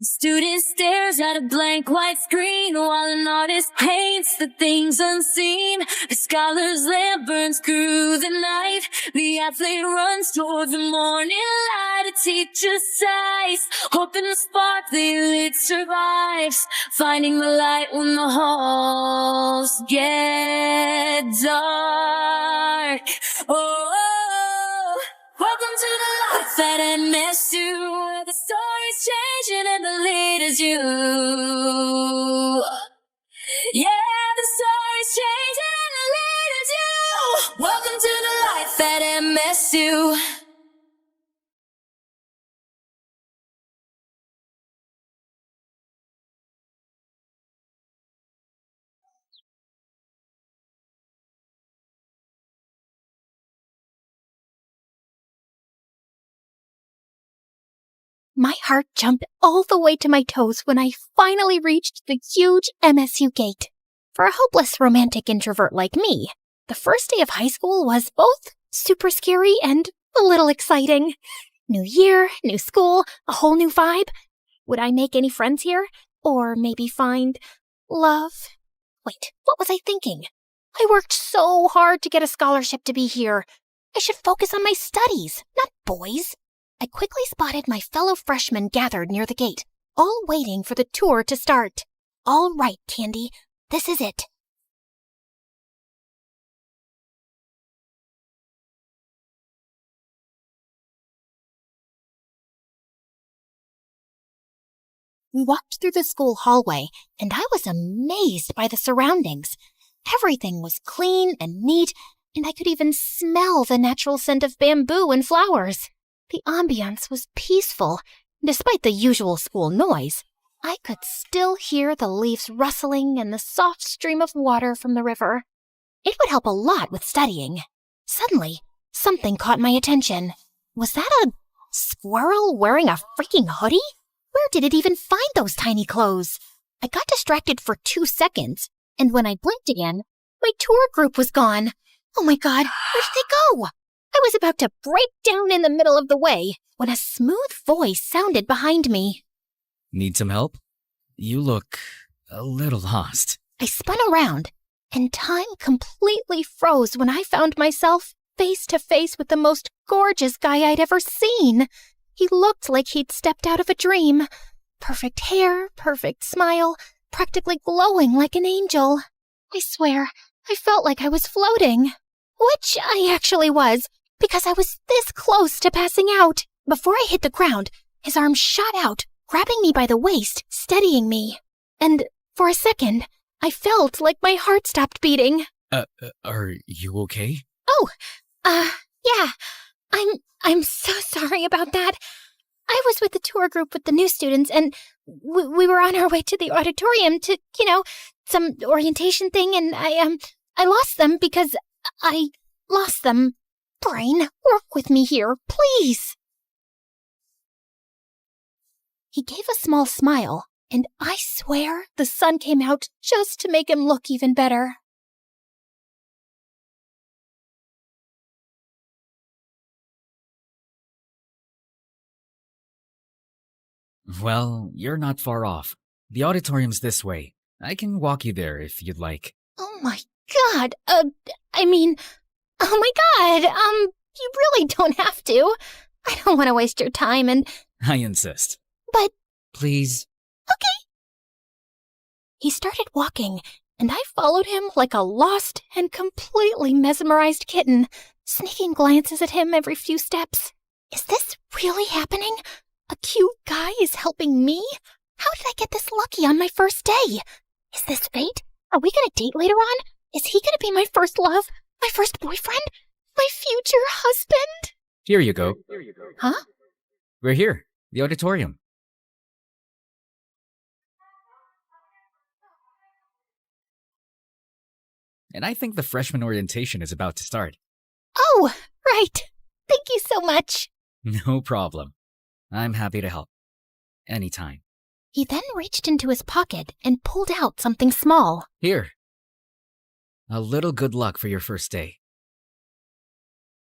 The student stares at a blank white screen while an artist paints the things unseen. The scholar's lamp burns through the night. The athlete runs toward the morning light. A teacher sighs, hoping the spark they lit survives. Finding the light when the halls get dark. Oh, welcome to the life at MSU, where the story's changing and the leader's you. Yeah, the story's changing and the leader's you. Welcome to the life at MSU. My heart jumped all the way to my toes when I finally reached the huge MSU gate. For a hopeless romantic introvert like me, the first day of high school was both super scary and a little exciting. New year, new school, a whole new vibe. Would I make any friends here? Or maybe find love? Wait, what was I thinking? I worked so hard to get a scholarship to be here. I should focus on my studies, not boys. I quickly spotted my fellow freshmen gathered near the gate, all waiting for the tour to start. All right, Candy, this is it. We walked through the school hallway, and I was amazed by the surroundings. Everything was clean and neat, and I could even smell the natural scent of bamboo and flowers. The ambiance was peaceful. Despite the usual school noise, I could still hear the leaves rustling and the soft stream of water from the river. It would help a lot with studying. Suddenly, something caught my attention. Was that a squirrel wearing a freaking hoodie? Where did it even find those tiny clothes? I got distracted for 2 seconds, and when I blinked again, my tour group was gone. Oh my God, where did they go? I was about to break down in the middle of the way when a smooth voice sounded behind me. Need some help? You look a little lost. I spun around, and time completely froze when I found myself face to face with the most gorgeous guy I'd ever seen. He looked like he'd stepped out of a dream. Perfect hair, perfect smile, practically glowing like an angel. I swear, I felt like I was floating. Which I actually was, because I was this close to passing out. Before I hit the ground, his arm shot out, grabbing me by the waist, steadying me. And for a second, I felt like my heart stopped beating. Are you okay? Oh, yeah. I'm so sorry about that. I was with the tour group with the new students, and we were on our way to the auditorium to, some orientation thing, and I lost them because I lost them. Brain, work with me here, please. He gave a small smile, and I swear the sun came out just to make him look even better. Well, you're not far off. The auditorium's this way. I can walk you there if you'd like. Oh my God, oh my God, you really don't have to. I don't want to waste your time and... I insist. But... Please. Okay. He started walking, and I followed him like a lost and completely mesmerized kitten, sneaking glances at him every few steps. Is this really happening? A cute guy is helping me? How did I get this lucky on my first day? Is this fate? Are we gonna date later on? Is he gonna be my first love? My first boyfriend? My future husband? Here you go. Huh? We're here. The auditorium. And I think the freshman orientation is about to start. Oh, right. Thank you so much. No problem. I'm happy to help. Anytime. He then reached into his pocket and pulled out something small. Here. A little good luck for your first day.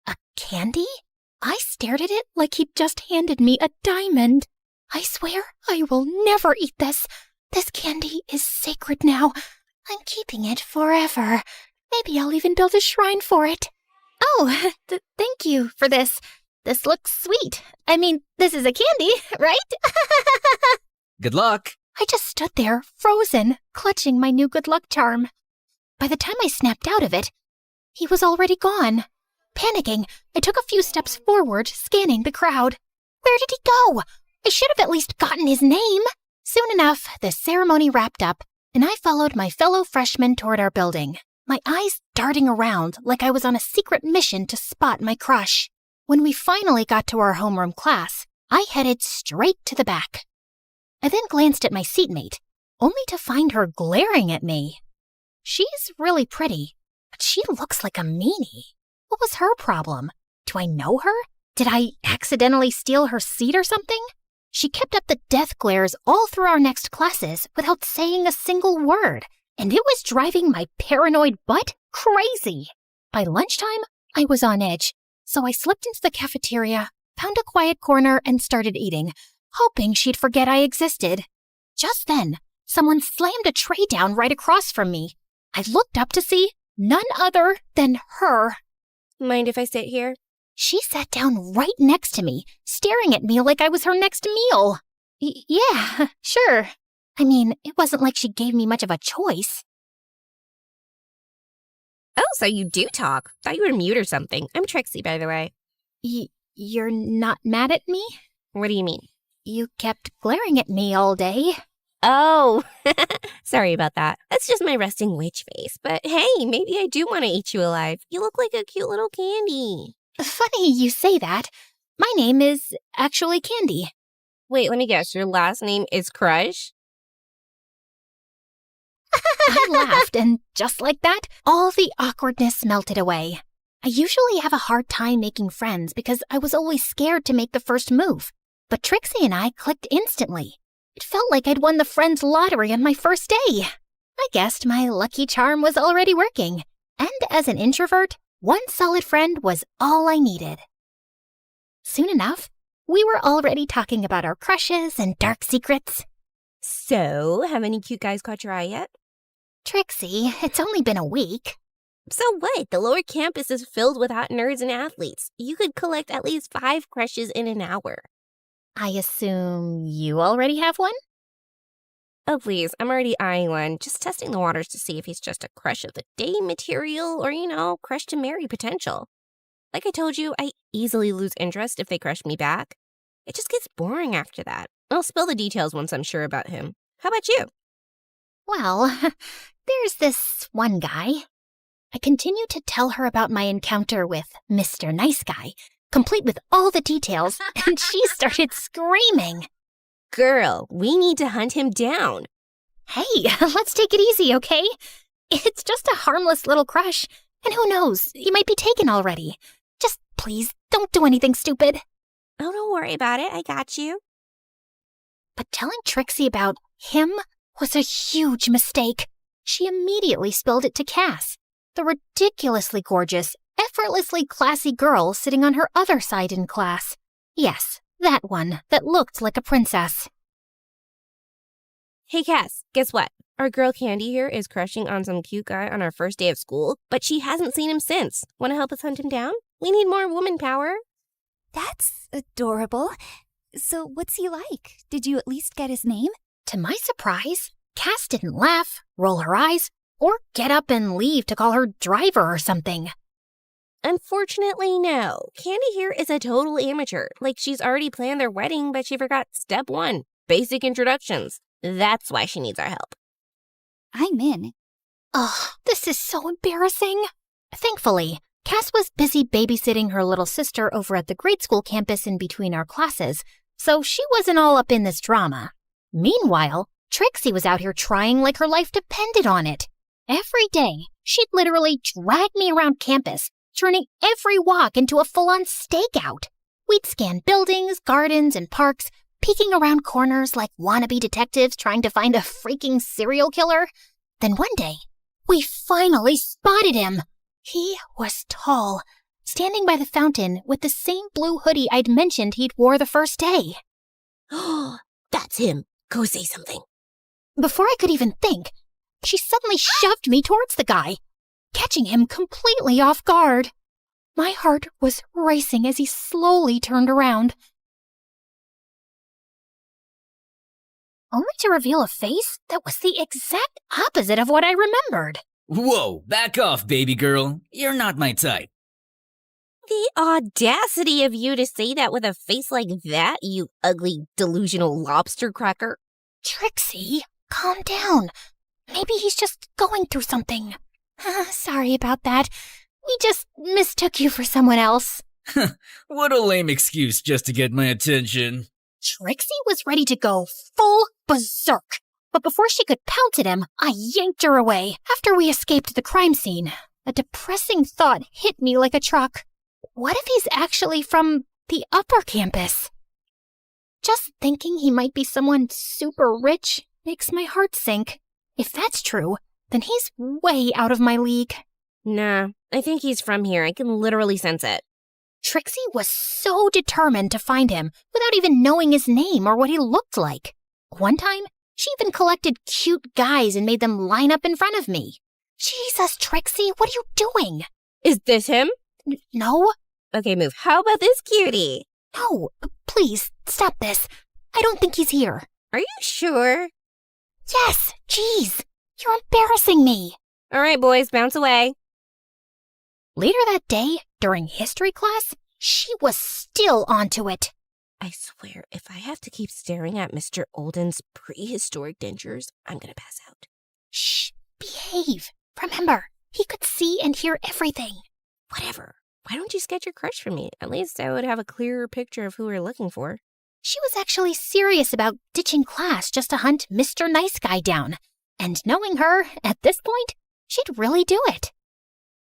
A candy? I stared at it like he'd just handed me a diamond. I swear I will never eat this. This candy is sacred now. I'm keeping it forever. Maybe I'll even build a shrine for it. Oh, thank you for this. This looks sweet. I mean, this is a candy, right? Good luck! I just stood there, frozen, clutching my new good luck charm. By the time I snapped out of it, he was already gone. Panicking, I took a few steps forward, scanning the crowd. Where did he go? I should have at least gotten his name. Soon enough, the ceremony wrapped up, and I followed my fellow freshmen toward our building, my eyes darting around like I was on a secret mission to spot my crush. When we finally got to our homeroom class, I headed straight to the back. I then glanced at my seatmate, only to find her glaring at me. She's really pretty, but she looks like a meanie. What was her problem? Do I know her? Did I accidentally steal her seat or something? She kept up the death glares all through our next classes without saying a single word, and it was driving my paranoid butt crazy. By lunchtime, I was on edge, so I slipped into the cafeteria, found a quiet corner, and started eating, hoping she'd forget I existed. Just then, someone slammed a tray down right across from me. I looked up to see none other than her. Mind if I sit here? She sat down right next to me, staring at me like I was her next meal. Yeah, sure. I mean, it wasn't like she gave me much of a choice. Oh, so you do talk. Thought you were mute or something. I'm Trixie, by the way. You're not mad at me? What do you mean? You kept glaring at me all day. Oh, sorry about that. That's just my resting witch face. But hey, maybe I do want to eat you alive. You look like a cute little candy. Funny you say that. My name is actually Candy. Wait, let me guess. Your last name is Crush? I laughed, and just like that, all the awkwardness melted away. I usually have a hard time making friends because I was always scared to make the first move. But Trixie and I clicked instantly. It felt like I'd won the friends lottery on my first day. I guessed my lucky charm was already working. And as an introvert, one solid friend was all I needed. Soon enough, we were already talking about our crushes and dark secrets. So, have any cute guys caught your eye yet? Trixie, it's only been a week. So what? The lower campus is filled with hot nerds and athletes. You could collect at least 5 crushes in an hour. I assume you already have one? Oh, please, I'm already eyeing one, just testing the waters to see if he's just a crush of the day material or, crush to marry potential. Like I told you, I easily lose interest if they crush me back. It just gets boring after that. I'll spill the details once I'm sure about him. How about you? Well, there's this one guy. I continued to tell her about my encounter with Mr. Nice Guy, complete with all the details, and she started screaming. Girl, we need to hunt him down. Hey, let's take it easy, okay? It's just a harmless little crush, and who knows, he might be taken already. Just please, don't do anything stupid. Oh, don't worry about it. I got you. But telling Trixie about him was a huge mistake. She immediately spilled it to Cass, the ridiculously gorgeous, effortlessly classy girl sitting on her other side in class. Yes, that one that looked like a princess. Hey, Cass, guess what? Our girl Candy here is crushing on some cute guy on our first day of school, but she hasn't seen him since. Want to help us hunt him down? We need more woman power. That's adorable. So what's he like? Did you at least get his name? To my surprise, Cass didn't laugh, roll her eyes, or get up and leave to call her driver or something. Unfortunately, no. Candy here is a total amateur. Like, she's already planned their wedding, but she forgot step 1, basic introductions. That's why she needs our help. I'm in. Ugh, this is so embarrassing. Thankfully, Cass was busy babysitting her little sister over at the grade school campus in between our classes, so she wasn't all up in this drama. Meanwhile, Trixie was out here trying like her life depended on it. Every day, she'd literally drag me around campus, turning every walk into a full-on stakeout. We'd scan buildings, gardens, and parks, peeking around corners like wannabe detectives trying to find a freaking serial killer. Then one day, we finally spotted him. He was tall, standing by the fountain with the same blue hoodie I'd mentioned he'd wore the first day. That's him. Go say something. Before I could even think, she suddenly shoved me towards the guy, catching him completely off guard. My heart was racing as he slowly turned around, only to reveal a face that was the exact opposite of what I remembered. Whoa, back off, baby girl. You're not my type. The audacity of you to say that with a face like that, you ugly, delusional lobster cracker. Trixie, calm down. Maybe he's just going through something. Sorry about that. We just mistook you for someone else. What a lame excuse just to get my attention. Trixie was ready to go full berserk. But before she could pounce at him, I yanked her away. After we escaped the crime scene, a depressing thought hit me like a truck. What if he's actually from the upper campus? Just thinking he might be someone super rich makes my heart sink. If that's true, then he's way out of my league. Nah, I think he's from here. I can literally sense it. Trixie was so determined to find him without even knowing his name or what he looked like. One time, she even collected cute guys and made them line up in front of me. Jesus, Trixie, what are you doing? Is this him? No, Okay, move. How about this cutie? no, please, stop this. I don't think he's here. Are you sure? Yes, jeez, you're embarrassing me. All right, boys, bounce away. Later that day, during history class, she was still onto it. I swear, if I have to keep staring at Mr. Olden's prehistoric dentures, I'm gonna pass out. Shh, behave. Remember, he could see and hear everything. Whatever. Why don't you sketch your crush for me? At least I would have a clearer picture of who we're looking for. She was actually serious about ditching class just to hunt Mr. Nice Guy down. And knowing her, at this point, she'd really do it.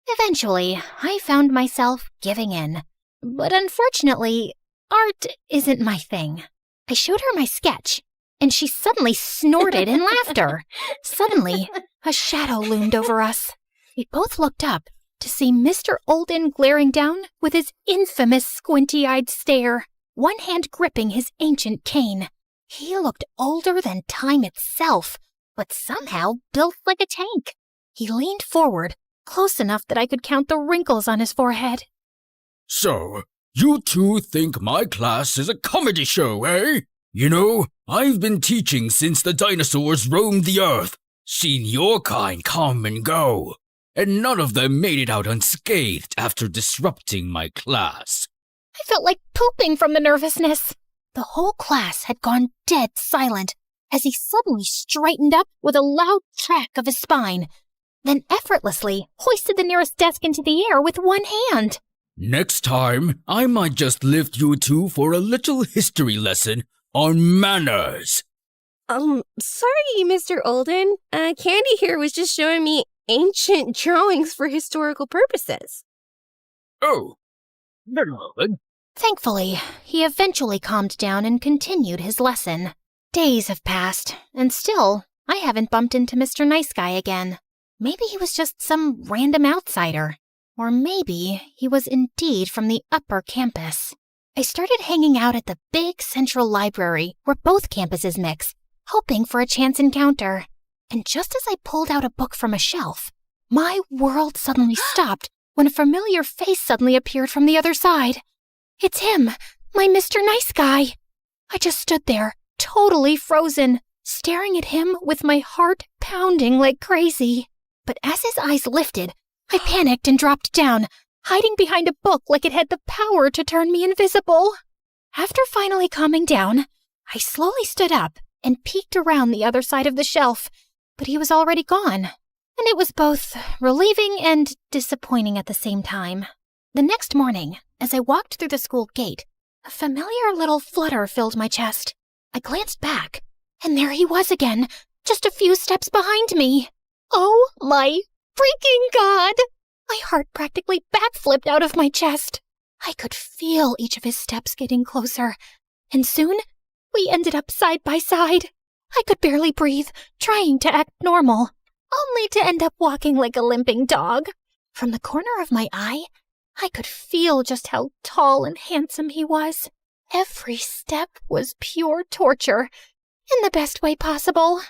Eventually, I found myself giving in. But unfortunately, art isn't my thing. I showed her my sketch, and she suddenly snorted in laughter. Suddenly, a shadow loomed over us. We both looked up to see Mr. Olden glaring down with his infamous squinty-eyed stare, one hand gripping his ancient cane. He looked older than time itself, but somehow built like a tank. He leaned forward, close enough that I could count the wrinkles on his forehead. So, you two think my class is a comedy show, eh? You know, I've been teaching since the dinosaurs roamed the earth, seen your kind come and go, and none of them made it out unscathed after disrupting my class. I felt like pooping from the nervousness. The whole class had gone dead silent as he suddenly straightened up with a loud crack of his spine, then effortlessly hoisted the nearest desk into the air with one hand. Next time, I might just lift you two for a little history lesson on manners. Sorry, Mr. Olden. Candy here was just showing me ancient drawings for historical purposes. Oh, very well then. Thankfully, he eventually calmed down and continued his lesson. Days have passed, and still, I haven't bumped into Mr. Nice Guy again. Maybe he was just some random outsider. Or maybe he was indeed from the upper campus. I started hanging out at the big central library where both campuses mix, hoping for a chance encounter. And just as I pulled out a book from a shelf, my world suddenly stopped when a familiar face suddenly appeared from the other side. It's him, my Mr. Nice Guy. I just stood there, totally frozen, staring at him with my heart pounding like crazy. But as his eyes lifted, I panicked and dropped down, hiding behind a book like it had the power to turn me invisible. After finally calming down, I slowly stood up and peeked around the other side of the shelf, but he was already gone. And it was both relieving and disappointing at the same time. The next morning, as I walked through the school gate, a familiar little flutter filled my chest. I glanced back, and there he was again, just a few steps behind me. Oh my freaking God! My heart practically backflipped out of my chest. I could feel each of his steps getting closer, and soon we ended up side by side. I could barely breathe, trying to act normal, only to end up walking like a limping dog. From the corner of my eye, I could feel just how tall and handsome he was. Every step was pure torture, in the best way possible.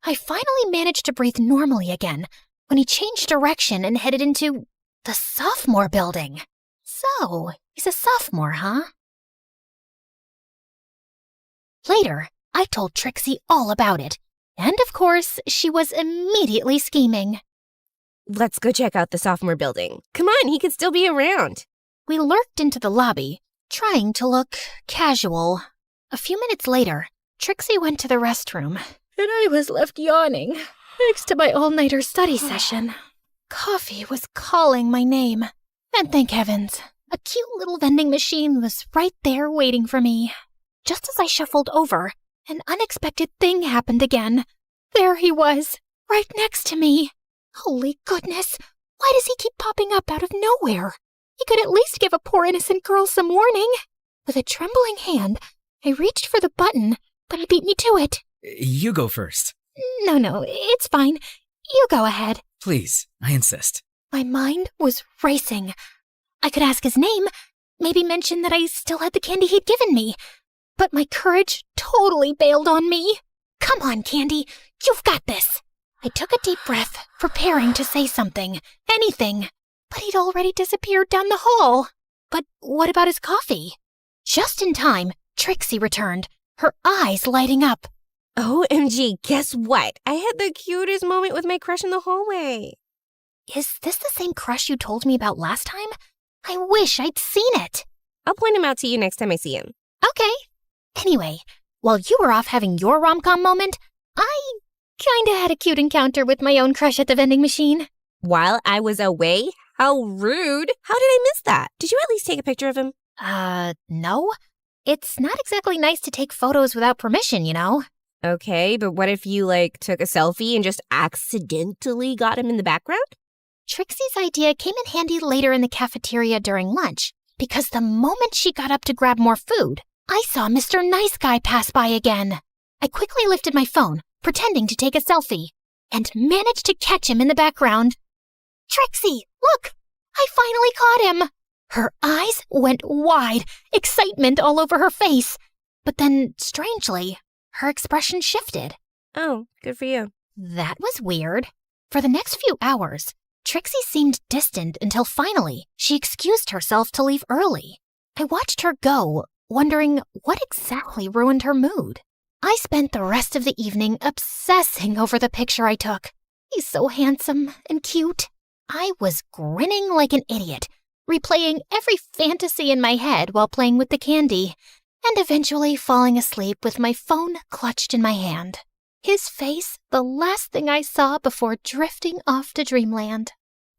I finally managed to breathe normally again when he changed direction and headed into the sophomore building. So, he's a sophomore, huh? Later, I told Trixie all about it, and of course, she was immediately scheming. Let's go check out the sophomore building. Come on, he could still be around. We lurked into the lobby, trying to look casual. A few minutes later, Trixie went to the restroom, and I was left yawning next to my all-nighter study session. Coffee was calling my name, and thank heavens, a cute little vending machine was right there waiting for me. Just as I shuffled over, an unexpected thing happened again. There he was, right next to me. Holy goodness, why does he keep popping up out of nowhere? He could at least give a poor innocent girl some warning. With a trembling hand, I reached for the button, but he beat me to it. You go first. No, it's fine. You go ahead. Please, I insist. My mind was racing. I could ask his name, maybe mention that I still had the candy he'd given me. But my courage totally bailed on me. Come on, Candy, you've got this. I took a deep breath, preparing to say something, anything. But he'd already disappeared down the hall. But what about his coffee? Just in time, Trixie returned, her eyes lighting up. OMG, guess what? I had the cutest moment with my crush in the hallway. Is this the same crush you told me about last time? I wish I'd seen it. I'll point him out to you next time I see him. Okay. Anyway, while you were off having your rom-com moment, I kinda had a cute encounter with my own crush at the vending machine. While I was away? How rude. How did I miss that? Did you at least take a picture of him? No. It's not exactly nice to take photos without permission, you know? Okay, but what if you, took a selfie and just accidentally got him in the background? Trixie's idea came in handy later in the cafeteria during lunch, because the moment she got up to grab more food, I saw Mr. Nice Guy pass by again. I quickly lifted my phone, pretending to take a selfie, and managed to catch him in the background. Trixie, look! I finally caught him! Her eyes went wide, excitement all over her face. But then, strangely, her expression shifted. Oh, good for you. That was weird. For the next few hours, Trixie seemed distant until finally she excused herself to leave early. I watched her go, wondering what exactly ruined her mood. I spent the rest of the evening obsessing over the picture I took. He's so handsome and cute. I was grinning like an idiot, replaying every fantasy in my head while playing with the candy, and eventually falling asleep with my phone clutched in my hand. His face, the last thing I saw before drifting off to dreamland.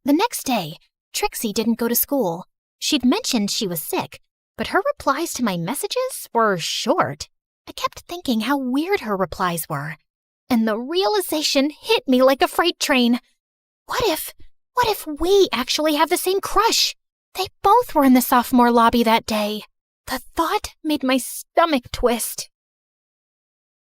The next day, Trixie didn't go to school. She'd mentioned she was sick, but her replies to my messages were short. I kept thinking how weird her replies were, and the realization hit me like a freight train. What if we actually have the same crush? They both were in the sophomore lobby that day. The thought made my stomach twist.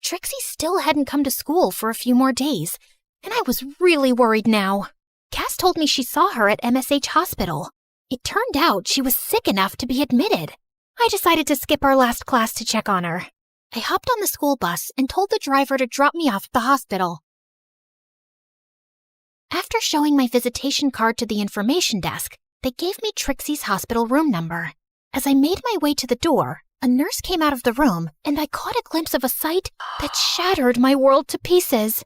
Trixie still hadn't come to school for a few more days, and I was really worried now. Cass told me she saw her at MSH hospital. It turned out she was sick enough to be admitted. I decided to skip our last class to check on her. I hopped on the school bus and told the driver to drop me off at the hospital. After showing my visitation card to the information desk, they gave me Trixie's hospital room number. As I made my way to the door, a nurse came out of the room, and I caught a glimpse of a sight that shattered my world to pieces.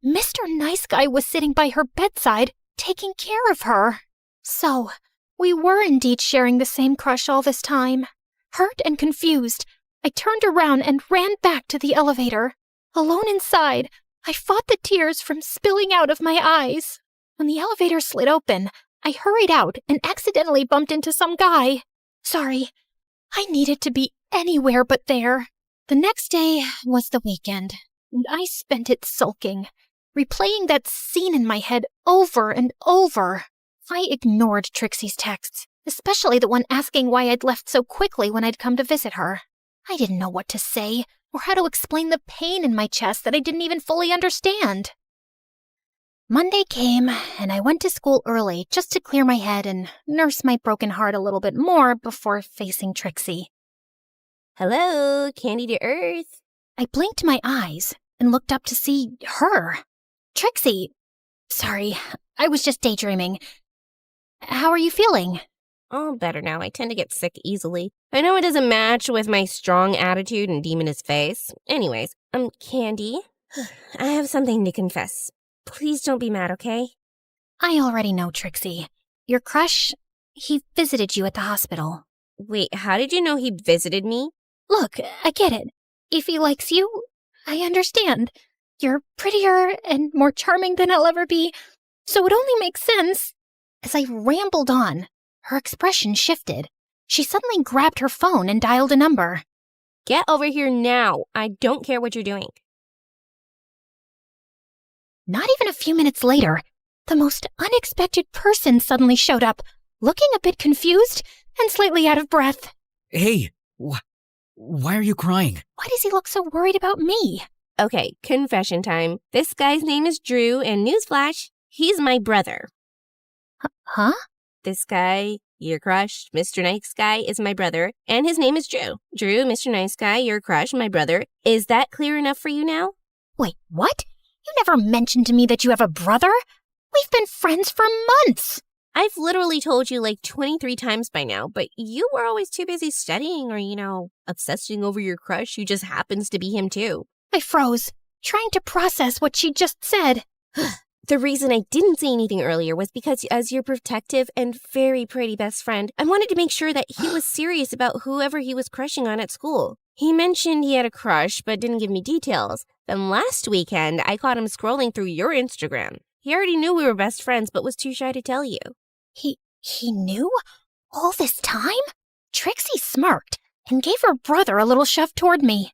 Mr. Nice Guy was sitting by her bedside, taking care of her. So, we were indeed sharing the same crush all this time. Hurt and confused, I turned around and ran back to the elevator. Alone inside, I fought the tears from spilling out of my eyes. When the elevator slid open, I hurried out and accidentally bumped into some guy. Sorry, I needed to be anywhere but there. The next day was the weekend, and I spent it sulking, replaying that scene in my head over and over. I ignored Trixie's texts, especially the one asking why I'd left so quickly when I'd come to visit her. I didn't know what to say, or how to explain the pain in my chest that I didn't even fully understand. Monday came, and I went to school early just to clear my head and nurse my broken heart a little bit more before facing Trixie. Hello, Candy to Earth. I blinked my eyes and looked up to see her. Trixie. Sorry, I was just daydreaming. How are you feeling? All better now. I tend to get sick easily. I know it doesn't match with my strong attitude and demoness face. Anyways, Candy. I have something to confess. Please don't be mad, okay? I already know, Trixie. Your crush, he visited you at the hospital. Wait, how did you know he visited me? Look, I get it. If he likes you, I understand. You're prettier and more charming than I'll ever be, so it only makes sense. As I rambled on, her expression shifted. She suddenly grabbed her phone and dialed a number. Get over here now. I don't care what you're doing. Not even a few minutes later, the most unexpected person suddenly showed up, looking a bit confused and slightly out of breath. Hey, why are you crying? Why does he look so worried about me? Okay, confession time. This guy's name is Drew, and newsflash, he's my brother. Huh? This guy, your crush, Mr. Nice Guy, is my brother, and his name is Drew. Drew, Mr. Nice Guy, your crush, my brother. Is that clear enough for you now? Wait, what? You never mentioned to me that you have a brother? We've been friends for months. I've literally told you like 23 times by now, but you were always too busy studying or, obsessing over your crush who just happens to be him too. I froze, trying to process what she just said. The reason I didn't say anything earlier was because as your protective and very pretty best friend, I wanted to make sure that he was serious about whoever he was crushing on at school. He mentioned he had a crush, but didn't give me details. Then last weekend, I caught him scrolling through your Instagram. He already knew we were best friends, but was too shy to tell you. He knew? All this time? Trixie smirked and gave her brother a little shove toward me.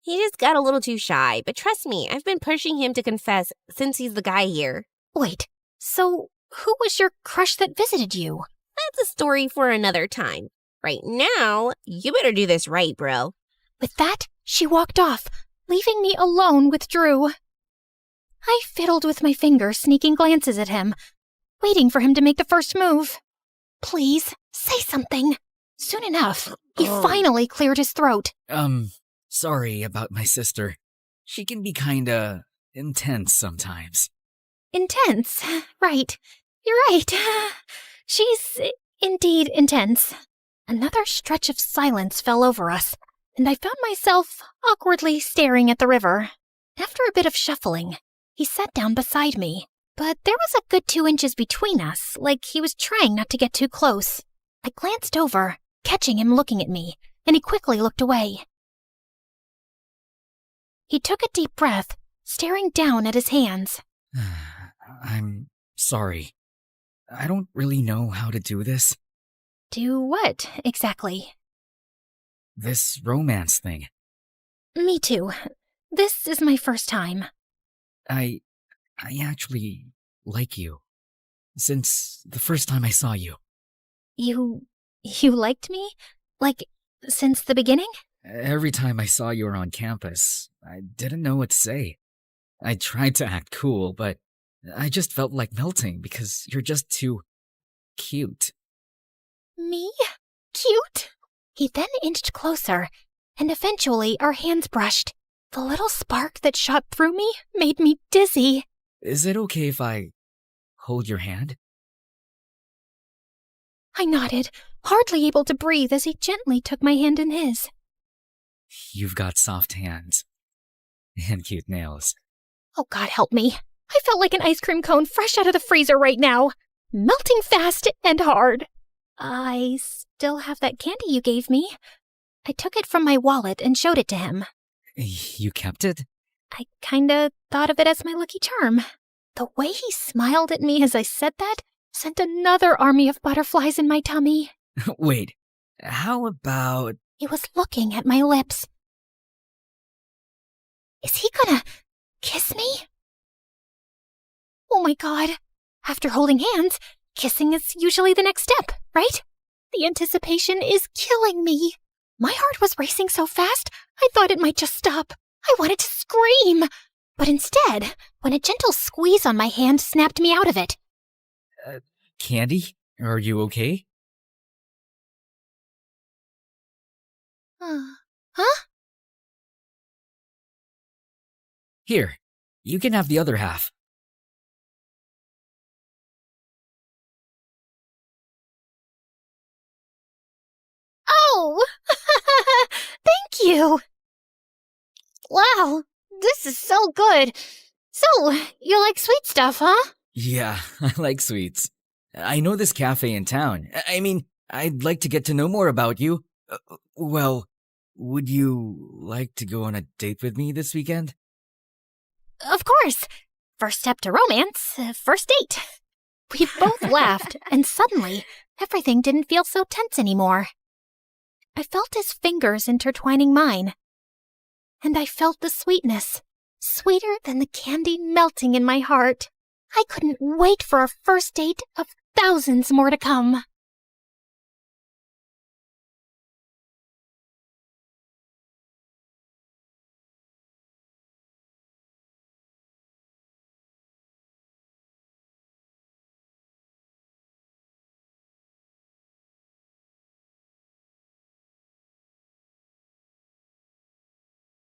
He just got a little too shy, but trust me, I've been pushing him to confess since he's the guy here. Wait, so who was your crush that visited you? That's a story for another time. Right now, you better do this right, bro. With that, she walked off, leaving me alone with Drew. I fiddled with my fingers, sneaking glances at him, waiting for him to make the first move. Please, say something. Soon enough, he finally cleared his throat. Sorry about my sister. She can be kinda intense sometimes. Intense, right. You're right. She's indeed intense. Another stretch of silence fell over us, and I found myself awkwardly staring at the river. After a bit of shuffling, he sat down beside me, but there was a good 2 inches between us, like he was trying not to get too close. I glanced over, catching him looking at me, and he quickly looked away. He took a deep breath, staring down at his hands. I'm sorry. I don't really know how to do this. Do what, exactly? This romance thing. Me too. This is my first time. I actually like you. Since the first time I saw you. You liked me? Like, since the beginning? Every time I saw you on campus, I didn't know what to say. I tried to act cool, but I just felt like melting because you're just too cute. Me? Cute? He then inched closer, and eventually our hands brushed. The little spark that shot through me made me dizzy. Is it okay if I hold your hand? I nodded, hardly able to breathe as he gently took my hand in his. You've got soft hands. And cute nails. Oh, God help me. I felt like an ice cream cone fresh out of the freezer right now. Melting fast and hard. I still have that candy you gave me. I took it from my wallet and showed it to him. You kept it? I kinda thought of it as my lucky charm. The way he smiled at me as I said that sent another army of butterflies in my tummy. Wait, how about... He was looking at my lips. Is he gonna kiss me? Oh my God. After holding hands, kissing is usually the next step, right? The anticipation is killing me. My heart was racing so fast, I thought it might just stop. I wanted to scream. But instead, when a gentle squeeze on my hand snapped me out of it. Candy? Are you okay? Here, you can have the other half. Oh! Thank you! Wow, this is so good. So, you like sweet stuff, huh? Yeah, I like sweets. I know this cafe in town. I mean, I'd like to get to know more about you. Well, would you like to go on a date with me this weekend? Of course. First step to romance, first date. We both laughed, and suddenly, everything didn't feel so tense anymore. I felt his fingers intertwining mine, and I felt the sweetness, sweeter than the candy melting in my heart. I couldn't wait for our first date of thousands more to come.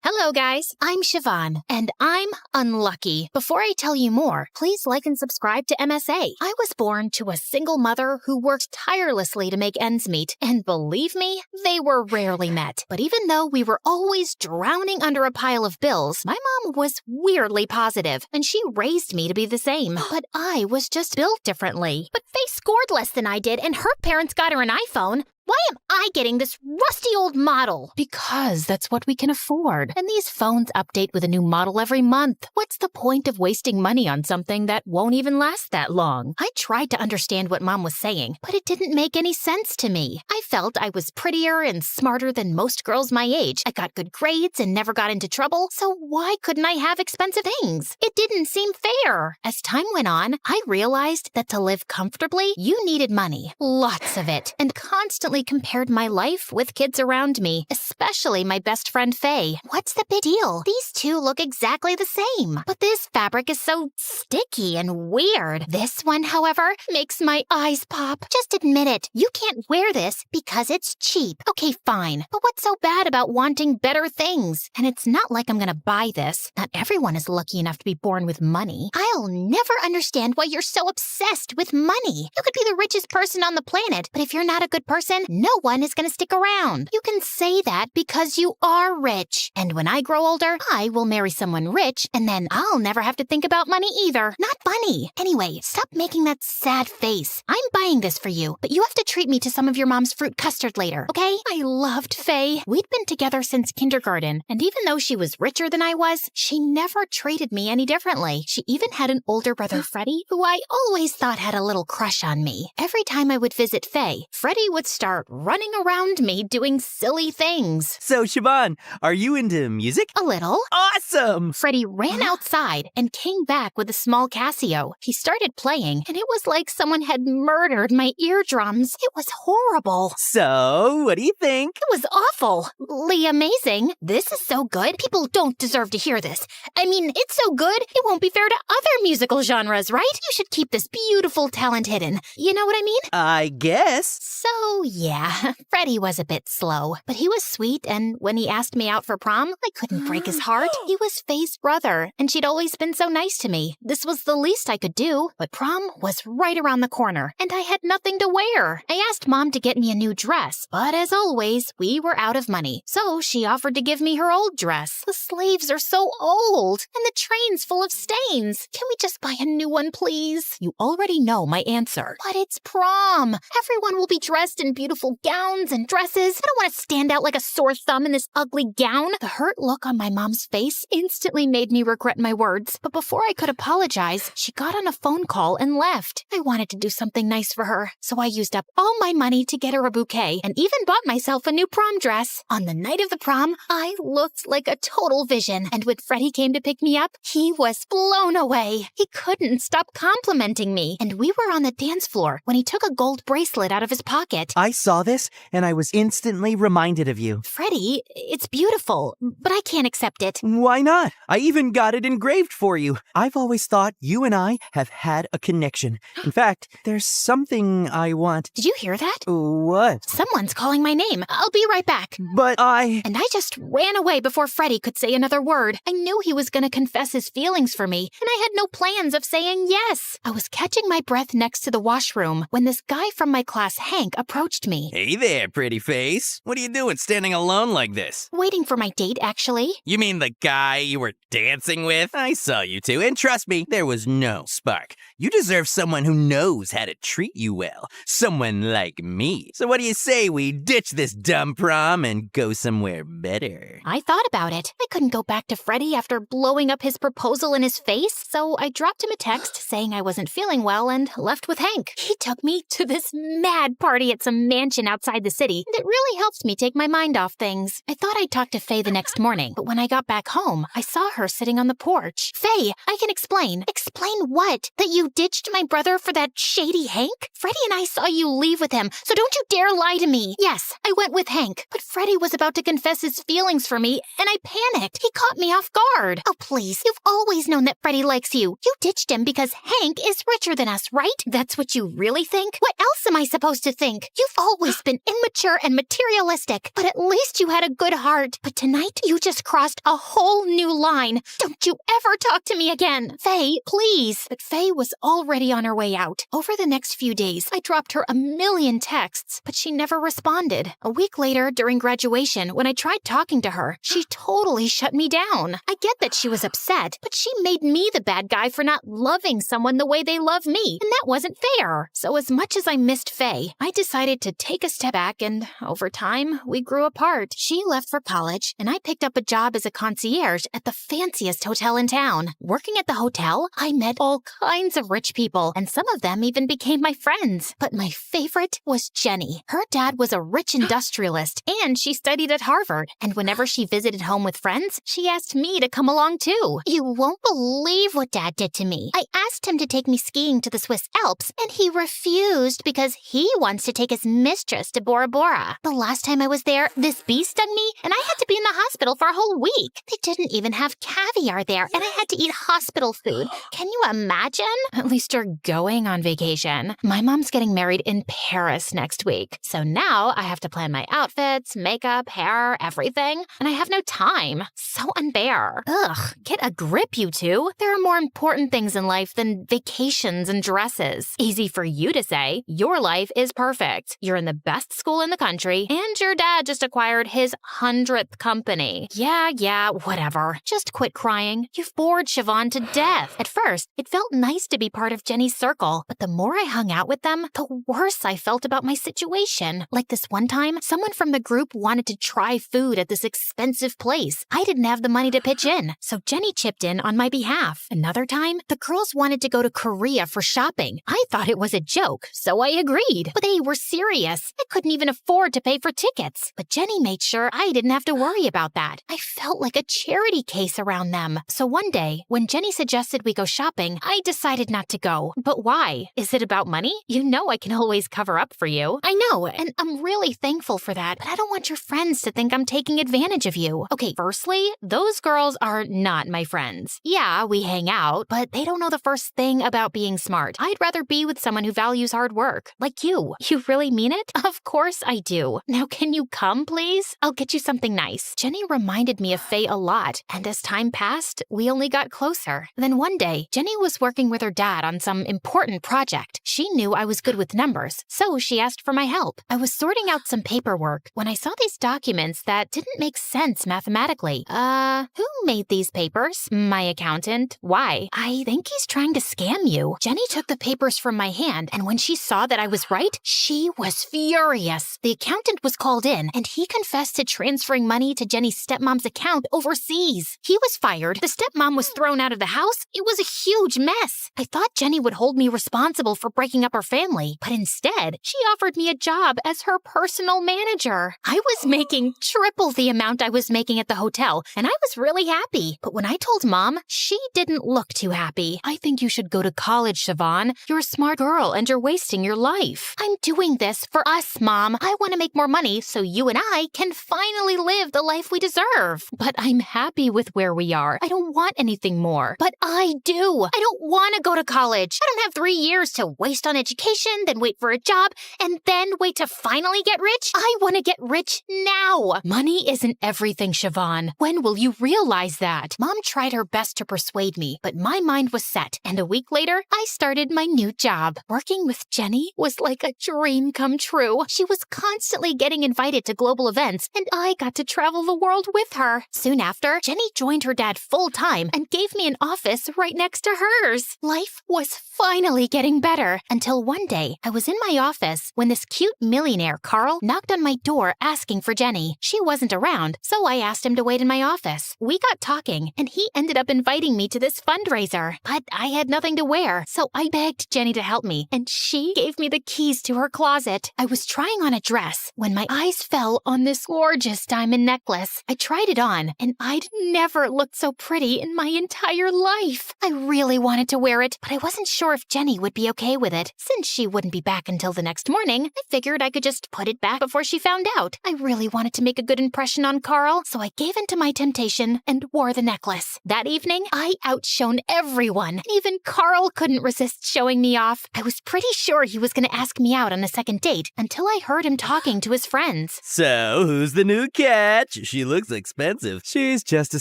Hello, guys. I'm Siobhan, and I'm unlucky. Before I tell you more, please like and subscribe to MSA. I was born to a single mother who worked tirelessly to make ends meet, and believe me, they were rarely met. But even though we were always drowning under a pile of bills, my mom was weirdly positive, and she raised me to be the same. But I was just built differently. But Faye scored less than I did, and her parents got her an iPhone. Why am I getting this rusty old model? Because that's what we can afford. And these phones update with a new model every month. What's the point of wasting money on something that won't even last that long? I tried to understand what Mom was saying, but it didn't make any sense to me. I felt I was prettier and smarter than most girls my age. I got good grades and never got into trouble, so why couldn't I have expensive things? It didn't seem fair. As time went on, I realized that to live comfortably, you needed money. Lots of it. And constantly compared my life with kids around me, especially my best friend Faye. What's the big deal? These two look exactly the same. But this fabric is so sticky and weird. This one, however, makes my eyes pop. Just admit it. You can't wear this because it's cheap. Okay, fine. But what's so bad about wanting better things? And it's not like I'm gonna buy this. Not everyone is lucky enough to be born with money. I'll never understand why you're so obsessed with money. You could be the richest person on the planet, but if you're not a good person, no one is going to stick around. You can say that because you are rich. And when I grow older, I will marry someone rich, and then I'll never have to think about money either. Not funny. Anyway, stop making that sad face. I'm buying this for you, but you have to treat me to some of your mom's fruit custard later, okay? I loved Faye. We'd been together since kindergarten, and even though she was richer than I was, she never treated me any differently. She even had an older brother, Freddie, who I always thought had a little crush on me. Every time I would visit Faye, Freddie would start running around me doing silly things. So, Siobhan, are you into music? A little. Awesome! Freddie ran outside and came back with a small Casio. He started playing, and it was like someone had murdered my eardrums. It was horrible. So, what do you think? It was awfully amazing. This is so good. People don't deserve to hear this. I mean, it's so good, it won't be fair to other musical genres, right? You should keep this beautiful talent hidden. You know what I mean? I guess. So, yeah, Freddie was a bit slow, but he was sweet, and when he asked me out for prom, I couldn't break his heart. He was Faye's brother, and she'd always been so nice to me. This was the least I could do, but prom was right around the corner, and I had nothing to wear. I asked Mom to get me a new dress, but as always, we were out of money, so she offered to give me her old dress. The sleeves are so old, and the train's full of stains. Can we just buy a new one, please? You already know my answer. But it's prom. Everyone will be dressed in beautiful gowns and dresses. I don't want to stand out like a sore thumb in this ugly gown. The hurt look on my mom's face instantly made me regret my words. But before I could apologize, she got on a phone call and left. I wanted to do something nice for her, so I used up all my money to get her a bouquet and even bought myself a new prom dress. On the night of the prom, I looked like a total vision, and when Freddie came to pick me up, he was blown away. He couldn't stop complimenting me, and we were on the dance floor when he took a gold bracelet out of his pocket. I saw this, and I was instantly reminded of you. Freddie, it's beautiful, but I can't accept it. Why not? I even got it engraved for you. I've always thought you and I have had a connection. In fact, there's something I want. Did you hear that? What? Someone's calling my name. I'll be right back. But And I just ran away before Freddie could say another word. I knew he was going to confess his feelings for me, and I had no plans of saying yes. I was catching my breath next to the washroom when this guy from my class, Hank, approached me. Hey there, pretty face. What are you doing standing alone like this? Waiting for my date, actually. You mean the guy you were dancing with? I saw you two, and trust me, there was no spark. You deserve someone who knows how to treat you well. Someone like me. So what do you say we ditch this dumb prom and go somewhere better? I thought about it. I couldn't go back to Freddie after blowing up his proposal in his face, so I dropped him a text saying I wasn't feeling well and left with Hank. He took me to this mad party at some mansion outside the city, and it really helped me take my mind off things. I thought I'd talk to Faye the next morning, but when I got back home, I saw her sitting on the porch. Faye, I can explain. Explain what? That you ditched my brother for that shady Hank? Freddie and I saw you leave with him, so don't you dare lie to me. Yes, I went with Hank, but Freddie was about to confess his feelings for me, and I panicked. He caught me off guard. Oh, please. You've always known that Freddie likes you. You ditched him because Hank is richer than us, right? That's what you really think? What else am I supposed to think? You've always been immature and materialistic, but at least you had a good heart. But tonight, you just crossed a whole new line. Don't you ever talk to me again. Faye, please. But Faye was already on her way out. Over the next few days, I dropped her a million texts, but she never responded. A week later, during graduation, when I tried talking to her, she totally shut me down. I get that she was upset, but she made me the bad guy for not loving someone the way they love me, and that wasn't fair. So as much as I missed Faye, I decided to take a step back, and over time, we grew apart. She left for college, and I picked up a job as a concierge at the fanciest hotel in town. Working at the hotel, I met all kinds of rich people, and some of them even became my friends. But my favorite was Jenny. Her dad was a rich industrialist, and she studied at Harvard. And whenever she visited home with friends, she asked me to come along too. You won't believe what Dad did to me. I asked him to take me skiing to the Swiss Alps, and he refused because he wants to take his mistress to Bora Bora. The last time I was there, this bee stung me, and I had to be in the hospital for a whole week. They didn't even have caviar there, and I had to eat hospital food. Can you imagine? At least you're going on vacation. My mom's getting married in Paris next week, so now I have to plan my outfits, makeup, hair, everything, and I have no time. So unfair. Ugh, get a grip, you two. There are more important things in life than vacations and dresses. Easy for you to say. Your life is perfect. You're in the best school in the country, and your dad just acquired his 100th company. Yeah, whatever. Just quit crying. You've bored Siobhan to death. At first, it felt nice to be part of Jenny's circle, but the more I hung out with them, the worse I felt about my situation. Like this one time, someone from the group wanted to try food at this expensive place. I didn't have the money to pitch in, so Jenny chipped in on my behalf. Another time, the girls wanted to go to Korea for shopping. I thought it was a joke, so I agreed. But they were serious. I couldn't even afford to pay for tickets. But Jenny made sure I didn't have to worry about that. I felt like a charity case around them. So one day, when Jenny suggested we go shopping, I decided not to go. But why? Is it about money? You know I can always cover up for you. I know, and I'm really thankful for that, but I don't want your friends to think I'm taking advantage of you. Okay, firstly, those girls are not my friends. Yeah, we hang out, but they don't know the first thing about being smart. I'd rather be with someone who values hard work, like you. You really mean it? Of course I do. Now can you come, please? I'll get you something nice. Jenny reminded me of Faye a lot, and as time passed, we only got closer. Then one day, Jenny was working with her dad on some important project. She knew I was good with numbers, so she asked for my help. I was sorting out some paperwork when I saw these documents that didn't make sense mathematically. Who made these papers? My accountant. Why? I think he's trying to scam you. Jenny took the papers from my hand, and when she saw that I was right, she was furious. The accountant was called in, and he confessed to transferring money to Jenny's stepmom's account overseas. He was fired. The stepmom was thrown out of the house. It was a huge mess. I thought Jenny would hold me responsible for breaking up her family, but instead, she offered me a job as her personal manager. I was making triple the amount I was making at the hotel, and I was really happy. But when I told Mom, she didn't look too happy. I think you should go to college, Siobhan. You're a smart girl, and you're wasting your life. I'm doing this for us, Mom. I want to make more money so you and I can finally live the life we deserve. But I'm happy with where we are. I don't want anything more. But I do. I don't want to go to college. I don't have 3 years to waste on education, then wait for a job, and then wait to finally get rich. I want to get rich now. Money isn't everything, Siobhan. When will you realize that? Mom tried her best to persuade me, but my mind was set. And a week later, I started my new job. Working with Jenny was like a dream come true. She was constantly getting invited to global events, and I got to travel the world with her. Soon after, Jenny joined her dad full-time and gave me an office right next to hers. Life was finally getting better until one day I was in my office when this cute millionaire, Carl, knocked on my door asking for Jenny. She wasn't around, so I asked him to wait in my office. We got talking, and he ended up inviting me to this fundraiser. But I had nothing to wear, so I begged Jenny to help me, and she gave me the keys to her closet. I was trying on a dress when my eyes fell on this gorgeous diamond necklace. I tried it on, and I'd never looked so pretty in my entire life. I really wanted to wear it, but I wasn't sure if Jenny would be okay with it. Since she wouldn't be back until the next morning, I figured I could just put it back before she found out. I really wanted to make a good impression on Carl, so I gave in to my temptation and wore the necklace. That evening, I outshone everyone. Even Carl couldn't resist showing me off. I was pretty sure he was going to ask me out on a second date until I heard him talking to his friends. So, who's the new catch? She looks expensive. She's just a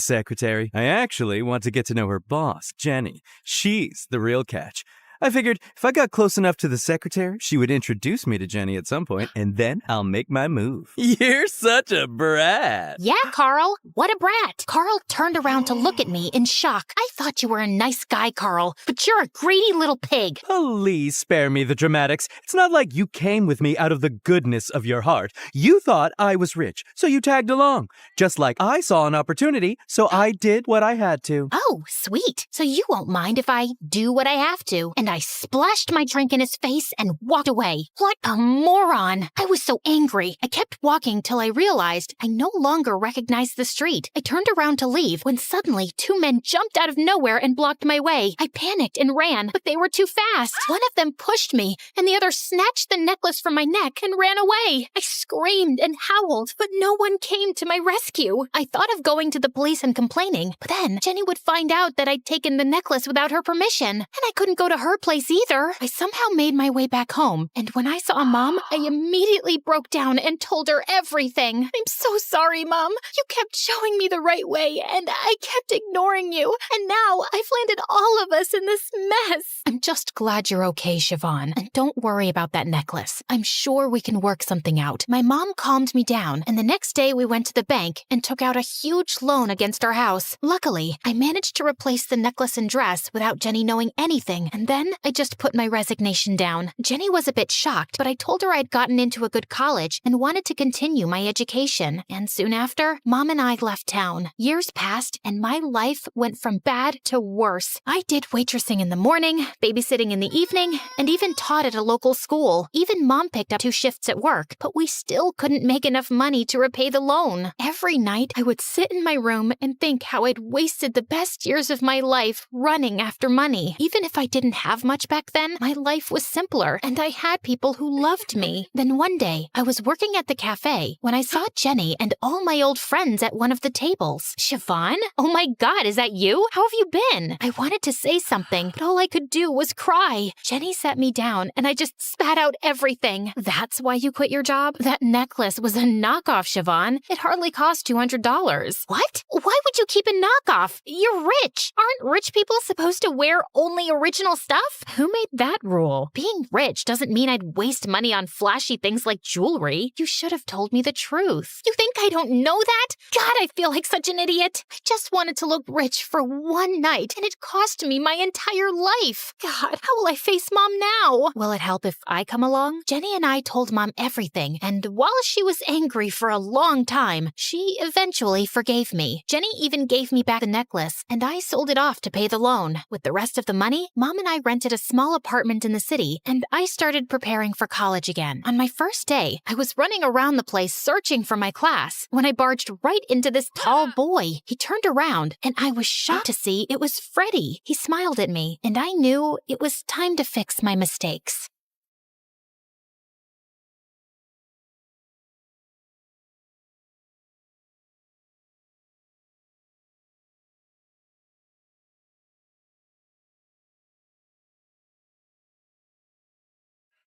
secretary. I actually want to get to know her boss, Jenny. She's the real catch. I figured if I got close enough to the secretary, she would introduce me to Jenny at some point, and then I'll make my move. You're such a brat. Yeah, Carl. What a brat. Carl turned around to look at me in shock. I thought you were a nice guy, Carl, but you're a greedy little pig. Please spare me the dramatics. It's not like you came with me out of the goodness of your heart. You thought I was rich, so you tagged along. Just like I saw an opportunity, so I did what I had to. Oh, sweet. So you won't mind if I do what I have to. And I splashed my drink in his face and walked away. What a moron. I was so angry. I kept walking till I realized I no longer recognized the street. I turned around to leave when suddenly 2 men jumped out of nowhere and blocked my way. I panicked and ran, but they were too fast. One of them pushed me, and the other snatched the necklace from my neck and ran away. I screamed and howled, but no one came to my rescue. I thought of going to the police and complaining, but then Jenny would find out that I'd taken the necklace without her permission, and I couldn't go to her place either. I somehow made my way back home, and when I saw Mom, I immediately broke down and told her everything. I'm so sorry, Mom. You kept showing me the right way, and I kept ignoring you, and now I've landed all of us in this mess. I'm just glad you're okay, Siobhan, and don't worry about that necklace. I'm sure we can work something out. My mom calmed me down, and the next day we went to the bank and took out a huge loan against our house. Luckily, I managed to replace the necklace and dress without Jenny knowing anything, and then I just put my resignation down. Jenny was a bit shocked, but I told her I'd gotten into a good college and wanted to continue my education. And soon after, Mom and I left town. Years passed, and my life went from bad to worse. I did waitressing in the morning, babysitting in the evening, and even taught at a local school. Even Mom picked up 2 shifts at work, but we still couldn't make enough money to repay the loan. Every night, I would sit in my room and think how I'd wasted the best years of my life running after money. Even if I didn't have much back then, my life was simpler, and I had people who loved me. Then one day, I was working at the cafe when I saw Jenny and all my old friends at one of the tables. Siobhan? Oh my God, is that you? How have you been? I wanted to say something, but all I could do was cry. Jenny sat me down, and I just spat out everything. That's why you quit your job? That necklace was a knockoff, Siobhan. It hardly cost $200. What? Why would you keep a knockoff? You're rich. Aren't rich people supposed to wear only original stuff? Who made that rule? Being rich doesn't mean I'd waste money on flashy things like jewelry. You should have told me the truth. You think I don't know that? God, I feel like such an idiot. I just wanted to look rich for one night, and it cost me my entire life. God, how will I face Mom now? Will it help if I come along? Jenny and I told Mom everything, and while she was angry for a long time, she eventually forgave me. Jenny even gave me back the necklace, and I sold it off to pay the loan. With the rest of the money, Mom and I rented a small apartment in the city, and I started preparing for college again. On my first day, I was running around the place searching for my class when I barged right into this tall boy. He turned around, and I was shocked to see it was Freddie. He smiled at me, and I knew it was time to fix my mistakes.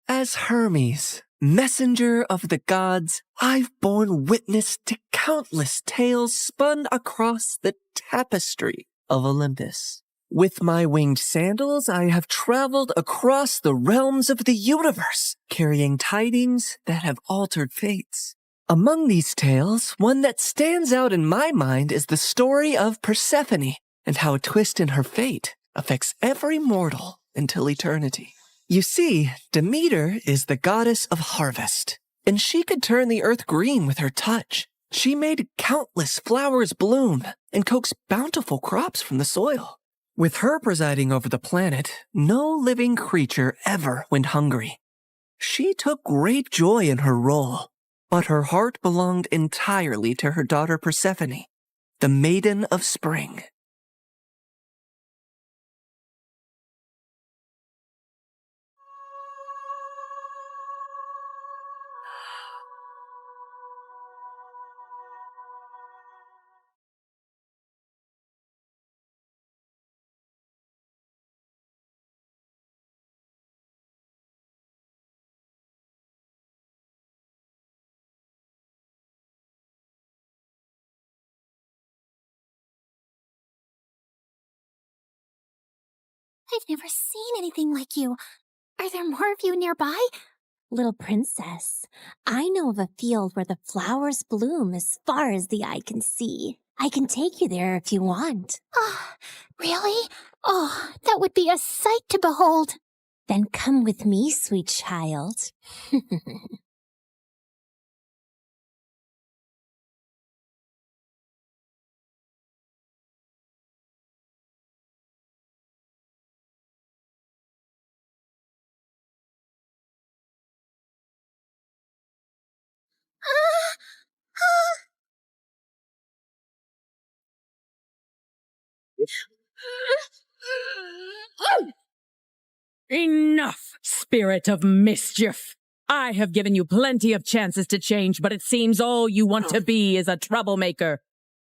As Hermes, messenger of the gods, I've borne witness to countless tales spun across the tapestry of Olympus. With my winged sandals, I have traveled across the realms of the universe, carrying tidings that have altered fates. Among these tales, one that stands out in my mind is the story of Persephone and how a twist in her fate affects every mortal until eternity. You see, Demeter is the goddess of harvest, and she could turn the earth green with her touch. She made countless flowers bloom and coaxed bountiful crops from the soil. With her presiding over the planet, no living creature ever went hungry. She took great joy in her role, but her heart belonged entirely to her daughter Persephone, the Maiden of Spring. I've never seen anything like you. Are there more of you nearby? Little princess, I know of a field where the flowers bloom as far as the eye can see. I can take you there if you want. Really? Oh, that would be a sight to behold. Then come with me, sweet child. Enough, spirit of mischief! I have given you plenty of chances to change, but it seems all you want to be is a troublemaker.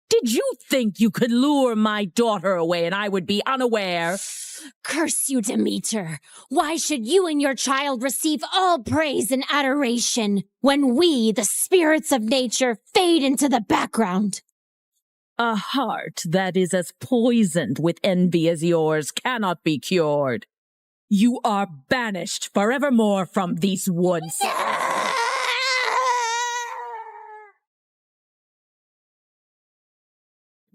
Did you think you could lure my daughter away and I would be unaware? Curse you, Demeter! Why should you and your child receive all praise and adoration when we, the spirits of nature, fade into the background? A heart that is as poisoned with envy as yours cannot be cured. You are banished forevermore from these woods.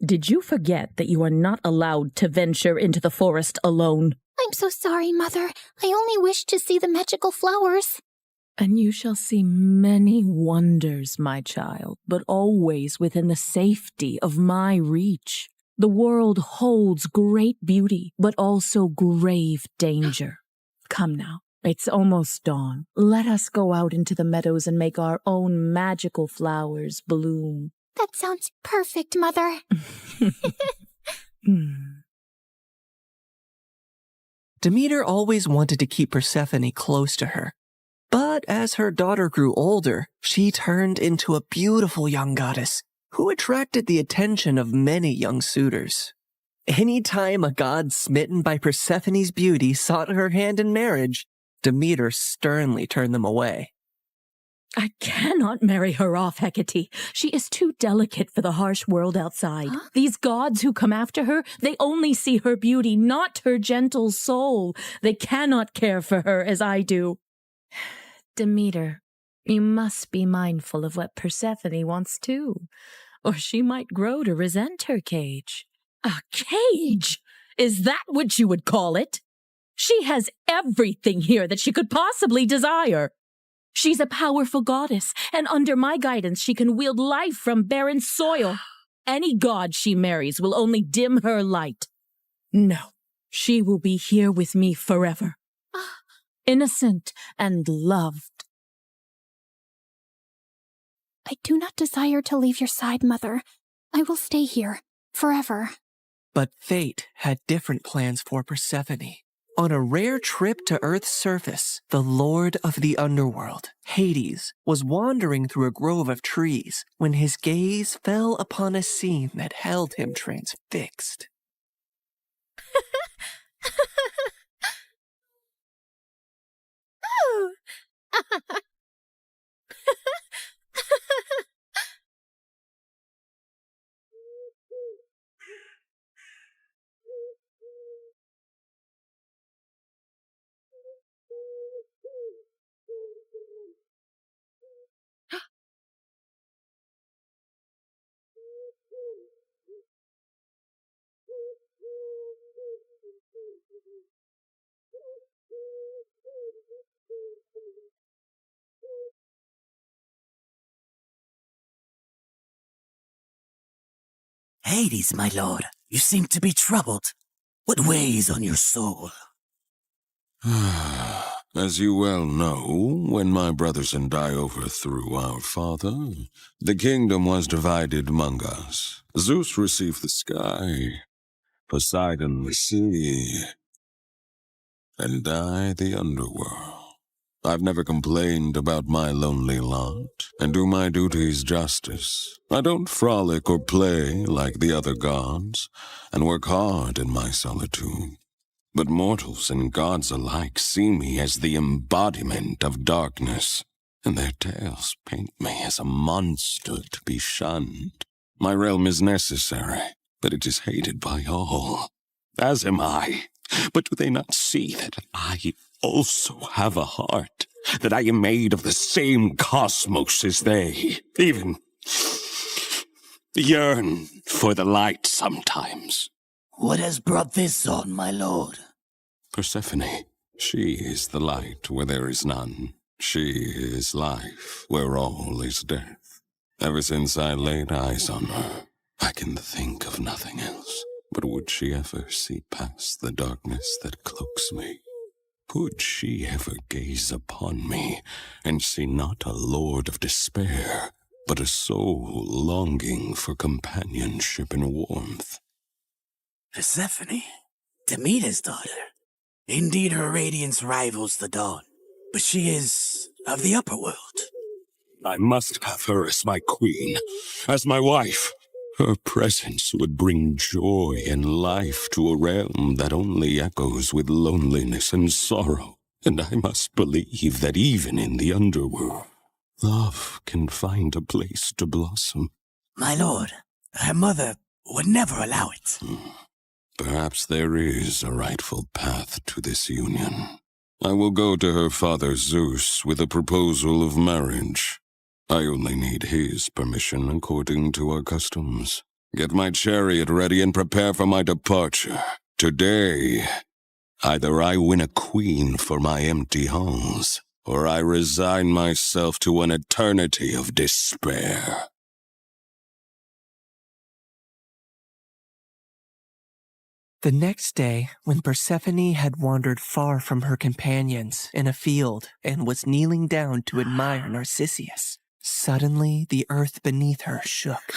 Did you forget that you are not allowed to venture into the forest alone? I'm so sorry, Mother. I only wished to see the magical flowers. And you shall see many wonders, my child, but always within the safety of my reach. The world holds great beauty, but also grave danger. Come now, it's almost dawn. Let us go out into the meadows and make our own magical flowers bloom. That sounds perfect, Mother. Demeter always wanted to keep Persephone close to her. But as her daughter grew older, she turned into a beautiful young goddess who attracted the attention of many young suitors. Anytime a god smitten by Persephone's beauty sought her hand in marriage, Demeter sternly turned them away. I cannot marry her off, Hecate. She is too delicate for the harsh world outside. Huh? These gods who come after her, they only see her beauty, not her gentle soul. They cannot care for her as I do. Demeter, you must be mindful of what Persephone wants too, or she might grow to resent her cage. A cage? Is that what you would call it? She has everything here that she could possibly desire. She's a powerful goddess, and under my guidance she can wield life from barren soil. Any god she marries will only dim her light. No, she will be here with me forever. Innocent and loved. I do not desire to leave your side, Mother. I will stay here, forever. But fate had different plans for Persephone. On a rare trip to Earth's surface, the Lord of the Underworld, Hades, was wandering through a grove of trees when his gaze fell upon a scene that held him transfixed. Hades, my lord, you seem to be troubled. What weighs on your soul? As you well know, when my brothers and I overthrew our father, the kingdom was divided among us. Zeus received the sky, Poseidon the sea, and I the underworld. I've never complained about my lonely lot, and do my duties justice. I don't frolic or play like the other gods, and work hard in my solitude. But mortals and gods alike see me as the embodiment of darkness, and their tales paint me as a monster to be shunned. My realm is necessary, but it is hated by all, as am I. But do they not see that I also have a heart, that I am made of the same cosmos as they, even yearn for the light sometimes? What has brought this on, my lord? Persephone, she is the light where there is none. She is life where all is death. Ever since I laid eyes on her, I can think of nothing else. But would she ever see past the darkness that cloaks me? Could she ever gaze upon me and see not a lord of despair, but a soul longing for companionship and warmth? Persephone, Demeter's daughter. Indeed, her radiance rivals the dawn, but she is of the upper world. I must have her as my queen, as my wife. Her presence would bring joy and life to a realm that only echoes with loneliness and sorrow. And I must believe that even in the underworld, love can find a place to blossom. My lord, her mother would never allow it. Perhaps there is a rightful path to this union. I will go to her father Zeus with a proposal of marriage. I only need his permission according to our customs. Get my chariot ready and prepare for my departure. Today, either I win a queen for my empty halls, or I resign myself to an eternity of despair. The next day, when Persephone had wandered far from her companions in a field and was kneeling down to admire Narcissus, suddenly the earth beneath her shook.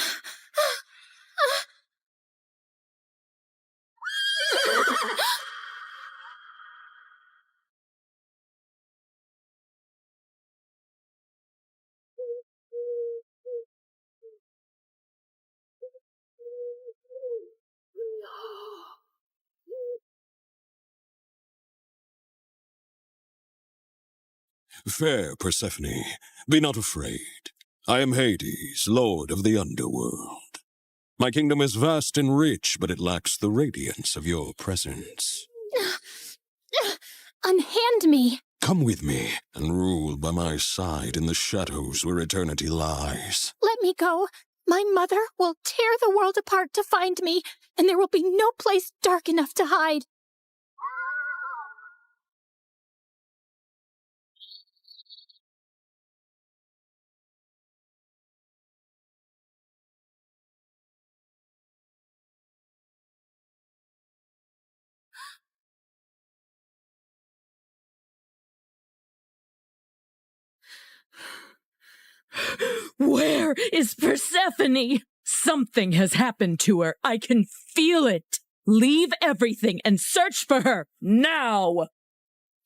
Fair Persephone, be not afraid. I am Hades, lord of the underworld. My kingdom is vast and rich, but it lacks the radiance of your presence. Unhand me! Come with me and rule by my side in the shadows where eternity lies. Let me go. My mother will tear the world apart to find me, and there will be no place dark enough to hide. Where is Persephone? Something has happened to her. I can feel it. Leave everything and search for her now.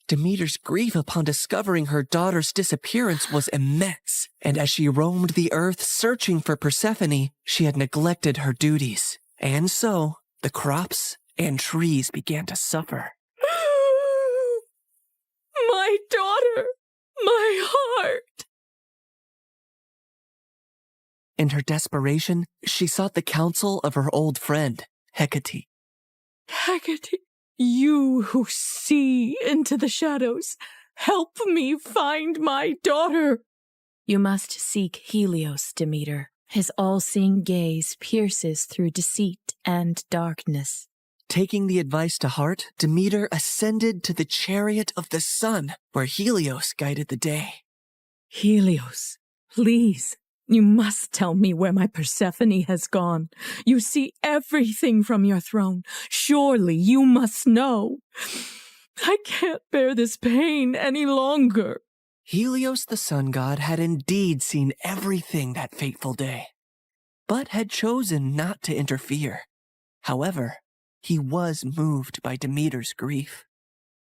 Demeter's grief upon discovering her daughter's disappearance was immense, and as she roamed the earth searching for Persephone, she had neglected her duties. And so, the crops and trees began to suffer. My daughter! My heart! In her desperation, she sought the counsel of her old friend, Hecate. Hecate, you who see into the shadows, help me find my daughter. You must seek Helios, Demeter. His all-seeing gaze pierces through deceit and darkness. Taking the advice to heart, Demeter ascended to the chariot of the sun, where Helios guided the day. Helios, please, you must tell me where my Persephone has gone. You see everything from your throne. Surely you must know. I can't bear this pain any longer. Helios the sun god had indeed seen everything that fateful day, but had chosen not to interfere. However, he was moved by Demeter's grief.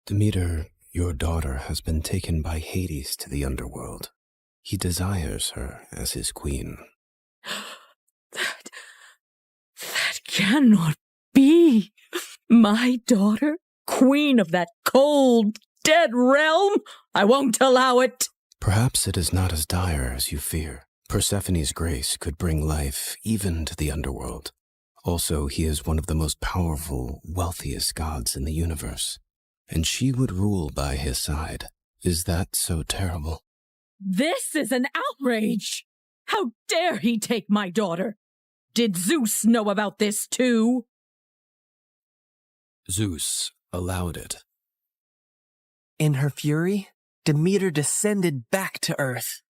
Demeter, your daughter has been taken by Hades to the underworld. He desires her as his queen. That cannot be. My daughter, queen of that cold, dead realm? I won't allow it. Perhaps it is not as dire as you fear. Persephone's grace could bring life even to the underworld. Also, he is one of the most powerful, wealthiest gods in the universe, and she would rule by his side. Is that so terrible? This is an outrage! How dare he take my daughter? Did Zeus know about this too? Zeus allowed it. In her fury, Demeter descended back to earth.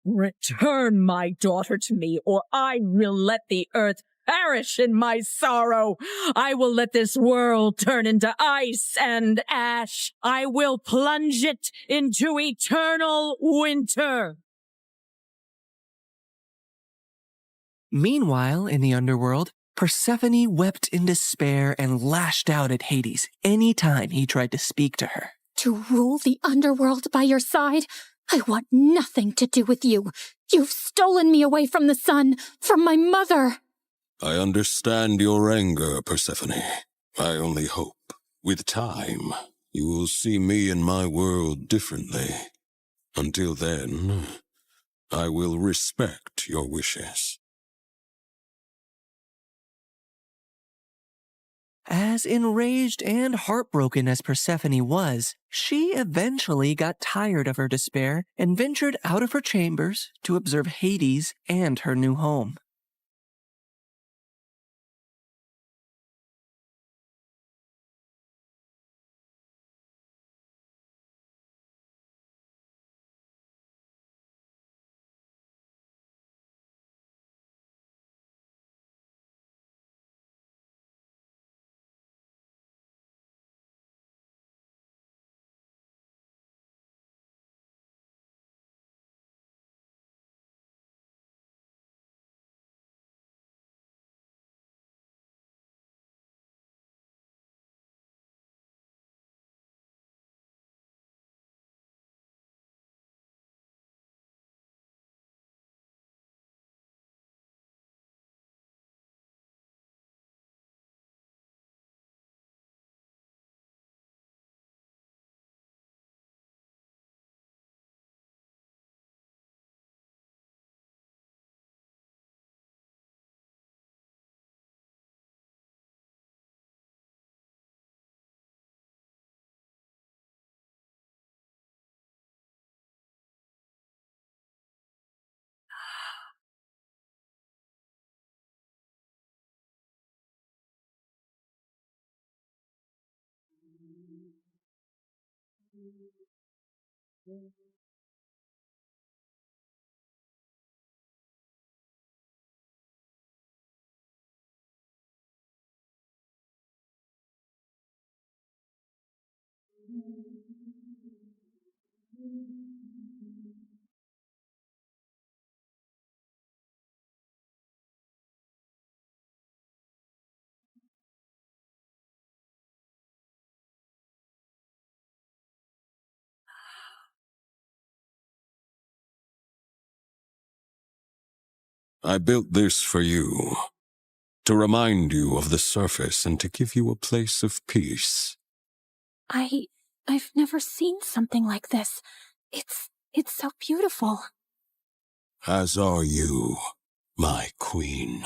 Return my daughter to me, or I will let the earth perish in my sorrow. I will let this world turn into ice and ash. I will plunge it into eternal winter. Meanwhile, in the underworld, Persephone wept in despair and lashed out at Hades any time he tried to speak to her. To rule the underworld by your side? I want nothing to do with you. You've stolen me away from the sun, from my mother. I understand your anger, Persephone. I only hope, with time, you will see me and my world differently. Until then, I will respect your wishes. As enraged and heartbroken as Persephone was, she eventually got tired of her despair and ventured out of her chambers to observe Hades and her new home. I built this for you, to remind you of the surface and to give you a place of peace. I've never seen something like this. It's so beautiful. As are you, my queen.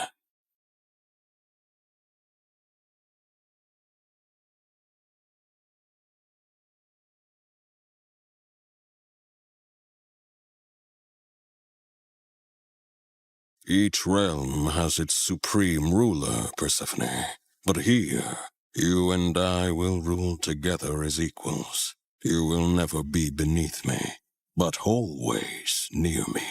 Each realm has its supreme ruler, Persephone. But here, you and I will rule together as equals. You will never be beneath me, but always near me.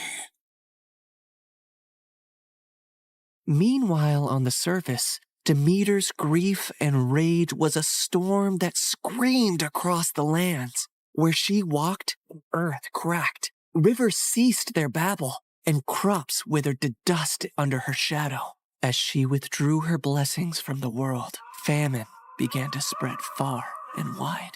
Meanwhile, on the surface, Demeter's grief and rage was a storm that screamed across the lands. Where she walked, earth cracked, rivers ceased their babble, and crops withered to dust under her shadow. As she withdrew her blessings from the world, famine began to spread far and wide.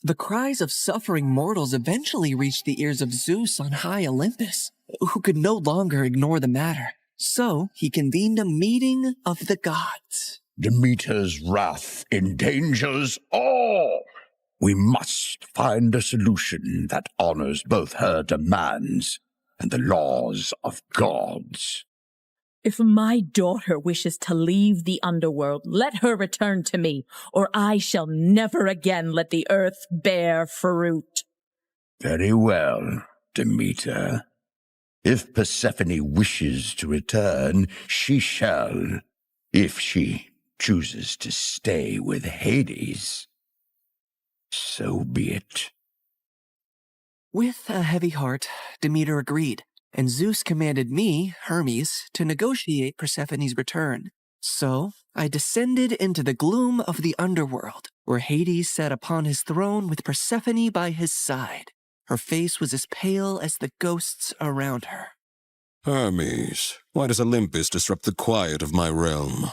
The cries of suffering mortals eventually reached the ears of Zeus on high Olympus, who could no longer ignore the matter. So he convened a meeting of the gods. Demeter's wrath endangers all. We must find a solution that honors both her demands and the laws of gods. If my daughter wishes to leave the underworld, let her return to me, or I shall never again let the earth bear fruit. Very well, Demeter. If Persephone wishes to return, she shall, if she chooses to stay with Hades. So be it. With a heavy heart, Demeter agreed, and Zeus commanded me, Hermes, to negotiate Persephone's return. So I descended into the gloom of the underworld, where Hades sat upon his throne with Persephone by his side. Her face was as pale as the ghosts around her. Hermes, why does Olympus disrupt the quiet of my realm?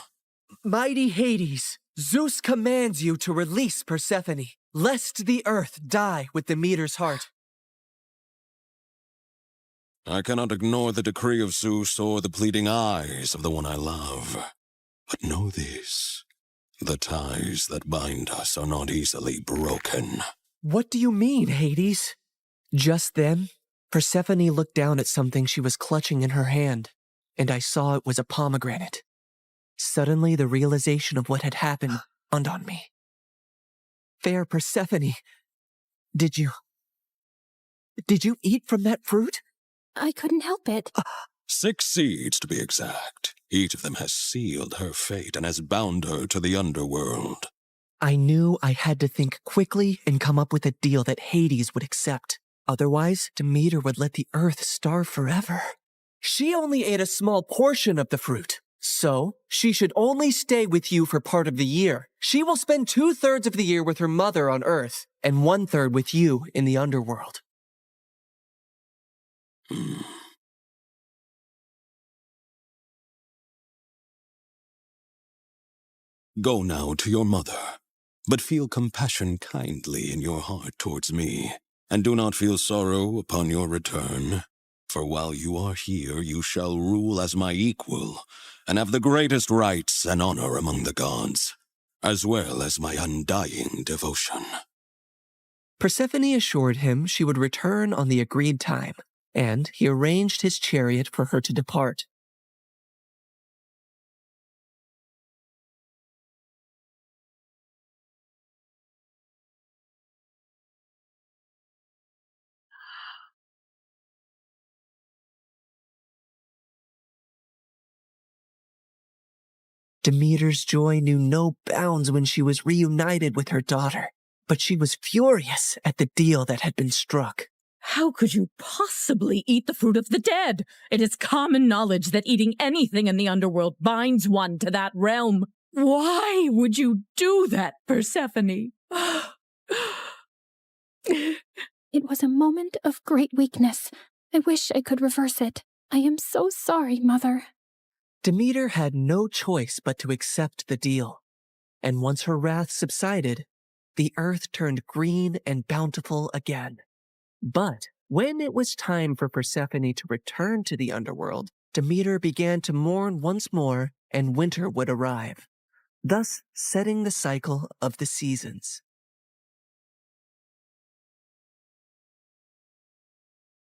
Mighty Hades, Zeus commands you to release Persephone, lest the earth die with Demeter's heart. I cannot ignore the decree of Zeus or the pleading eyes of the one I love. But know this, the ties that bind us are not easily broken. What do you mean, Hades? Just then, Persephone looked down at something she was clutching in her hand, and I saw it was a pomegranate. Suddenly, the realization of what had happened dawned on me. Fair Persephone, did you eat from that fruit? I couldn't help it. 6 seeds, to be exact. Each of them has sealed her fate and has bound her to the underworld. I knew I had to think quickly and come up with a deal that Hades would accept. Otherwise, Demeter would let the earth starve forever. She only ate a small portion of the fruit, so she should only stay with you for part of the year. She will spend 2/3 of the year with her mother on Earth, and 1/3 with you in the underworld. Go now to your mother, but feel compassion kindly in your heart towards me, and do not feel sorrow upon your return. For while you are here, you shall rule as my equal, and have the greatest rights and honor among the gods, as well as my undying devotion. Persephone assured him she would return on the agreed time, and he arranged his chariot for her to depart. Demeter's joy knew no bounds when she was reunited with her daughter, but she was furious at the deal that had been struck. How could you possibly eat the fruit of the dead? It is common knowledge that eating anything in the underworld binds one to that realm. Why would you do that, Persephone? It was a moment of great weakness. I wish I could reverse it. I am so sorry, Mother. Demeter had no choice but to accept the deal. And once her wrath subsided, the earth turned green and bountiful again. But when it was time for Persephone to return to the underworld, Demeter began to mourn once more, and winter would arrive, thus setting the cycle of the seasons.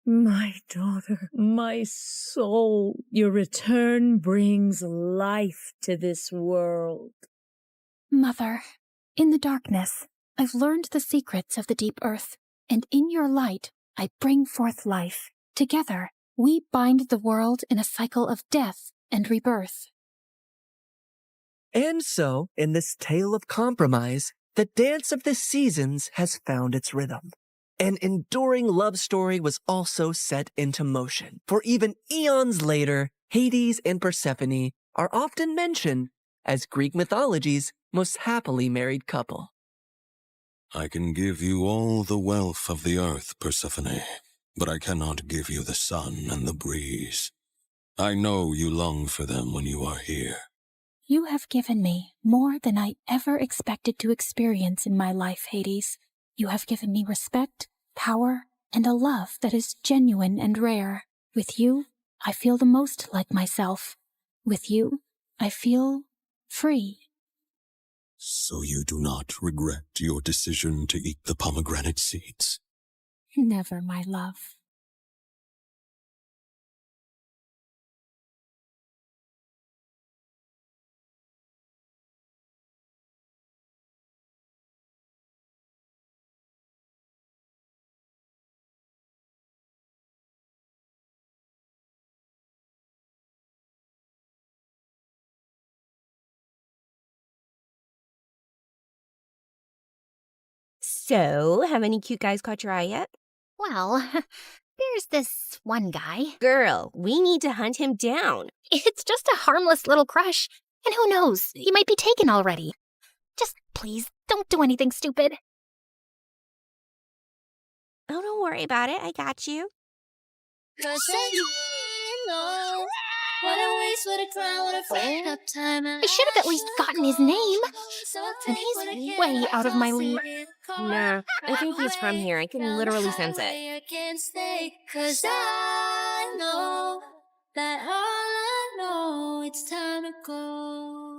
My daughter, my soul, your return brings life to this world. Mother, in the darkness, I've learned the secrets of the deep earth, and in your light, I bring forth life. Together, we bind the world in a cycle of death and rebirth. And so, in this tale of compromise, the dance of the seasons has found its rhythm. An enduring love story was also set into motion, for even eons later, Hades and Persephone are often mentioned as Greek mythology's most happily married couple. I can give you all the wealth of the earth, Persephone, but I cannot give you the sun and the breeze. I know you long for them when you are here. You have given me more than I ever expected to experience in my life, Hades. You have given me respect, power, and a love that is genuine and rare. With you, I feel the most like myself. With you, I feel free. So you do not regret your decision to eat the pomegranate seeds? Never, my love. So, have any cute guys caught your eye yet? Well, there's this one guy. Girl, we need to hunt him down. It's just a harmless little crush. And who knows, he might be taken already. Just please, don't do anything stupid. Oh, don't worry about it. I got you. Cause I know what a waste, what a crime, what a fucked up time. I should have at least gotten his name. And he's way out of my league. Nah, I think he's from here. I can literally sense it. Cause I know that all I know, it's time to go.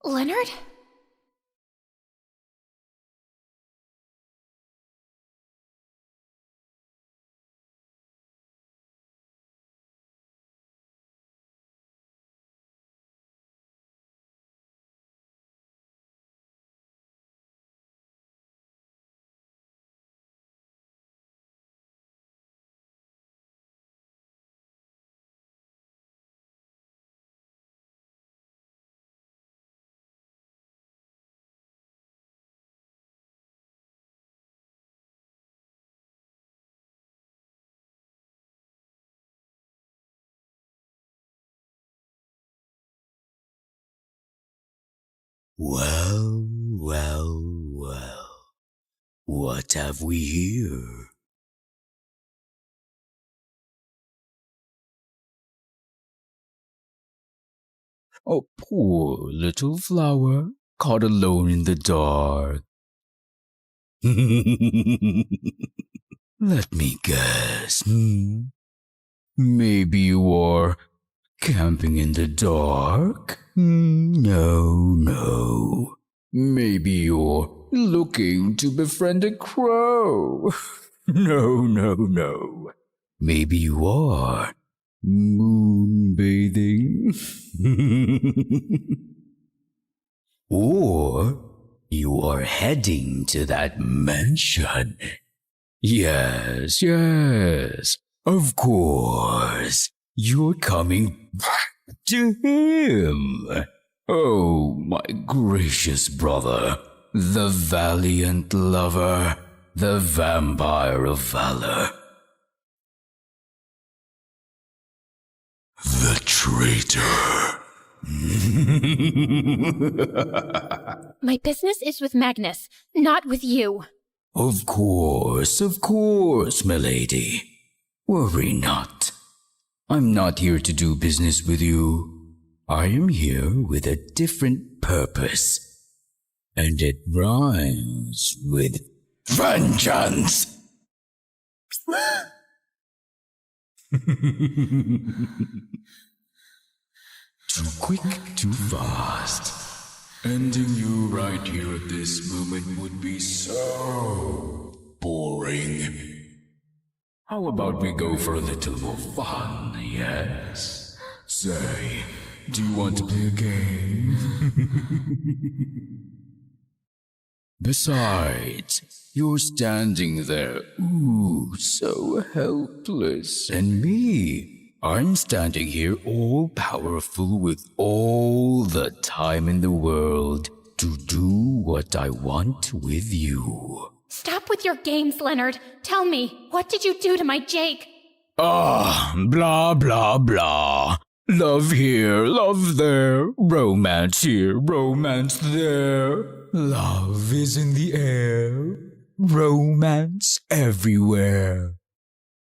Leonard? Well, well, well. What have we here? A poor little flower caught alone in the dark. Let me guess. Maybe you are camping in the dark? No, no. Maybe you're looking to befriend a crow? No, no, no. Maybe you are moonbathing? Or you are heading to that mansion? Yes, yes, of course. You're coming back to him. Oh, my gracious brother, the valiant lover, the vampire of valor. traitor. My business is with Magnus, not with you. Of course, milady. Worry not. I'm not here to do business with you. I am here with a different purpose. And it rhymes with vengeance! Too quick, too fast. Ending you right here at this moment would be so boring. How about we go for a little more fun, yes? Say, do you want to play a game? Besides, you're standing there, ooh, so helpless. And me, I'm standing here all powerful with all the time in the world to do what I want with you. Stop with your games, Leonard. Tell me, what did you do to my Jake? Blah, blah, blah. Love here, love there. Romance here, romance there. Love is in the air. Romance everywhere.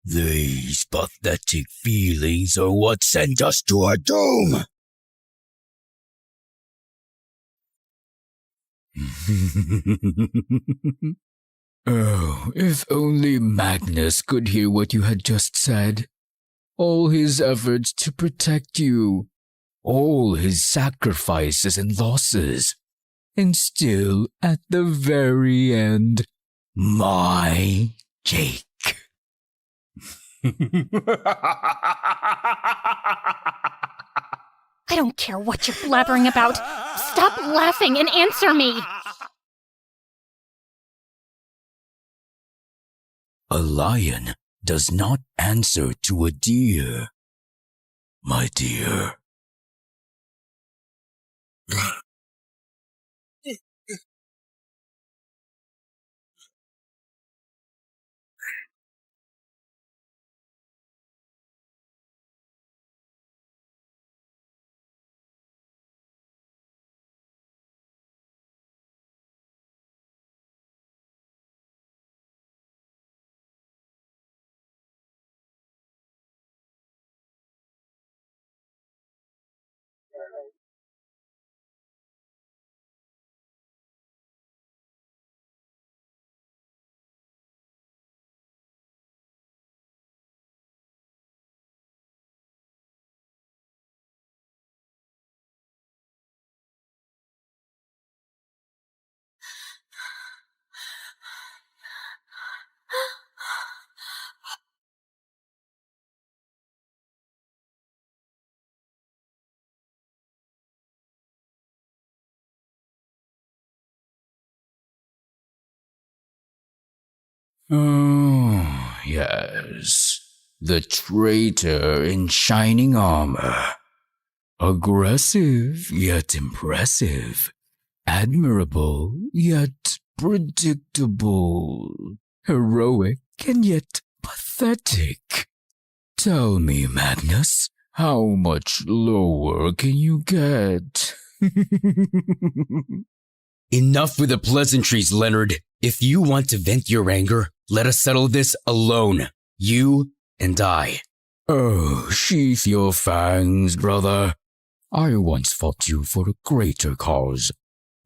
These pathetic feelings are what sent us to our doom. Oh, if only Magnus could hear what you had just said. All his efforts to protect you, all his sacrifices and losses, and still, at the very end, my Jake. I don't care what you're blabbering about. Stop laughing and answer me. A lion does not answer to a deer, my dear. Oh, yes. The traitor in shining armor. Aggressive, yet impressive. Admirable, yet predictable. Heroic, and yet pathetic. Tell me, Magnus, how much lower can you get? Enough with the pleasantries, Leonard. If you want to vent your anger, let us settle this alone. You and I. Oh, sheath your fangs, brother. I once fought you for a greater cause.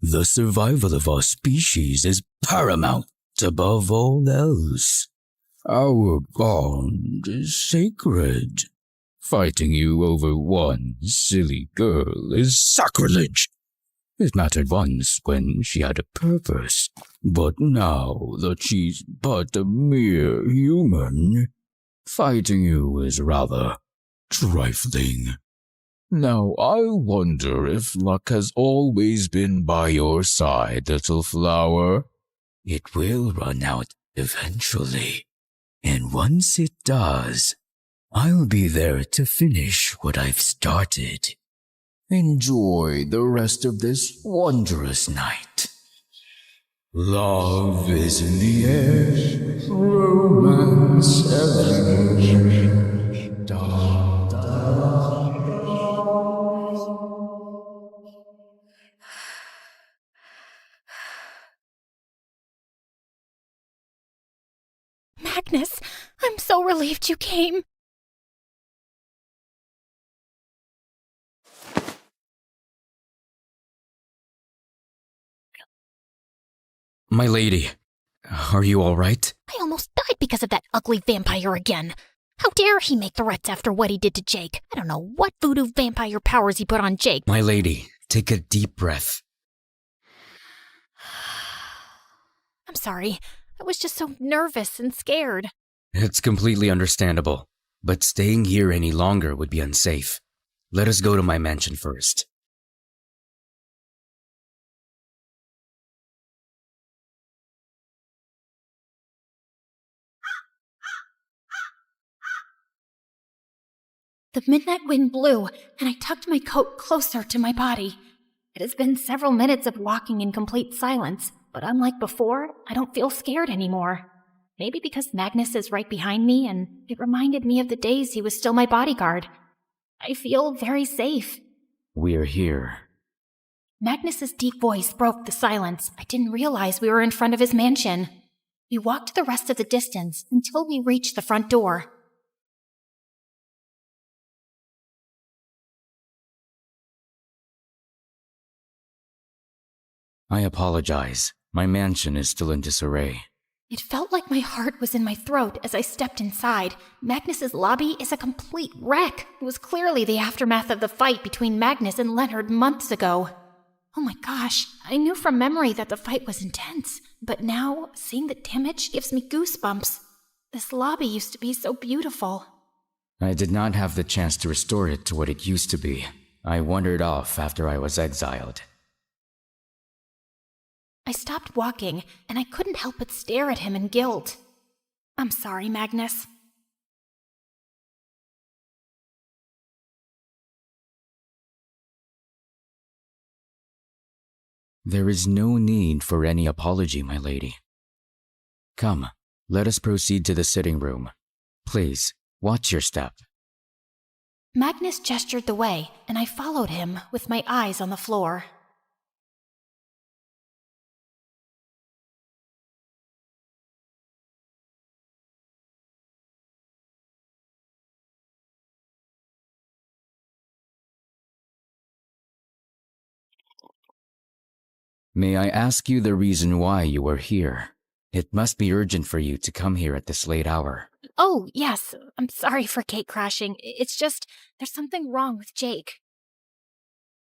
The survival of our species is paramount above all else. Our bond is sacred. Fighting you over one silly girl is sacrilege. It mattered once when she had a purpose, but now that she's but a mere human, fighting you is rather trifling. Now I wonder if luck has always been by your side, little flower. It will run out eventually, and once it does, I'll be there to finish what I've started. Enjoy the rest of this wondrous night. Love is in the air, romance everywhere. Da, da, da. I'm so relieved you came. My lady, are you all right? I almost died because of that ugly vampire again. How dare he make threats after what he did to Jake? I don't know what voodoo vampire powers he put on Jake. My lady, take a deep breath. I'm sorry. I was just so nervous and scared. It's completely understandable, but staying here any longer would be unsafe. Let us go to my mansion first. The midnight wind blew, and I tucked my coat closer to my body. It has been several minutes of walking in complete silence, but unlike before, I don't feel scared anymore. Maybe because Magnus is right behind me, and it reminded me of the days he was still my bodyguard. I feel very safe. We're here. Magnus's deep voice broke the silence. I didn't realize we were in front of his mansion. We walked the rest of the distance until we reached the front door. I apologize. My mansion is still in disarray. It felt like my heart was in my throat as I stepped inside. Magnus's lobby is a complete wreck. It was clearly the aftermath of the fight between Magnus and Leonard months ago. Oh my gosh, I knew from memory that the fight was intense, but now seeing the damage gives me goosebumps. This lobby used to be so beautiful. I did not have the chance to restore it to what it used to be. I wandered off after I was exiled. I stopped walking, and I couldn't help but stare at him in guilt. I'm sorry, Magnus. There is no need for any apology, my lady. Come, let us proceed to the sitting room. Please, watch your step. Magnus gestured the way, and I followed him with my eyes on the floor. May I ask you the reason why you are here? It must be urgent for you to come here at this late hour. Oh, yes. I'm sorry for gate crashing. It's just, there's something wrong with Jake.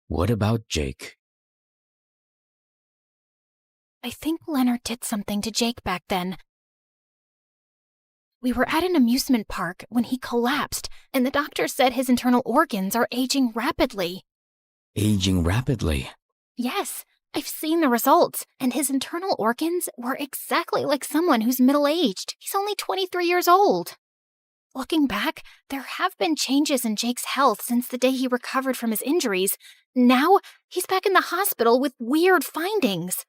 What about Jake? I think Leonard did something to Jake back then. We were at an amusement park when he collapsed, and the doctor said his internal organs are aging rapidly. Aging rapidly? Yes, I've seen the results, and his internal organs were exactly like someone who's middle-aged. He's only 23 years old. Looking back, there have been changes in Jake's health since the day he recovered from his injuries. Now, he's back in the hospital with weird findings.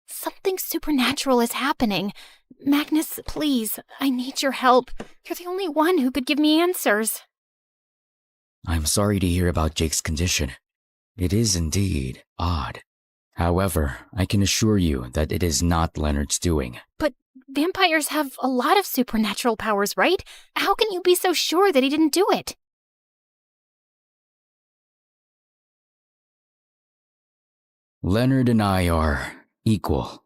Something supernatural is happening. Magnus, please, I need your help. You're the only one who could give me answers. I'm sorry to hear about Jake's condition. It is indeed odd. However, I can assure you that it is not Leonard's doing. But vampires have a lot of supernatural powers, right? How can you be so sure that he didn't do it? Leonard and I are equal.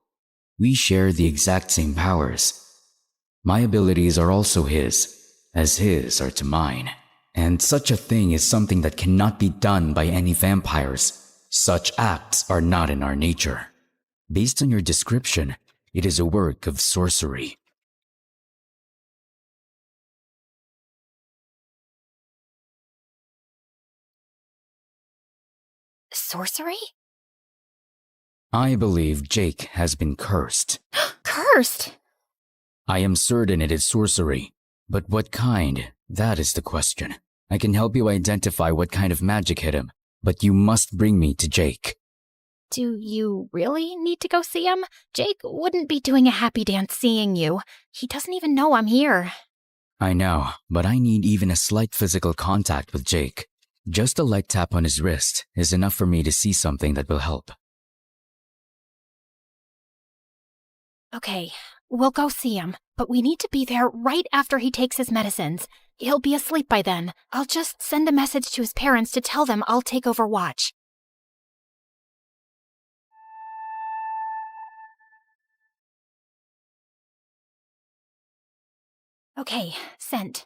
We share the exact same powers. My abilities are also his, as his are to mine. And such a thing is something that cannot be done by any vampires. Such acts are not in our nature. Based on your description, it is a work of sorcery. Sorcery? I believe Jake has been cursed. Cursed? I am certain it is sorcery, but what kind, that is the question. I can help you identify what kind of magic hit him, but you must bring me to Jake. Do you really need to go see him? Jake wouldn't be doing a happy dance seeing you. He doesn't even know I'm here. I know, but I need even a slight physical contact with Jake. Just a light tap on his wrist is enough for me to see something that will help. Okay, we'll go see him, but we need to be there right after he takes his medicines. He'll be asleep by then. I'll just send a message to his parents to tell them I'll take over watch. Okay, sent.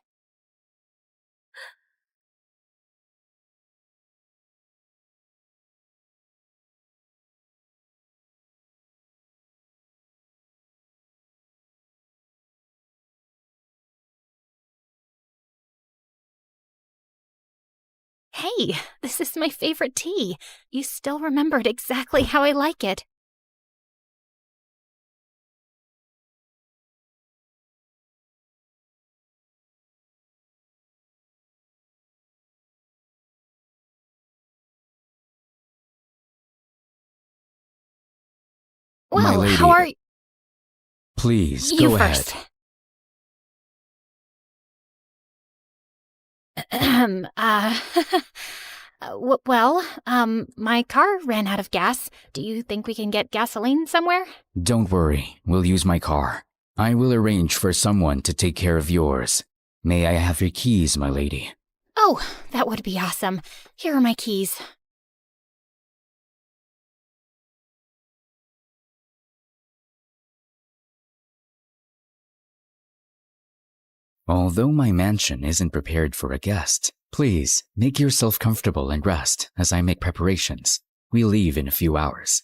Hey, this is my favorite tea. You still remembered exactly how I like it. My Well, lady, how are you? please, You go first. ahead. My car ran out of gas. Do you think we can get gasoline somewhere? Don't worry, we'll use my car. I will arrange for someone to take care of yours. May I have your keys, my lady? Oh, that would be awesome. Here are my keys. Although my mansion isn't prepared for a guest, please make yourself comfortable and rest as I make preparations. We leave in a few hours.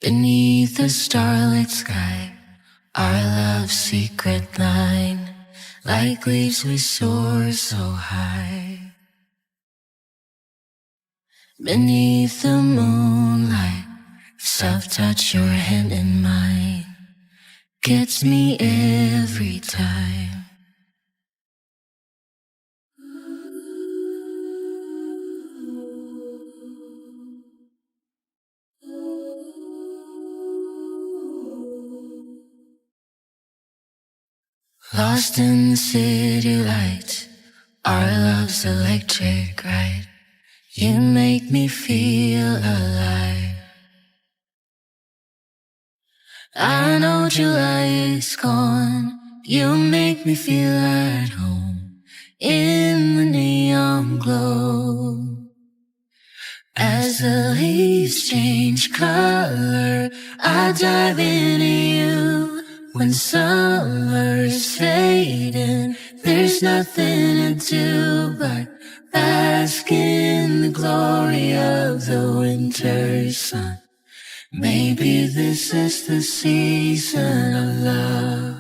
Beneath the starlit sky, our love's secret line, like leaves we soar so high. Beneath the moonlight, soft touch your hand in mine, gets me every time. Lost in the city lights, our love's electric, right? You make me feel alive. I know July is gone. You make me feel at home in the neon glow. As the leaves change color, I dive into you. When summer's fading, there's nothing to do but bask in the glory of the winter sun. Maybe this is the season of love.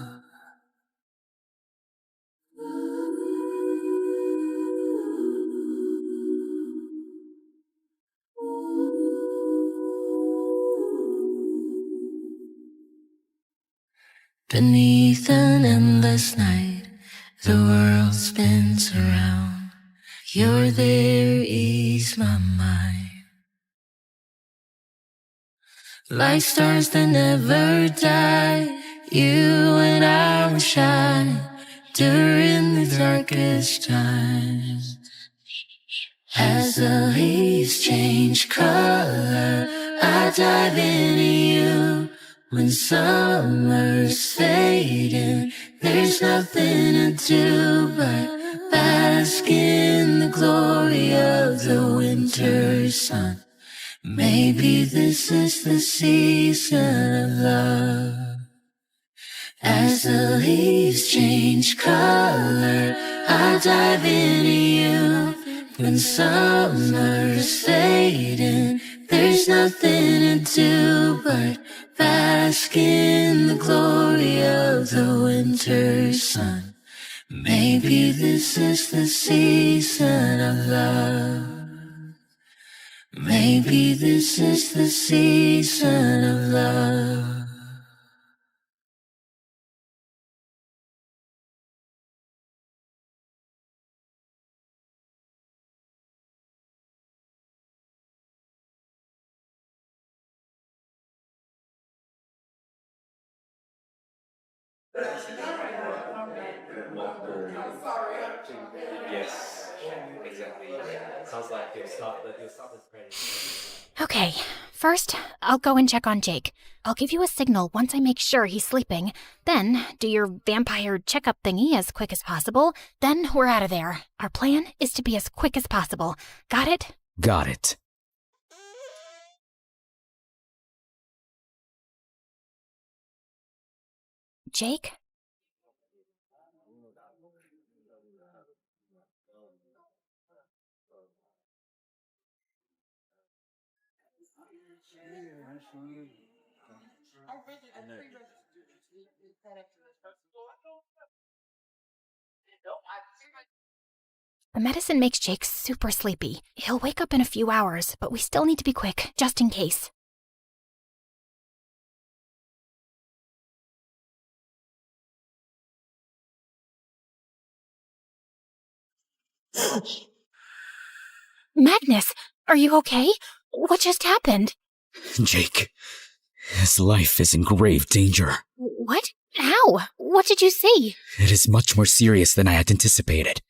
Beneath an endless night, the world spins around. You're there, ease my mind. Like stars that never die, you and I will shine during the darkest times. As the leaves change color, I dive into you. When summer's fading, there's nothing to do but bask in the glory of the winter sun. Maybe this is the season of love. As the leaves change color, I dive into you. When summer's fading, there's nothing to do but bask in the glory of the winter sun. Maybe this is the season of love. Maybe this is the season of love. Okay, first, I'll go and check on Jake. I'll give you a signal once I make sure he's sleeping. Then, do your vampire checkup thingy as quick as possible. Then, we're out of there. Our plan is to be as quick as possible. Got it? Got it. Jake? The medicine makes Jake super sleepy. He'll wake up in a few hours, but we still need to be quick, just in case. Magnus, are you okay? What just happened? Jake, his life is in grave danger. What? How? What did you see? It is much more serious than I had anticipated.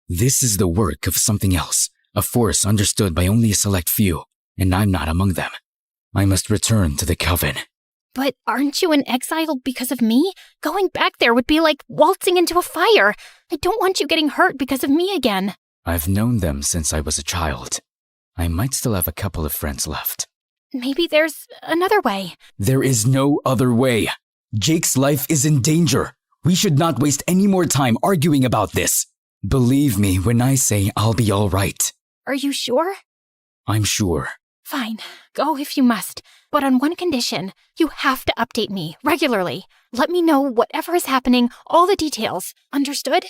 This is the work of something else, a force understood by only a select few, and I'm not among them. I must return to the Coven. But aren't you in exile because of me? Going back there would be like waltzing into a fire. I don't want you getting hurt because of me again. I've known them since I was a child. I might still have a couple of friends left. Maybe there's another way. There is no other way. Jake's life is in danger. We should not waste any more time arguing about this. Believe me when I say I'll be all right. Are you sure? I'm sure. Fine, go if you must. But on one condition, you have to update me regularly. Let me know whatever is happening, all the details. Understood?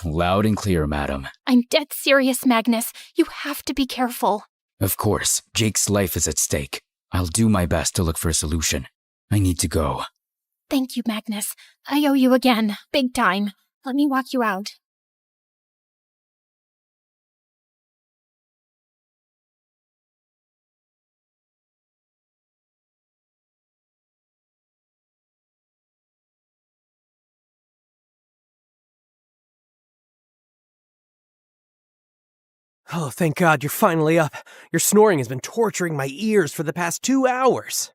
Loud and clear, madam. I'm dead serious, Magnus. You have to be careful. Of course, Jake's life is at stake. I'll do my best to look for a solution. I need to go. Thank you, Magnus. I owe you again, big time. Let me walk you out. Oh, thank God you're finally up. Your snoring has been torturing my ears for the past 2 hours.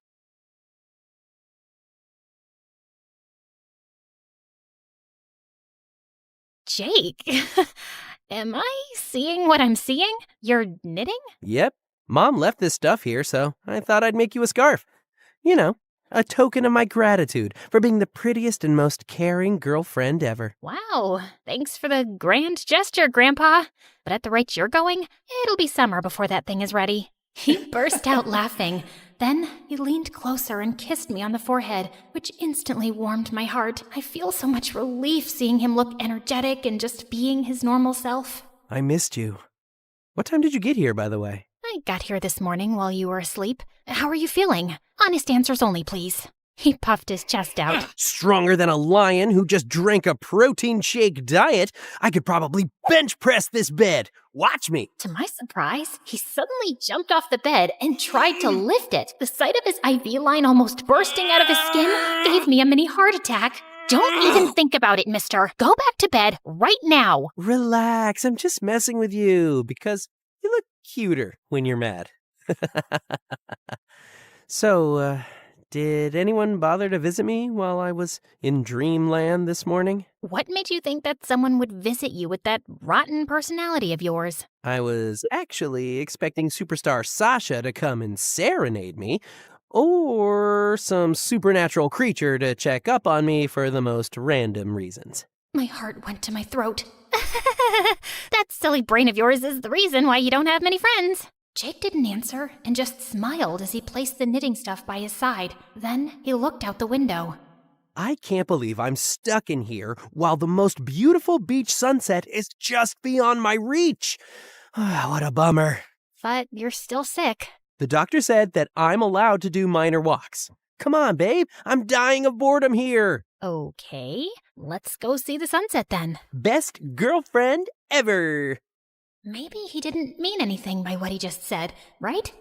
Jake, am I seeing what I'm seeing? You're knitting? Yep. Mom left this stuff here, so I thought I'd make you a scarf. You know, a token of my gratitude for being the prettiest and most caring girlfriend ever. Wow, thanks for the grand gesture, Grandpa. But at the rate you're going, it'll be summer before that thing is ready. He burst out laughing. Then he leaned closer and kissed me on the forehead, which instantly warmed my heart. I feel so much relief seeing him look energetic and just being his normal self. I missed you. What time did you get here, by the way? I got here this morning while you were asleep. How are you feeling? Honest answers only, please. He puffed his chest out. Stronger than a lion who just drank a protein shake diet. I could probably bench press this bed. Watch me. To my surprise, he suddenly jumped off the bed and tried to lift it. The sight of his IV line almost bursting out of his skin gave me a mini heart attack. Don't even think about it, mister. Go back to bed right now. Relax, I'm just messing with you because you look cuter when you're mad. So, did anyone bother to visit me while I was in dreamland this morning? What made you think that someone would visit you with that rotten personality of yours? I was actually expecting superstar Sasha to come and serenade me, or some supernatural creature to check up on me for the most random reasons. My heart went to my throat. That silly brain of yours is the reason why you don't have many friends. Jake didn't answer and just smiled as he placed the knitting stuff by his side. Then he looked out the window. I can't believe I'm stuck in here while the most beautiful beach sunset is just beyond my reach. What a bummer. but you're still sick. The doctor said that I'm allowed to do minor walks. Come on, babe. I'm dying of boredom here. Okay, let's go see the sunset then. Best girlfriend ever. Maybe he didn't mean anything by what he just said, right?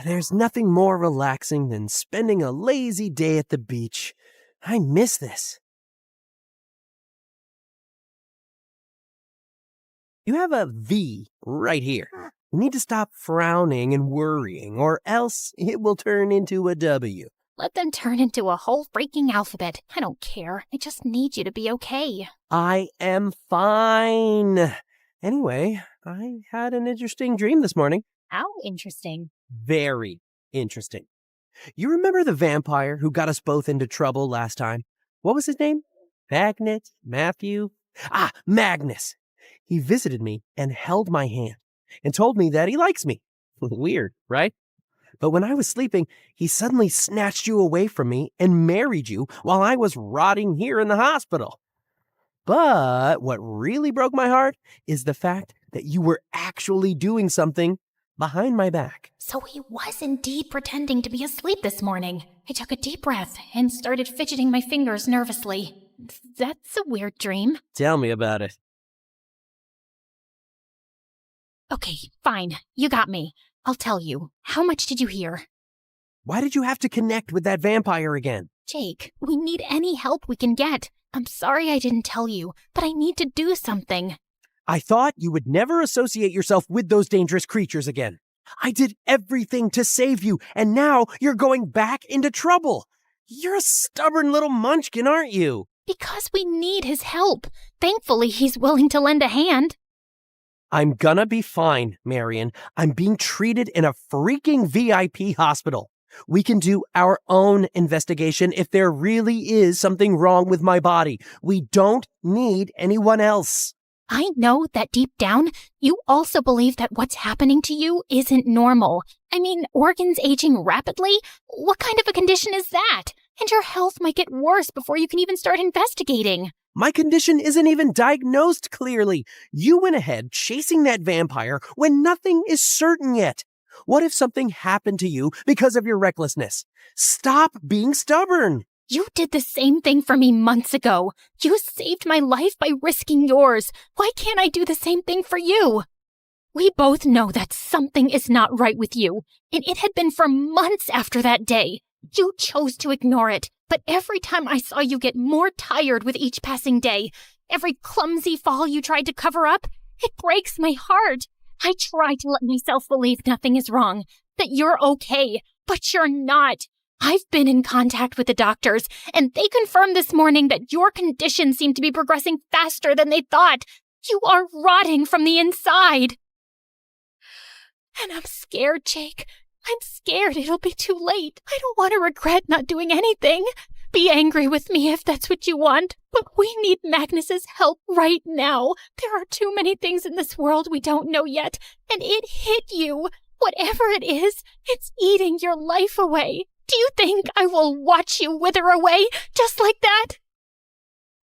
There's nothing more relaxing than spending a lazy day at the beach. I miss this. You have a V right here. You need to stop frowning and worrying, or else it will turn into a W. Let them turn into a whole freaking alphabet. I don't care. I just need you to be okay. I am fine. Anyway, I had an interesting dream this morning. How interesting. Very interesting. You remember the vampire who got us both into trouble last time? What was his name? Magnet? Matthew? Magnus. He visited me and held my hand and told me that he likes me. Weird, right? But when I was sleeping, he suddenly snatched you away from me and married you while I was rotting here in the hospital. But what really broke my heart is the fact that you were actually doing something behind my back. So he was indeed pretending to be asleep this morning. I took a deep breath and started fidgeting my fingers nervously. That's a weird dream. Tell me about it. Okay, fine. You got me. I'll tell you. How much did you hear? Why did you have to connect with that vampire again? Jake, we need any help we can get. I'm sorry I didn't tell you, but I need to do something. I thought you would never associate yourself with those dangerous creatures again. I did everything to save you, and now you're going back into trouble. You're a stubborn little munchkin, aren't you? Because we need his help. Thankfully, he's willing to lend a hand. I'm gonna be fine, Marion. I'm being treated in a freaking VIP hospital. We can do our own investigation if there really is something wrong with my body. We don't need anyone else. I know that deep down, you also believe that what's happening to you isn't normal. I mean, organs aging rapidly? What kind of a condition is that? And your health might get worse before you can even start investigating. My condition isn't even diagnosed clearly. You went ahead chasing that vampire when nothing is certain yet. What if something happened to you because of your recklessness? Stop being stubborn. You did the same thing for me months ago. You saved my life by risking yours. Why can't I do the same thing for you? We both know that something is not right with you, and it had been for months after that day. You chose to ignore it, but every time I saw you get more tired with each passing day, every clumsy fall you tried to cover up, it breaks my heart. I try to let myself believe nothing is wrong, that you're okay, but you're not. I've been in contact with the doctors, and they confirmed this morning that your condition seemed to be progressing faster than they thought. You are rotting from the inside. And I'm scared, Jake. I'm scared it'll be too late. I don't want to regret not doing anything. Be angry with me if that's what you want, but we need Magnus's help right now. There are too many things in this world we don't know yet, and it hit you. Whatever it is, it's eating your life away. Do you think I will watch you wither away just like that?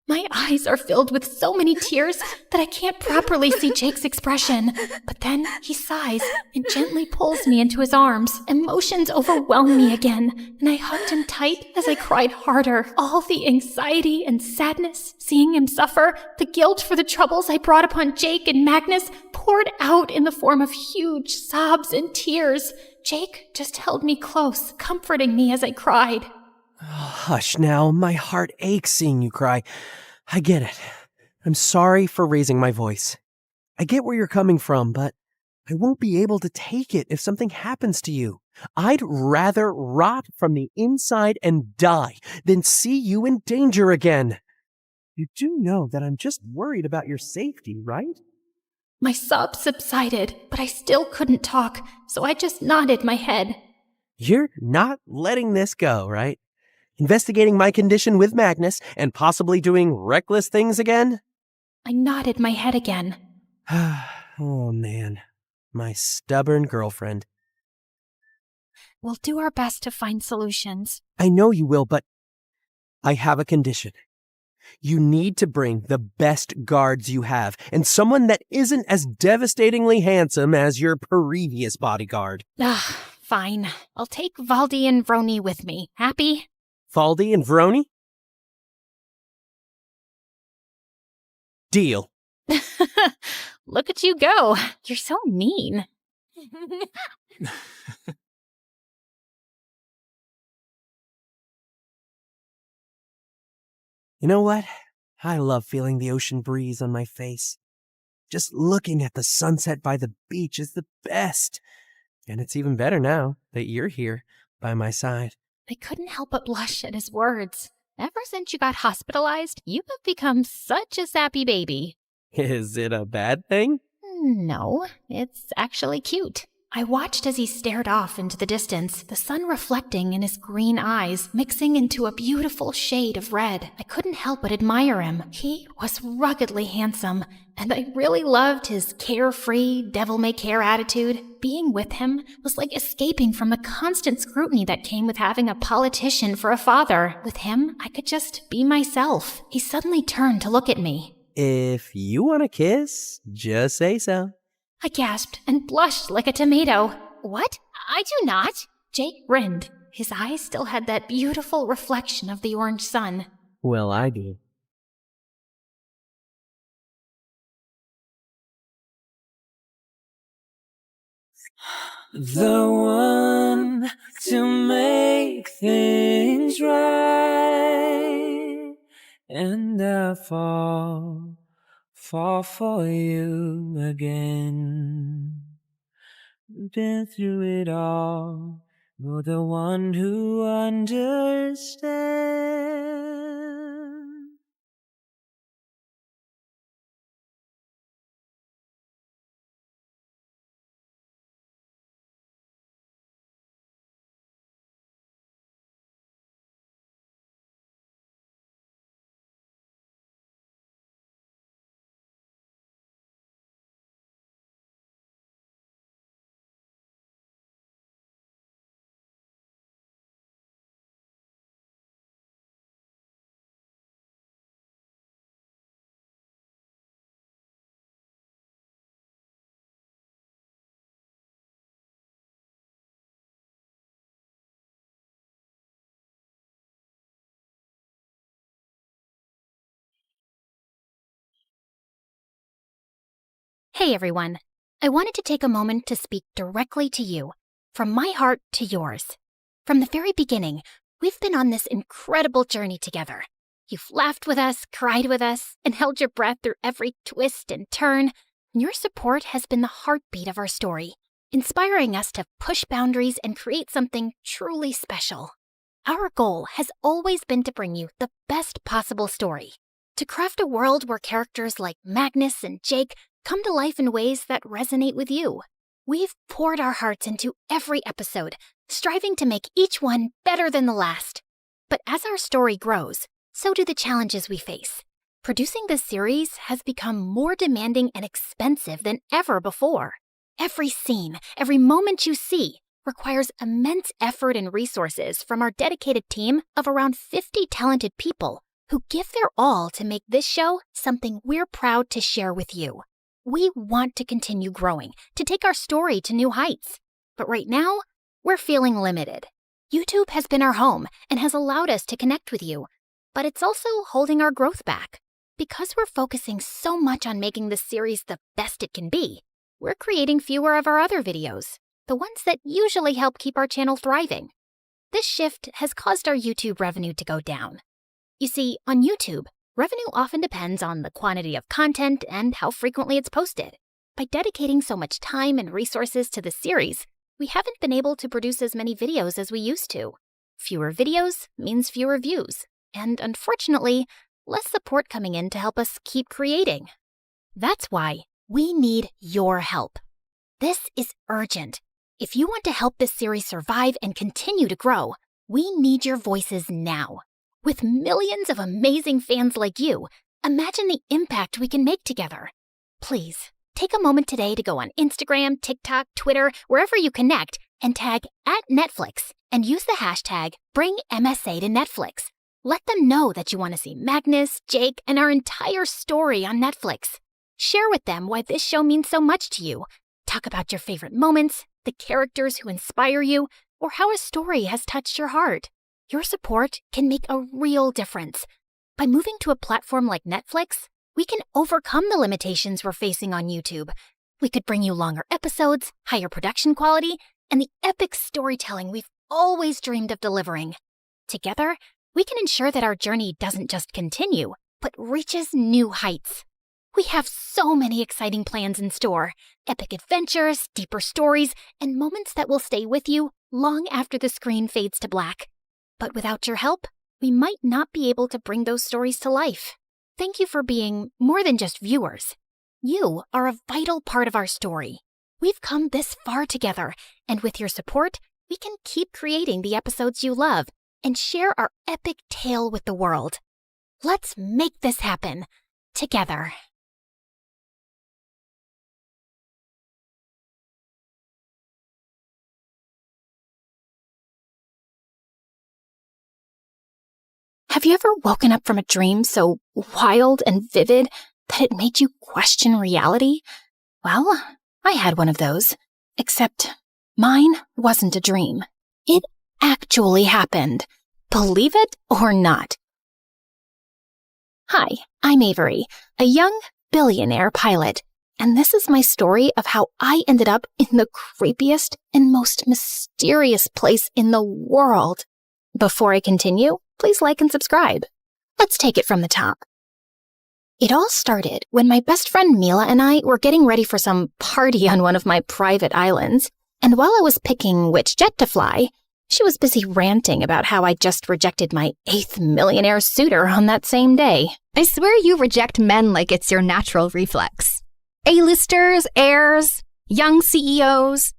My eyes are filled with so many tears that I can't properly see Jake's expression. But then he sighs and gently pulls me into his arms. Emotions overwhelm me again, and I hugged him tight as I cried harder. All the anxiety and sadness, seeing him suffer, the guilt for the troubles I brought upon Jake and Magnus poured out in the form of huge sobs and tears. Jake just held me close, comforting me as I cried. Hush now, my heart aches seeing you cry. I get it. I'm sorry for raising my voice. I get where you're coming from, but I won't be able to take it if something happens to you. I'd rather rot from the inside and die than see you in danger again. You do know that I'm just worried about your safety, right? My sobs subsided, but I still couldn't talk, so I just nodded my head. You're not letting this go, right? Investigating my condition with Magnus and possibly doing reckless things again? I nodded my head again. Oh man, my stubborn girlfriend. We'll do our best to find solutions. I know you will, but I have a condition. You need to bring the best guards you have, and someone that isn't as devastatingly handsome as your previous bodyguard. Fine. I'll take Valdi and Vroni with me. Happy? Valdi and Vroni? Deal. Look at you go. You're so mean. You know what? I love feeling the ocean breeze on my face. Just looking at the sunset by the beach is the best. And it's even better now that you're here by my side. I couldn't help but blush at his words. Ever since you got hospitalized, you have become such a sappy baby. Is it a bad thing? No, it's actually cute. I watched as he stared off into the distance, the sun reflecting in his green eyes, mixing into a beautiful shade of red. I couldn't help but admire him. He was ruggedly handsome, and I really loved his carefree, devil-may-care attitude. Being with him was like escaping from the constant scrutiny that came with having a politician for a father. With him, I could just be myself. He suddenly turned to look at me. If you want a kiss, just say so. I gasped and blushed like a tomato. What? I do not. Jake grinned. His eyes still had that beautiful reflection of the orange sun. Well, I do. The one to make things right, and I fall for you again. Been through it all, you're the one who understands. Hey everyone. I wanted to take a moment to speak directly to you, from my heart to yours. From the very beginning, we've been on this incredible journey together. You've laughed with us, cried with us, and held your breath through every twist and turn. Your support has been the heartbeat of our story, inspiring us to push boundaries and create something truly special. Our goal has always been to bring you the best possible story, to craft a world where characters like Magnus and Jake come to life in ways that resonate with you. We've poured our hearts into every episode, striving to make each one better than the last. But as our story grows, so do the challenges we face. Producing this series has become more demanding and expensive than ever before. Every scene, every moment you see, requires immense effort and resources from our dedicated team of around 50 talented people who give their all to make this show something we're proud to share with you. We want to continue growing, to take our story to new heights. But right now, we're feeling limited. YouTube has been our home and has allowed us to connect with you, but it's also holding our growth back. Because we're focusing so much on making this series the best it can be, we're creating fewer of our other videos, the ones that usually help keep our channel thriving. This shift has caused our YouTube revenue to go down. You see, on YouTube, revenue often depends on the quantity of content and how frequently it's posted. By dedicating so much time and resources to the series, we haven't been able to produce as many videos as we used to. Fewer videos means fewer views, and unfortunately, less support coming in to help us keep creating. That's why we need your help. This is urgent. If you want to help this series survive and continue to grow, we need your voices now. With millions of amazing fans like you, imagine the impact we can make together. Please, take a moment today to go on Instagram, TikTok, Twitter, wherever you connect, and tag @Netflix and use the hashtag BringMSA to Netflix. Let them know that you want to see Magnus, Jake, and our entire story on Netflix. Share with them why this show means so much to you. Talk about your favorite moments, the characters who inspire you, or how a story has touched your heart. Your support can make a real difference. By moving to a platform like Netflix, we can overcome the limitations we're facing on YouTube. We could bring you longer episodes, higher production quality, and the epic storytelling we've always dreamed of delivering. Together, we can ensure that our journey doesn't just continue, but reaches new heights. We have so many exciting plans in store. Epic adventures, deeper stories, and moments that will stay with you long after the screen fades to black. But without your help, we might not be able to bring those stories to life. Thank you for being more than just viewers. You are a vital part of our story. We've come this far together, and with your support, we can keep creating the episodes you love and share our epic tale with the world. Let's make this happen together. Have you ever woken up from a dream so wild and vivid that it made you question reality? Well, I had one of those, except mine wasn't a dream. It actually happened. Believe it or not. Hi, I'm Avery, a young billionaire pilot, and this is my story of how I ended up in the creepiest and most mysterious place in the world. Before I continue, please like and subscribe. Let's take it from the top. It all started when my best friend Mila and I were getting ready for some party on one of my private islands, and while I was picking which jet to fly, she was busy ranting about how I just rejected my 8th millionaire suitor on that same day. I swear you reject men like it's your natural reflex. A-listers, heirs, young CEOs,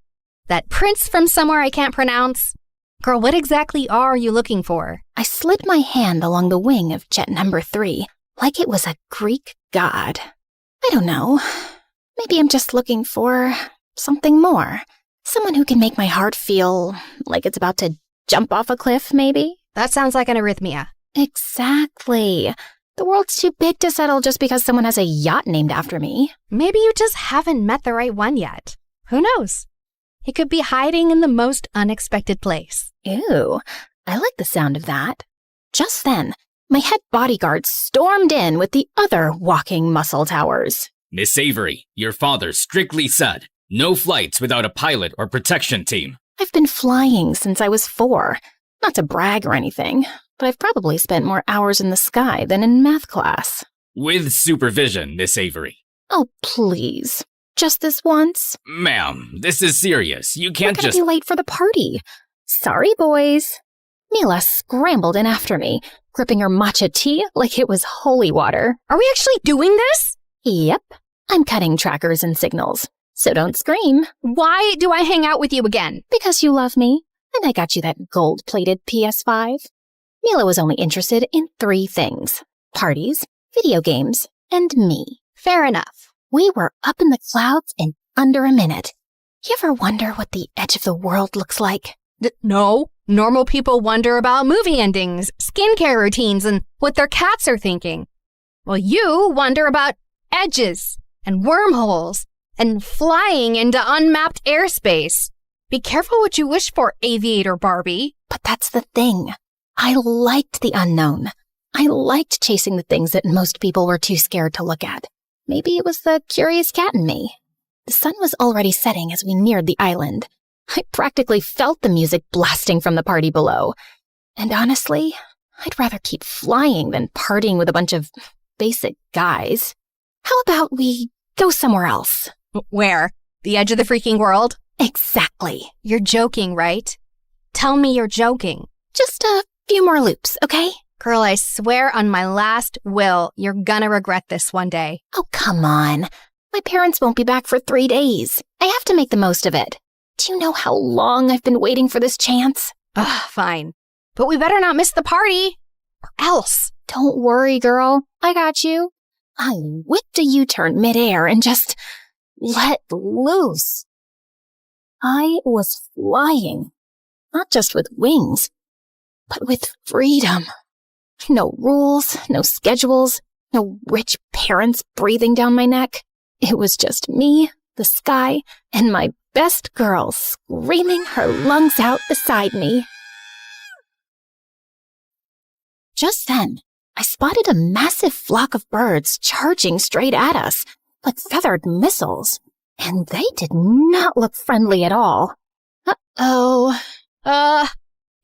that prince from somewhere I can't pronounce. Girl, what exactly are you looking for? I slid my hand along the wing of jet number 3, like it was a Greek god. I don't know. Maybe I'm just looking for something more. Someone who can make my heart feel like it's about to jump off a cliff, maybe? That sounds like an arrhythmia. Exactly. The world's too big to settle just because someone has a yacht named after me. Maybe you just haven't met the right one yet. Who knows? He could be hiding in the most unexpected place. Ew, I like the sound of that. Just then, my head bodyguard stormed in with the other walking muscle towers. Miss Avery, your father strictly said, no flights without a pilot or protection team. I've been flying since I was 4. Not to brag or anything, but I've probably spent more hours in the sky than in math class. With supervision, Miss Avery. Oh, please. Just this once? Ma'am, this is serious. You can't We're gonna be late for the party. Sorry, boys. Mila scrambled in after me, gripping her matcha tea like it was holy water. Are we actually doing this? Yep. I'm cutting trackers and signals, so don't scream. Why do I hang out with you again? Because you love me, and I got you that gold-plated PS5. Mila was only interested in 3 things: parties, video games, and me. Fair enough. We were up in the clouds in under a minute. You ever wonder what the edge of the world looks like? No. Normal people wonder about movie endings, skincare routines, and what their cats are thinking. Well, you wonder about edges and wormholes and flying into unmapped airspace. Be careful what you wish for, Aviator Barbie. But that's the thing. I liked the unknown. I liked chasing the things that most people were too scared to look at. Maybe it was the curious cat in me. The sun was already setting as we neared the island. I practically felt the music blasting from the party below. And honestly, I'd rather keep flying than partying with a bunch of basic guys. How about we go somewhere else? Where? The edge of the freaking world? Exactly. You're joking, right? Tell me you're joking. Just a few more loops, okay? Girl, I swear on my last will, you're gonna regret this one day. Oh, come on. My parents won't be back for 3 days. I have to make the most of it. Do you know how long I've been waiting for this chance? Ugh, fine. But we better not miss the party, or else. Don't worry, girl. I got you. I whipped a U-turn midair and just let loose. I was flying, not just with wings, but with freedom. No rules, no schedules, no rich parents breathing down my neck. It was just me, the sky, and my best girl screaming her lungs out beside me. Just then, I spotted a massive flock of birds charging straight at us, like feathered missiles, and they did not look friendly at all. Uh-oh.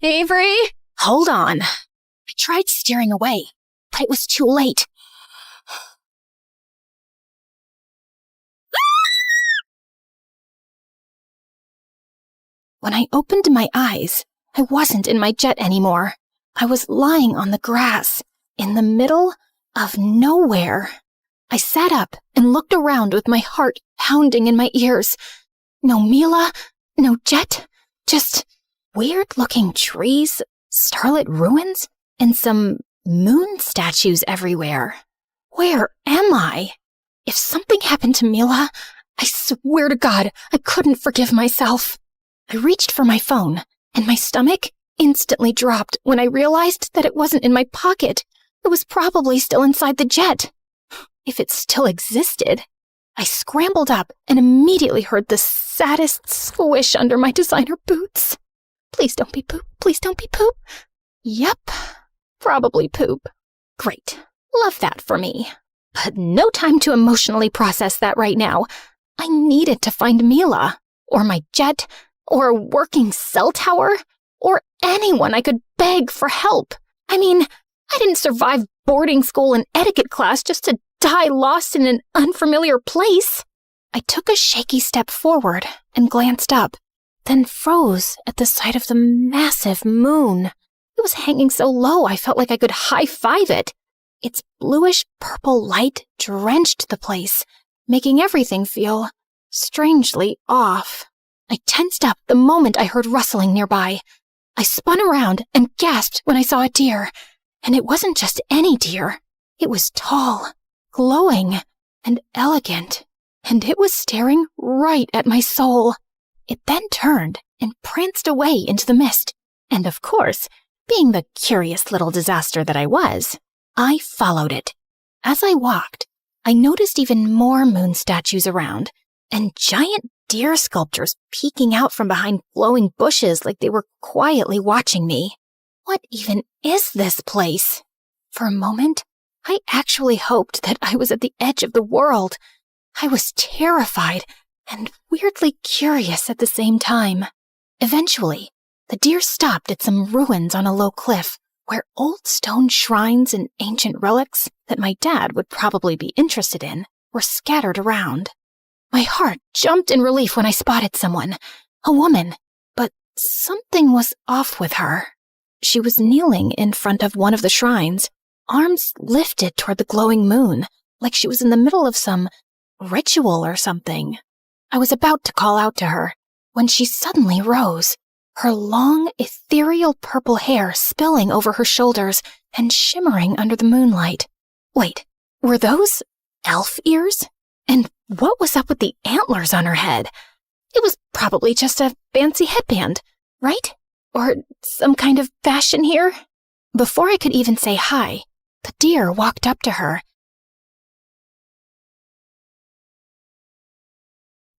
Avery? Hold on. I tried steering away, but it was too late. When I opened my eyes, I wasn't in my jet anymore. I was lying on the grass, in the middle of nowhere. I sat up and looked around with my heart pounding in my ears. No Mila, no jet, just weird-looking trees, starlit ruins, and some moon statues everywhere. Where am I? If something happened to Mila, I swear to God, I couldn't forgive myself. I reached for my phone, and my stomach instantly dropped when I realized that it wasn't in my pocket. It was probably still inside the jet. If it still existed. I scrambled up and immediately heard the saddest squish under my designer boots. Please don't be poop. Please don't be poop. Yep, probably poop. Great. Love that for me. But no time to emotionally process that right now. I needed to find Mila, or my jet, or a working cell tower, or anyone I could beg for help. I mean, I didn't survive boarding school and etiquette class just to die lost in an unfamiliar place. I took a shaky step forward and glanced up, then froze at the sight of the massive moon. It was hanging so low I felt like I could high-five it. Its bluish-purple light drenched the place, making everything feel strangely off. I tensed up the moment I heard rustling nearby. I spun around and gasped when I saw a deer. And it wasn't just any deer. It was tall, glowing, and elegant. And it was staring right at my soul. It then turned and pranced away into the mist. And of course, being the curious little disaster that I was, I followed it. As I walked, I noticed even more moon statues around, and giant deer sculptures peeking out from behind glowing bushes like they were quietly watching me. What even is this place? For a moment, I actually hoped that I was at the edge of the world. I was terrified and weirdly curious at the same time. Eventually, the deer stopped at some ruins on a low cliff where old stone shrines and ancient relics that my dad would probably be interested in were scattered around. My heart jumped in relief when I spotted someone, a woman, but something was off with her. She was kneeling in front of one of the shrines, arms lifted toward the glowing moon, like she was in the middle of some ritual or something. I was about to call out to her when she suddenly rose, her long, ethereal purple hair spilling over her shoulders and shimmering under the moonlight. Wait, were those elf ears? And what was up with the antlers on her head? It was probably just a fancy headband, right? Or some kind of fashion here? Before I could even say hi, the deer walked up to her.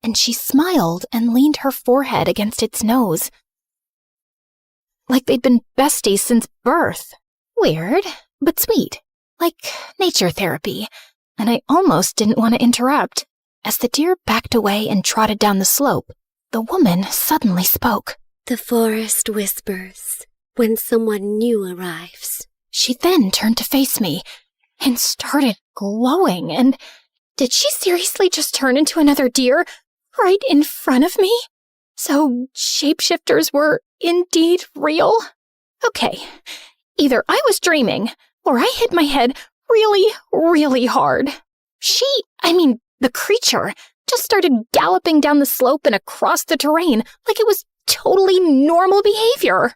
And she smiled and leaned her forehead against its nose. Like they'd been besties since birth. Weird, but sweet. Like nature therapy. And I almost didn't want to interrupt. As the deer backed away and trotted down the slope, the woman suddenly spoke. The forest whispers when someone new arrives. She then turned to face me and started glowing. And did she seriously just turn into another deer right in front of me? So shapeshifters were indeed real? Okay, either I was dreaming or I hit my head really, really hard. The creature just started galloping down the slope and across the terrain like it was totally normal behavior.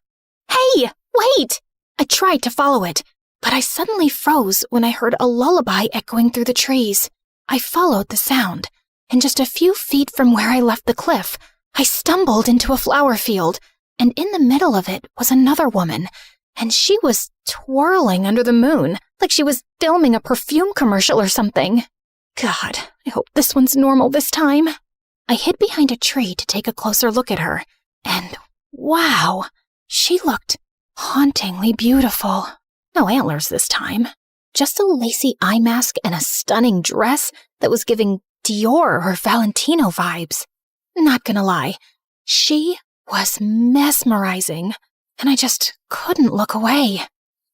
Hey, wait! I tried to follow it, but I suddenly froze when I heard a lullaby echoing through the trees. I followed the sound, and just a few feet from where I left the cliff, I stumbled into a flower field, and in the middle of it was another woman, and she was twirling under the moon like she was filming a perfume commercial or something. God, I hope this one's normal this time. I hid behind a tree to take a closer look at her, and wow, she looked hauntingly beautiful. No antlers this time. Just a lacy eye mask and a stunning dress that was giving Dior or Valentino vibes. Not gonna lie, she was mesmerizing, and I just couldn't look away.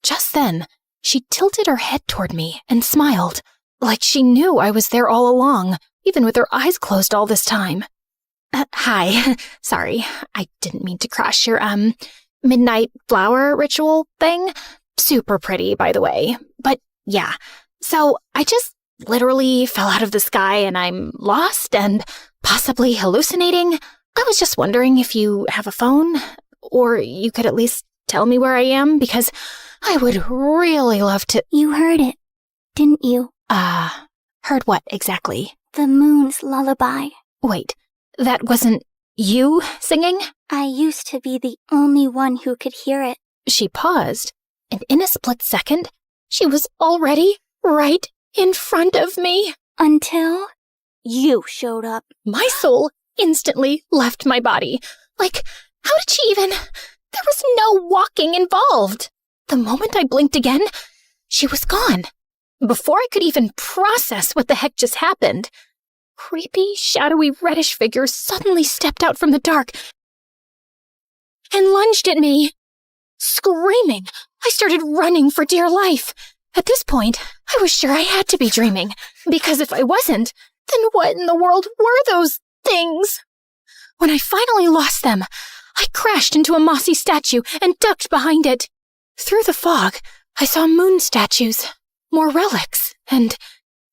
Just then, she tilted her head toward me and smiled, like she knew I was there all along, even with her eyes closed all this time. Hi, sorry, I didn't mean to crash your, midnight flower ritual thing. Super pretty, by the way. But yeah, so I just literally fell out of the sky and I'm lost and possibly hallucinating. I was just wondering if you have a phone, or you could at least tell me where I am, because I would really love to— You heard it, didn't you? Heard what exactly? The moon's lullaby. Wait, that wasn't you singing? I used to be the only one who could hear it. She paused, and in a split second, she was already right in front of me. Until you showed up. My soul instantly left my body. Like, how did she even— There was no walking involved. The moment I blinked again, she was gone. Before I could even process what the heck just happened, creepy, shadowy, reddish figure suddenly stepped out from the dark and lunged at me. Screaming, I started running for dear life. At this point, I was sure I had to be dreaming, because if I wasn't, then what in the world were those things? When I finally lost them, I crashed into a mossy statue and ducked behind it. Through the fog, I saw moon statues, more relics, and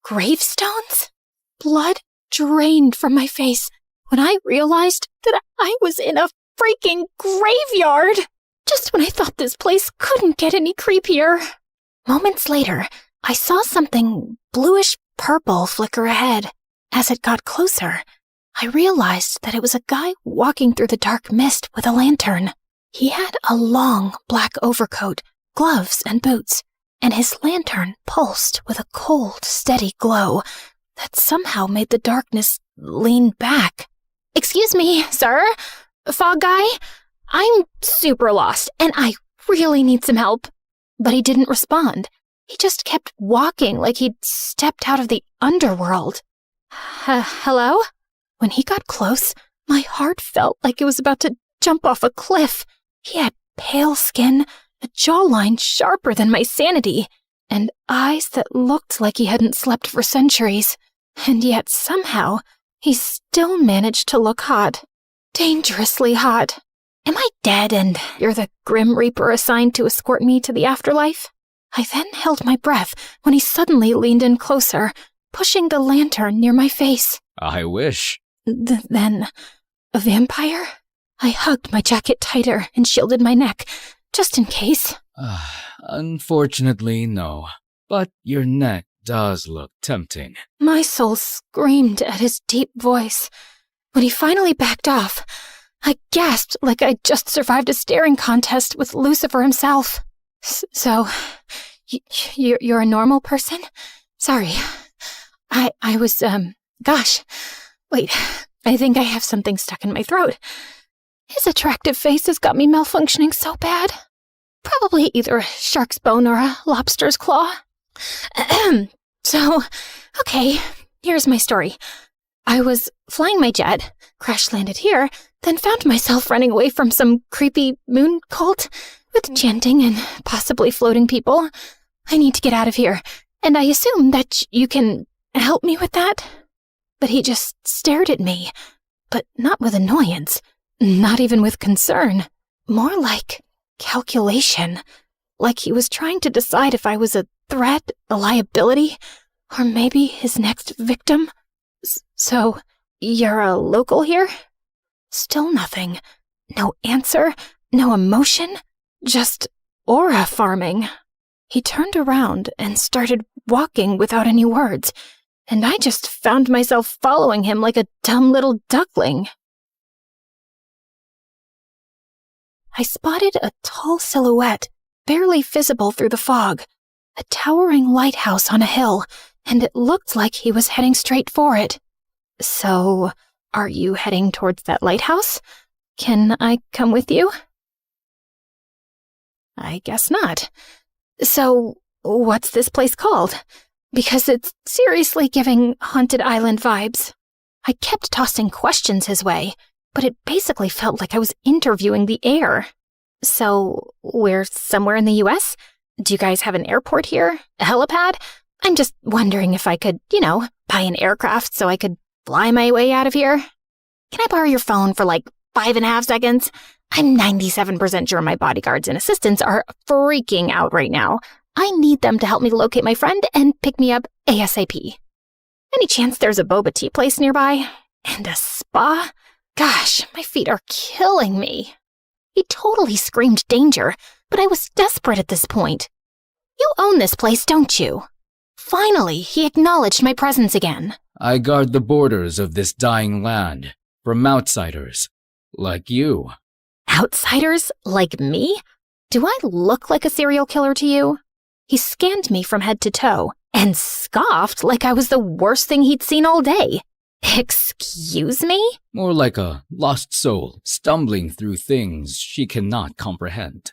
gravestones. Blood drained from my face when I realized that I was in a freaking graveyard. Just when I thought this place couldn't get any creepier. Moments later, I saw something bluish-purple flicker ahead. As it got closer, I realized that it was a guy walking through the dark mist with a lantern. He had a long black overcoat, gloves, and boots, and his lantern pulsed with a cold, steady glow that somehow made the darkness lean back. "Excuse me, sir? Fog guy? I'm super lost, and I really need some help." But he didn't respond. He just kept walking like he'd stepped out of the underworld. Hello? When he got close, my heart felt like it was about to jump off a cliff. He had pale skin, a jawline sharper than my sanity, and eyes that looked like he hadn't slept for centuries. And yet somehow, he still managed to look hot. Dangerously hot. Am I dead and you're the Grim Reaper assigned to escort me to the afterlife? I then held my breath when he suddenly leaned in closer, pushing the lantern near my face. I wish. Then, a vampire? I hugged my jacket tighter and shielded my neck, just in case. Unfortunately, no. But your neck does look tempting. My soul screamed at his deep voice. When he finally backed off, I gasped like I'd just survived a staring contest with Lucifer himself. So, you're a normal person? Sorry. I was, gosh. Wait, I think I have something stuck in my throat. His attractive face has got me malfunctioning so bad. Probably either a shark's bone or a lobster's claw. So, okay, here's my story. I was flying my jet, crash-landed here, then found myself running away from some creepy moon cult with chanting and possibly floating people. I need to get out of here, and I assume that you can help me with that? But he just stared at me, but not with annoyance, not even with concern, more like calculation, like he was trying to decide if I was a threat, a liability, or maybe his next victim. So, you're a local here? Still nothing. No answer, no emotion, just aura farming. He turned around and started walking without any words, and I just found myself following him like a dumb little duckling. I spotted a tall silhouette, barely visible through the fog, a towering lighthouse on a hill, and it looked like he was heading straight for it. So, are you heading towards that lighthouse? Can I come with you? I guess not. So, what's this place called? Because it's seriously giving Haunted Island vibes. I kept tossing questions his way, but it basically felt like I was interviewing the air. So, we're somewhere in the US? Do you guys have an airport here? A helipad? I'm just wondering if I could, buy an aircraft so I could fly my way out of here. Can I borrow your phone for like 5.5 seconds? I'm 97% sure my bodyguards and assistants are freaking out right now. I need them to help me locate my friend and pick me up ASAP. Any chance there's a boba tea place nearby? And a spa? Gosh, my feet are killing me. He totally screamed danger, but I was desperate at this point. You own this place, don't you? Finally, he acknowledged my presence again. I guard the borders of this dying land from outsiders like you. Outsiders like me? Do I look like a serial killer to you? He scanned me from head to toe and scoffed like I was the worst thing he'd seen all day. Excuse me? More like a lost soul stumbling through things she cannot comprehend.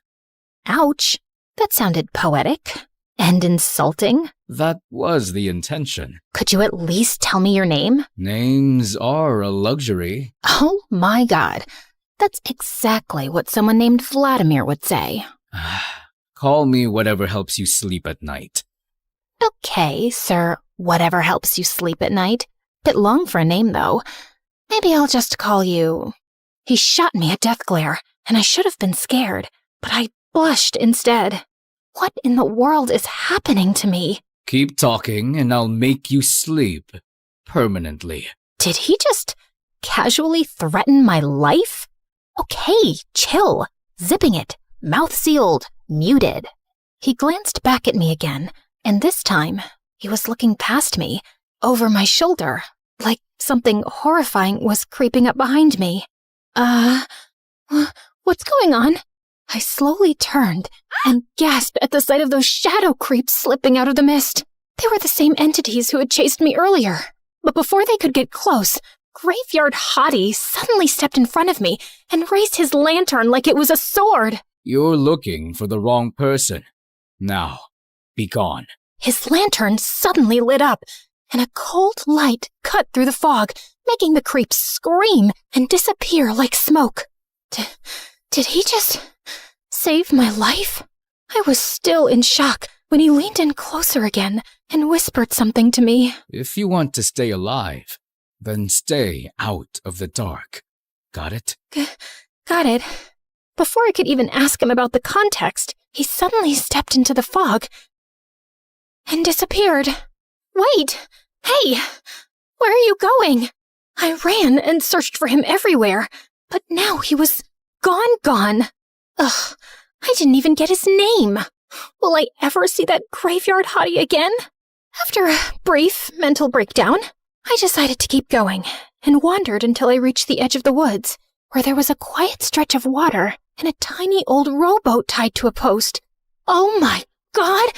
Ouch. That sounded poetic and insulting. That was the intention. Could you at least tell me your name? Names are a luxury. Oh my God. That's exactly what someone named Vladimir would say. Call me whatever helps you sleep at night. Okay, sir, whatever helps you sleep at night. Bit long for a name, though. Maybe I'll just call you... He shot me a death glare, and I should have been scared, but I blushed instead. What in the world is happening to me? Keep talking, and I'll make you sleep. Permanently. Did he just casually threaten my life? Okay, chill. Zipping it. Mouth sealed. Muted. He glanced back at me again, and this time, he was looking past me, over my shoulder, like something horrifying was creeping up behind me. What's going on? I slowly turned and gasped at the sight of those shadow creeps slipping out of the mist. They were the same entities who had chased me earlier. But before they could get close, Graveyard Hottie suddenly stepped in front of me and raised his lantern like it was a sword. You're looking for the wrong person. Now, be gone. His lantern suddenly lit up, and a cold light cut through the fog, making the creeps scream and disappear like smoke. Did he just save my life? I was still in shock when he leaned in closer again and whispered something to me. If you want to stay alive, then stay out of the dark. Got it? Got it. Before I could even ask him about the context, he suddenly stepped into the fog and disappeared. Wait! Hey! Where are you going? I ran and searched for him everywhere, but now he was gone. Ugh, I didn't even get his name. Will I ever see that Graveyard Hottie again? After a brief mental breakdown, I decided to keep going and wandered until I reached the edge of the woods, where there was a quiet stretch of water and a tiny old rowboat tied to a post. Oh my God!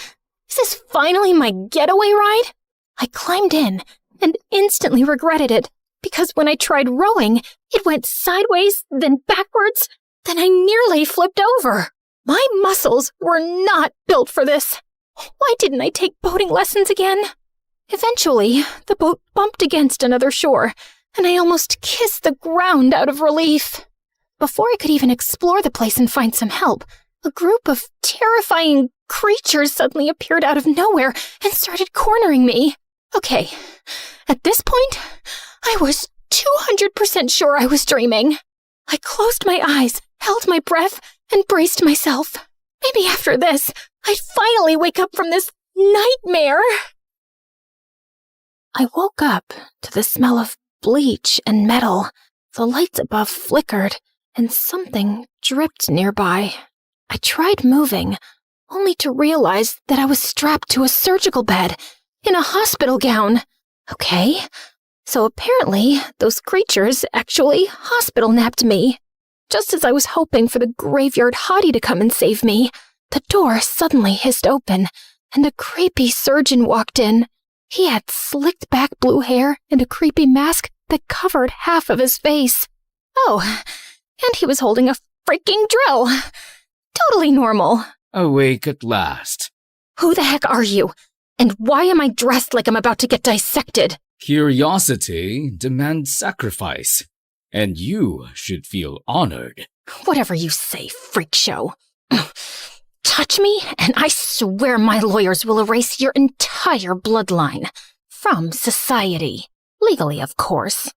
Is this finally my getaway ride? I climbed in and instantly regretted it, because when I tried rowing, it went sideways, then backwards, then I nearly flipped over. My muscles were not built for this. Why didn't I take boating lessons again? Eventually, the boat bumped against another shore, and I almost kissed the ground out of relief. Before I could even explore the place and find some help, a group of terrifying creatures suddenly appeared out of nowhere and started cornering me. Okay, at this point, I was 200% sure I was dreaming. I closed my eyes, held my breath, and braced myself. Maybe after this, I'd finally wake up from this nightmare. I woke up to the smell of bleach and metal. The lights above flickered, and something dripped nearby. I tried moving, only to realize that I was strapped to a surgical bed in a hospital gown. Okay, so apparently those creatures actually hospital napped me. Just as I was hoping for the graveyard hottie to come and save me, the door suddenly hissed open, and a creepy surgeon walked in. He had slicked back blue hair and a creepy mask that covered half of his face. Oh, and he was holding a freaking drill. Totally normal. Awake at last. Who the heck are you? And why am I dressed like I'm about to get dissected? Curiosity demands sacrifice, and you should feel honored. Whatever you say, freak show. Touch me, and I swear my lawyers will erase your entire bloodline. From society. Legally, of course.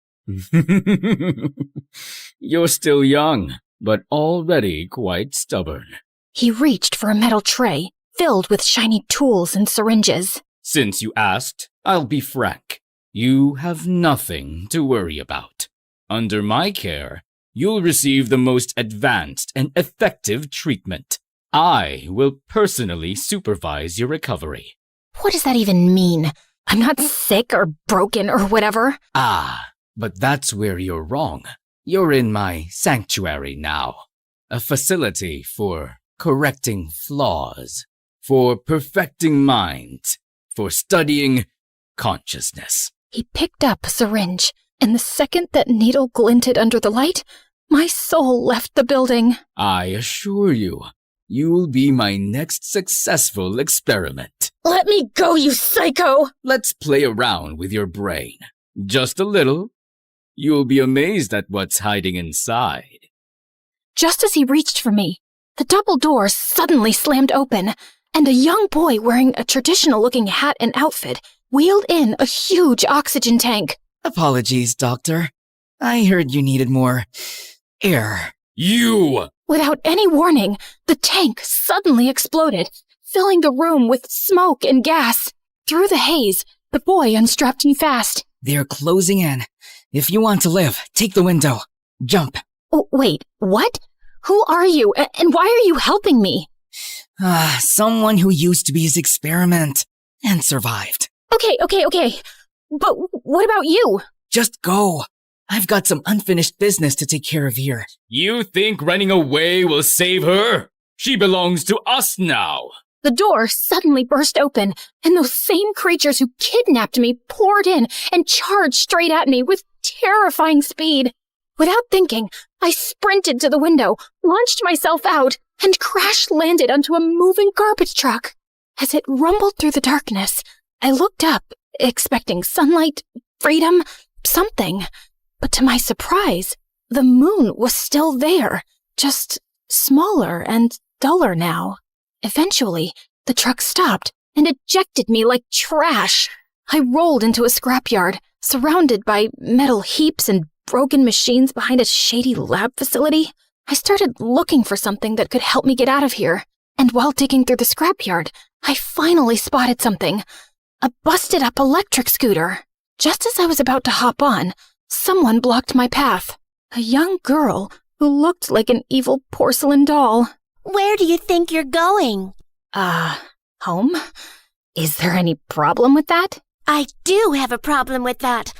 You're still young, but already quite stubborn. He reached for a metal tray, filled with shiny tools and syringes. Since you asked, I'll be frank. You have nothing to worry about. Under my care, you'll receive the most advanced and effective treatment. I will personally supervise your recovery. What does that even mean? I'm not sick or broken or whatever. Ah, but that's where you're wrong. You're in my sanctuary now. A facility for correcting flaws, for perfecting minds, for studying consciousness. He picked up a syringe, and the second that needle glinted under the light, my soul left the building. I assure you, you'll be my next successful experiment. Let me go, you psycho! Let's play around with your brain. Just a little. You'll be amazed at what's hiding inside. Just as he reached for me, the double door suddenly slammed open, and a young boy wearing a traditional-looking hat and outfit wheeled in a huge oxygen tank. Apologies, Doctor. I heard you needed more air. You! Without any warning, the tank suddenly exploded, filling the room with smoke and gas. Through the haze, the boy unstrapped me fast. They're closing in. If you want to live, take the window. Jump. Oh, wait, what? Who are you, and why are you helping me? Someone who used to be his experiment and survived. Okay. But what about you? Just go. I've got some unfinished business to take care of here. You think running away will save her? She belongs to us now. The door suddenly burst open, and those same creatures who kidnapped me poured in and charged straight at me with terrifying speed. Without thinking, I sprinted to the window, launched myself out, and crash-landed onto a moving garbage truck. As it rumbled through the darkness, I looked up, expecting sunlight, freedom, something. But to my surprise, the moon was still there, just smaller and duller now. Eventually, the truck stopped and ejected me like trash. I rolled into a scrapyard, surrounded by metal heaps and broken machines behind a shady lab facility. I started looking for something that could help me get out of here. And while digging through the scrapyard, I finally spotted something. A busted-up electric scooter. Just as I was about to hop on, someone blocked my path. A young girl who looked like an evil porcelain doll. Where do you think you're going? Home? Is there any problem with that? I do have a problem with that.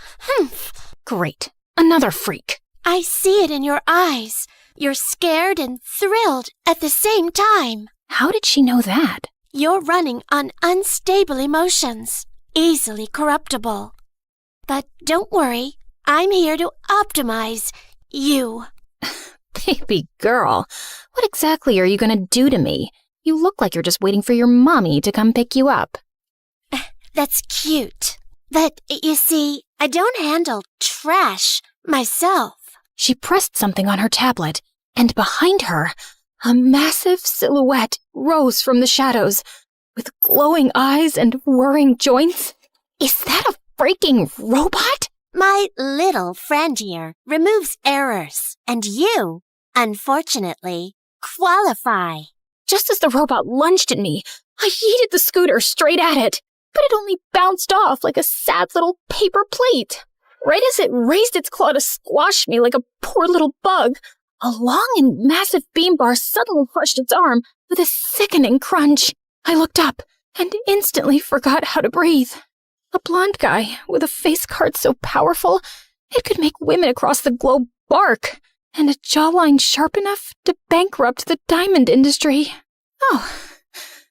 Great. Another freak. I see it in your eyes. You're scared and thrilled at the same time. How did she know that? You're running on unstable emotions, easily corruptible. But don't worry, I'm here to optimize you. Baby girl, what exactly are you going to do to me? You look like you're just waiting for your mommy to come pick you up. That's cute. But, you see, I don't handle trash myself. She pressed something on her tablet, and behind her, a massive silhouette rose from the shadows, with glowing eyes and whirring joints. Is that a freaking robot? My little friend here removes errors, and you, unfortunately, qualify. Just as the robot lunged at me, I yeeted the scooter straight at it, but it only bounced off like a sad little paper plate. Right as it raised its claw to squash me like a poor little bug, a long and massive beam bar suddenly crushed its arm with a sickening crunch. I looked up and instantly forgot how to breathe. A blonde guy with a face card so powerful it could make women across the globe bark, and a jawline sharp enough to bankrupt the diamond industry. Oh,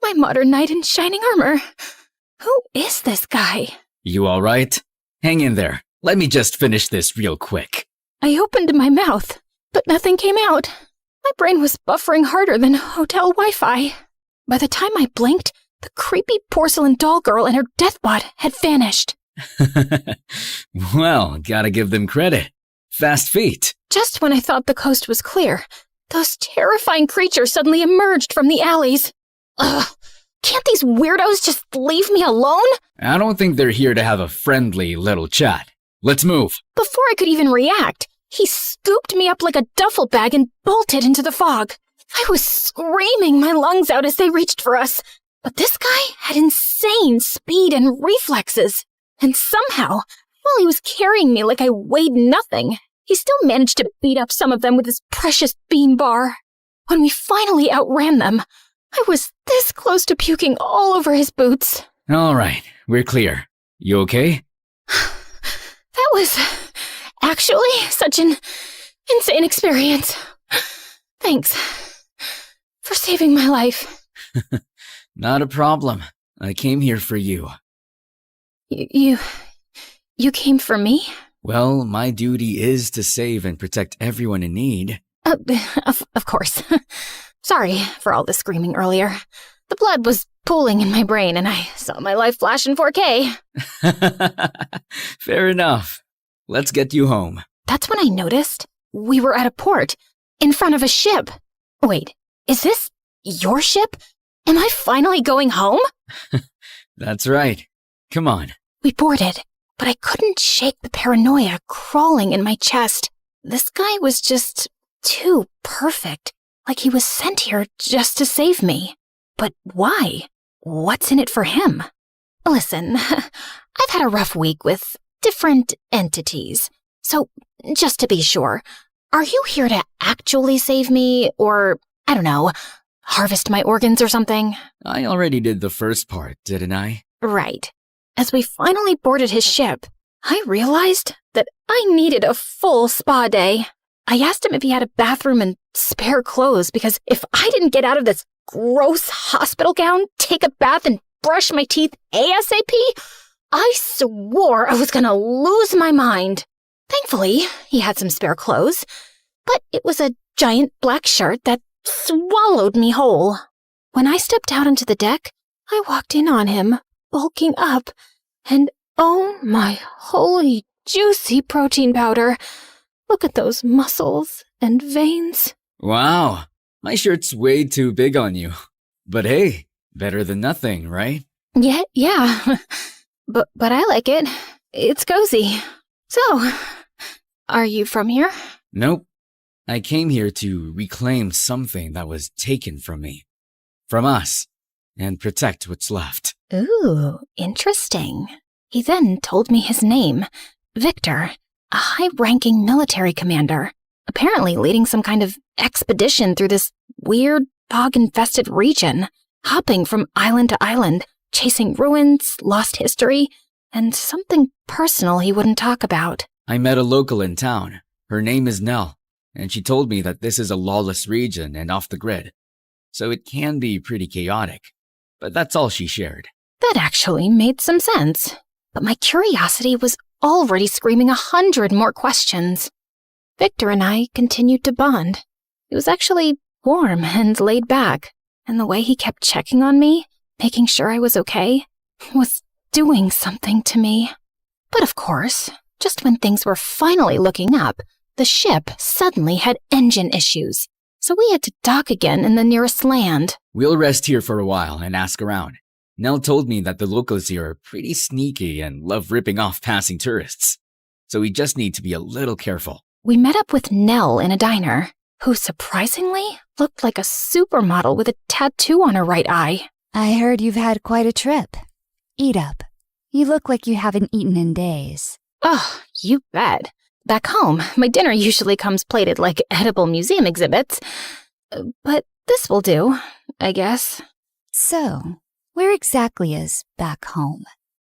my modern knight in shining armor. Who is this guy? You all right? Hang in there. Let me just finish this real quick. I opened my mouth, but nothing came out. My brain was buffering harder than hotel Wi-Fi. By the time I blinked, the creepy porcelain doll girl and her deathbot had vanished. Well, gotta give them credit. Fast feet. Just when I thought the coast was clear, those terrifying creatures suddenly emerged from the alleys. Ugh, can't these weirdos just leave me alone? I don't think they're here to have a friendly little chat. Let's move. Before I could even react, he scooped me up like a duffel bag and bolted into the fog. I was screaming my lungs out as they reached for us, but this guy had insane speed and reflexes. And somehow, while he was carrying me like I weighed nothing, he still managed to beat up some of them with his precious bean bar. When we finally outran them, I was this close to puking all over his boots. All right, we're clear. You okay? That was actually such an insane experience. Thanks for saving my life. Not a problem. I came here for you. You came for me? Well, my duty is to save and protect everyone in need. Of course. Sorry for all the screaming earlier. The blood was pooling in my brain and I saw my life flash in 4K. Fair enough. Let's get you home. That's when I noticed we were at a port, in front of a ship. Wait, is this your ship? Am I finally going home? That's right. Come on. We boarded, but I couldn't shake the paranoia crawling in my chest. This guy was just too perfect, like he was sent here just to save me. But why? What's in it for him? Listen, I've had a rough week with different entities. So, just to be sure, are you here to actually save me or, I don't know, harvest my organs or something? I already did the first part, didn't I? Right. As we finally boarded his ship, I realized that I needed a full spa day. I asked him if he had a bathroom and spare clothes because if I didn't get out of this gross hospital gown, take a bath, and brush my teeth ASAP, I swore I was gonna lose my mind. Thankfully, he had some spare clothes, but it was a giant black shirt that swallowed me whole. When I stepped out onto the deck, I walked in on him, bulking up, and oh my holy juicy protein powder. Look at those muscles and veins. Wow, my shirt's way too big on you. But hey, better than nothing, right? Yeah. But I like it. It's cozy. So, are you from here? Nope. I came here to reclaim something that was taken from me. From us. And protect what's left. Ooh, interesting. He then told me his name, Victor, a high-ranking military commander, apparently leading some kind of expedition through this weird, fog-infested region, hopping from island to island, chasing ruins, lost history, and something personal he wouldn't talk about. I met a local in town. Her name is Nell, and she told me that this is a lawless region and off the grid, so it can be pretty chaotic. But that's all she shared. That actually made some sense. But my curiosity was already screaming 100 more questions. Victor and I continued to bond. It was actually warm and laid back, and the way he kept checking on me, making sure I was okay, was doing something to me. But of course, just when things were finally looking up, the ship suddenly had engine issues. So we had to dock again in the nearest land. We'll rest here for a while and ask around. Nell told me that the locals here are pretty sneaky and love ripping off passing tourists. So we just need to be a little careful. We met up with Nell in a diner, who surprisingly looked like a supermodel with a tattoo on her right eye. I heard you've had quite a trip. Eat up. You look like you haven't eaten in days. Oh, you bet. Back home, my dinner usually comes plated like edible museum exhibits. But this will do, I guess. So, where exactly is back home?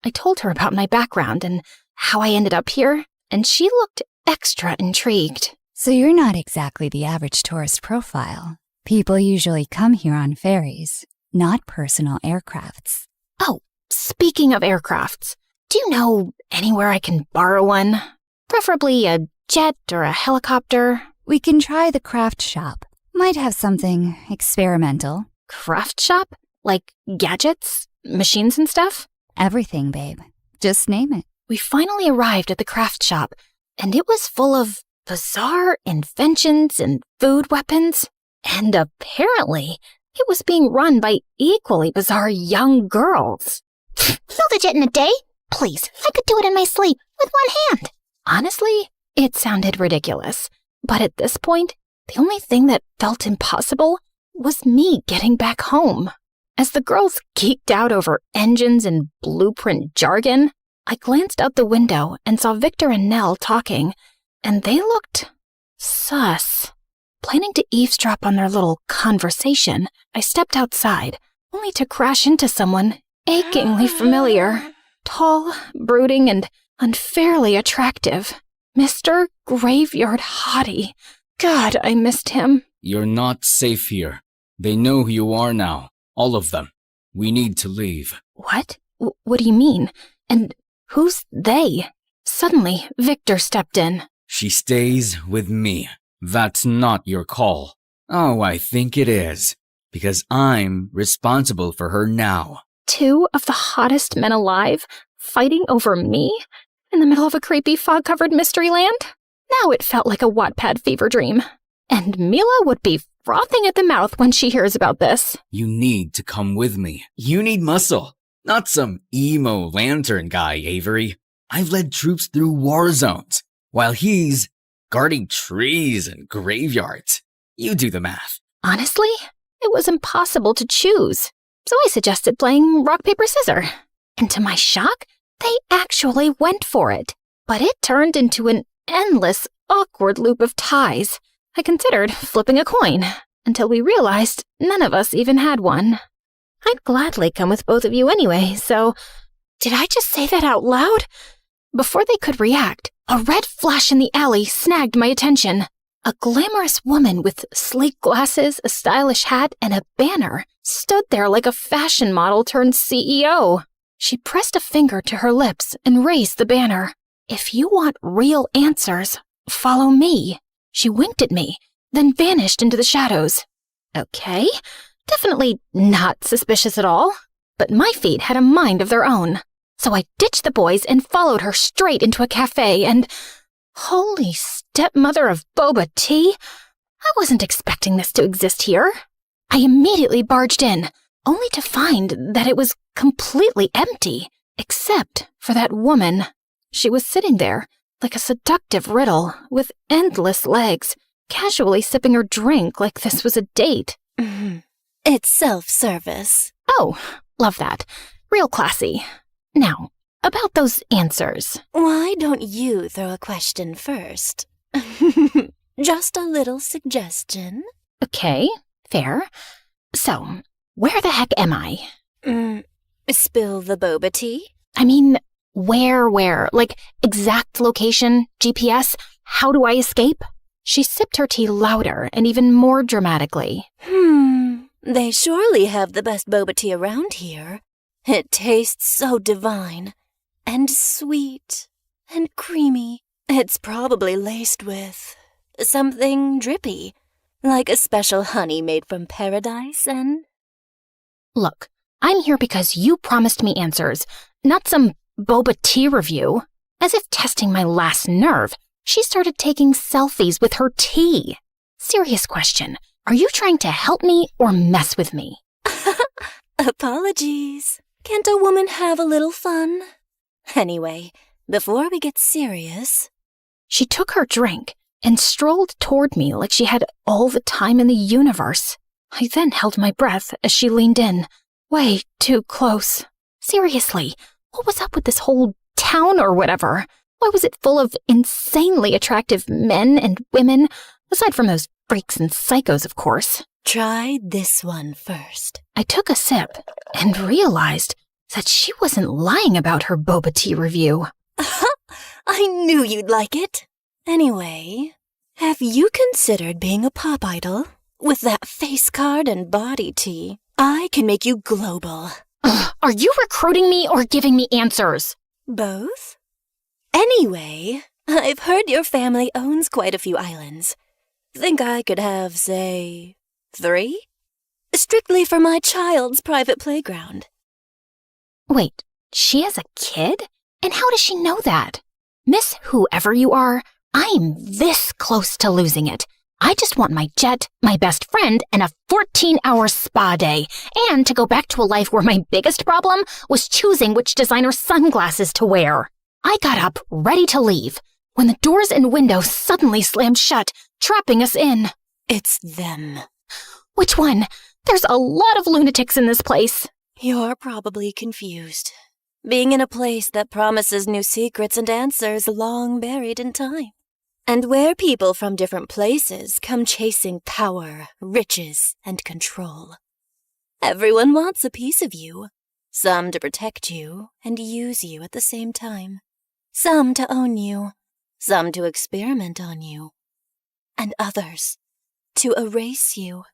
I told her about my background and how I ended up here, and she looked extra intrigued. So you're not exactly the average tourist profile. People usually come here on ferries, not personal aircrafts. Oh, speaking of aircrafts, do you know anywhere I can borrow one? Preferably a jet or a helicopter. We can try the craft shop. Might have something experimental. Craft shop? Like gadgets, machines and stuff? Everything, babe. Just name it. We finally arrived at the craft shop, and it was full of bizarre inventions and food weapons. And apparently, it was being run by equally bizarre young girls. Build a jet in a day? Please, I could do it in my sleep with one hand. Honestly, it sounded ridiculous. But at this point, the only thing that felt impossible was me getting back home. As the girls geeked out over engines and blueprint jargon, I glanced out the window and saw Victor and Nell talking, and they looked sus. Planning to eavesdrop on their little conversation, I stepped outside, only to crash into someone achingly familiar. Tall, brooding, and unfairly attractive. Mr. Graveyard Hottie. God, I missed him. You're not safe here. They know who you are now. All of them. We need to leave. What? What do you mean? And who's they? Suddenly, Victor stepped in. She stays with me. That's not your call. Oh, I think it is. Because I'm responsible for her now. 2 of the hottest men alive fighting over me in the middle of a creepy fog-covered mystery land? Now it felt like a Wattpad fever dream. And Mila would be frothing at the mouth when she hears about this. You need to come with me. You need muscle. Not some emo lantern guy, Avery. I've led troops through war zones, while he's guarding trees and graveyards. You do the math. Honestly, it was impossible to choose. So I suggested playing rock, paper, scissors. And to my shock, they actually went for it. But it turned into an endless, awkward loop of ties. I considered flipping a coin, until we realized none of us even had one. I'd gladly come with both of you anyway, so... Did I just say that out loud? Before they could react, a red flash in the alley snagged my attention. A glamorous woman with sleek glasses, a stylish hat, and a banner stood there like a fashion model turned CEO. She pressed a finger to her lips and raised the banner. If you want real answers, follow me. She winked at me, then vanished into the shadows. Okay, definitely not suspicious at all. But my feet had a mind of their own. So I ditched the boys and followed her straight into a cafe and... Holy stepmother of boba tea! I wasn't expecting this to exist here. I immediately barged in, only to find that it was completely empty, except for that woman. She was sitting there, like a seductive riddle, with endless legs, casually sipping her drink like this was a date. It's self-service. Oh, love that. Real classy. Now, about those answers. Why don't you throw a question first? Just a little suggestion. Okay, fair. So, where the heck am I? Spill the boba tea? I mean, where? Like, exact location, GPS? How do I escape? She sipped her tea louder and even more dramatically. They surely have the best boba tea around here. It tastes so divine, and sweet, and creamy. It's probably laced with something drippy, like a special honey made from paradise and... Look, I'm here because you promised me answers, not some boba tea review. As if testing my last nerve, she started taking selfies with her tea. Serious question, are you trying to help me or mess with me? Apologies. Can't a woman have a little fun? Anyway, before we get serious... She took her drink and strolled toward me like she had all the time in the universe. I then held my breath as she leaned in, way too close. Seriously, what was up with this whole town or whatever? Why was it full of insanely attractive men and women, aside from those freaks and psychos, of course? Try this one first. I took a sip and realized that she wasn't lying about her boba tea review. I knew you'd like it. Anyway, Have you considered being a pop idol? With that face card and body tea, I can make you global. Ugh, are you recruiting me or giving me answers? Both? Anyway, I've heard your family owns quite a few islands. Think I could have, say, 3? Strictly for my child's private playground. Wait, she has a kid? And how does she know that? Miss whoever you are, I'm this close to losing it. I just want my jet, my best friend, and a 14-hour spa day, and to go back to a life where my biggest problem was choosing which designer sunglasses to wear. I got up, ready to leave, when the doors and windows suddenly slammed shut, trapping us in. It's them. Which one? There's a lot of lunatics in this place. You're probably confused. Being in a place that promises new secrets and answers long buried in time. And where people from different places come chasing power, riches, and control. Everyone wants a piece of you. Some to protect you and use you at the same time. Some to own you. Some to experiment on you. And others to erase you.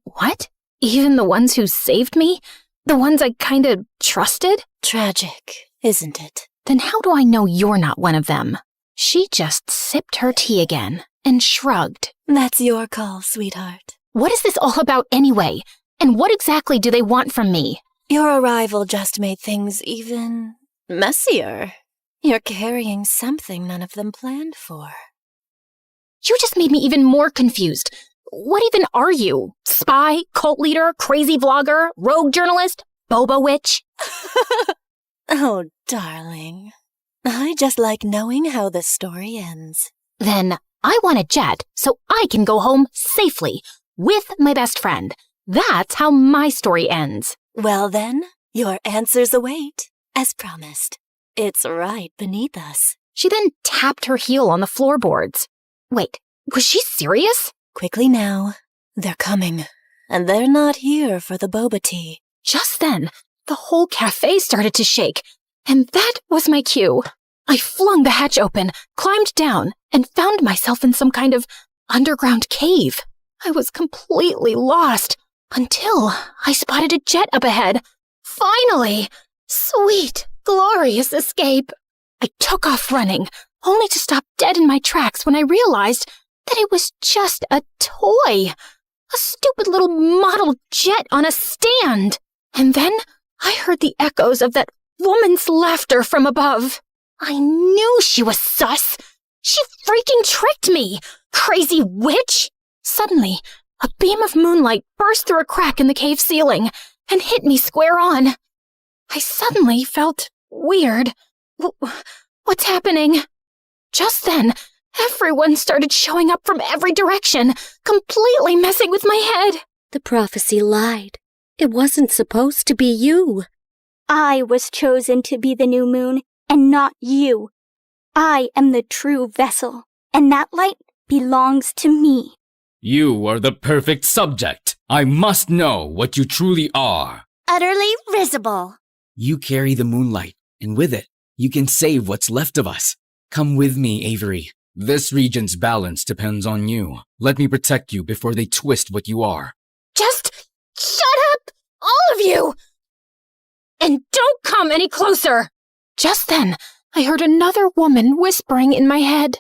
What? Even the ones who saved me? The ones I kinda trusted? Tragic, isn't it? Then how do I know you're not one of them? She just sipped her tea again and shrugged. That's your call, sweetheart. What is this all about anyway? And what exactly do they want from me? Your arrival just made things even messier. You're carrying something none of them planned for. You just made me even more confused. What even are you? Spy, cult leader, crazy vlogger, rogue journalist, boba witch? Oh, darling. I just like knowing how the story ends. Then I want a jet so I can go home safely with my best friend. That's how my story ends. Well then, your answers await, as promised. It's right beneath us. She then tapped her heel on the floorboards. Wait, was she serious? Quickly now. They're coming. And they're not here for the boba tea. Just then, the whole cafe started to shake. And that was my cue. I flung the hatch open, climbed down, and found myself in some kind of underground cave. I was completely lost until I spotted a jet up ahead. Finally! Sweet, glorious escape. I took off running, only to stop dead in my tracks when I realized that it was just a toy. A stupid little model jet on a stand. And then I heard the echoes of that woman's laughter from above. I knew she was sus. She freaking tricked me, crazy witch. Suddenly, a beam of moonlight burst through a crack in the cave ceiling and hit me square on. I suddenly felt weird. What's happening? Just then, everyone started showing up from every direction, completely messing with my head. The prophecy lied. It wasn't supposed to be you. I was chosen to be the new moon, and not you. I am the true vessel, and that light belongs to me. You are the perfect subject. I must know what you truly are. Utterly risible. You carry the moonlight, and with it, you can save what's left of us. Come with me, Avery. This region's balance depends on you. Let me protect you before they twist what you are. Just shut up, all of you! And don't come any closer! Just then, I heard another woman whispering in my head.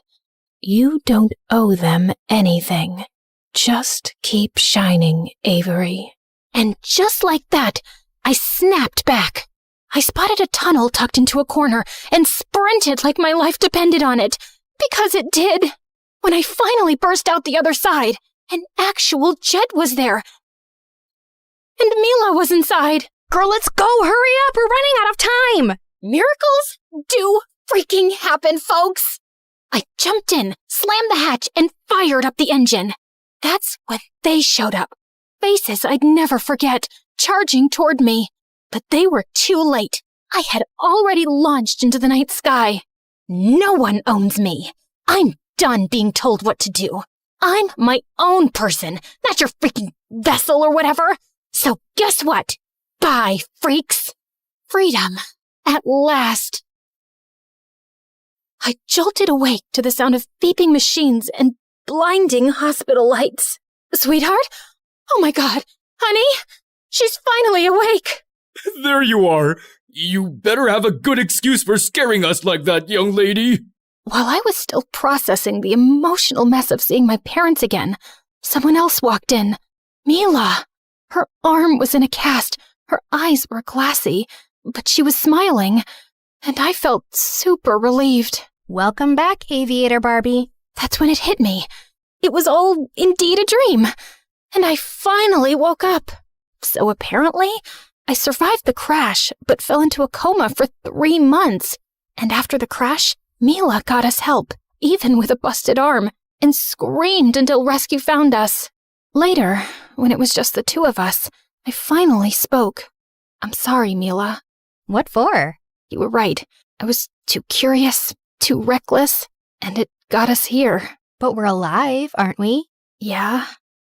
You don't owe them anything. Just keep shining, Avery. And just like that, I snapped back. I spotted a tunnel tucked into a corner and sprinted like my life depended on it. Because it did. When I finally burst out the other side, an actual jet was there. And Mila was inside. Girl, let's go! Hurry up! We're running out of time! Miracles do freaking happen, folks! I jumped in, slammed the hatch, and fired up the engine. That's when they showed up. Faces I'd never forget, charging toward me. But they were too late. I had already launched into the night sky. No one owns me. I'm done being told what to do. I'm my own person, not your freaking vessel or whatever. So guess what? Bye, freaks. Freedom. At last. I jolted awake to the sound of beeping machines and blinding hospital lights. Sweetheart? Oh my God. Honey? She's finally awake. There you are. You better have a good excuse for scaring us like that, young lady. While I was still processing the emotional mess of seeing my parents again, someone else walked in. Mila. Her arm was in a cast, her eyes were glassy, but she was smiling, and I felt super relieved. Welcome back, Aviator Barbie. That's when it hit me. It was all indeed a dream, and I finally woke up. So apparently, I survived the crash, but fell into a coma for 3 months. And after the crash, Mila got us help, even with a busted arm, and screamed until rescue found us. Later, when it was just the two of us, I finally spoke. I'm sorry, Mila. What for? You were right. I was too curious, too reckless, and it got us here. But we're alive, aren't we? Yeah,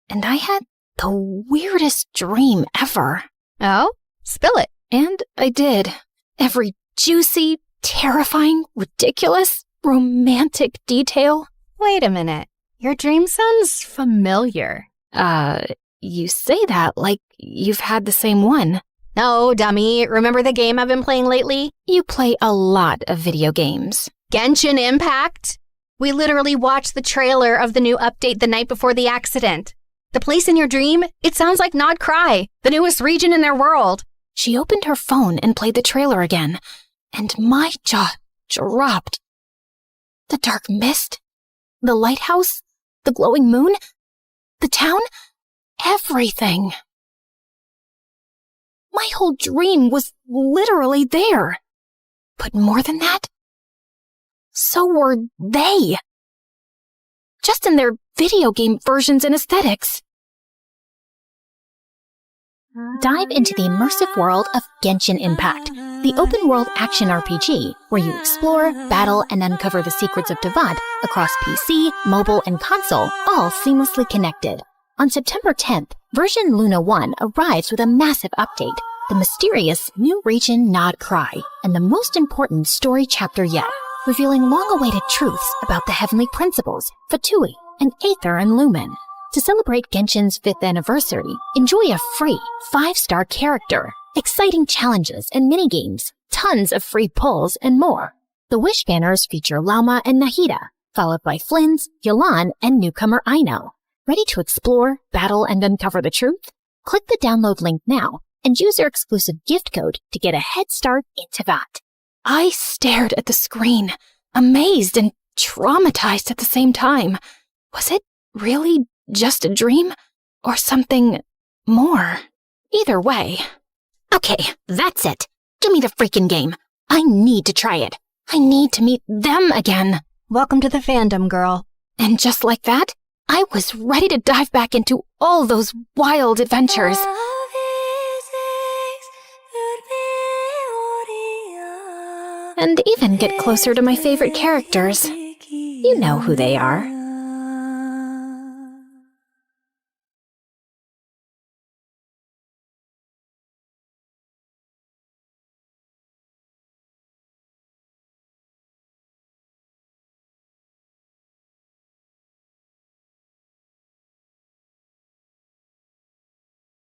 and I had the weirdest dream ever. Oh? Spill it. And I did. Every juicy, terrifying, ridiculous, romantic detail. Wait a minute. Your dream sounds familiar. You say that like you've had the same one. No, dummy. Remember the game I've been playing lately? You play a lot of video games. Genshin Impact? We literally watched the trailer of the new update the night before the accident. The place in your dream, it sounds like Nod Cry, the newest region in their world. She opened her phone and played the trailer again, and my jaw dropped. The dark mist, the lighthouse, the glowing moon, the town, everything. My whole dream was literally there. But more than that, so were they. Just in their video game versions and aesthetics. Dive into the immersive world of Genshin Impact, the open-world action RPG where you explore, battle, and uncover the secrets of Devad across PC, mobile, and console, all seamlessly connected. On September 10th, version Luna 1 arrives with a massive update, the mysterious new region Nod Cry, and the most important story chapter yet, revealing long-awaited truths about the heavenly principles, Fatui, and Aether and Lumen. To celebrate Genshin's 5th anniversary, enjoy a free 5-star character, exciting challenges and minigames, tons of free pulls, and more. The Wish banners feature Lauma and Nahida, followed by Flynn's, Yolan, and newcomer Aino. Ready to explore, battle, and uncover the truth? Click the download link now and use your exclusive gift code to get a head start into that. I stared at the screen, amazed and traumatized at the same time. Was it really just a dream? Or something more? Either way. Okay, that's it. Give me the freaking game. I need to try it. I need to meet them again. Welcome to the fandom, girl. And just like that, I was ready to dive back into all those wild adventures. And even get closer to my favorite characters. You know who they are.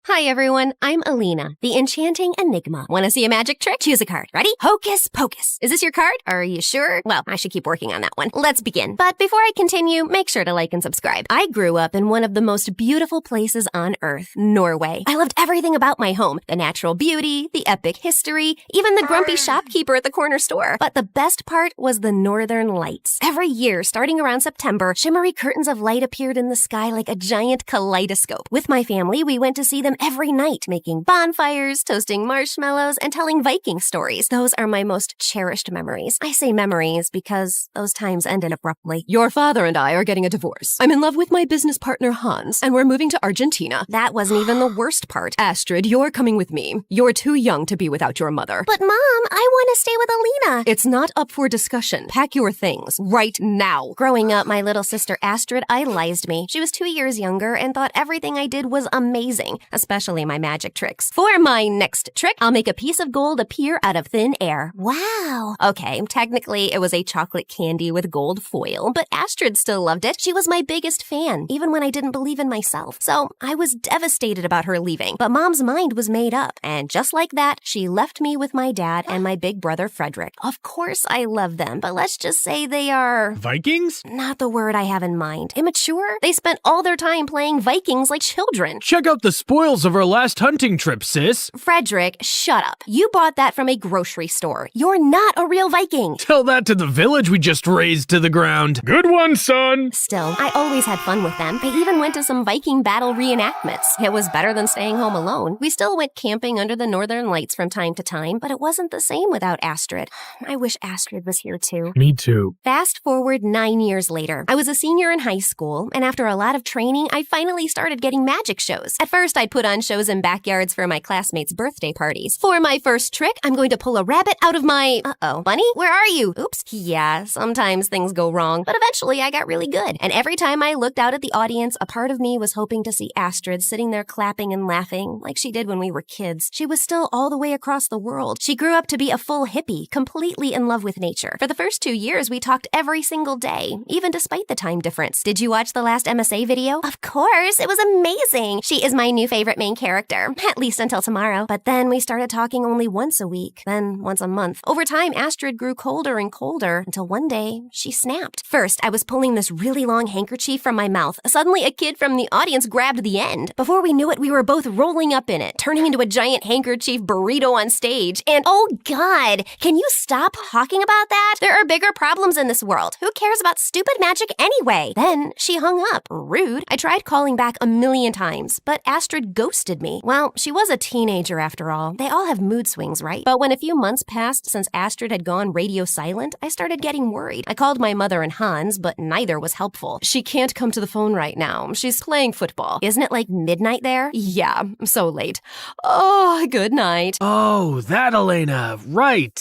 Hi everyone, I'm Alina, the enchanting enigma. Want to see a magic trick? Choose a card. Ready? Hocus pocus. Is this your card? Are you sure? Well, I should keep working on that one. Let's begin. But before I continue, make sure to like and subscribe. I grew up in one of the most beautiful places on earth, Norway. I loved everything about my home. The natural beauty, the epic history, even the grumpy shopkeeper at the corner store. But the best part was the northern lights. Every year, starting around September, shimmery curtains of light appeared in the sky like a giant kaleidoscope. With my family, we went to see them every night, making bonfires, toasting marshmallows, and telling Viking stories. Those are my most cherished memories. I say memories because those times ended abruptly. Your father and I are getting a divorce. I'm in love with my business partner, Hans, and we're moving to Argentina. That wasn't even the worst part. Astrid, you're coming with me. You're too young to be without your mother. But Mom, I want to stay with Alina. It's not up for discussion. Pack your things right now. Growing up, my little sister Astrid idolized me. She was 2 years younger and thought everything I did was amazing, especially especially my magic tricks. For my next trick, I'll make a piece of gold appear out of thin air. Wow. Okay, technically it was a chocolate candy with gold foil, but Astrid still loved it. She was my biggest fan, even when I didn't believe in myself. So I was devastated about her leaving, but Mom's mind was made up. And just like that, she left me with my dad and my big brother Frederick. Of course I love them, but let's just say they are... Vikings? Not the word I have in mind. Immature? They spent all their time playing Vikings like children. Check out the spoils of our last hunting trip, sis. Frederick, shut up. You bought that from a grocery store. You're not a real Viking. Tell that to the village we just razed to the ground. Good one, son. Still, I always had fun with them. I even went to some Viking battle reenactments. It was better than staying home alone. We still went camping under the northern lights from time to time, but it wasn't the same without Astrid. I wish Astrid was here too. Me too. Fast forward 9 years later. I was a senior in high school, and after a lot of training, I finally started getting magic shows. At first, I'd put on shows in backyards for my classmates' birthday parties. For my first trick, I'm going to pull a rabbit out of my... Bunny? Where are you? Oops. Yeah, sometimes things go wrong, but eventually I got really good. And every time I looked out at the audience, a part of me was hoping to see Astrid sitting there clapping and laughing like she did when we were kids. She was still all the way across the world. She grew up to be a full hippie, completely in love with nature. For the first 2 years, we talked every single day, even despite the time difference. Did you watch the last MSA video? Of course, it was amazing. She is my new favorite main character, at least until tomorrow. But then we started talking only once a week, then once a month. Over time, Astrid grew colder and colder until one day she snapped. First, I was pulling this really long handkerchief from my mouth. Suddenly, a kid from the audience grabbed the end. Before we knew it, we were both rolling up in it, turning into a giant handkerchief burrito on stage. And oh God, can you stop talking about that? There are bigger problems in this world. Who cares about stupid magic anyway? Then she hung up. Rude. I tried calling back a million times, but Astrid ghosted me. Well, she was a teenager after all. They all have mood swings, right? But when a few months passed since Astrid had gone radio silent, I started getting worried. I called my mother and Hans, but neither was helpful. She can't come to the phone right now. She's playing football. Isn't it like midnight there? Yeah, so late. Oh, good night. Oh, that Elena. Right.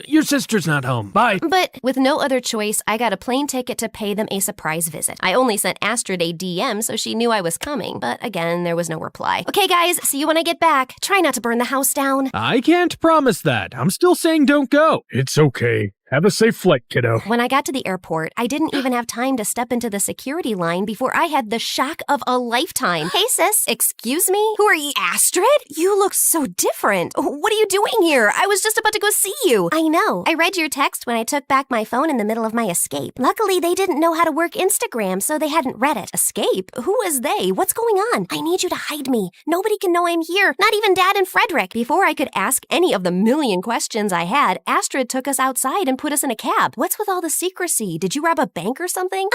Your sister's not home. Bye. But with no other choice, I got a plane ticket to pay them a surprise visit. I only sent Astrid a DM so she knew I was coming, but again, there was no reply. Okay, guys, see you when I get back. Try not to burn the house down. I can't promise that. I'm still saying don't go. It's okay. Have a safe flight, kiddo. When I got to the airport, I didn't even have time to step into the security line before I had the shock of a lifetime. Hey, sis. Excuse me? Who are you? Astrid? You look so different. What are you doing here? I was just about to go see you. I know. I read your text when I took back my phone in the middle of my escape. Luckily, they didn't know how to work Instagram, so they hadn't read it. Escape? Who is they? What's going on? I need you to hide me. Nobody can know I'm here. Not even Dad and Frederick. Before I could ask any of the million questions I had, Astrid took us outside and put us in a cab. What's with all the secrecy? Did you rob a bank or something?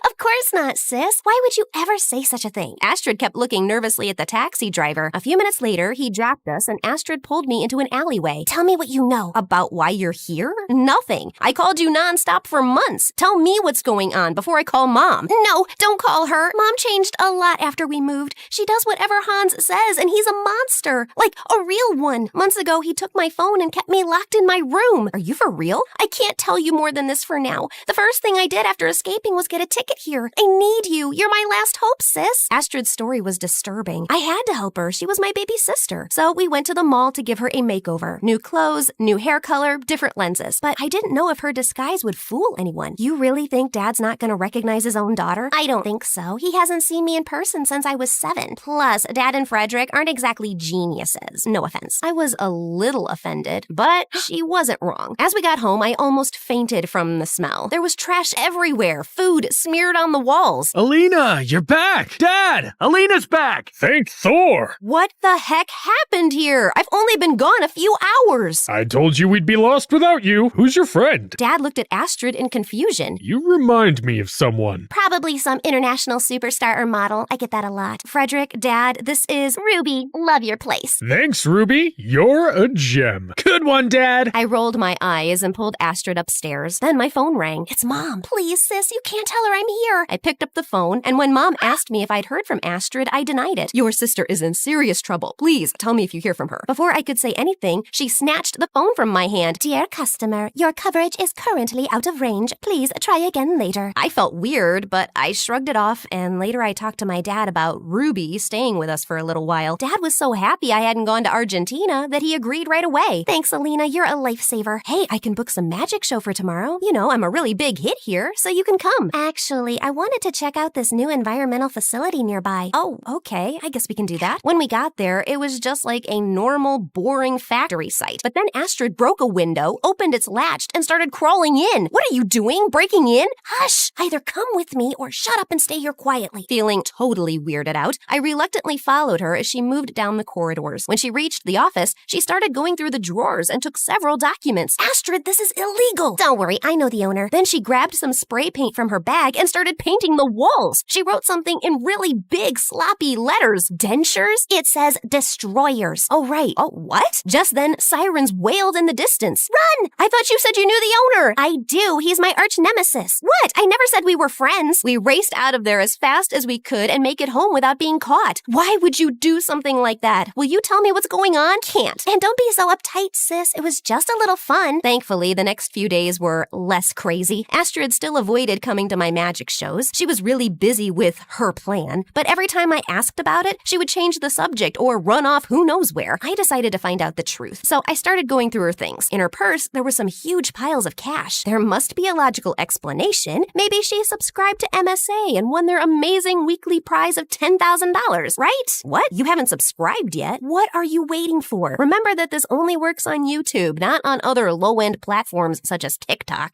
Of course not, sis. Why would you ever say such a thing? Astrid kept looking nervously at the taxi driver. A few minutes later, he dropped us and Astrid pulled me into an alleyway. Tell me what you know. About why you're here? Nothing. I called you nonstop for months. Tell me what's going on before I call Mom. No, don't call her. Mom changed a lot after we moved. She does whatever Hans says, and he's a monster. Like a real one. Months ago, he took my phone and kept me locked in my room. Are you for real? I can't tell you more than this for now. The first thing I did after escaping was get a ticket here. I need you. You're my last hope, sis. Astrid's story was disturbing. I had to help her. She was my baby sister. So we went to the mall to give her a makeover. New clothes, new hair color, different lenses. But I didn't know if her disguise would fool anyone. You really think Dad's not going to recognize his own daughter? I don't think so. He hasn't seen me in person since I was 7. Plus, Dad and Frederick aren't exactly geniuses. No offense. I was a little offended, but she wasn't wrong. As we got home, I almost fainted from the smell. There was trash everywhere, food smeared on the walls. Alina, you're back! Dad, Alina's back! Thank Thor! What the heck happened here? I've only been gone a few hours. I told you we'd be lost without you. Who's your friend? Dad looked at Astrid in confusion. You remind me of someone. Probably some international superstar or model. I get that a lot. Frederick, Dad, this is Ruby. Love your place. Thanks, Ruby. You're a gem. Good one, Dad. I rolled my eyes and pulled called Astrid upstairs. Then my phone rang. It's Mom. Please, sis, you can't tell her I'm here. I picked up the phone, and when Mom asked me if I'd heard from Astrid, I denied it. Your sister is in serious trouble. Please, tell me if you hear from her. Before I could say anything, she snatched the phone from my hand. Dear customer, your coverage is currently out of range. Please try again later. I felt weird, but I shrugged it off, and later I talked to my dad about Ruby staying with us for a little while. Dad was so happy I hadn't gone to Argentina that he agreed right away. Thanks, Alina, you're a lifesaver. Hey, I can book some magic show for tomorrow. You know, I'm a really big hit here, so you can come. Actually, I wanted to check out this new environmental facility nearby. Oh, okay, I guess we can do that. When we got there, it was just like a normal, boring factory site. But then Astrid broke a window, opened its latch, and started crawling in. What are you doing? Breaking in? Hush! Either come with me or shut up and stay here quietly. Feeling totally weirded out, I reluctantly followed her as she moved down the corridors. When she reached the office, she started going through the drawers and took several documents. Astrid, this is illegal! Don't worry, I know the owner. Then she grabbed some spray paint from her bag and started painting the walls. She wrote something in really big, sloppy letters. Dentures? It says destroyers. Oh, right. Oh, what? Just then, sirens wailed in the distance. Run! I thought you said you knew the owner. I do. He's my arch nemesis. What? I never said we were friends. We raced out of there as fast as we could and make it home without being caught. Why would you do something like that? Will you tell me what's going on? Can't. And don't be so uptight, sis. It was just a little fun. Thankfully, the next few days were less crazy. Astrid still avoided coming to my magic shows. She was really busy with her plan, but every time I asked about it, she would change the subject or run off who knows where. I decided to find out the truth, so I started going through her things. In her purse, there were some huge piles of cash. There must be a logical explanation. Maybe she subscribed to MSA and won their amazing weekly prize of $10,000, right? What? You haven't subscribed yet? What are you waiting for? Remember that this only works on YouTube, not on other low-end platforms such as TikTok.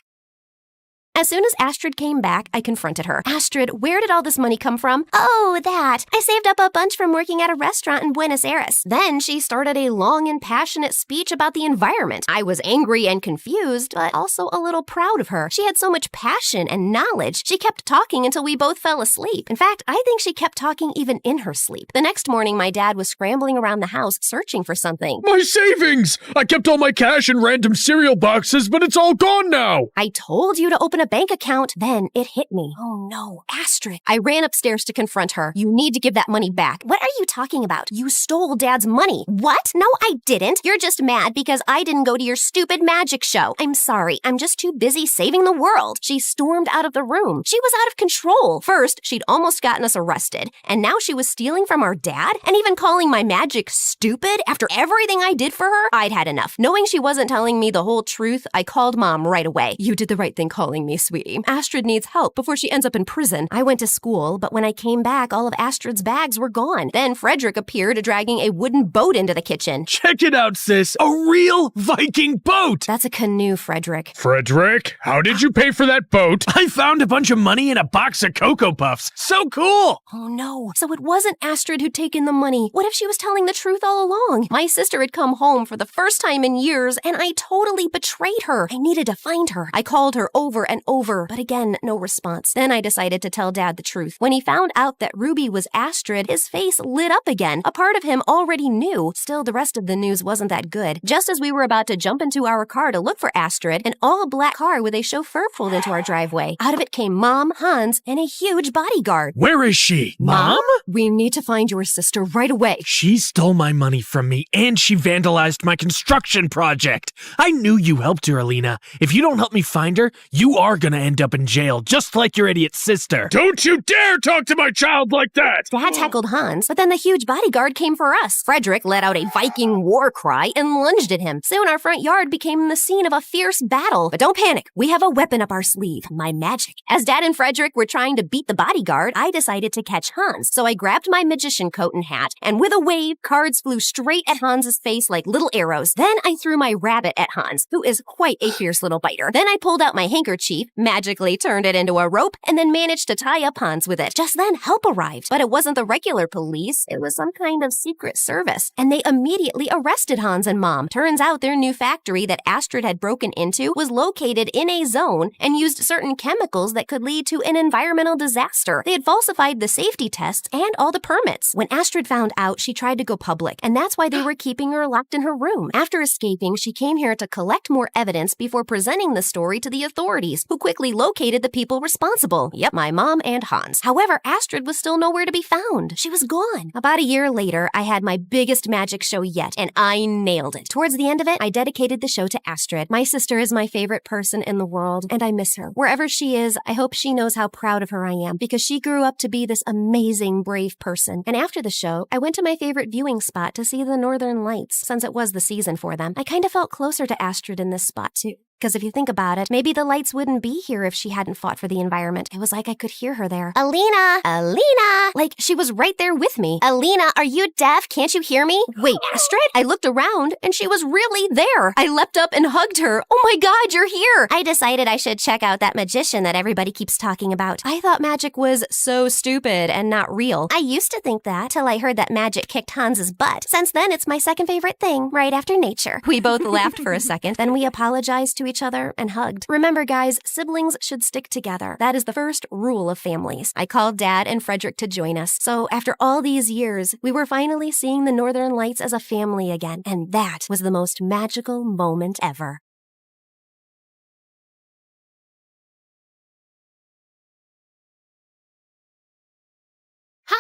As soon as Astrid came back, I confronted her. Astrid, where did all this money come from? Oh, that. I saved up a bunch from working at a restaurant in Buenos Aires. Then she started a long and passionate speech about the environment. I was angry and confused, but also a little proud of her. She had so much passion and knowledge. She kept talking until we both fell asleep. In fact, I think she kept talking even in her sleep. The next morning, my dad was scrambling around the house searching for something. My savings! I kept all my cash in random cereal boxes, but it's all gone now! I told you to open a bank account. Then it hit me. Oh no, Astrid. I ran upstairs to confront her. You need to give that money back. What are you talking about? You stole Dad's money. What? No, I didn't. You're just mad because I didn't go to your stupid magic show. I'm sorry. I'm just too busy saving the world. She stormed out of the room. She was out of control. First, she'd almost gotten us arrested, and now she was stealing from our dad and even calling my magic stupid after everything I did for her. I'd had enough. Knowing she wasn't telling me the whole truth, I called Mom right away. You did the right thing calling me, sweetie. Astrid needs help before she ends up in prison. I went to school, but when I came back, all of Astrid's bags were gone. Then Frederick appeared dragging a wooden boat into the kitchen. Check it out, sis. A real Viking boat! That's a canoe, Frederick. Frederick, how did you pay for that boat? I found a bunch of money in a box of Cocoa Puffs. So cool! Oh no. So it wasn't Astrid who'd taken the money. What if she was telling the truth all along? My sister had come home for the first time in years, and I totally betrayed her. I needed to find her. I called her over and over, but again, no response. Then I decided to tell Dad the truth. When he found out that Ruby was Astrid, his face lit up again. A part of him already knew. Still, the rest of the news wasn't that good. Just as we were about to jump into our car to look for Astrid, an all-black car with a chauffeur pulled into our driveway. Out of it came Mom, Hans, and a huge bodyguard. Where is she? Mom? We need to find your sister right away. She stole my money from me, and she vandalized my construction project. I knew you helped her, Alina. If you don't help me find her, you are gonna end up in jail, just like your idiot sister. Don't you dare talk to my child like that! Dad tackled Hans, but then the huge bodyguard came for us. Frederick let out a Viking war cry and lunged at him. Soon our front yard became the scene of a fierce battle. But don't panic, we have a weapon up our sleeve, my magic. As Dad and Frederick were trying to beat the bodyguard, I decided to catch Hans. So I grabbed my magician coat and hat, and with a wave, cards flew straight at Hans's face like little arrows. Then I threw my rabbit at Hans, who is quite a fierce little biter. Then I pulled out my handkerchief Genevieve magically turned it into a rope and then managed to tie up Hans with it. Just then, help arrived. But it wasn't the regular police. It was some kind of secret service. And they immediately arrested Hans and Mom. Turns out their new factory that Astrid had broken into was located in a zone and used certain chemicals that could lead to an environmental disaster. They had falsified the safety tests and all the permits. When Astrid found out, she tried to go public, and that's why they were keeping her locked in her room. After escaping, she came here to collect more evidence before presenting the story to the authorities, who quickly located the people responsible. Yep, my mom and Hans. However, Astrid was still nowhere to be found. She was gone. About a year later, I had my biggest magic show yet, and I nailed it. Towards the end of it, I dedicated the show to Astrid. My sister is my favorite person in the world, and I miss her. Wherever she is, I hope she knows how proud of her I am, because she grew up to be this amazing, brave person. And after the show, I went to my favorite viewing spot to see the Northern Lights. Since it was the season for them, I kind of felt closer to Astrid in this spot too. Because if you think about it, maybe the lights wouldn't be here if she hadn't fought for the environment. It was like I could hear her there. Alina! Alina! Like, she was right there with me. Alina, are you deaf? Can't you hear me? Wait, Astrid? I looked around, and she was really there. I leapt up and hugged her. Oh my god, you're here! I decided I should check out that magician that everybody keeps talking about. I thought magic was so stupid and not real. I used to think that, till I heard that magic kicked Hans's butt. Since then, it's my second favorite thing, right after nature. We both laughed for a second, then we apologized to each other and hugged. Remember, guys, siblings should stick together. That is the first rule of families. I called Dad and Frederick to join us. So after all these years, we were finally seeing the Northern Lights as a family again. And that was the most magical moment ever.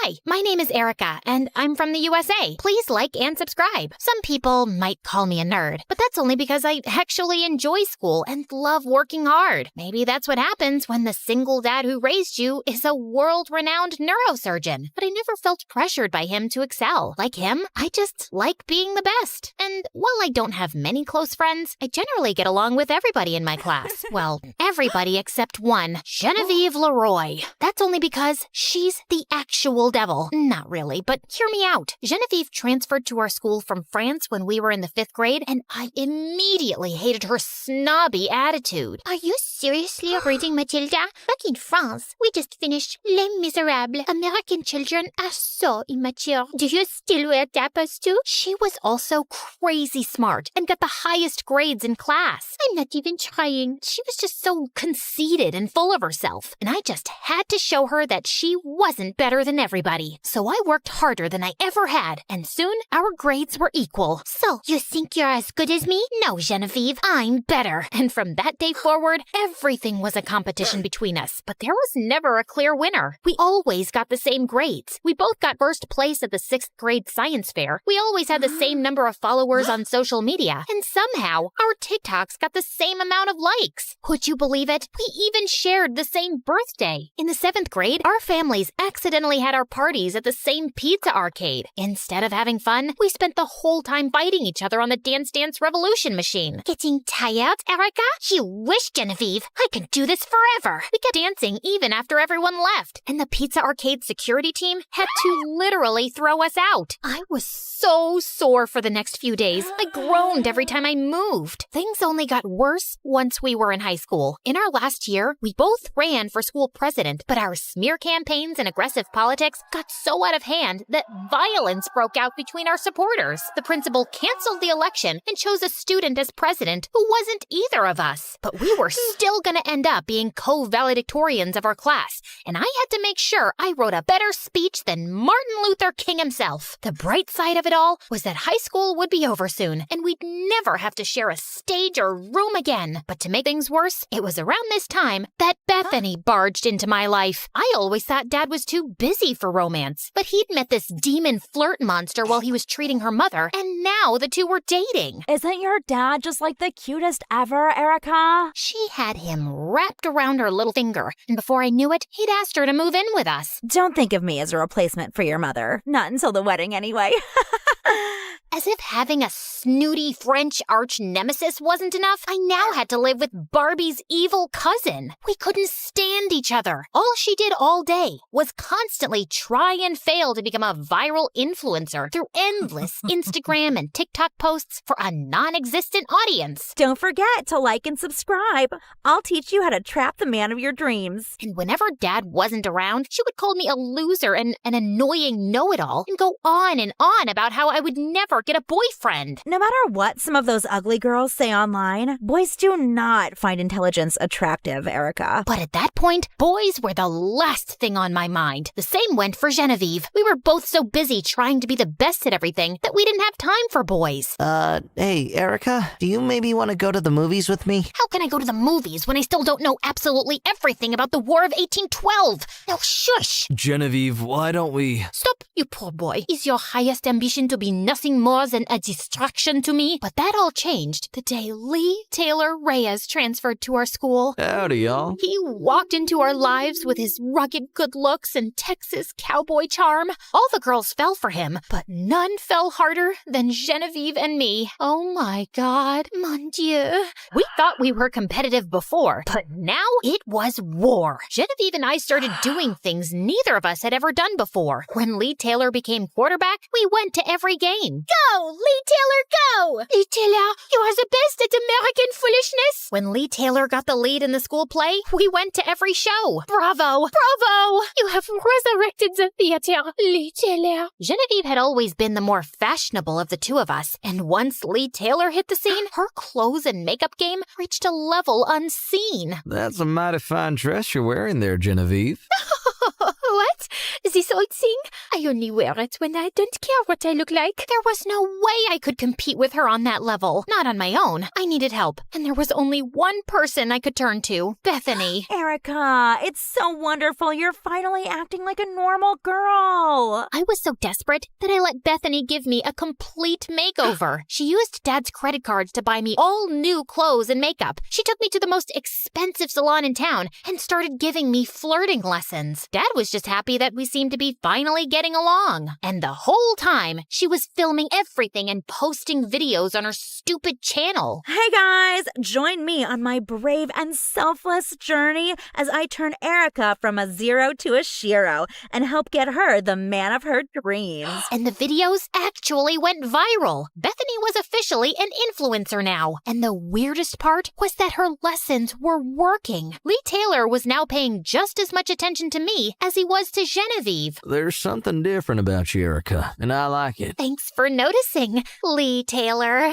Hi, my name is Erica, and I'm from the USA. Please like and subscribe. Some people might call me a nerd, but that's only because I actually enjoy school and love working hard. Maybe that's what happens when the single dad who raised you is a world-renowned neurosurgeon. But I never felt pressured by him to excel. Like him, I just like being the best. And while I don't have many close friends, I generally get along with everybody in my class. Well, everybody except one, Genevieve Leroy. That's only because she's the actual devil. Not really, but hear me out. Genevieve transferred to our school from France when we were in the 5th grade, and I immediately hated her snobby attitude. Are you seriously reading Matilda? Back in France, we just finished Les Miserables. American children are so immature. Do you still wear tapas too? She was also crazy smart and got the highest grades in class. I'm not even trying. She was just so conceited and full of herself, and I just had to show her that she wasn't better than everybody. So I worked harder than I ever had, and soon our grades were equal. So, you think you're as good as me? No, Genevieve, I'm better. And from that day forward, everything was a competition between us, but there was never a clear winner. We always got the same grades. We both got first place at the 6th grade science fair. We always had the same number of followers on social media, and somehow our TikToks got the same amount of likes. Would you believe it? We even shared the same birthday. In the 7th grade, our families accidentally had our parties at the same pizza arcade. Instead of having fun, we spent the whole time fighting each other on the Dance Dance Revolution machine. Getting tired, Erica? You wish, Genevieve. I could do this forever. We kept dancing even after everyone left, and the pizza arcade security team had to literally throw us out. I was so sore for the next few days. I groaned every time I moved. Things only got worse once we were in high school. In our last year, we both ran for school president, but our smear campaigns and aggressive politics got so out of hand that violence broke out between our supporters. The principal canceled the election and chose a student as president who wasn't either of us. But we were still gonna end up being co-valedictorians of our class, and I had to make sure I wrote a better speech than Martin Luther King himself. The bright side of it all was that high school would be over soon, and we'd never have to share a stage or room again. But to make things worse, it was around this time that Bethany barged into my life. I always thought Dad was too busy for romance, but he'd met this demon flirt monster while he was treating her mother, and now the two were dating. Isn't your dad just like the cutest ever, Erica? She had him wrapped around her little finger, and before I knew it, he'd asked her to move in with us. Don't think of me as a replacement for your mother. Not until the wedding, anyway. As if having a snooty French arch-nemesis wasn't enough, I now had to live with Barbie's evil cousin. We couldn't stand each other. All she did all day was constantly try and fail to become a viral influencer through endless Instagram and TikTok posts for a non-existent audience. Don't forget to like and subscribe. I'll teach you how to trap the man of your dreams. And whenever Dad wasn't around, she would call me a loser and an annoying know-it-all and go on and on about how I would never get a boyfriend. No matter what some of those ugly girls say online, boys do not find intelligence attractive, Erica. But at that point, boys were the last thing on my mind. The same went for Genevieve. We were both so busy trying to be the best at everything that we didn't have time for boys. Hey, Erica, do you maybe want to go to the movies with me? How can I go to the movies when I still don't know absolutely everything about the War of 1812? Now shush! Genevieve, why don't we... Stop, you poor boy. Is your highest ambition to be nothing more than a distraction to me? But that all changed the day Lee Taylor Reyes transferred to our school. Howdy, y'all. He walked into our lives with his rugged good looks and Texas cowboy charm. All the girls fell for him, but none fell harder than Genevieve and me. Oh my God, mon Dieu. We thought we were competitive before, but now it was war. Genevieve and I started doing things neither of us had ever done before. When Lee Taylor became quarterback, we went to every game. Go, Lee Taylor, go! Lee Taylor, you are the best at American foolishness. When Lee Taylor got the lead in the school play, we went to every show. Bravo! Bravo! You have resurrected the theater, Lee Taylor. Genevieve had always been the more fashionable of the two of us, and once Lee Taylor hit the scene, her clothes and makeup game reached a level unseen. That's a mighty fine dress you're wearing there, Genevieve. What? This old thing? I only wear it when I don't care what I look like. There was no way I could compete with her on that level. Not on my own. I needed help, and there was only one person I could turn to, Bethany. Erica, it's so wonderful. You're finally acting like a normal girl. I was so desperate that I let Bethany give me a complete makeover. She used Dad's credit cards to buy me all new clothes and makeup. She took me to the most expensive salon in town and started giving me flirting lessons. Dad was just happy that we seemed to be finally getting along. And the whole time, she was filming everything and posting videos on her stupid channel. Hey guys, join me on my brave and selfless journey as I turn Erica from a zero to a shiro and help get her the man of her dreams. And the videos actually went viral. Bethany was officially an influencer now. And the weirdest part was that her lessons were working. Lee Taylor was now paying just as much attention to me as he was to Genevieve. There's something different about you, Erica, and I like it. Thanks for noticing, Lee Taylor.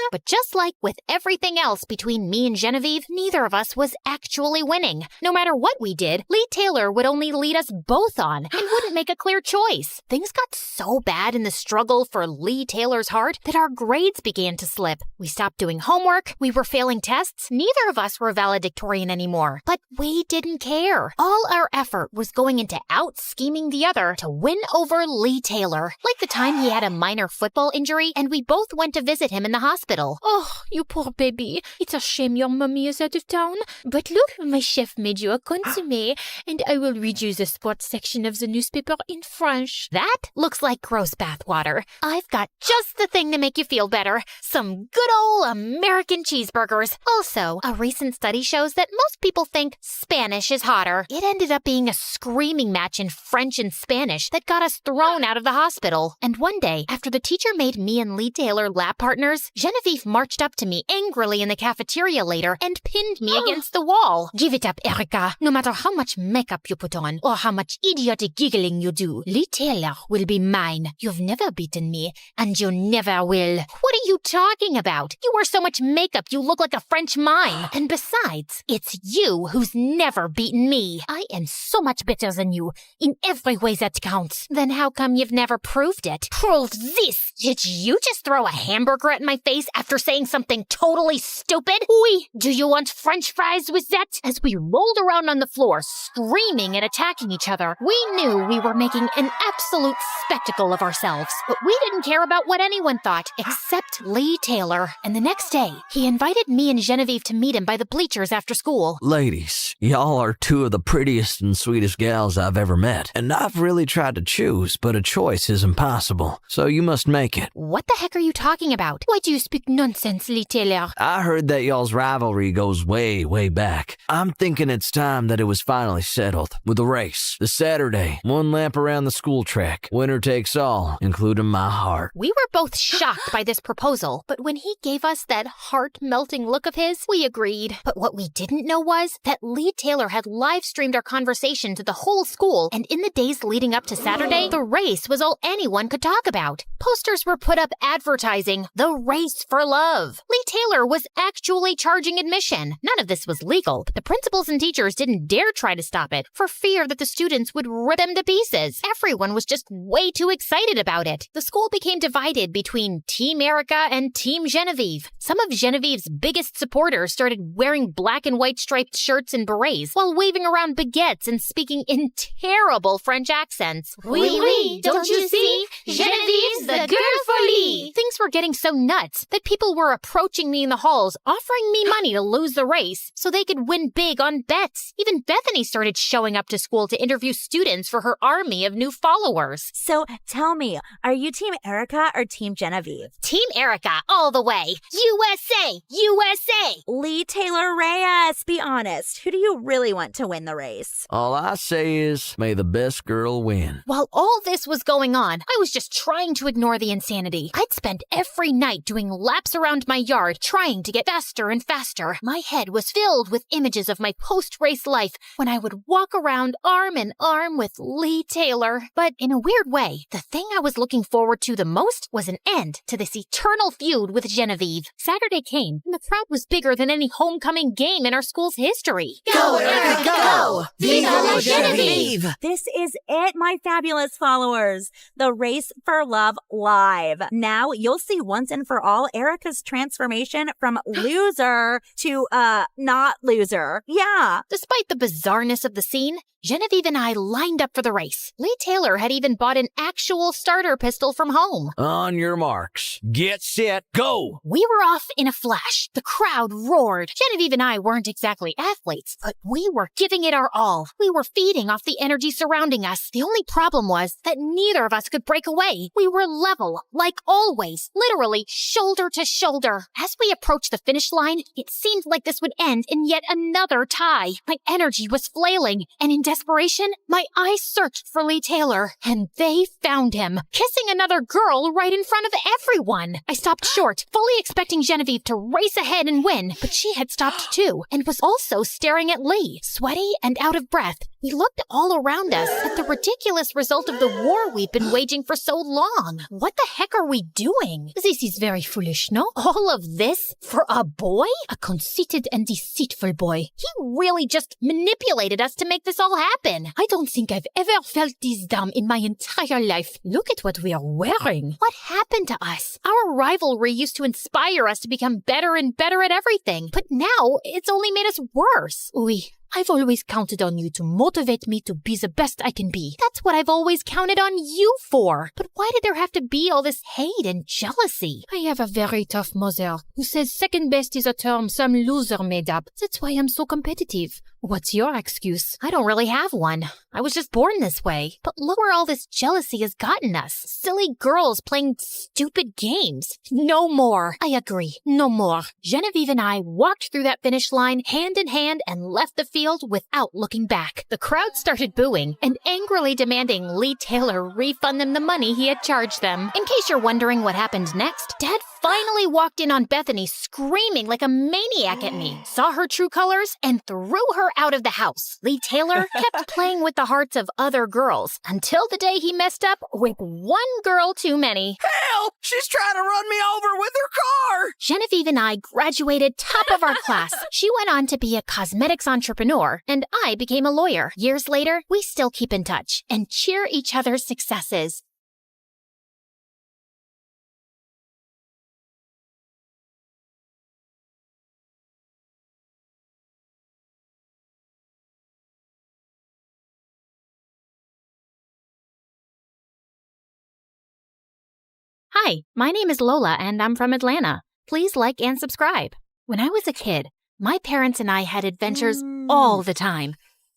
But just like with everything else between me and Genevieve, neither of us was actually winning. No matter what we did, Lee Taylor would only lead us both on and wouldn't make a clear choice. Things got so bad in the struggle for Lee Taylor's heart that our grades began to slip. We stopped doing homework, we were failing tests, neither of us were valedictorian anymore. But we didn't care. All our effort was going into out-scheming the other to win over Lee Taylor. Like the time he had a minor football injury and we both went to visit him in the hospital. Oh, you poor baby. It's a shame your mummy is out of town. But look, my chef made you a consommé, and I will read you the sports section of the newspaper in French. That looks like gross bathwater. I've got just the thing to make you feel better. Some good old American cheeseburgers. Also, a recent study shows that most people think Spanish is hotter. It ended up being a screaming match in French and Spanish that got us thrown out of the hospital. And one day, after the teacher made me and Lee Taylor lab partners, Genevieve marched up to me angrily in the cafeteria later and pinned me against the wall. Give it up, Erica. No matter how much makeup you put on or how much idiotic giggling you do, Lee Taylor will be mine. You've never beaten me, and you never will. What are you talking about? You wear so much makeup you look like a French mime. And besides, it's you who's never beaten me. I am so much better than you in every way that counts. Then how come you've never proved it? Proved this? Did you just throw a hamburger at my face after saying something totally stupid? Oui, do you want french fries with that? As we rolled around on the floor, screaming and attacking each other, we knew we were making an absolute spectacle of ourselves. But we didn't care about what anyone thought, except Lee Taylor. And the next day, he invited me and Genevieve to meet him by the bleachers after school. Ladies, y'all are two of the prettiest and sweetest gals I've ever met. And I've really tried to choose, but a choice is impossible. So you must make it. What the heck are you talking about? Why do you speak nonsense, Lee Taylor? I heard that y'all's rivalry goes way, way back. I'm thinking it's time that it was finally settled. With a race. The Saturday, one lap around the school track. Winner takes all, including my heart. We were both shocked by this proposal, but when he gave us that heart-melting look of his, we agreed. But what we didn't know was that Lee Taylor had live-streamed our conversation to the whole school, and in the days leading up to Saturday, the race was all anyone could talk about. Posters were put up advertising the race for love. Lee Taylor was actually charging admission. None of this was legal, but the principals and teachers didn't dare try to stop it for fear that the students would rip them to pieces. Everyone was just way too excited about it. The school became divided between Team Erica and Team Genevieve. Some of Genevieve's biggest supporters started wearing black and white striped shirts and berets while waving around baguettes and speaking in terrible French accents. Oui, oui, don't you see? Genevieve's the girl for Lee. Things were getting so nuts that people were approaching me in the halls, offering me money to lose the race so they could win big on bets. Even Bethany started showing up to school to interview students for her army of new followers. So tell me, are you Team Erica or Team Genevieve? Team Erica, all the way. USA! USA! Lee Taylor Reyes, be honest. Who do you really want to win the race? All I say is, may the best girl win. While all this was going on, I was just trying to ignore the insanity. I'd spend every night doing laps around my yard, trying to get faster and faster. My head was filled with images of my post-race life when I would walk around arm in arm with Lee Taylor. But in a weird way, the thing I was looking forward to the most was an end to this eternal feud with Genevieve. Saturday came, and the crowd was bigger than any homecoming game in our school's history. Go, Erica, go! Viva la Genevieve! This is it, my fabulous followers. The Race for Love Live. Now you'll see once and for all Erica's transformation from loser to, not loser. Yeah. Despite the bizarreness of the scene, Genevieve and I lined up for the race. Lee Taylor had even bought an actual starter pistol from home. On your marks. Get set, go! We were off in a flash. The crowd roared. Genevieve and I weren't exactly athletes, but we were giving it our all. We were feeding off the energy surrounding us. The only problem was that neither of us could break away. We were level, like always, literally shoulder to shoulder. As we approached the finish line, it seemed like this would end in yet another tie. My energy was flailing, and in desperation, my eyes searched for Lee Taylor, and they found him, kissing another girl right in front of everyone. I stopped short, fully expecting Genevieve to race ahead and win, but she had stopped too, and was also staring at Lee, sweaty and out of breath. We looked all around us at the ridiculous result of the war we'd been waging for so long. What the heck are we doing? This is very foolish, no? All of this for a boy? A conceited and deceitful boy. He really just manipulated us to make this all happen. I don't think I've ever felt this dumb in my entire life. Look at what we are wearing. What happened to us? Our rivalry used to inspire us to become better and better at everything, but now it's only made us worse. Oui. I've always counted on you to motivate me to be the best I can be. That's what I've always counted on you for. But why did there have to be all this hate and jealousy? I have a very tough mother who says second best is a term some loser made up. That's why I'm so competitive. What's your excuse? I don't really have one. I was just born this way. But look where all this jealousy has gotten us. Silly girls playing stupid games. No more. I agree. No more. Genevieve and I walked through that finish line hand in hand and left the field without looking back. The crowd started booing and angrily demanding Lee Taylor refund them the money he had charged them. In case you're wondering what happened next, Dad finally walked in on Bethany screaming like a maniac at me, saw her true colors, and threw her out of the house. Lee Taylor kept playing with the hearts of other girls until the day he messed up with one girl too many. Help! She's trying to run me over with her car! Genevieve and I graduated top of our class. She went on to be a cosmetics entrepreneur, and I became a lawyer. Years later, we still keep in touch and cheer each other's successes. Hi, my name is Lola and I'm from Atlanta. Please like and subscribe. When I was a kid, my parents and I had adventures all the time.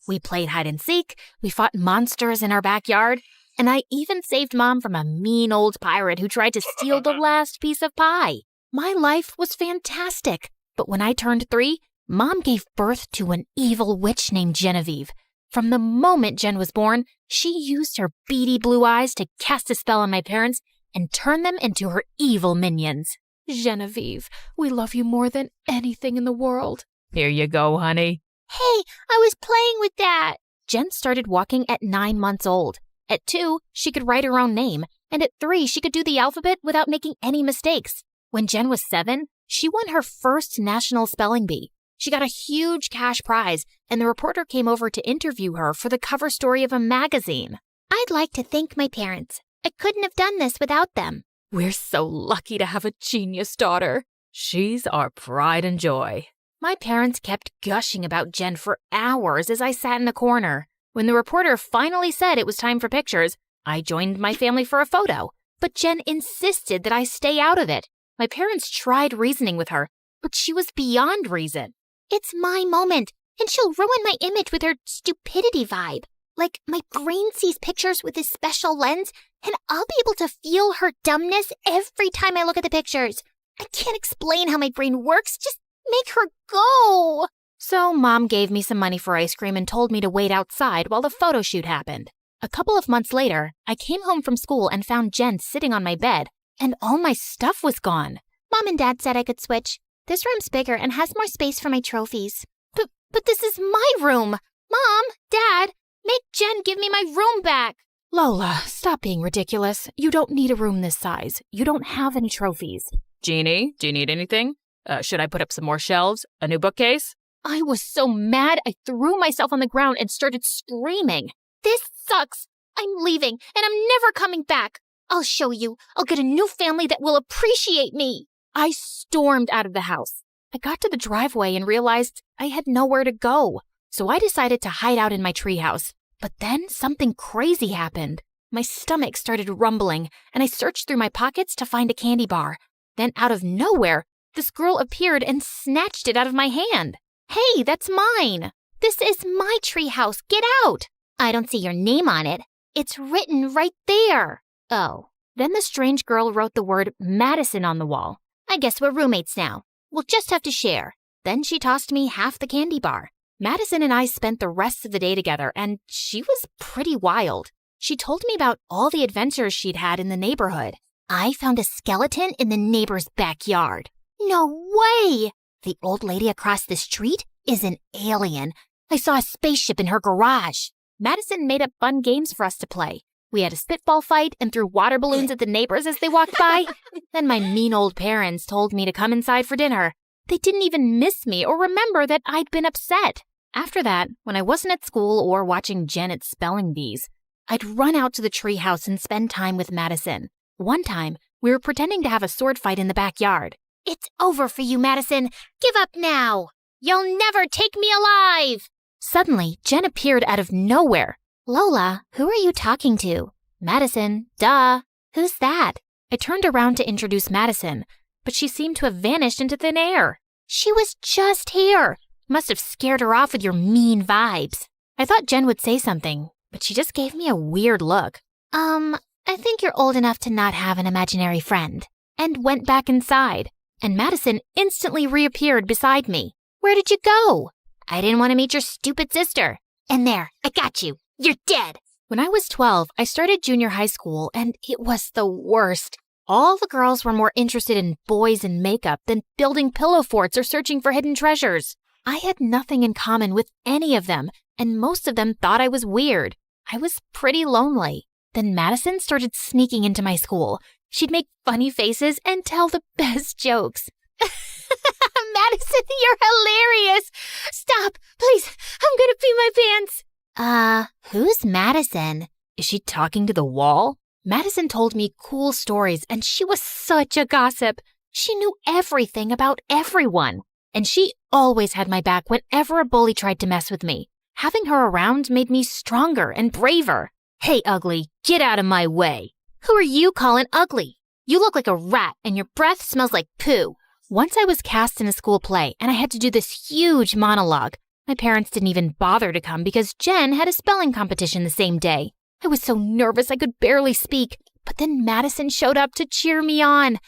We played hide and seek, we fought monsters in our backyard, and I even saved Mom from a mean old pirate who tried to steal the last piece of pie. My life was fantastic, but when I turned 3, Mom gave birth to an evil witch named Genevieve. From the moment Jen was born, she used her beady blue eyes to cast a spell on my parents and turn them into her evil minions. Genevieve, we love you more than anything in the world. Here you go, honey. Hey, I was playing with that. Jen started walking at 9 months old. At 2, she could write her own name, and at 3, she could do the alphabet without making any mistakes. When Jen was 7, she won her first national spelling bee. She got a huge cash prize, and the reporter came over to interview her for the cover story of a magazine. I'd like to thank my parents. I couldn't have done this without them. We're so lucky to have a genius daughter. She's our pride and joy. My parents kept gushing about Jen for hours as I sat in a corner. When the reporter finally said it was time for pictures, I joined my family for a photo, but Jen insisted that I stay out of it. My parents tried reasoning with her, but she was beyond reason. It's my moment, and she'll ruin my image with her stupidity vibe. Like, my brain sees pictures with this special lens, and I'll be able to feel her dumbness every time I look at the pictures. I can't explain how my brain works. Just make her go. So Mom gave me some money for ice cream and told me to wait outside while the photo shoot happened. A couple of months later, I came home from school and found Jen sitting on my bed, and all my stuff was gone. Mom and Dad said I could switch. This room's bigger and has more space for my trophies. But this is my room. Mom, Dad, make Jen give me my room back. Lola, stop being ridiculous. You don't need a room this size. You don't have any trophies. Jeannie, do you need anything? Should I put up some more shelves? A new bookcase? I was so mad I threw myself on the ground and started screaming. This sucks. I'm leaving, and I'm never coming back. I'll show you. I'll get a new family that will appreciate me. I stormed out of the house. I got to the driveway and realized I had nowhere to go. So I decided to hide out in my treehouse. But then something crazy happened. My stomach started rumbling, and I searched through my pockets to find a candy bar. Then out of nowhere, this girl appeared and snatched it out of my hand. Hey, that's mine. This is my treehouse. Get out. I don't see your name on it. It's written right there. Oh. Then the strange girl wrote the word Madison on the wall. I guess we're roommates now. We'll just have to share. Then she tossed me half the candy bar. Madison and I spent the rest of the day together, and she was pretty wild. She told me about all the adventures she'd had in the neighborhood. I found a skeleton in the neighbor's backyard. No way! The old lady across the street is an alien. I saw a spaceship in her garage. Madison made up fun games for us to play. We had a spitball fight and threw water balloons at the neighbors as they walked by. Then my mean old parents told me to come inside for dinner. They didn't even miss me or remember that I'd been upset. After that, when I wasn't at school or watching Janet's spelling bees, I'd run out to the treehouse and spend time with Madison. One time, we were pretending to have a sword fight in the backyard. It's over for you, Madison. Give up now. You'll never take me alive. Suddenly, Jen appeared out of nowhere. Lola, who are you talking to? Madison, duh. Who's that? I turned around to introduce Madison, but she seemed to have vanished into thin air. She was just here. Must have scared her off with your mean vibes. I thought Jen would say something, but she just gave me a weird look. I think you're old enough to not have an imaginary friend. And went back inside, and Madison instantly reappeared beside me. Where did you go? I didn't want to meet your stupid sister. And there, I got you. You're dead. When I was 12, I started junior high school, and it was the worst. All the girls were more interested in boys and makeup than building pillow forts or searching for hidden treasures. I had nothing in common with any of them, and most of them thought I was weird. I was pretty lonely. Then Madison started sneaking into my school. She'd make funny faces and tell the best jokes. Madison, you're hilarious. Stop, please. I'm gonna pee my pants. Who's Madison? Is she talking to the wall? Madison told me cool stories, and she was such a gossip. She knew everything about everyone. And she always had my back whenever a bully tried to mess with me. Having her around made me stronger and braver. Hey, ugly, get out of my way. Who are you calling ugly? You look like a rat and your breath smells like poo. Once I was cast in a school play and I had to do this huge monologue. My parents didn't even bother to come because Jen had a spelling competition the same day. I was so nervous I could barely speak, but then Madison showed up to cheer me on.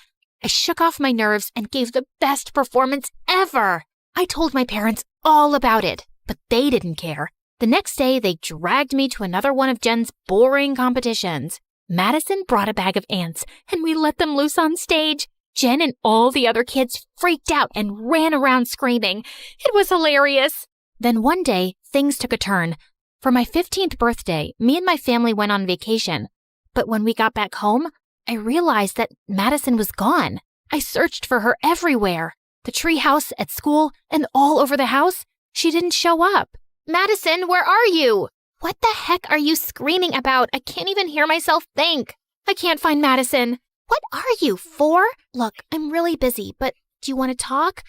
I shook off my nerves and gave the best performance ever. I told my parents all about it, but they didn't care. The next day, they dragged me to another one of Jen's boring competitions. Madison brought a bag of ants, and we let them loose on stage. Jen and all the other kids freaked out and ran around screaming. It was hilarious. Then one day, things took a turn. For my 15th birthday, me and my family went on vacation. But when we got back home, I realized that Madison was gone. I searched for her everywhere. The treehouse, at school, and all over the house. She didn't show up. Madison, where are you? What the heck are you screaming about? I can't even hear myself think. I can't find Madison. What are you, 4? Look, I'm really busy, but do you want to talk?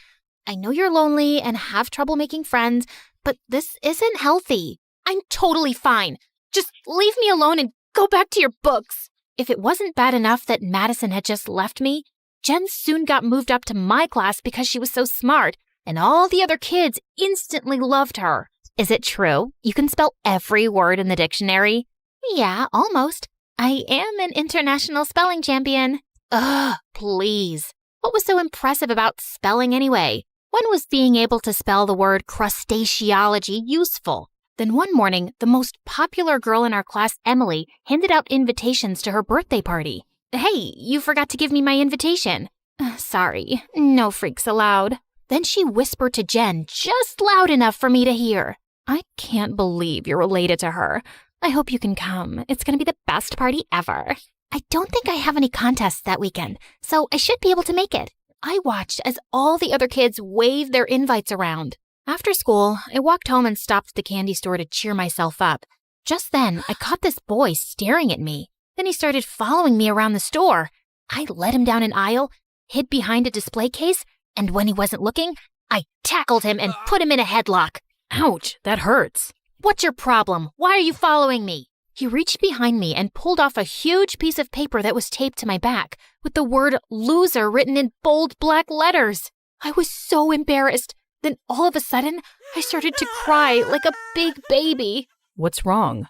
I know you're lonely and have trouble making friends, but this isn't healthy. I'm totally fine. Just leave me alone and go back to your books. If it wasn't bad enough that Madison had just left me, Jen soon got moved up to my class because she was so smart, and all the other kids instantly loved her. Is it true? You can spell every word in the dictionary? Yeah, almost. I am an international spelling champion. Ugh, please. What was so impressive about spelling anyway? When was being able to spell the word crustaceology useful? Then one morning, the most popular girl in our class, Emily, handed out invitations to her birthday party. Hey, you forgot to give me my invitation. Sorry, no freaks allowed. Then she whispered to Jen just loud enough for me to hear. I can't believe you're related to her. I hope you can come. It's going to be the best party ever. I don't think I have any contests that weekend, so I should be able to make it. I watched as all the other kids waved their invites around. After school, I walked home and stopped at the candy store to cheer myself up. Just then, I caught this boy staring at me. Then he started following me around the store. I led him down an aisle, hid behind a display case, and when he wasn't looking, I tackled him and put him in a headlock. Ouch, that hurts. What's your problem? Why are you following me? He reached behind me and pulled off a huge piece of paper that was taped to my back with the word loser written in bold black letters. I was so embarrassed. Then all of a sudden, I started to cry like a big baby. What's wrong?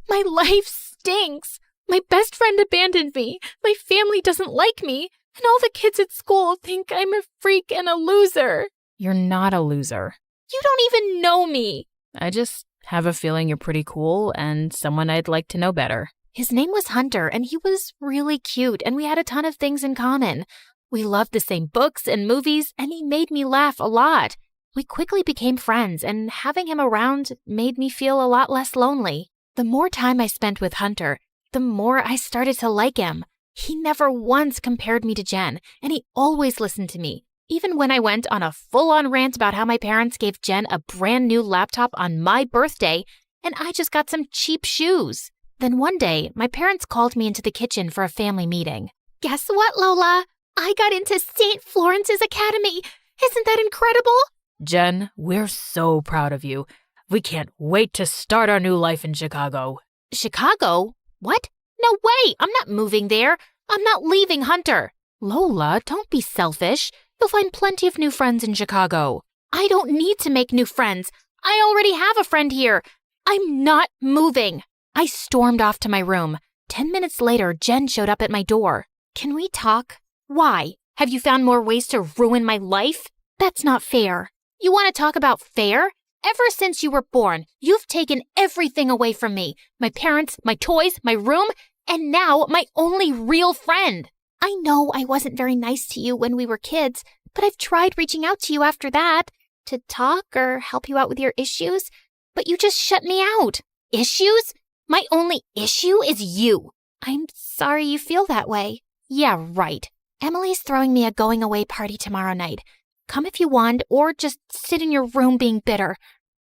My life stinks. My best friend abandoned me. My family doesn't like me. And all the kids at school think I'm a freak and a loser. You're not a loser. You don't even know me. I just have a feeling you're pretty cool and someone I'd like to know better. His name was Hunter, and he was really cute, and we had a ton of things in common. We loved the same books and movies, and he made me laugh a lot. We quickly became friends, and having him around made me feel a lot less lonely. The more time I spent with Hunter, the more I started to like him. He never once compared me to Jen, and he always listened to me. Even when I went on a full-on rant about how my parents gave Jen a brand new laptop on my birthday, and I just got some cheap shoes. Then one day, my parents called me into the kitchen for a family meeting. Guess what, Lola? I got into St. Florence's Academy. Isn't that incredible? Jen, we're so proud of you. We can't wait to start our new life in Chicago. Chicago? What? No way! I'm not moving there. I'm not leaving Hunter. Lola, don't be selfish. You'll find plenty of new friends in Chicago. I don't need to make new friends. I already have a friend here. I'm not moving. I stormed off to my room. 10 minutes later, Jen showed up at my door. Can we talk? Why? Have you found more ways to ruin my life? That's not fair. You want to talk about fair? Ever since you were born, you've taken everything away from me. My parents, my toys, my room, and now my only real friend. I know I wasn't very nice to you when we were kids, but I've tried reaching out to you after that to talk or help you out with your issues, but you just shut me out. Issues? My only issue is you. I'm sorry you feel that way. Yeah, right. Emily's throwing me a going away party tomorrow night. Come if you want, or just sit in your room being bitter.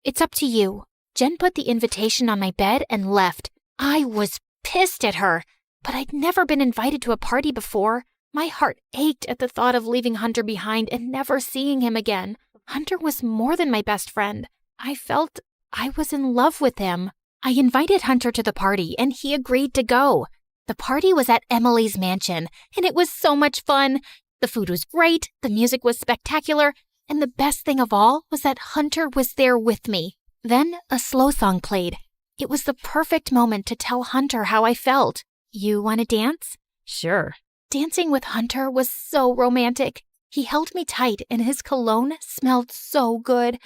It's up to you. Jen put the invitation on my bed and left. I was pissed at her, but I'd never been invited to a party before. My heart ached at the thought of leaving Hunter behind and never seeing him again. Hunter was more than my best friend. I felt I was in love with him. I invited Hunter to the party, and he agreed to go. The party was at Emily's mansion, and it was so much fun. The food was great, the music was spectacular, and the best thing of all was that Hunter was there with me. Then a slow song played. It was the perfect moment to tell Hunter how I felt. You want to dance? Sure. Dancing with Hunter was so romantic. He held me tight and his cologne smelled so good.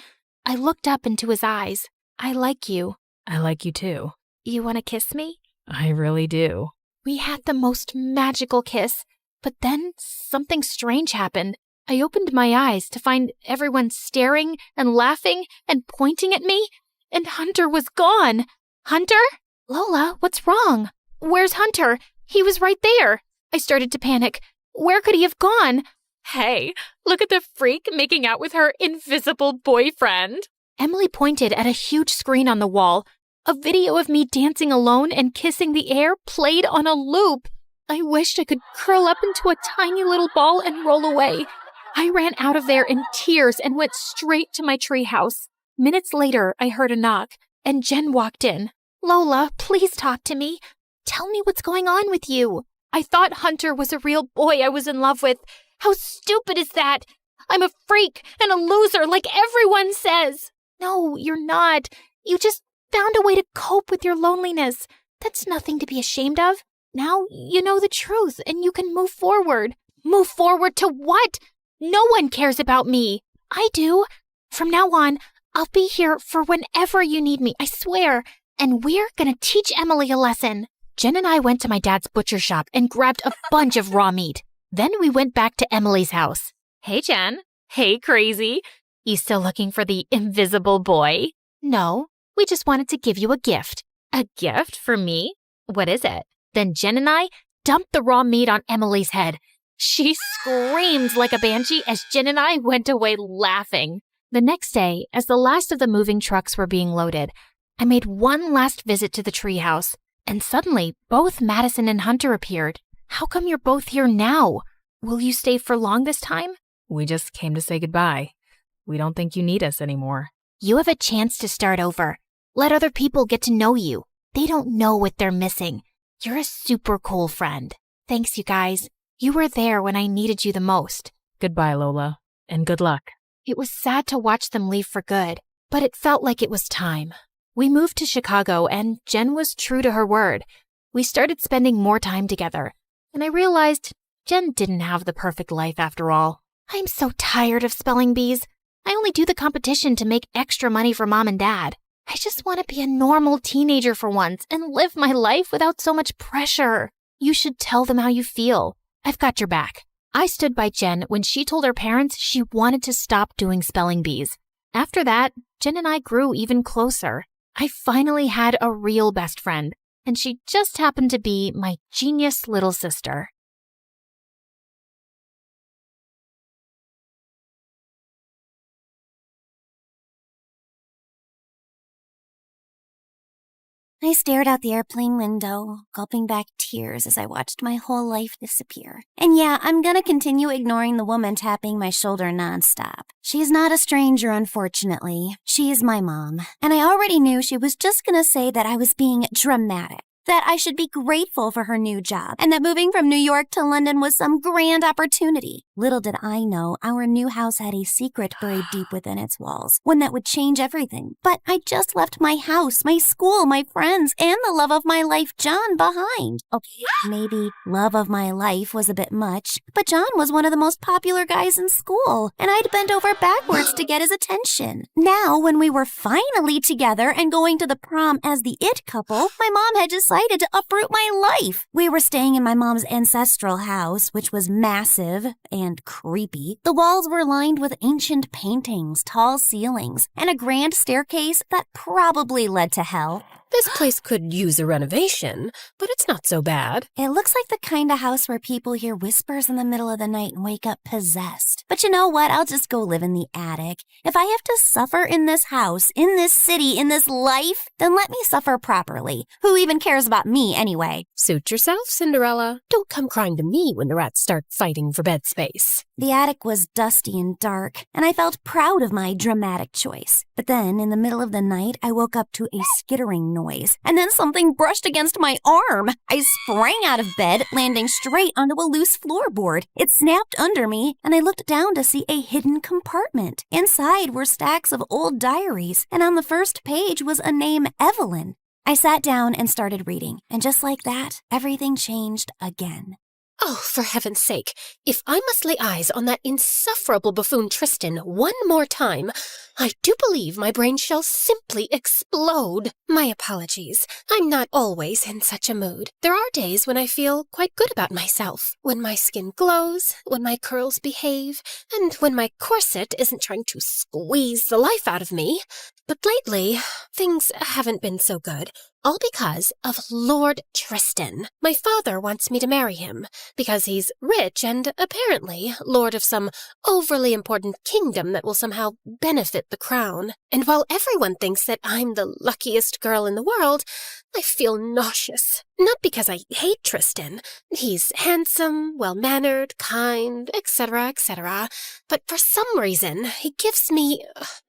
I looked up into his eyes. I like you. I like you too. You want to kiss me? I really do. We had the most magical kiss, but then something strange happened. I opened my eyes to find everyone staring and laughing and pointing at me, and Hunter was gone. Hunter? Lola, what's wrong? Where's Hunter? He was right there. I started to panic. Where could he have gone? Hey, look at the freak making out with her invisible boyfriend. Emily pointed at a huge screen on the wall. A video of me dancing alone and kissing the air played on a loop. I wished I could curl up into a tiny little ball and roll away. I ran out of there in tears and went straight to my treehouse. Minutes later, I heard a knock, and Jen walked in. Lola, please talk to me. Tell me what's going on with you. I thought Hunter was a real boy I was in love with. How stupid is that? I'm a freak and a loser like everyone says. No, you're not. You just found a way to cope with your loneliness. That's nothing to be ashamed of. Now you know the truth and you can move forward. Move forward to what? No one cares about me. I do. From now on, I'll be here for whenever you need me, I swear. And we're gonna teach Emily a lesson. Jen and I went to my dad's butcher shop and grabbed a bunch of raw meat. Then we went back to Emily's house. Hey, Jen. Hey, crazy. You still looking for the invisible boy? No, we just wanted to give you a gift. A gift for me? What is it? Then Jen and I dumped the raw meat on Emily's head. She screamed like a banshee as Jen and I went away laughing. The next day, as the last of the moving trucks were being loaded, I made one last visit to the treehouse, and suddenly both Madison and Hunter appeared. How come you're both here now? Will you stay for long this time? We just came to say goodbye. We don't think you need us anymore. You have a chance to start over. Let other people get to know you. They don't know what they're missing. You're a super cool friend. Thanks, you guys. You were there when I needed you the most. Goodbye, Lola, and good luck. It was sad to watch them leave for good, but it felt like it was time. We moved to Chicago, and Jen was true to her word. We started spending more time together, and I realized Jen didn't have the perfect life after all. I'm so tired of spelling bees. I only do the competition to make extra money for Mom and Dad. I just want to be a normal teenager for once and live my life without so much pressure. You should tell them how you feel. I've got your back. I stood by Jen when she told her parents she wanted to stop doing spelling bees. After that, Jen and I grew even closer. I finally had a real best friend, and she just happened to be my genius little sister. I stared out the airplane window, gulping back tears as I watched my whole life disappear. And yeah, I'm gonna continue ignoring the woman tapping my shoulder nonstop. She's not a stranger, unfortunately. She is my mom. And I already knew she was just gonna say that I was being dramatic. That I should be grateful for her new job, and that moving from New York to London was some grand opportunity. Little did I know our new house had a secret buried deep within its walls, one that would change everything. But I just left my house, my school, my friends, and the love of my life, John, behind. Okay, maybe love of my life was a bit much, but John was one of the most popular guys in school, and I'd bent over backwards to get his attention. Now, when we were finally together and going to the prom as the it couple, my mom had decided to uproot my life. We were staying in my mom's ancestral house, which was massive and creepy. The walls were lined with ancient paintings, tall ceilings, and a grand staircase that probably led to hell. This place could use a renovation, but it's not so bad. It looks like the kind of house where people hear whispers in the middle of the night and wake up possessed. But you know what? I'll just go live in the attic. If I have to suffer in this house, in this city, in this life, then let me suffer properly. Who even cares about me anyway? Suit yourself, Cinderella. Don't come crying to me when the rats start fighting for bed space. The attic was dusty and dark, and I felt proud of my dramatic choice. But then, in the middle of the night, I woke up to a skittering noise, and then something brushed against my arm. I sprang out of bed, landing straight onto a loose floorboard. It snapped under me, and I looked down to see a hidden compartment. Inside were stacks of old diaries, and on the first page was a name, Evelyn. I sat down and started reading, and just like that, everything changed again. Oh, for heaven's sake, if I must lay eyes on that insufferable buffoon Tristan one more time, I do believe my brain shall simply explode. My apologies. I'm not always in such a mood. There are days when I feel quite good about myself, when my skin glows, when my curls behave, and when my corset isn't trying to squeeze the life out of me. But lately, things haven't been so good. All because of Lord Tristan. My father wants me to marry him because he's rich and apparently lord of some overly important kingdom that will somehow benefit the crown. And while everyone thinks that I'm the luckiest girl in the world, I feel nauseous. Not because I hate Tristan. He's handsome, well-mannered, kind, etc., etc. But for some reason, he gives me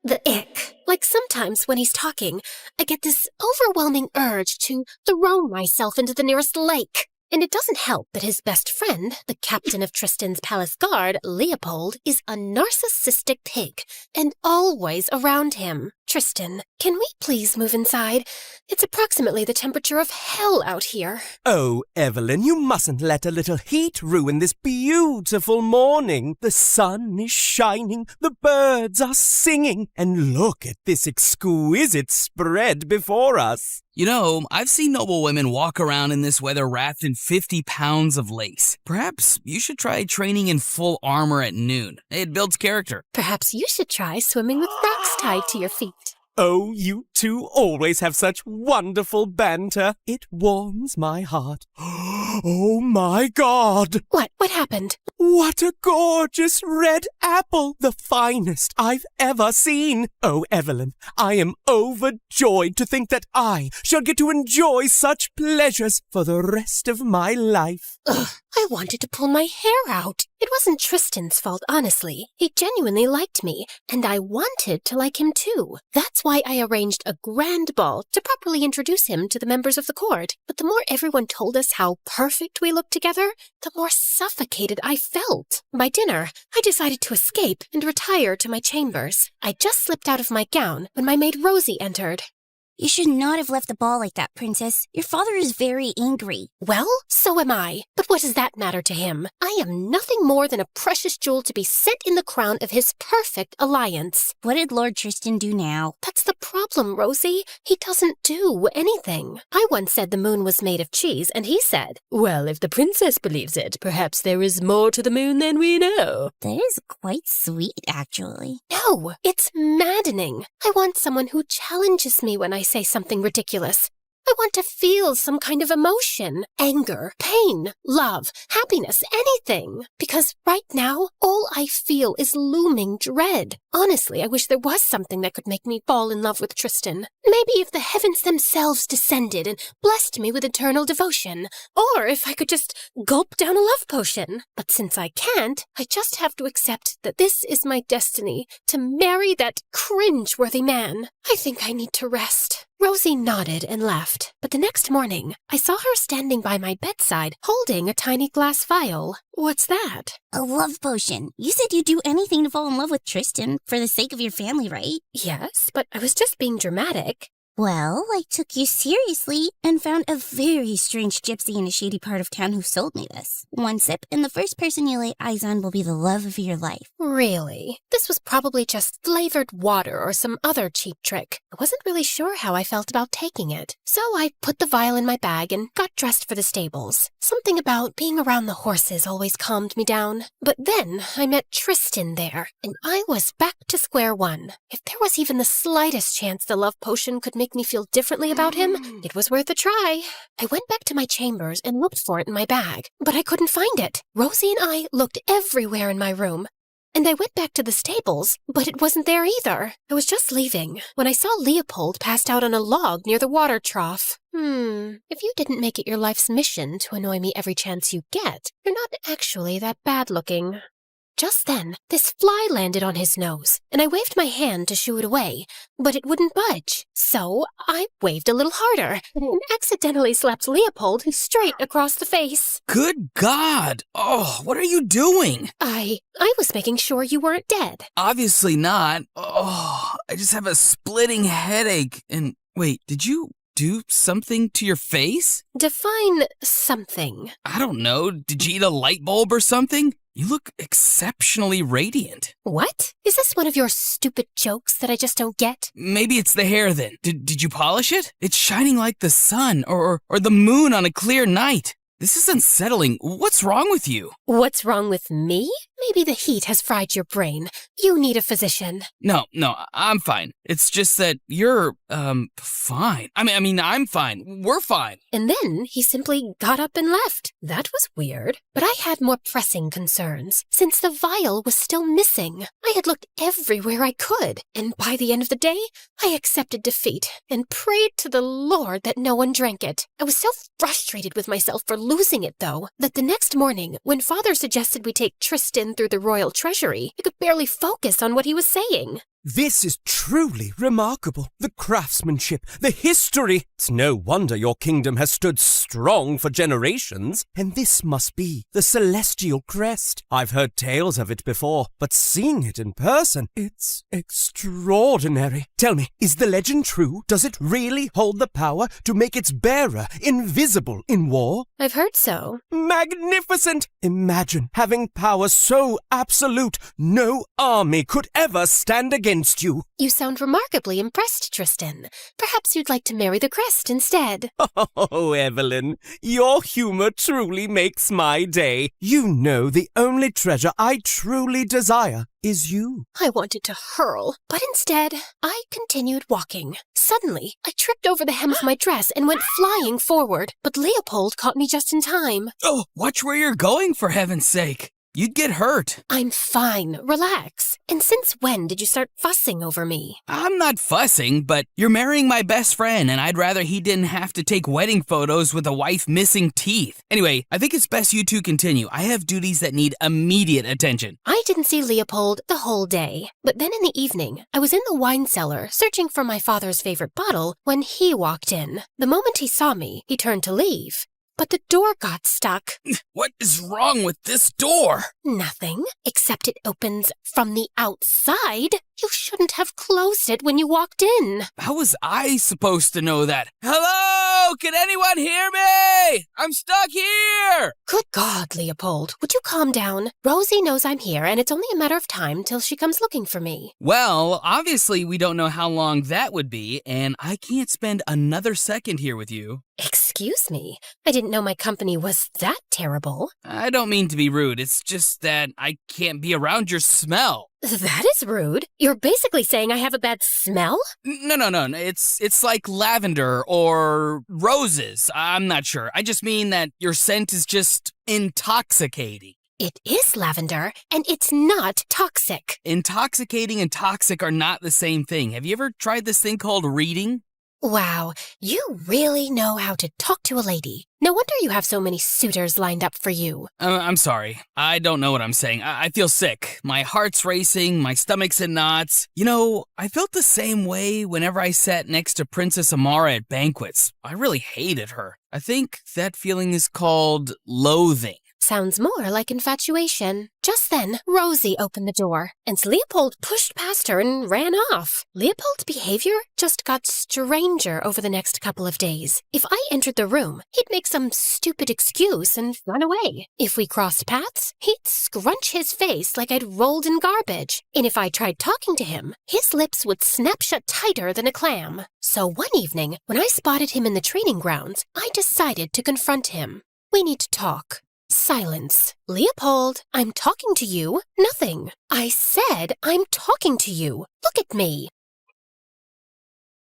the ick. Like sometimes when he's talking, I get this overwhelming urge to throw myself into the nearest lake. And it doesn't help that his best friend, the captain of Tristan's palace guard, Leopold, is a narcissistic pig, and always around him. Tristan, can we please move inside? It's approximately the temperature of hell out here. Oh, Evelyn, you mustn't let a little heat ruin this beautiful morning. The sun is shining, the birds are singing, and look at this exquisite spread before us. You know, I've seen noble women walk around in this weather wrapped in 50 pounds of lace. Perhaps you should try training in full armor at noon. It builds character. Perhaps you should try swimming with rocks tied to your feet. Oh, you two always have such wonderful banter. It warms my heart. Oh my God! What happened? What a gorgeous red apple! The finest I've ever seen. Oh, Evelyn, I am overjoyed to think that I shall get to enjoy such pleasures for the rest of my life. Ugh, I wanted to pull my hair out. It wasn't Tristan's fault, honestly. He genuinely liked me, and I wanted to like him too. That's why I arranged a grand ball to properly introduce him to the members of the court. But the more everyone told us how perfect we looked together, the more suffocated I felt. By dinner, I decided to escape and retire to my chambers. I just slipped out of my gown when my maid Rosie entered. You should not have left the ball like that, Princess. Your father is very angry. Well, so am I. But what does that matter to him? I am nothing more than a precious jewel to be set in the crown of his perfect alliance. What did Lord Tristan do now? That's the problem, Rosie. He doesn't do anything. I once said the moon was made of cheese, and he said, well, if the princess believes it, perhaps there is more to the moon than we know. That is quite sweet, actually. No, it's maddening. I want someone who challenges me when I say something ridiculous. I want to feel some kind of emotion, anger, pain, love, happiness, anything. Because right now, all I feel is looming dread. Honestly, I wish there was something that could make me fall in love with Tristan. Maybe if the heavens themselves descended and blessed me with eternal devotion. Or if I could just gulp down a love potion. But since I can't, I just have to accept that this is my destiny, to marry that cringe-worthy man. I think I need to rest. Rosie nodded and left, but the next morning, I saw her standing by my bedside, holding a tiny glass vial. What's that? A love potion. You said you'd do anything to fall in love with Tristan for the sake of your family, right? Yes, but I was just being dramatic. Well, I took you seriously and found a very strange gypsy in a shady part of town who sold me this. One sip, and the first person you lay eyes on will be the love of your life. Really? This was probably just flavored water or some other cheap trick. I wasn't really sure how I felt about taking it. So I put the vial in my bag and got dressed for the stables. Something about being around the horses always calmed me down. But then I met Tristan there, and I was back to square one. If there was even the slightest chance the love potion could make me feel differently about him, it was worth a try. I went back to my chambers and looked for it in my bag, but I couldn't find it. Rosie and I looked everywhere in my room, and I went back to the stables, but it wasn't there either. I was just leaving when I saw Leopold passed out on a log near the water trough. If you didn't make it your life's mission to annoy me every chance you get, you're not actually that bad looking. Just then, this fly landed on his nose, and I waved my hand to shoo it away, but it wouldn't budge. So I waved a little harder and accidentally slapped Leopold straight across the face. Good God! Oh, what are you doing? I was making sure you weren't dead. Obviously not. Oh, I just have a splitting headache. And wait, did you do something to your face? Define something. I don't know. Did you eat a light bulb or something? You look exceptionally radiant. What? Is this one of your stupid jokes that I just don't get? Maybe it's the hair then. Did you polish it? It's shining like the sun or the moon on a clear night. This is unsettling. What's wrong with you? What's wrong with me? Maybe the heat has fried your brain. You need a physician. No, I'm fine. It's just that you're, fine. I mean, I'm fine. We're fine. And then he simply got up and left. That was weird. But I had more pressing concerns, since the vial was still missing. I had looked everywhere I could, and by the end of the day, I accepted defeat and prayed to the Lord that no one drank it. I was so frustrated with myself for losing it, though, that the next morning, when Father suggested we take Tristan through the royal treasury, I could barely focus on what he was saying. This is truly remarkable. The craftsmanship, the history. It's no wonder your kingdom has stood strong for generations. And this must be the celestial crest. I've heard tales of it before, but seeing it in person, it's extraordinary. Tell me, is the legend true? Does it really hold the power to make its bearer invisible in war? I've heard so. Magnificent! Imagine having power so absolute, no army could ever stand against you. You sound remarkably impressed, Tristan. Perhaps you'd like to marry the crest instead. Oh, Evelyn, your humor truly makes my day. You know the only treasure I truly desire is you. I wanted to hurl, but instead, I continued walking. Suddenly, I tripped over the hem of my dress and went flying forward, but Leopold caught me just in time. Oh, watch where you're going, for heaven's sake. You'd get hurt. I'm fine. Relax. And since when did you start fussing over me? I'm not fussing, but you're marrying my best friend, and I'd rather he didn't have to take wedding photos with a wife missing teeth. Anyway, I think it's best you two continue. I have duties that need immediate attention. I didn't see Leopold the whole day, but then in the evening, I was in the wine cellar searching for my father's favorite bottle when he walked in. The moment he saw me, he turned to leave. But the door got stuck. What is wrong with this door? Nothing, except it opens from the outside. You shouldn't have closed it when you walked in. How was I supposed to know that? Hello? Can anyone hear me? I'm stuck here! Good God, Leopold, would you calm down? Rosie knows I'm here, and it's only a matter of time till she comes looking for me. Well, obviously we don't know how long that would be, and I can't spend another second here with you. Excuse me, I didn't know my company was that terrible. I don't mean to be rude, it's just that I can't be around your smell. That is rude. You're basically saying I have a bad smell? No. It's like lavender or roses. I'm not sure. I just mean that your scent is just intoxicating. It is lavender, and it's not toxic. Intoxicating and toxic are not the same thing. Have you ever tried this thing called reading? Wow, you really know how to talk to a lady. No wonder you have so many suitors lined up for you. I'm sorry. I don't know what I'm saying. I feel sick. My heart's racing, my stomach's in knots. You know, I felt the same way whenever I sat next to Princess Amara at banquets. I really hated her. I think that feeling is called loathing. Sounds more like infatuation. Just then, Rosie opened the door, and Leopold pushed past her and ran off. Leopold's behavior just got stranger over the next couple of days. If I entered the room, he'd make some stupid excuse and run away. If we crossed paths, he'd scrunch his face like I'd rolled in garbage. And if I tried talking to him, his lips would snap shut tighter than a clam. So one evening, when I spotted him in the training grounds, I decided to confront him. We need to talk. Silence. Leopold, I'm talking to you. Nothing. I said I'm talking to you. Look at me.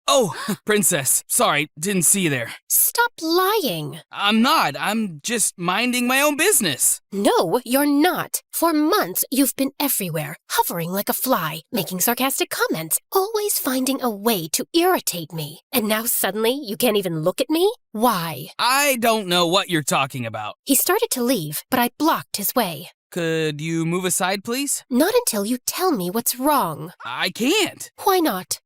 Oh, Princess. Sorry, didn't see you there. Stop lying. I'm not. I'm just minding my own business. No, you're not. For months, you've been everywhere, hovering like a fly, making sarcastic comments, always finding a way to irritate me. And now suddenly, you can't even look at me? Why? I don't know what you're talking about. He started to leave, but I blocked his way. Could you move aside, please? Not until you tell me what's wrong. I can't. Why not?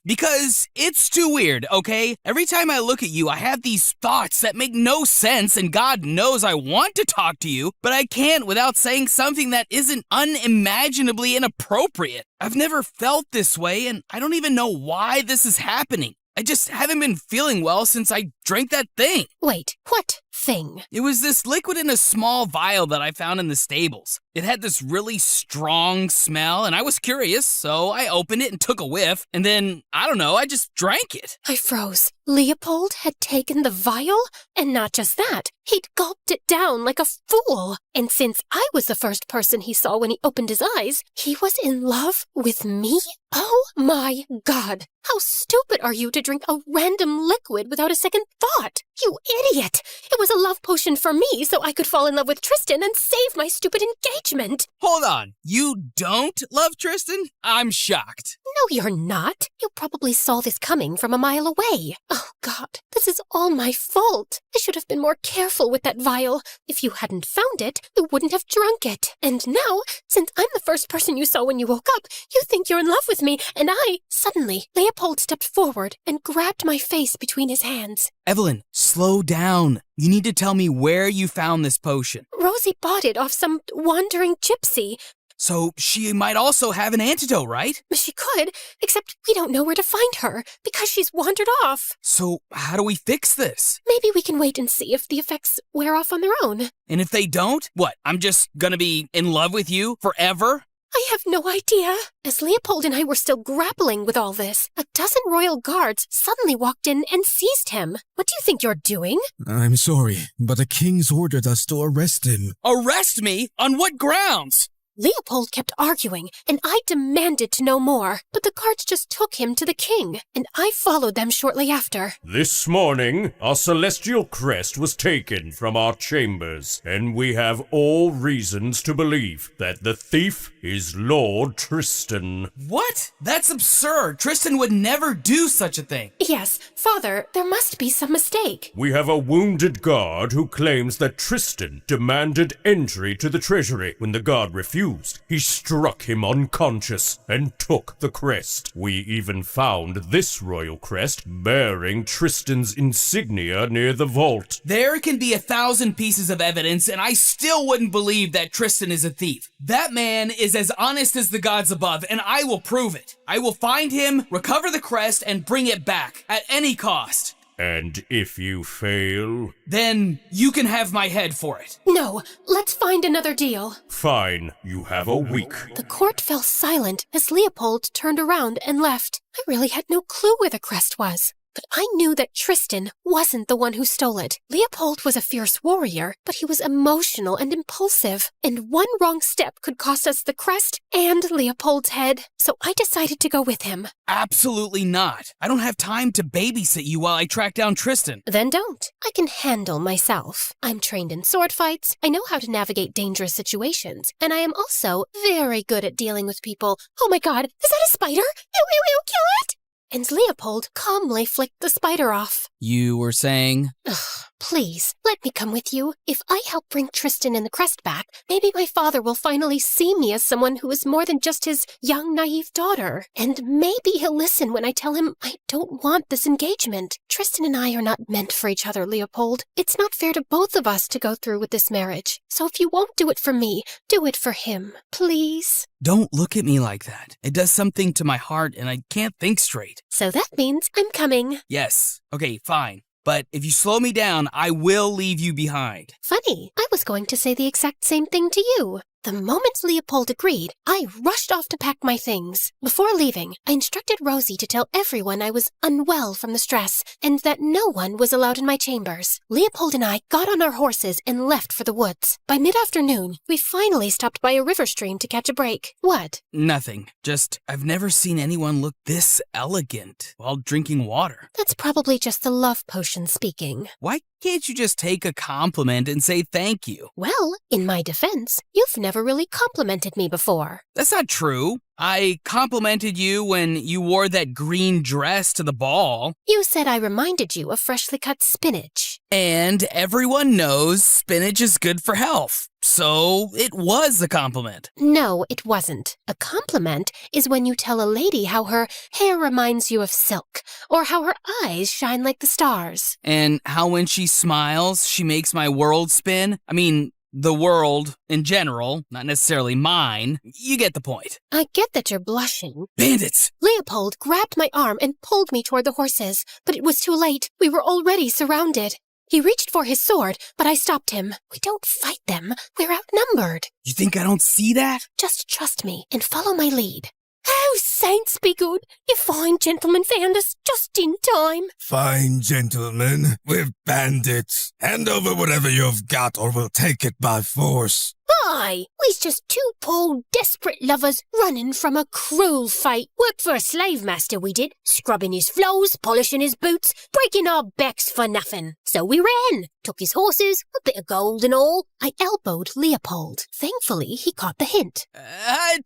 Because it's too weird, okay? Every time I look at you, I have these thoughts that make no sense, and God knows I want to talk to you, but I can't without saying something that isn't unimaginably inappropriate. I've never felt this way, and I don't even know why this is happening. I just haven't been feeling well since I drank that thing. Wait, what thing? It was this liquid in a small vial that I found in the stables. It had this really strong smell, and I was curious, so I opened it and took a whiff, and then, I don't know, I just drank it. I froze. Leopold had taken the vial, and not just that, he'd gulped it down like a fool. And since I was the first person he saw when he opened his eyes, he was in love with me? Oh my God! How stupid are you to drink a random liquid without a second thought? You idiot! It was a love potion for me so I could fall in love with Tristan and save my stupid engagement. Hold on, you don't love Tristan? I'm shocked. No, you're not. You probably saw this coming from a mile away. Oh, God, this is all my fault. I should have been more careful with that vial. If you hadn't found it, you wouldn't have drunk it. And now, since I'm the first person you saw when you woke up, you think you're in love with me, and Suddenly, Leopold stepped forward and grabbed my face between his hands. Evelyn, slow down. You need to tell me where you found this potion. Rosie bought it off some wandering gypsy. So she might also have an antidote, right? She could, except we don't know where to find her, because she's wandered off. So how do we fix this? Maybe we can wait and see if the effects wear off on their own. And if they don't, what, I'm just gonna be in love with you forever? I have no idea. As Leopold and I were still grappling with all this, a dozen royal guards suddenly walked in and seized him. What do you think you're doing? I'm sorry, but the king's ordered us to arrest him. Arrest me? On what grounds? Leopold kept arguing, and I demanded to know more, but the guards just took him to the king, and I followed them shortly after. This morning, our celestial crest was taken from our chambers, and we have all reasons to believe that the thief is Lord Tristan. What? That's absurd. Tristan would never do such a thing. Yes, Father, there must be some mistake. We have a wounded guard who claims that Tristan demanded entry to the treasury. When the guard refused, he struck him unconscious and took the crest. We even found this royal crest bearing Tristan's insignia near the vault. There can be 1,000 pieces of evidence, and I still wouldn't believe that Tristan is a thief. That man is as honest as the gods above, and I will prove it. I will find him, recover the crest, and bring it back at any cost. And if you fail? Then you can have my head for it. No, let's find another deal. Fine, you have a week. The court fell silent as Leopold turned around and left. I really had no clue where the crest was. But I knew that Tristan wasn't the one who stole it. Leopold was a fierce warrior, but he was emotional and impulsive. And one wrong step could cost us the crest and Leopold's head. So I decided to go with him. Absolutely not. I don't have time to babysit you while I track down Tristan. Then don't. I can handle myself. I'm trained in sword fights, I know how to navigate dangerous situations, and I am also very good at dealing with people. Oh my God, is that a spider? Ew, ew, ew, kill it! And Leopold calmly flicked the spider off. You were saying? Ugh, please, let me come with you. If I help bring Tristan and the crest back, maybe my father will finally see me as someone who is more than just his young, naive daughter. And maybe he'll listen when I tell him I don't want this engagement. Tristan and I are not meant for each other, Leopold. It's not fair to both of us to go through with this marriage. So if you won't do it for me, do it for him. Please. Don't look at me like that. It does something to my heart and I can't think straight. So that means I'm coming. Yes. Okay, fine. But if you slow me down, I will leave you behind. Funny, I was going to say the exact same thing to you. The moment Leopold agreed, I rushed off to pack my things. Before leaving, I instructed Rosie to tell everyone I was unwell from the stress and that no one was allowed in my chambers. Leopold and I got on our horses and left for the woods. By mid-afternoon, we finally stopped by a river stream to catch a break. What? Nothing. Just, I've never seen anyone look this elegant while drinking water. That's probably just the love potion speaking. Why can't you just take a compliment and say thank you? Well, in my defense, you've never really complimented me before. That's not true. I complimented you when you wore that green dress to the ball. You said I reminded you of freshly cut spinach. And everyone knows spinach is good for health. So it was a compliment. No, it wasn't. A compliment is when you tell a lady how her hair reminds you of silk, or how her eyes shine like the stars. And how when she smiles, she makes my world spin. I mean, the world in general, not necessarily mine. You get the point. I get that you're blushing. Bandits! Leopold grabbed my arm and pulled me toward the horses, but it was too late. We were already surrounded. He reached for his sword, but I stopped him. We don't fight them. We're outnumbered. You think I don't see that? Just trust me and follow my lead. Oh, saints be good. You fine gentlemen found us just in time. Fine, gentlemen. We're bandits. Hand over whatever you've got or we'll take it by force. Aye, we's just two poor, desperate lovers running from a cruel fate. Worked for a slave master, we did. Scrubbing his floors, polishing his boots, breaking our backs for nothing. So we ran, took his horses, a bit of gold and all. I elbowed Leopold. Thankfully, he caught the hint.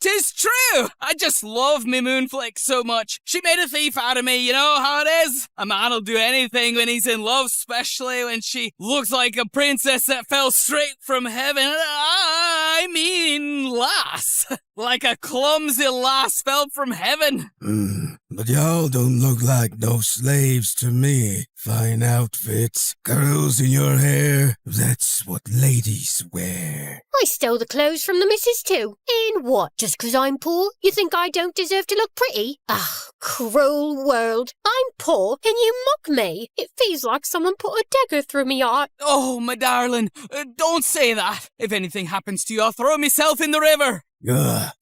'Tis true! I just love me Moonflick so much. She made a thief out of me, you know how it is? A man'll do anything when he's in love, especially when she looks like a princess that fell straight from heaven. I mean, lass. Like a clumsy lass fell from heaven. But y'all don't look like no slaves to me. Fine outfits, curls in your hair. That's what ladies wear. I stole the clothes from the missus too. And what, just 'cause I'm poor, you think I don't deserve to look pretty? Ah, cruel world. I'm poor and you mock me. It feels like someone put a dagger through me heart. Oh, my darling, don't say that. If anything happens to you, I'll throw myself in the river.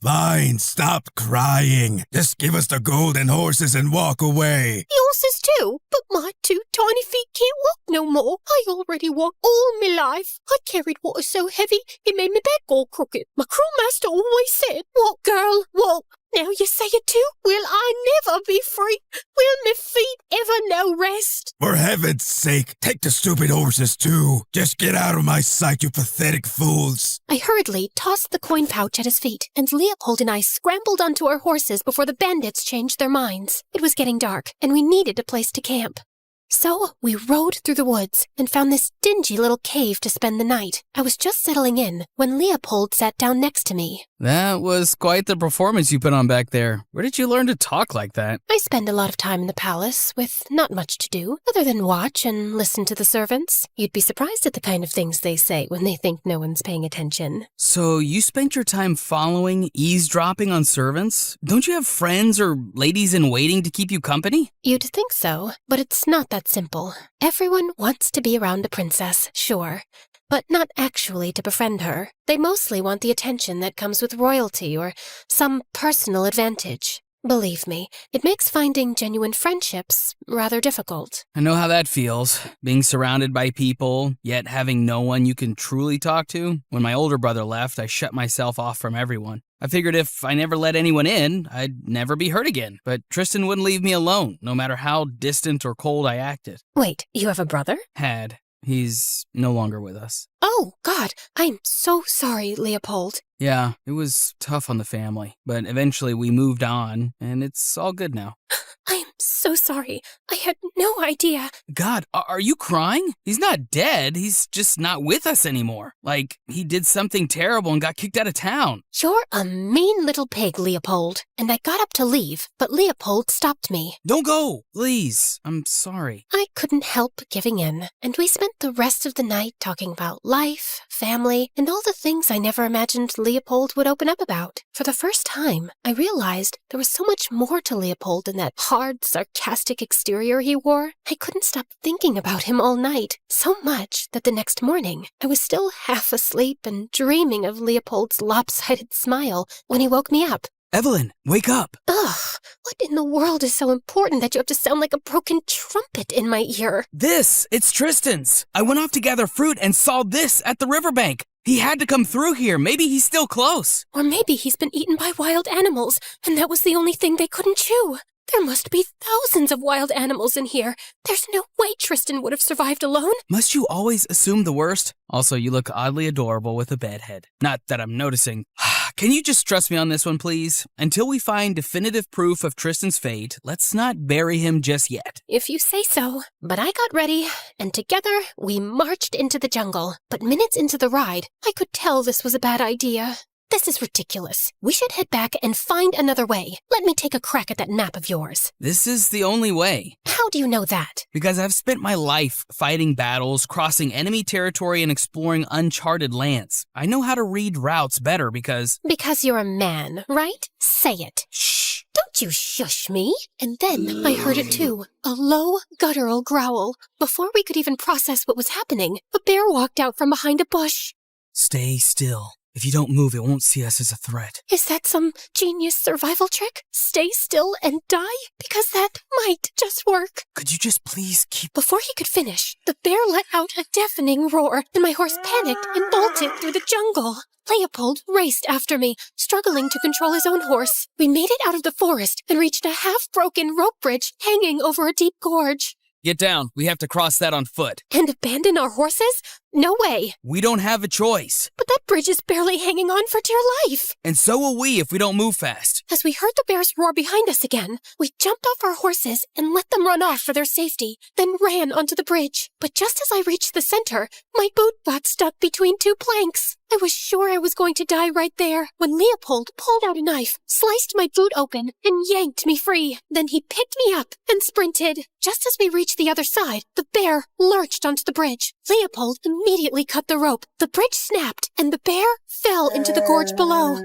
Fine, stop crying. Just give us the gold and horses and walk away. The horses too, but my two tiny feet can't walk no more. I already walked all my life. I carried water so heavy, it made my back all crooked. My cruel master always said, walk, girl, walk. Now you say it too? Will I never be free? Will my feet ever know rest? For heaven's sake, take the stupid horses too. Just get out of my sight, you pathetic fools. I hurriedly tossed the coin pouch at his feet, and Leopold and I scrambled onto our horses before the bandits changed their minds. It was getting dark, and we needed a place to camp. So we rode through the woods and found this dingy little cave to spend the night. I was just settling in when Leopold sat down next to me. That was quite the performance you put on back there. Where did you learn to talk like that? I spend a lot of time in the palace with not much to do other than watch and listen to the servants. You'd be surprised at the kind of things they say when they think no one's paying attention. So you spent your time following, eavesdropping on servants? Don't you have friends or ladies in waiting to keep you company? You'd think so, but it's not that simple. Everyone wants to be around a princess, sure, but not actually to befriend her. They mostly want the attention that comes with royalty or some personal advantage. Believe me, it makes finding genuine friendships rather difficult. I know how that feels, being surrounded by people, yet having no one you can truly talk to. When my older brother left, I shut myself off from everyone. I figured if I never let anyone in, I'd never be hurt again. But Tristan wouldn't leave me alone, no matter how distant or cold I acted. Wait, you have a brother? Had. He's no longer with us. Oh, God, I'm so sorry, Leopold. Yeah, it was tough on the family, but eventually we moved on, and it's all good now. I am so sorry. I had no idea. God, are you crying? He's not dead. He's just not with us anymore. Like, he did something terrible and got kicked out of town. You're a mean little pig, Leopold. And I got up to leave, but Leopold stopped me. Don't go, please. I'm sorry. I couldn't help giving in, and we spent the rest of the night talking about life, family, and all the things I never imagined Leopold would open up about. For the first time, I realized there was so much more to Leopold than that hard, sarcastic exterior he wore. I couldn't stop thinking about him all night, so much that the next morning I was still half asleep and dreaming of Leopold's lopsided smile when he woke me up. Evelyn, wake up. Ugh, what in the world is so important that you have to sound like a broken trumpet in my ear? It's Tristan's. I went off to gather fruit and saw this at the riverbank. He had to come through here. Maybe he's still close. Or maybe he's been eaten by wild animals, and that was the only thing they couldn't chew. There must be thousands of wild animals in here. There's no way Tristan would have survived alone. Must you always assume the worst? Also, you look oddly adorable with a bed head. Not that I'm noticing. Can you just trust me on this one, please? Until we find definitive proof of Tristan's fate, let's not bury him just yet. If you say so. But I got ready, and together we marched into the jungle. But minutes into the ride, I could tell this was a bad idea. This is ridiculous. We should head back and find another way. Let me take a crack at that map of yours. This is the only way. How do you know that? Because I've spent my life fighting battles, crossing enemy territory, and exploring uncharted lands. I know how to read routes better because... Because you're a man, right? Say it. Shh. Don't you shush me. And then I heard it too. A low, guttural growl. Before we could even process what was happening, a bear walked out from behind a bush. Stay still. If you don't move, it won't see us as a threat. Is that some genius survival trick? Stay still and die? Because that might just work. Could you just please keep... Before he could finish, the bear let out a deafening roar, and my horse panicked and bolted through the jungle. Leopold raced after me, struggling to control his own horse. We made it out of the forest and reached a half-broken rope bridge hanging over a deep gorge. Get down. We have to cross that on foot. And abandon our horses? No way. We don't have a choice. But that bridge is barely hanging on for dear life. And so will we if we don't move fast. As we heard the bears roar behind us again, we jumped off our horses and let them run off for their safety, then ran onto the bridge. But just as I reached the center, my boot got stuck between two planks. I was sure I was going to die right there when Leopold pulled out a knife, sliced my boot open, and yanked me free. Then he picked me up and sprinted. Just as we reached the other side, the bear lurched onto the bridge. Leopold immediately cut the rope. The bridge snapped, and the bear fell into the gorge below.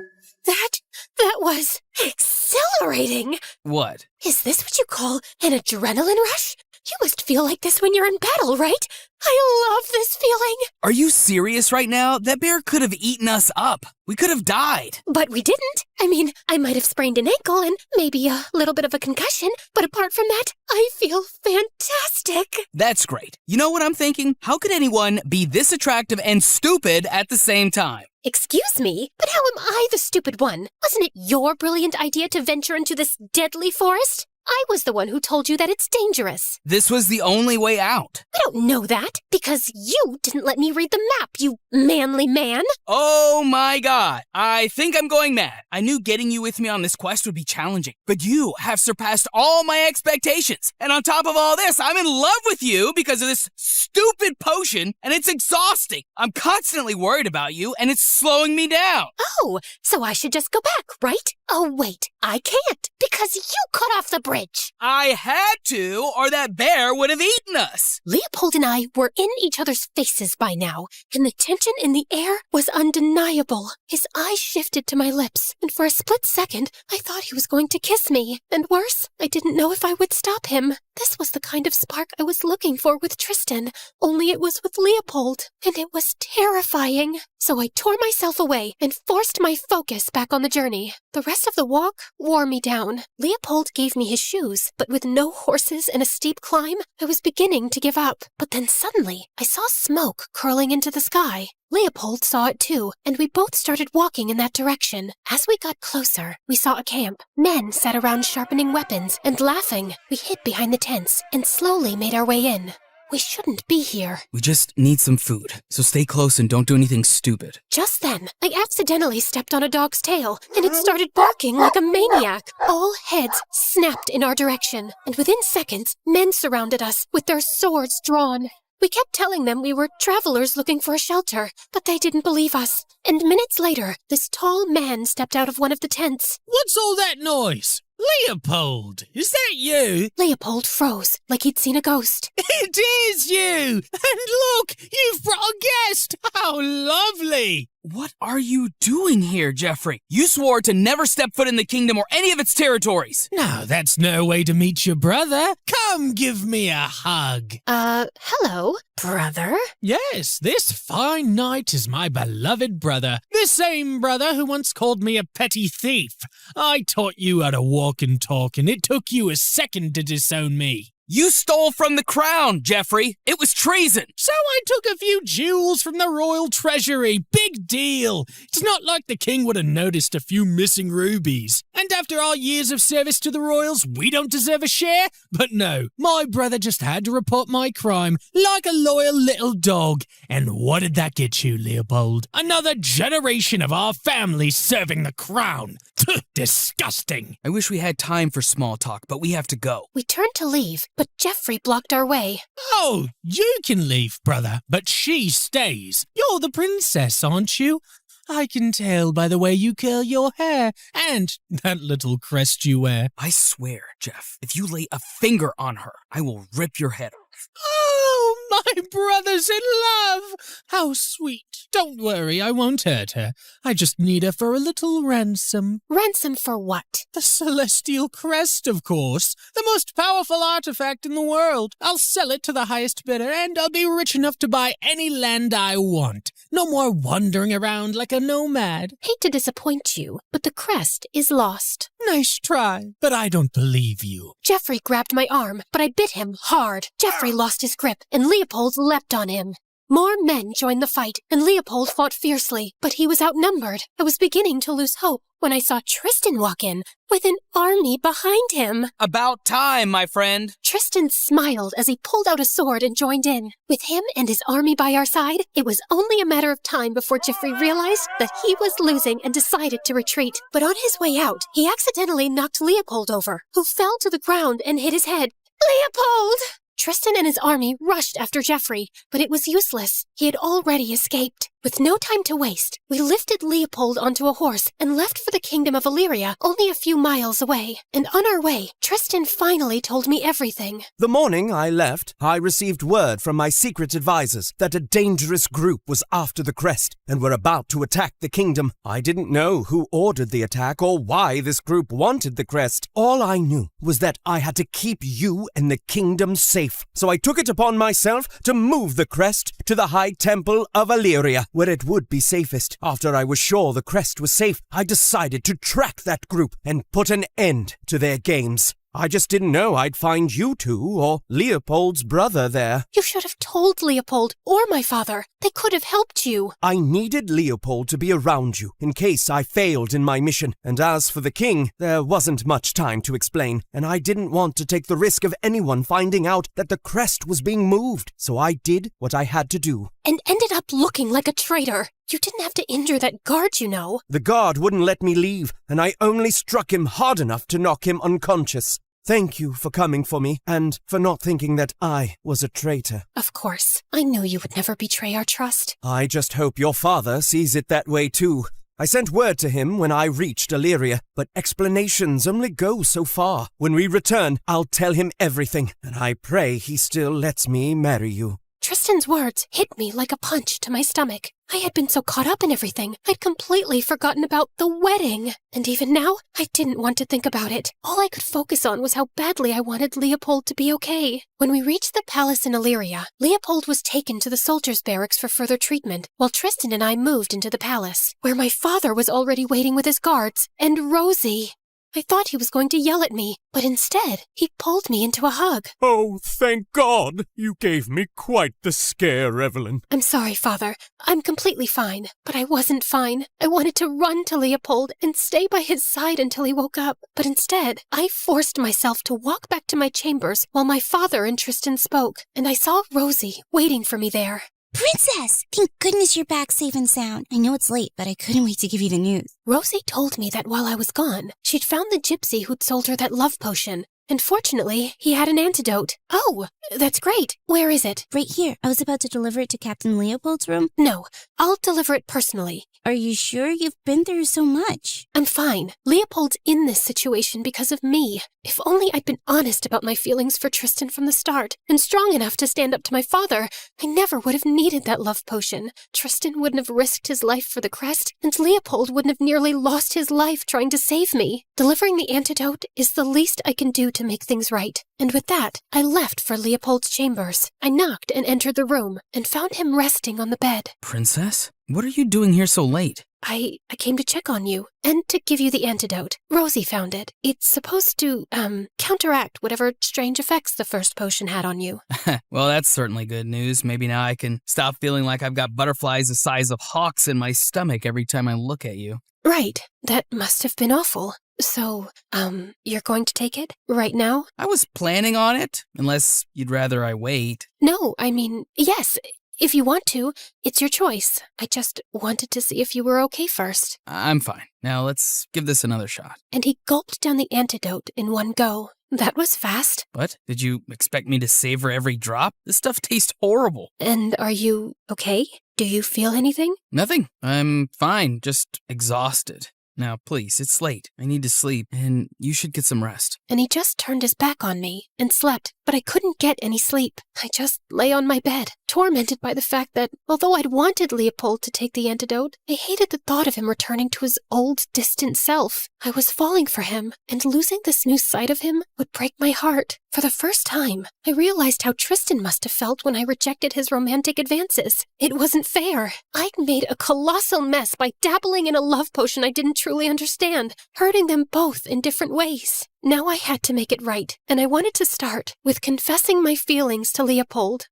That was exhilarating. What? Is this what you call an adrenaline rush? You must feel like this when you're in battle, right? I love this feeling. Are you serious right now? That bear could have eaten us up. We could have died. But we didn't. I mean, I might have sprained an ankle and maybe a little bit of a concussion, but apart from that, I feel fantastic. That's great. You know what I'm thinking? How could anyone be this attractive and stupid at the same time? Excuse me, but how am I the stupid one? Wasn't it your brilliant idea to venture into this deadly forest? I was the one who told you that it's dangerous. This was the only way out. I don't know that, because you didn't let me read the map, you manly man. Oh my god, I think I'm going mad. I knew getting you with me on this quest would be challenging, but you have surpassed all my expectations. And on top of all this, I'm in love with you because of this stupid potion, and it's exhausting. I'm constantly worried about you, and it's slowing me down. Oh, so I should just go back, right? Oh, wait, I can't, because you cut off the bridge. I had to, or that bear would have eaten us. Leopold and I were in each other's faces by now, and the tension in the air was undeniable. His eyes shifted to my lips, and for a split second, I thought he was going to kiss me. And worse, I didn't know if I would stop him. This was the kind of spark I was looking for with Tristan, only it was with Leopold, and it was terrifying. So I tore myself away and forced my focus back on the journey. The rest of the walk wore me down. Leopold gave me his shoes, but with no horses and a steep climb, I was beginning to give up. But then suddenly, I saw smoke curling into the sky. Leopold saw it too, and we both started walking in that direction. As we got closer, we saw a camp. Men sat around sharpening weapons and laughing. We hid behind the tents and slowly made our way in. We shouldn't be here. We just need some food, so stay close and don't do anything stupid. Just then, I accidentally stepped on a dog's tail, and it started barking like a maniac. All heads snapped in our direction, and within seconds, men surrounded us with their swords drawn. We kept telling them we were travelers looking for a shelter, but they didn't believe us. And minutes later, this tall man stepped out of one of the tents. What's all that noise? Leopold, is that you? Leopold froze, like he'd seen a ghost. It is you! And look, you've brought a guest! How lovely! What are you doing here, Jeffrey? You swore to never step foot in the kingdom or any of its territories. No, that's no way to meet your brother. Come give me a hug. Hello, brother? Yes, this fine knight is my beloved brother. The same brother who once called me a petty thief. I taught you how to walk and talk, and it took you a second to disown me. You stole from the crown, Jeffrey. It was treason. So I took a few jewels from the royal treasury. Big deal. It's not like the king would have noticed a few missing rubies. And after our years of service to the royals, we don't deserve a share? But no, my brother just had to report my crime like a loyal little dog. And what did that get you, Leopold? Another generation of our family serving the crown. Disgusting. I wish we had time for small talk, but we have to go. We turned to leave, but Jeffrey blocked our way. Oh, you can leave, brother, but she stays. You're the princess, aren't you? I can tell by the way you curl your hair and that little crest you wear. I swear, Jeff, if you lay a finger on her, I will rip your head off. Oh, my brother's in love! How sweet. Don't worry, I won't hurt her. I just need her for a little ransom. Ransom for what? The celestial crest, of course. The most powerful artifact in the world. I'll sell it to the highest bidder, and I'll be rich enough to buy any land I want. No more wandering around like a nomad. Hate to disappoint you, but the crest is lost. Nice try, but I don't believe you. Jeffrey grabbed my arm, but I bit him hard. Jeffrey lost his grip, and Leopold leapt on him. More men joined the fight, and Leopold fought fiercely, but he was outnumbered. I was beginning to lose hope when I saw Tristan walk in, with an army behind him. About time, my friend. Tristan smiled as he pulled out a sword and joined in. With him and his army by our side, it was only a matter of time before Jeffrey realized that he was losing and decided to retreat. But on his way out, he accidentally knocked Leopold over, who fell to the ground and hit his head. Leopold! Tristan and his army rushed after Jeffrey, but it was useless. He had already escaped. With no time to waste, we lifted Leopold onto a horse and left for the kingdom of Illyria, only a few miles away. And on our way, Tristan finally told me everything. The morning I left, I received word from my secret advisors that a dangerous group was after the crest and were about to attack the kingdom. I didn't know who ordered the attack or why this group wanted the crest. All I knew was that I had to keep you and the kingdom safe. So I took it upon myself to move the crest to the High Temple of Illyria, where it would be safest. After I was sure the crest was safe, I decided to track that group and put an end to their games. I just didn't know I'd find you two or Leopold's brother there. You should have told Leopold or my father. They could have helped you. I needed Leopold to be around you in case I failed in my mission. And as for the king, there wasn't much time to explain, and I didn't want to take the risk of anyone finding out that the crest was being moved. So I did what I had to do. And ended up looking like a traitor. You didn't have to injure that guard, you know. The guard wouldn't let me leave, and I only struck him hard enough to knock him unconscious. Thank you for coming for me, and for not thinking that I was a traitor. Of course. I knew you would never betray our trust. I just hope your father sees it that way too. I sent word to him when I reached Illyria, but explanations only go so far. When we return, I'll tell him everything, and I pray he still lets me marry you. Tristan's words hit me like a punch to my stomach. I had been so caught up in everything, I'd completely forgotten about the wedding. And even now, I didn't want to think about it. All I could focus on was how badly I wanted Leopold to be okay. When we reached the palace in Illyria, Leopold was taken to the soldiers' barracks for further treatment, while Tristan and I moved into the palace, where my father was already waiting with his guards, and Rosie. I thought he was going to yell at me, but instead, he pulled me into a hug. Oh, thank God! You gave me quite the scare, Evelyn. I'm sorry, Father. I'm completely fine. But I wasn't fine. I wanted to run to Leopold and stay by his side until he woke up. But instead, I forced myself to walk back to my chambers while my father and Tristan spoke, and I saw Rosie waiting for me there. Princess! Thank goodness you're back safe and sound. I know it's late, but I couldn't wait to give you the news. Rosie told me that while I was gone, she'd found the gypsy who'd sold her that love potion. And fortunately, he had an antidote. Oh, that's great. Where is it? Right here. I was about to deliver it to Captain Leopold's room. No, I'll deliver it personally. Are you sure? You've been through so much. I'm fine. Leopold's in this situation because of me. If only I'd been honest about my feelings for Tristan from the start, and strong enough to stand up to my father, I never would have needed that love potion. Tristan wouldn't have risked his life for the crest, and Leopold wouldn't have nearly lost his life trying to save me. Delivering the antidote is the least I can do to make things right. And with that, I left for Leopold's chambers. I knocked and entered the room and found him resting on the bed. Princess? What are you doing here so late? I came to check on you and to give you the antidote. Rosie found it. It's supposed to, counteract whatever strange effects the first potion had on you. Well, that's certainly good news. Maybe now I can stop feeling like I've got butterflies the size of hawks in my stomach every time I look at you. Right. That must have been awful. So, you're going to take it right now? I was planning on it, unless you'd rather I wait. No, I mean, yes. If you want to, it's your choice. I just wanted to see if you were okay first. I'm fine. Now let's give this another shot. And he gulped down the antidote in one go. That was fast. What? Did you expect me to savor every drop? This stuff tastes horrible. And are you okay? Do you feel anything? Nothing. I'm fine, just exhausted. Now, please, it's late. I need to sleep, and you should get some rest. And he just turned his back on me and slept, but I couldn't get any sleep. I just lay on my bed, tormented by the fact that, although I'd wanted Leopold to take the antidote, I hated the thought of him returning to his old, distant self. I was falling for him, and losing this new sight of him would break my heart. For the first time, I realized how Tristan must have felt when I rejected his romantic advances. It wasn't fair. I'd made a colossal mess by dabbling in a love potion I didn't truly understand, hurting them both in different ways. Now I had to make it right, and I wanted to start with confessing my feelings to Leopold.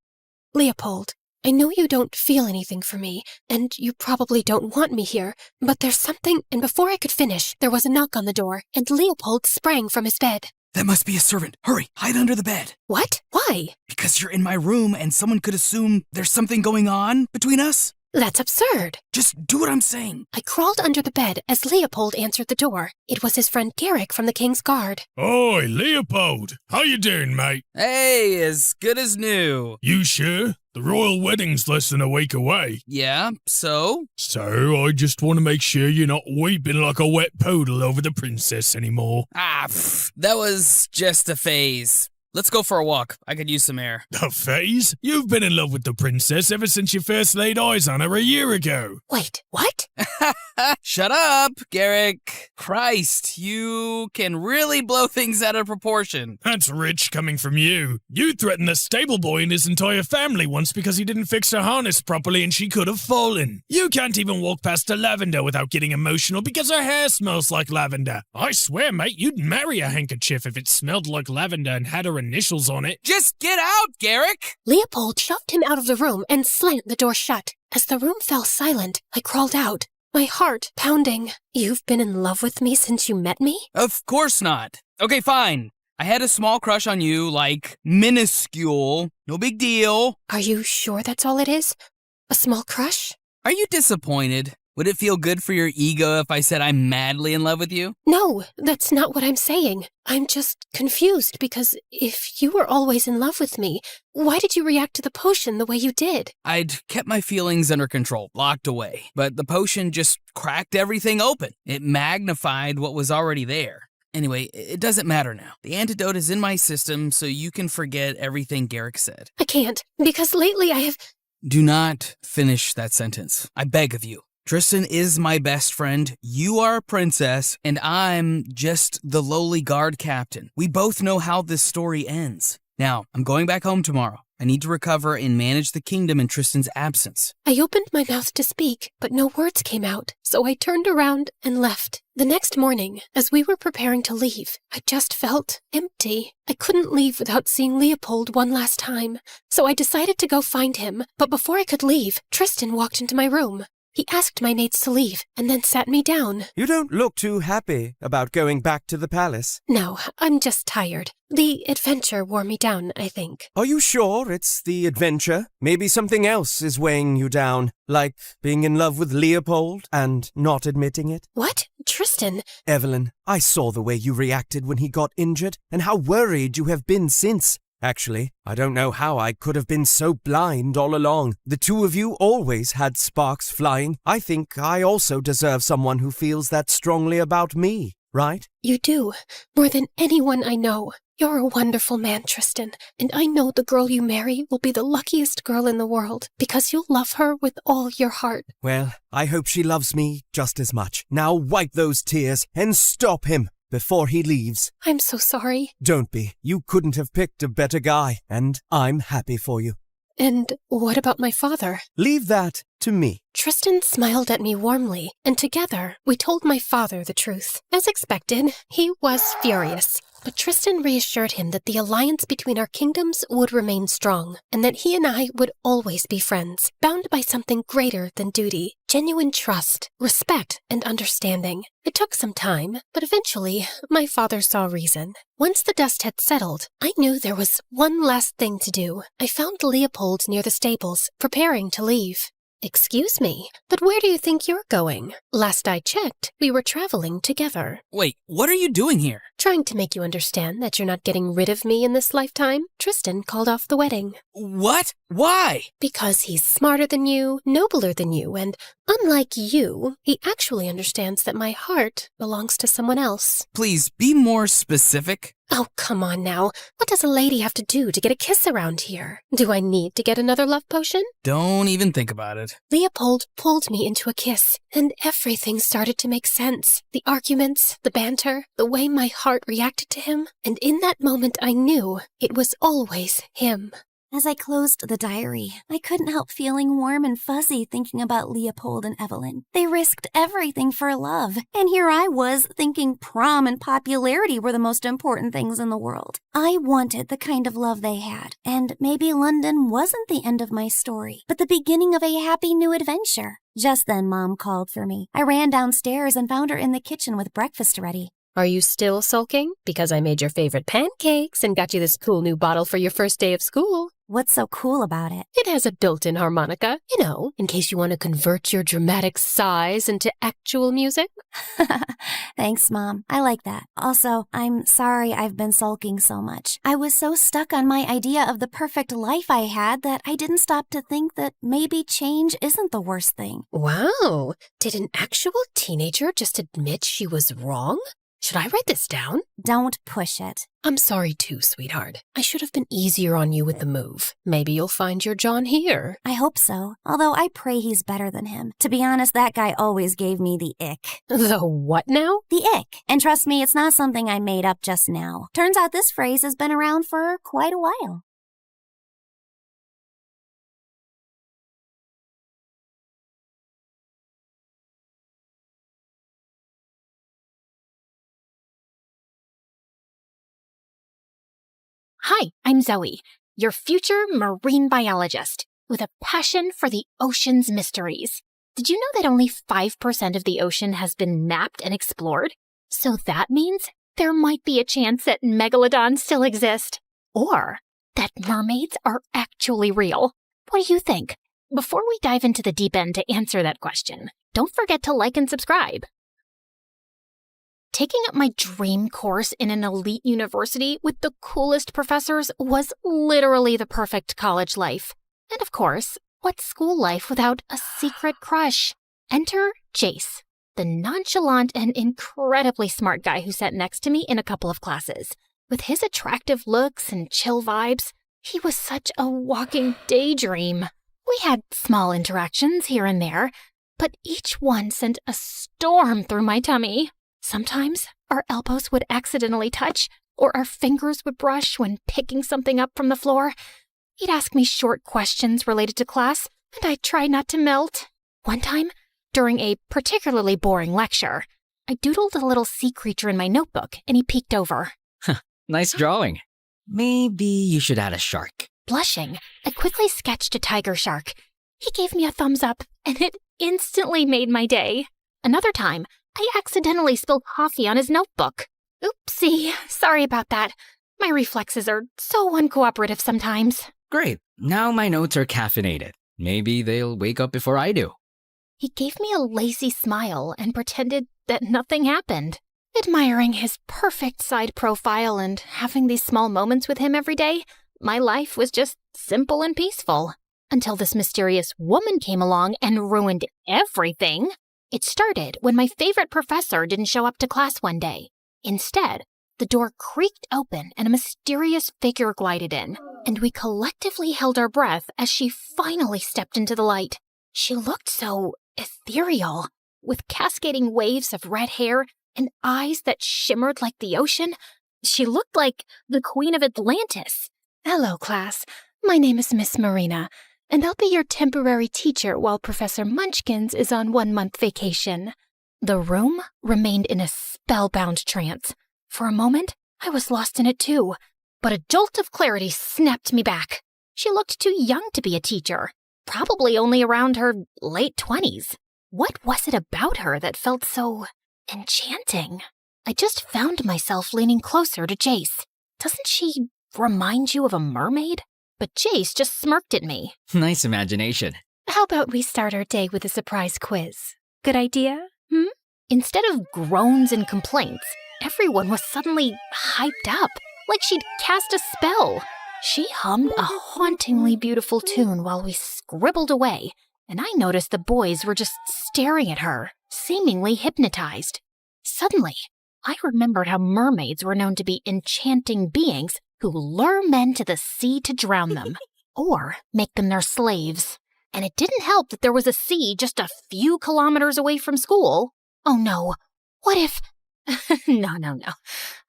Leopold, I know you don't feel anything for me, and you probably don't want me here, but there's something, and before I could finish, there was a knock on the door, and Leopold sprang from his bed. That must be a servant. Hurry, hide under the bed. What? Why? Because you're in my room and someone could assume there's something going on between us. That's absurd. Just do what I'm saying. I crawled under the bed as Leopold answered the door. It was his friend Garrick from the King's Guard. Oi, Leopold. How you doing, mate? Hey, as good as new. You sure? The royal wedding's less than a week away. Yeah, so? So, I just want to make sure you're not weeping like a wet poodle over the princess anymore. That was just a phase. Let's go for a walk. I could use some air. A phase? You've been in love with the princess ever since you first laid eyes on her a year ago. Wait, what? Shut up, Garrick. Christ, you can really blow things out of proportion. That's rich coming from you. You threatened the stable boy and his entire family once because he didn't fix her harness properly and she could have fallen. You can't even walk past a lavender without getting emotional because her hair smells like lavender. I swear, mate, you'd marry a handkerchief if it smelled like lavender and had her initials on it. Just get out, Garrick! Leopold shoved him out of the room and slammed the door shut. As the room fell silent, I crawled out, my heart pounding. You've been in love with me since you met me? Of course not. Okay, fine. I had a small crush on you, like, minuscule. No big deal. Are you sure that's all it is? A small crush? Are you disappointed? Would it feel good for your ego if I said I'm madly in love with you? No, that's not what I'm saying. I'm just confused because if you were always in love with me, why did you react to the potion the way you did? I'd kept my feelings under control, locked away, but the potion just cracked everything open. It magnified what was already there. Anyway, it doesn't matter now. The antidote is in my system, so you can forget everything Garrick said. I can't, because lately I have... Do not finish that sentence. I beg of you. Tristan is my best friend, you are a princess, and I'm just the lowly guard captain. We both know how this story ends. Now, I'm going back home tomorrow. I need to recover and manage the kingdom in Tristan's absence. I opened my mouth to speak, but no words came out, so I turned around and left. The next morning, as we were preparing to leave, I just felt empty. I couldn't leave without seeing Leopold one last time, so I decided to go find him, but before I could leave, Tristan walked into my room. He asked my maids to leave, and then sat me down. You don't look too happy about going back to the palace. No, I'm just tired. The adventure wore me down, I think. Are you sure it's the adventure? Maybe something else is weighing you down, like being in love with Leopold and not admitting it? What? Tristan? Evelyn, I saw the way you reacted when he got injured, and how worried you have been since. Actually, I don't know how I could have been so blind all along. The two of you always had sparks flying. I think I also deserve someone who feels that strongly about me, right? You do, more than anyone I know. You're a wonderful man, Tristan, and I know the girl you marry will be the luckiest girl in the world, because you'll love her with all your heart. Well, I hope she loves me just as much. Now wipe those tears and stop him. before he leaves. I'm so sorry. Don't be. You couldn't have picked a better guy, and I'm happy for you. And what about my father? Leave that to me. Tristan smiled at me warmly, and together we told my father the truth. As expected, he was furious. But Tristan reassured him that the alliance between our kingdoms would remain strong, and that he and I would always be friends, bound by something greater than duty, genuine trust, respect, and understanding. It took some time, but eventually my father saw reason. Once the dust had settled, I knew there was one last thing to do. I found Leopold near the stables, preparing to leave. Excuse me, but where do you think you're going? Last I checked, we were traveling together. Wait, what are you doing here? Trying to make you understand that you're not getting rid of me in this lifetime, Tristan called off the wedding. What? Why? Because he's smarter than you, nobler than you, and unlike you, he actually understands that my heart belongs to someone else. Please, be more specific. Oh, come on now. What does a lady have to do to get a kiss around here? Do I need to get another love potion? Don't even think about it. Leopold pulled me into a kiss, and everything started to make sense. The arguments, the banter, the way my heart reacted to him, and in that moment I knew it was always him. As I closed the diary, I couldn't help feeling warm and fuzzy thinking about Leopold and Evelyn. They risked everything for love, and here I was thinking prom and popularity were the most important things in the world. I wanted the kind of love they had, and maybe London wasn't the end of my story, but the beginning of a happy new adventure. Just then, Mom called for me. I ran downstairs and found her in the kitchen with breakfast ready. Are you still sulking? Because I made your favorite pancakes and got you this cool new bottle for your first day of school. What's so cool about it? It has a built-in harmonica, you know, in case you want to convert your dramatic sighs into actual music. Thanks, Mom. I like that. Also, I'm sorry I've been sulking so much. I was so stuck on my idea of the perfect life I had that I didn't stop to think that maybe change isn't the worst thing. Wow. Did an actual teenager just admit she was wrong? Should I write this down? Don't push it. I'm sorry too, sweetheart. I should have been easier on you with the move. Maybe you'll find your John here. I hope so. Although I pray he's better than him. To be honest, that guy always gave me the ick. The what now? The ick. And trust me, it's not something I made up just now. Turns out this phrase has been around for quite a while. Hi, I'm Zoe, your future marine biologist with a passion for the ocean's mysteries. Did you know that only 5% of the ocean has been mapped and explored? So that means there might be a chance that megalodons still exist, or that mermaids are actually real. What do you think? Before we dive into the deep end to answer that question, don't forget to like and subscribe. Taking up my dream course in an elite university with the coolest professors was literally the perfect college life. And of course, what's school life without a secret crush? Enter Jace, the nonchalant and incredibly smart guy who sat next to me in a couple of classes. With his attractive looks and chill vibes, he was such a walking daydream. We had small interactions here and there, but each one sent a storm through my tummy. Sometimes our elbows would accidentally touch, or our fingers would brush when picking something up from the floor. He'd ask me short questions related to class, and I'd try not to melt. One time, during a particularly boring lecture, I doodled a little sea creature in my notebook, and he peeked over. Nice drawing. Maybe you should add a shark. Blushing, I quickly sketched a tiger shark. He gave me a thumbs up, and it instantly made my day. Another time, I accidentally spilled coffee on his notebook. Oopsie, sorry about that. My reflexes are so uncooperative sometimes. Great. Now my notes are caffeinated. Maybe they'll wake up before I do. He gave me a lazy smile and pretended that nothing happened. Admiring his perfect side profile and having these small moments with him every day, my life was just simple and peaceful. Until this mysterious woman came along and ruined everything. It started when my favorite professor didn't show up to class one day. Instead, the door creaked open and a mysterious figure glided in, and we collectively held our breath as she finally stepped into the light. She looked so ethereal, with cascading waves of red hair and eyes that shimmered like the ocean. She looked like the Queen of Atlantis. Hello, class. My name is Miss Marina, and I'll be your temporary teacher while Professor Munchkins is on 1-month vacation. The room remained in a spellbound trance. For a moment, I was lost in it too, but a jolt of clarity snapped me back. She looked too young to be a teacher, probably only around her late 20s. What was it about her that felt so enchanting? I just found myself leaning closer to Jace. Doesn't she remind you of a mermaid? But Jace just smirked at me. Nice imagination. How about we start our day with a surprise quiz? Good idea? Instead of groans and complaints, everyone was suddenly hyped up, like she'd cast a spell. She hummed a hauntingly beautiful tune while we scribbled away, and I noticed the boys were just staring at her, seemingly hypnotized. Suddenly, I remembered how mermaids were known to be enchanting beings who lure men to the sea to drown them, or make them their slaves. And it didn't help that there was a sea just a few kilometers away from school. Oh no, what if... No.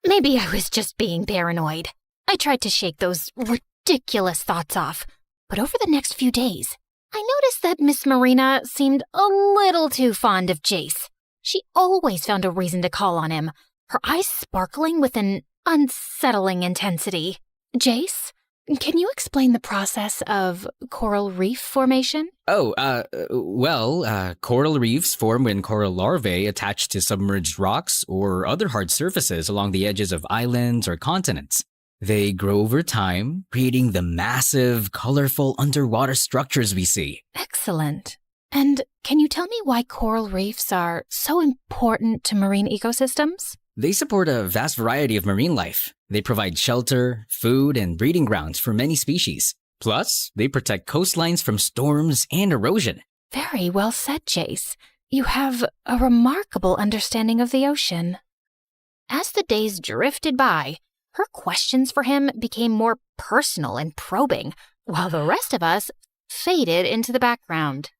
Maybe I was just being paranoid. I tried to shake those ridiculous thoughts off, but over the next few days, I noticed that Miss Marina seemed a little too fond of Jace. She always found a reason to call on him, her eyes sparkling with an unsettling intensity. Jace, can you explain the process of coral reef formation? Coral reefs form when coral larvae attach to submerged rocks or other hard surfaces along the edges of islands or continents. They grow over time, creating the massive, colorful underwater structures we see. Excellent. And can you tell me why coral reefs are so important to marine ecosystems? They support a vast variety of marine life. They provide shelter, food, and breeding grounds for many species. Plus, they protect coastlines from storms and erosion. Very well said, Jace. You have a remarkable understanding of the ocean. As the days drifted by, her questions for him became more personal and probing, while the rest of us faded into the background.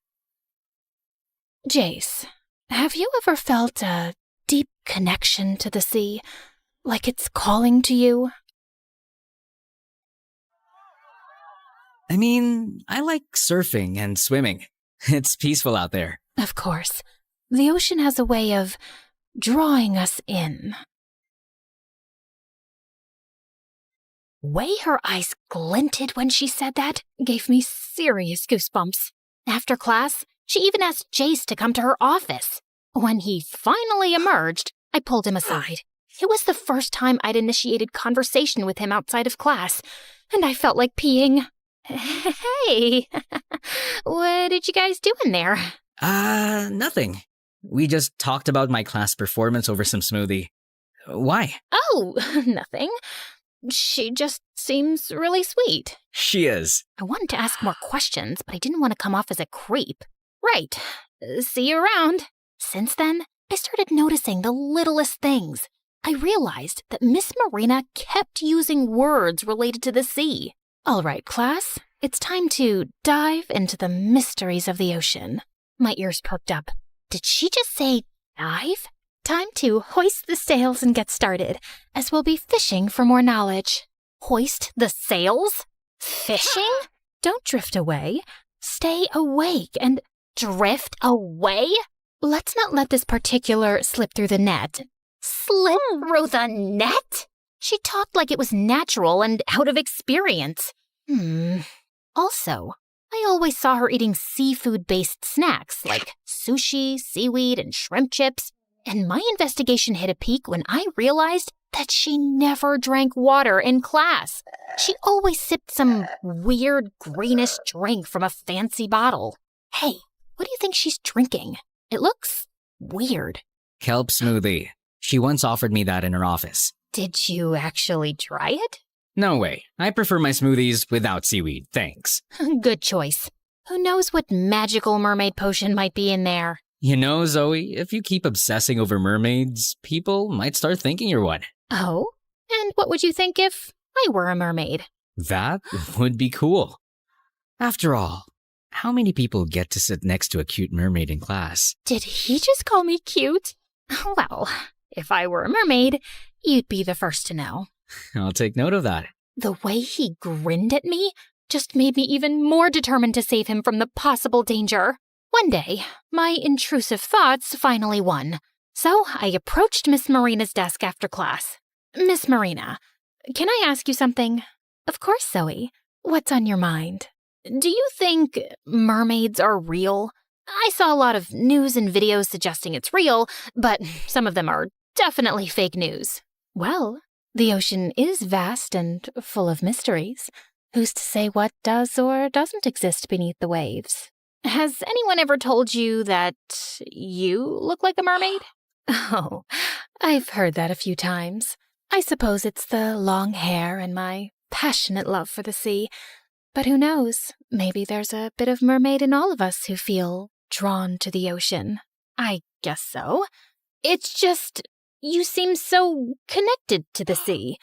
Jace, have you ever felt a deep connection to the sea, like it's calling to you? I mean, I like surfing and swimming. It's peaceful out there. Of course. The ocean has a way of drawing us in. The way her eyes glinted when she said that gave me serious goosebumps. After class, she even asked Jace to come to her office. When he finally emerged, I pulled him aside. It was the first time I'd initiated conversation with him outside of class, and I felt like peeing. Hey, what did you guys do in there? Nothing. We just talked about my class performance over some smoothie. Why? Oh, nothing. She just seems really sweet. She is. I wanted to ask more questions, but I didn't want to come off as a creep. Right. See you around. Since then, I started noticing the littlest things. I realized that Miss Marina kept using words related to the sea. All right, class, it's time to dive into the mysteries of the ocean. My ears perked up. Did she just say dive? Time to hoist the sails and get started, as we'll be fishing for more knowledge. Hoist the sails? Fishing? Don't drift away. Stay awake and drift away? Let's not let this particular slip through the net. Slip through the net? She talked like it was natural and out of experience. Also, I always saw her eating seafood-based snacks like sushi, seaweed, and shrimp chips. And my investigation hit a peak when I realized that she never drank water in class. She always sipped some weird greenish drink from a fancy bottle. Hey, what do you think she's drinking? It looks weird. Kelp smoothie. She once offered me that in her office. Did you actually try it? No way. I prefer my smoothies without seaweed, thanks. Good choice. Who knows what magical mermaid potion might be in there? You know, Zoe, if you keep obsessing over mermaids, people might start thinking you're one. Oh? And what would you think if I were a mermaid? That would be cool. After all, how many people get to sit next to a cute mermaid in class? Did he just call me cute? Well, If I were a mermaid, you'd be the first to know. I'll take note of that. The way he grinned at me just made me even more determined to save him from the possible danger. One day, my intrusive thoughts finally won. So I approached Miss Marina's desk after class. Miss Marina, can I ask you something? Of course, Zoe. What's on your mind? Do you think mermaids are real? I saw a lot of news and videos suggesting it's real, but some of them are definitely fake news. Well, the ocean is vast and full of mysteries. Who's to say what does or doesn't exist beneath the waves? Has anyone ever told you that you look like a mermaid? Oh, I've heard that a few times. I suppose it's the long hair and my passionate love for the sea. But who knows? Maybe there's a bit of mermaid in all of us who feel drawn to the ocean. I guess so. It's just, you seem so connected to the sea.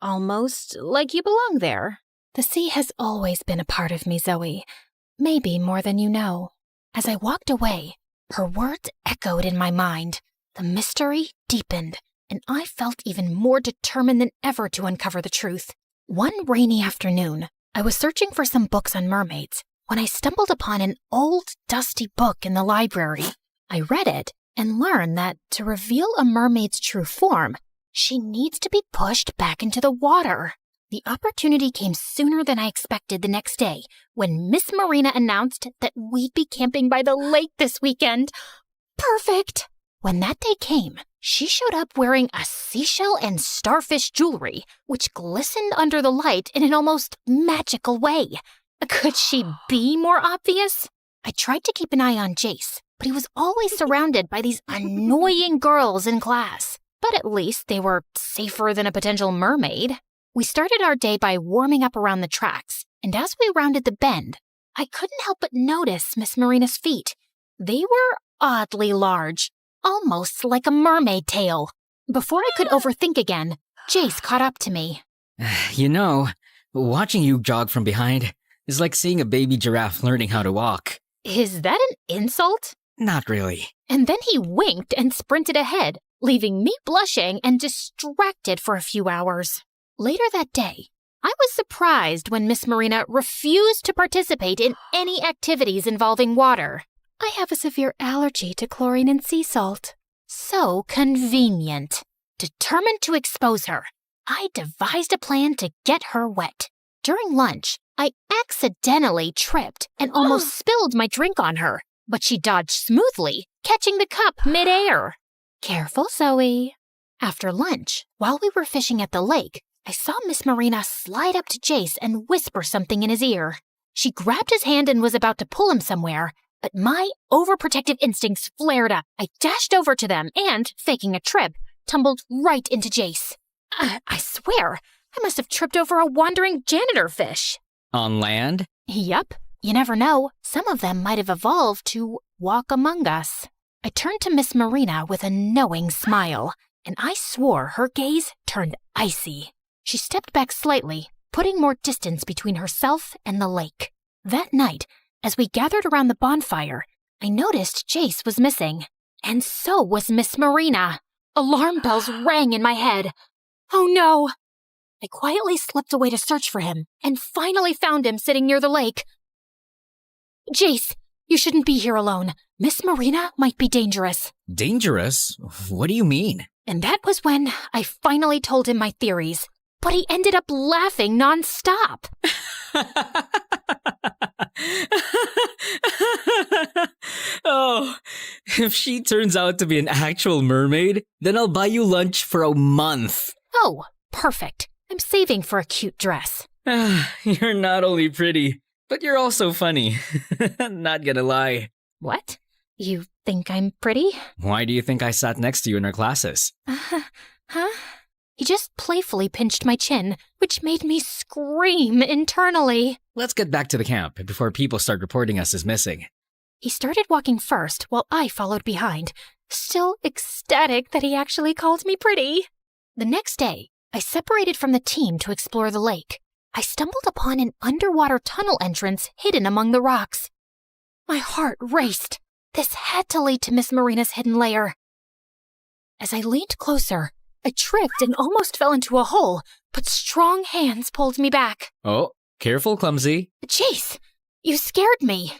Almost like you belong there. The sea has always been a part of me, Zoe. Maybe more than you know. As I walked away, her words echoed in my mind. The mystery deepened, and I felt even more determined than ever to uncover the truth. One rainy afternoon, I was searching for some books on mermaids when I stumbled upon an old, dusty book in the library. I read it and learned that to reveal a mermaid's true form, she needs to be pushed back into the water. The opportunity came sooner than I expected the next day when Miss Marina announced that we'd be camping by the lake this weekend. Perfect! When that day came, she showed up wearing a seashell and starfish jewelry, which glistened under the light in an almost magical way. Could she be more obvious? I tried to keep an eye on Jace, but he was always surrounded by these annoying girls in class. But at least they were safer than a potential mermaid. We started our day by warming up around the tracks, and as we rounded the bend, I couldn't help but notice Miss Marina's feet. They were oddly large, almost like a mermaid tail. Before I could overthink again, Jace caught up to me. You know, watching you jog from behind is like seeing a baby giraffe learning how to walk. Is that an insult? Not really. And then he winked and sprinted ahead, leaving me blushing and distracted for a few hours. Later that day, I was surprised when Miss Marina refused to participate in any activities involving water. I have a severe allergy to chlorine and sea salt. So convenient. Determined to expose her, I devised a plan to get her wet. During lunch, I accidentally tripped and almost spilled my drink on her, but she dodged smoothly, catching the cup midair. Careful, Zoe. After lunch, while we were fishing at the lake, I saw Miss Marina slide up to Jace and whisper something in his ear. She grabbed his hand and was about to pull him somewhere, but my overprotective instincts flared up. I dashed over to them and, faking a trip, tumbled right into Jace. I swear, I must have tripped over a wandering janitor fish. On land? Yup. You never know. Some of them might have evolved to walk among us. I turned to Miss Marina with a knowing smile, and I swore her gaze turned icy. She stepped back slightly, putting more distance between herself and the lake. That night, as we gathered around the bonfire, I noticed Jace was missing, and so was Miss Marina. Alarm bells rang in my head. Oh no! I quietly slipped away to search for him, and finally found him sitting near the lake. Jace, you shouldn't be here alone. Miss Marina might be dangerous. Dangerous? What do you mean? And that was when I finally told him my theories. But he ended up laughing nonstop. Oh, if she turns out to be an actual mermaid, then I'll buy you lunch for a month. Oh, perfect. I'm saving for a cute dress. You're not only pretty, but you're also funny. Not gonna lie. What? You think I'm pretty? Why do you think I sat next to you in our classes? Huh? He just playfully pinched my chin, which made me scream internally. Let's get back to the camp before people start reporting us as missing. He started walking first while I followed behind, still ecstatic that he actually called me pretty. The next day, I separated from the team to explore the lake. I stumbled upon an underwater tunnel entrance hidden among the rocks. My heart raced. This had to lead to Miss Marina's hidden lair. As I leaned closer, I tripped and almost fell into a hole, but strong hands pulled me back. Oh, careful, clumsy. Jace, you scared me.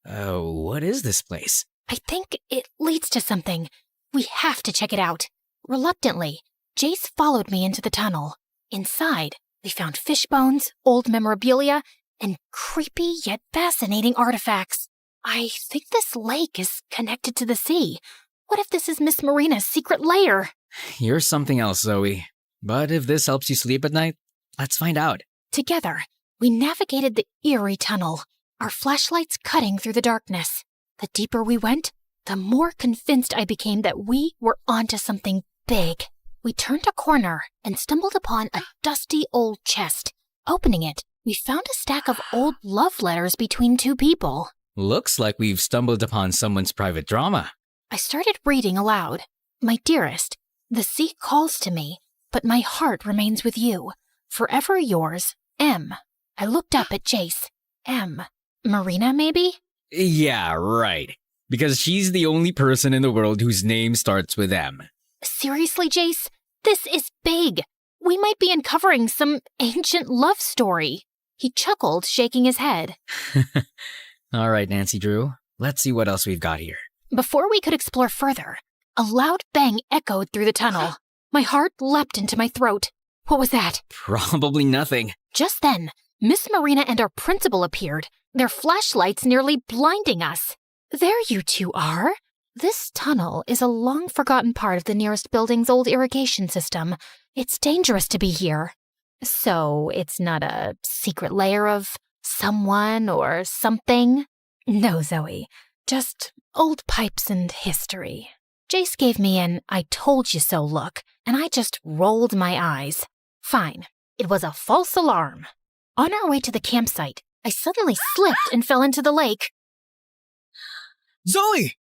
What is this place? I think it leads to something. We have to check it out. Reluctantly, Jace followed me into the tunnel. Inside, we found fish bones, old memorabilia, and creepy yet fascinating artifacts. I think this lake is connected to the sea. What if this is Miss Marina's secret lair? You're something else, Zoe. But if this helps you sleep at night, let's find out. Together, we navigated the eerie tunnel, our flashlights cutting through the darkness. The deeper we went, the more convinced I became that we were onto something big. We turned a corner and stumbled upon a dusty old chest. Opening it, we found a stack of old love letters between two people. Looks like we've stumbled upon someone's private drama. I started reading aloud. My dearest, the sea calls to me, but my heart remains with you. Forever yours, M. I looked up at Jace. M. Marina, maybe? Yeah, right. Because she's the only person in the world whose name starts with M. Seriously, Jace? This is big. We might be uncovering some ancient love story. He chuckled, shaking his head. All right, Nancy Drew. Let's see what else we've got here. Before we could explore further, a loud bang echoed through the tunnel. My heart leapt into my throat. What was that? Probably nothing. Just then, Miss Marina and our principal appeared, their flashlights nearly blinding us. There you two are. This tunnel is a long-forgotten part of the nearest building's old irrigation system. It's dangerous to be here. So it's not a secret lair of someone or something? No, Zoe. Just old pipes and history. Jace gave me an I told you so look, and I just rolled my eyes. Fine. It was a false alarm. On our way to the campsite, I suddenly slipped and fell into the lake. Zoe!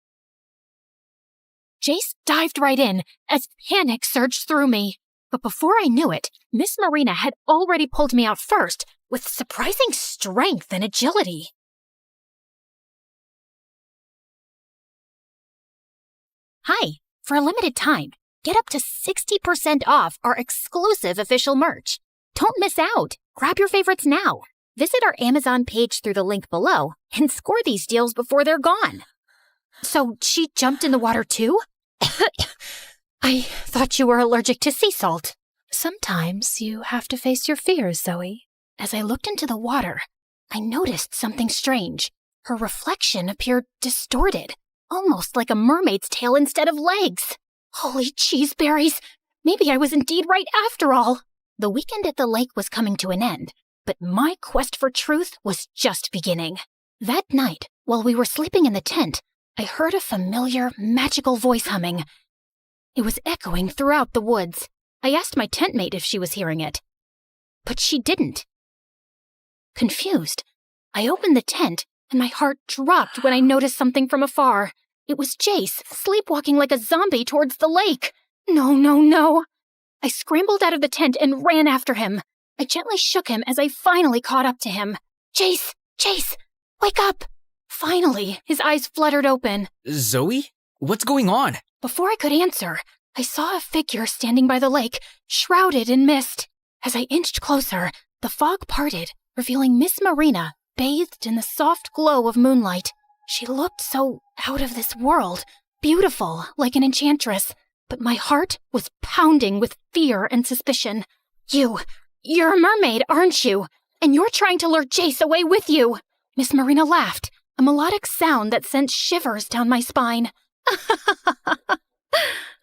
Jace dived right in as panic surged through me. But before I knew it, Miss Marina had already pulled me out first with surprising strength and agility. Hi, for a limited time, get up to 60% off our exclusive official merch. Don't miss out. Grab your favorites now. Visit our Amazon page through the link below and score these deals before they're gone. So she jumped in the water too? I thought you were allergic to sea salt. Sometimes you have to face your fears, Zoe. As I looked into the water, I noticed something strange. Her reflection appeared distorted, almost like a mermaid's tail instead of legs. Holy cheeseberries! Maybe I was indeed right after all. The weekend at the lake was coming to an end, but my quest for truth was just beginning. That night, while we were sleeping in the tent, I heard a familiar, magical voice humming. It was echoing throughout the woods. I asked my tent mate if she was hearing it, but she didn't. Confused, I opened the tent, and my heart dropped when I noticed something from afar. It was Jace, sleepwalking like a zombie towards the lake. No. I scrambled out of the tent and ran after him. I gently shook him as I finally caught up to him. Jace, wake up! Finally, his eyes fluttered open. Zoe? What's going on? Before I could answer, I saw a figure standing by the lake, shrouded in mist. As I inched closer, the fog parted, revealing Miss Marina, bathed in the soft glow of moonlight. She looked so out of this world, beautiful, like an enchantress, but my heart was pounding with fear and suspicion. You're a mermaid, aren't you? And you're trying to lure Jace away with you. Miss Marina laughed, a melodic sound that sent shivers down my spine.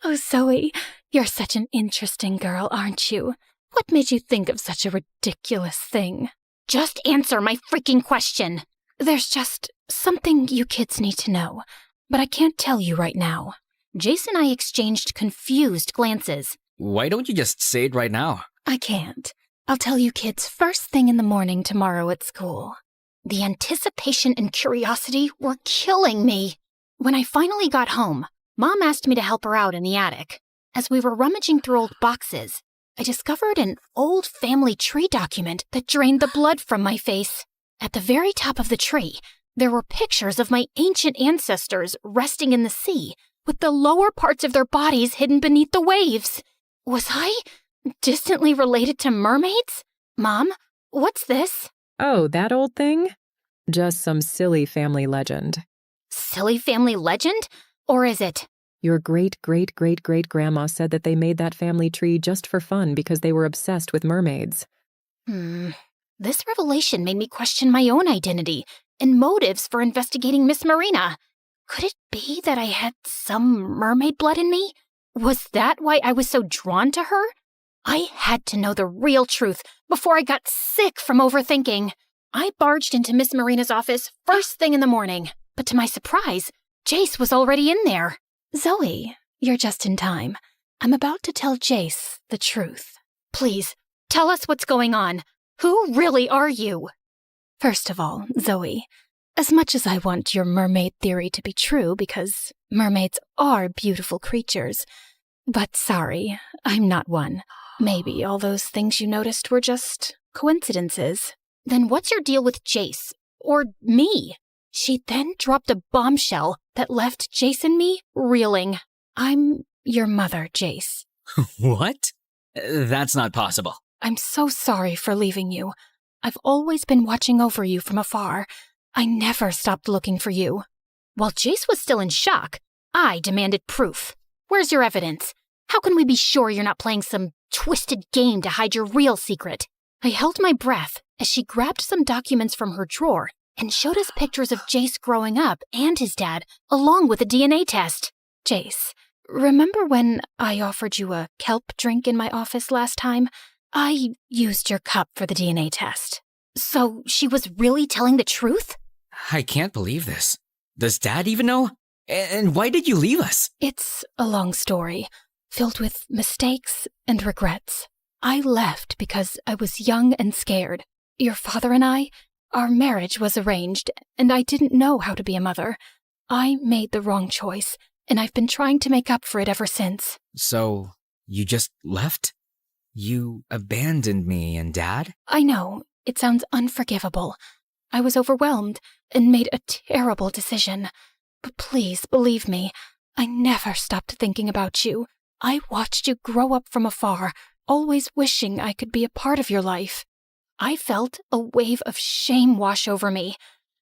Oh, Zoe, you're such an interesting girl, aren't you? What made you think of such a ridiculous thing? Just answer my freaking question. There's just something you kids need to know, but I can't tell you right now. Jace and I exchanged confused glances. Why don't you just say it right now? I can't. I'll tell you kids first thing in the morning tomorrow at school. The anticipation and curiosity were killing me. When I finally got home, Mom asked me to help her out in the attic. As we were rummaging through old boxes, I discovered an old family tree document that drained the blood from my face. At the very top of the tree, there were pictures of my ancient ancestors resting in the sea, with the lower parts of their bodies hidden beneath the waves. Was I distantly related to mermaids? Mom, what's this? Oh, that old thing? Just some silly family legend. Silly family legend? Or is it? Your great-great-great-great-grandma said that they made that family tree just for fun because they were obsessed with mermaids. This revelation made me question my own identity and motives for investigating Miss Marina. Could it be that I had some mermaid blood in me? Was that why I was so drawn to her? I had to know the real truth before I got sick from overthinking. I barged into Miss Marina's office first thing in the morning, but to my surprise, Jace was already in there. Zoe, you're just in time. I'm about to tell Jace the truth. Please, tell us what's going on. Who really are you? First of all, Zoe, as much as I want your mermaid theory to be true because mermaids are beautiful creatures, but sorry, I'm not one. Maybe all those things you noticed were just coincidences. Then what's your deal with Jace? Or me? She then dropped a bombshell that left Jace and me reeling. I'm your mother, Jace. What? That's not possible. I'm so sorry for leaving you. I've always been watching over you from afar. I never stopped looking for you. While Jace was still in shock, I demanded proof. Where's your evidence? How can we be sure you're not playing some twisted game to hide your real secret? I held my breath as she grabbed some documents from her drawer and showed us pictures of Jace growing up and his dad, along with a DNA test. Jace, remember when I offered you a kelp drink in my office last time? I used your cup for the DNA test. So she was really telling the truth? I can't believe this. Does Dad even know? And why did you leave us? It's a long story, filled with mistakes and regrets. I left because I was young and scared. Your father and I, our marriage was arranged, and I didn't know how to be a mother. I made the wrong choice, and I've been trying to make up for it ever since. So, you just left? You abandoned me and Dad? I know, it sounds unforgivable. I was overwhelmed and made a terrible decision. But please believe me, I never stopped thinking about you. I watched you grow up from afar, always wishing I could be a part of your life. I felt a wave of shame wash over me.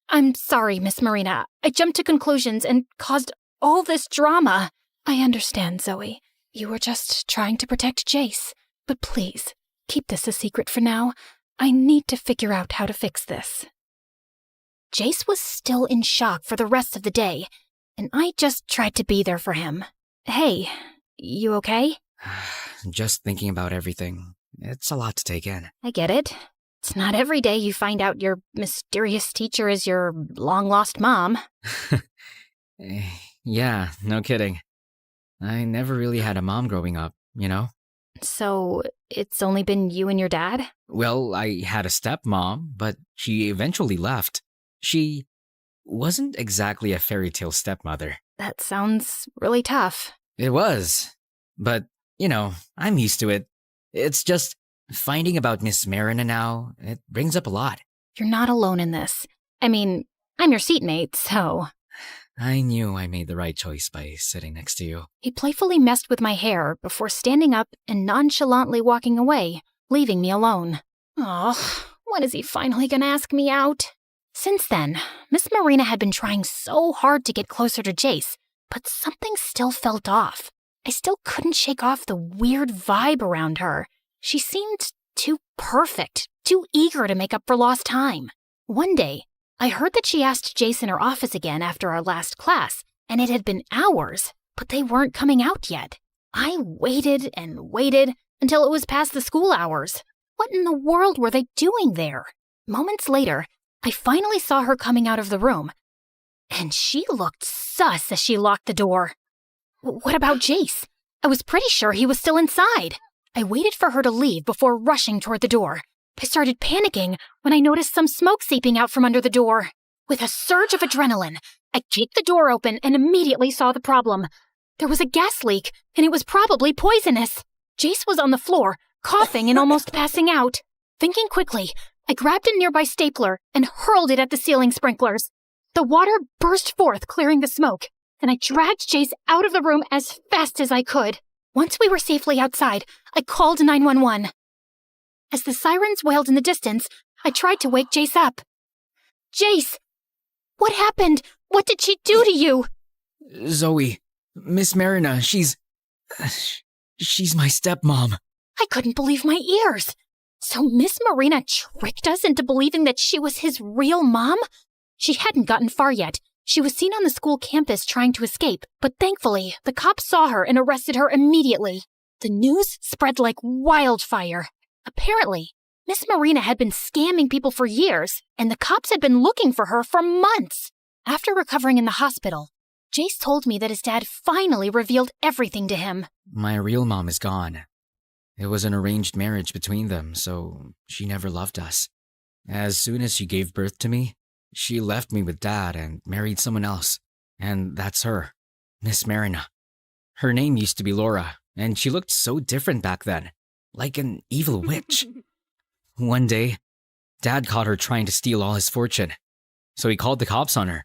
I'm sorry, Miss Marina. I jumped to conclusions and caused all this drama. I understand, Zoe. You were just trying to protect Jace. But please, keep this a secret for now. I need to figure out how to fix this. Jace was still in shock for the rest of the day, and I just tried to be there for him. Hey, you okay? Just thinking about everything. It's a lot to take in. I get it. It's not every day you find out your mysterious teacher is your long-lost mom. Yeah, no kidding. I never really had a mom growing up, you know? So, it's only been you and your dad? Well, I had a stepmom, but she eventually left. She wasn't exactly a fairy tale stepmother. That sounds really tough. It was. But, you know, I'm used to it. It's just finding about Miss Marina now, it brings up a lot. You're not alone in this. I mean, I'm your seatmate, so... I knew I made the right choice by sitting next to you. He playfully messed with my hair before standing up and nonchalantly walking away, leaving me alone. Oh, when is he finally gonna ask me out? Since then, Miss Marina had been trying so hard to get closer to Jace, but something still felt off. I still couldn't shake off the weird vibe around her. She seemed too perfect, too eager to make up for lost time. One day, I heard that she asked Jace in her office again after our last class, and it had been hours, but they weren't coming out yet. I waited and waited until it was past the school hours. What in the world were they doing there? Moments later, I finally saw her coming out of the room, and she looked sus as she locked the door. What about Jace? I was pretty sure he was still inside. I waited for her to leave before rushing toward the door. I started panicking when I noticed some smoke seeping out from under the door. With a surge of adrenaline, I kicked the door open and immediately saw the problem. There was a gas leak, and it was probably poisonous. Jace was on the floor, coughing and almost passing out. Thinking quickly, I grabbed a nearby stapler and hurled it at the ceiling sprinklers. The water burst forth, clearing the smoke, and I dragged Jace out of the room as fast as I could. Once we were safely outside, I called 911. As the sirens wailed in the distance, I tried to wake Jace up. Jace! What happened? What did she do to you? Zoe, Miss Marina, she's my stepmom. I couldn't believe my ears. So Miss Marina tricked us into believing that she was his real mom? She hadn't gotten far yet. She was seen on the school campus trying to escape, but thankfully, the cops saw her and arrested her immediately. The news spread like wildfire. Apparently, Miss Marina had been scamming people for years, and the cops had been looking for her for months. After recovering in the hospital, Jace told me that his dad finally revealed everything to him. My real mom is gone. It was an arranged marriage between them, so she never loved us. As soon as she gave birth to me, she left me with Dad and married someone else. And that's her, Miss Marina. Her name used to be Laura, and she looked so different back then, like an evil witch. One day, Dad caught her trying to steal all his fortune, so he called the cops on her.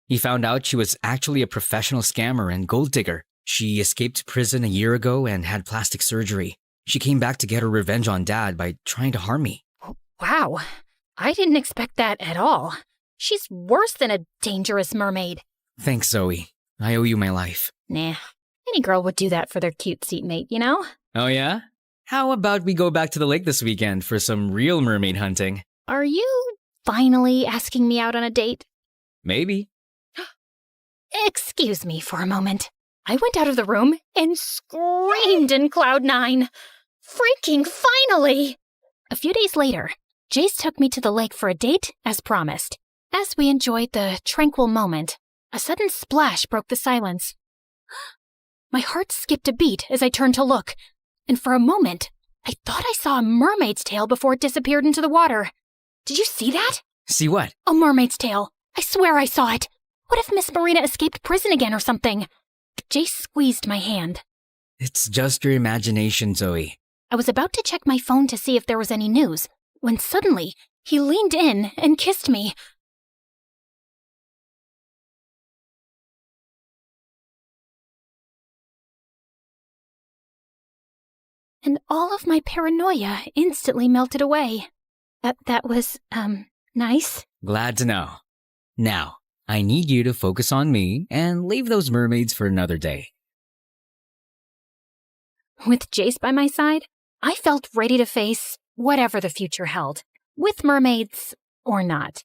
He found out she was actually a professional scammer and gold digger. She escaped prison a year ago and had plastic surgery. She came back to get her revenge on Dad by trying to harm me. Wow, I didn't expect that at all. She's worse than a dangerous mermaid. Thanks, Zoe. I owe you my life. Nah, any girl would do that for their cute seatmate, you know? Oh yeah? How about we go back to the lake this weekend for some real mermaid hunting? Are you finally asking me out on a date? Maybe. Excuse me for a moment. I went out of the room and screamed in Cloud 9. Freaking finally! A few days later, Jace took me to the lake for a date, as promised. As we enjoyed the tranquil moment, a sudden splash broke the silence. My heart skipped a beat as I turned to look, and for a moment, I thought I saw a mermaid's tail before it disappeared into the water. Did you see that? See what? A mermaid's tail. I swear I saw it. What if Miss Marina escaped prison again or something? Jace squeezed my hand. It's just your imagination, Zoe. I was about to check my phone to see if there was any news, when suddenly he leaned in and kissed me. And all of my paranoia instantly melted away. That was, nice. Glad to know. Now, I need you to focus on me and leave those mermaids for another day. With Jace by my side, I felt ready to face whatever the future held, with mermaids or not.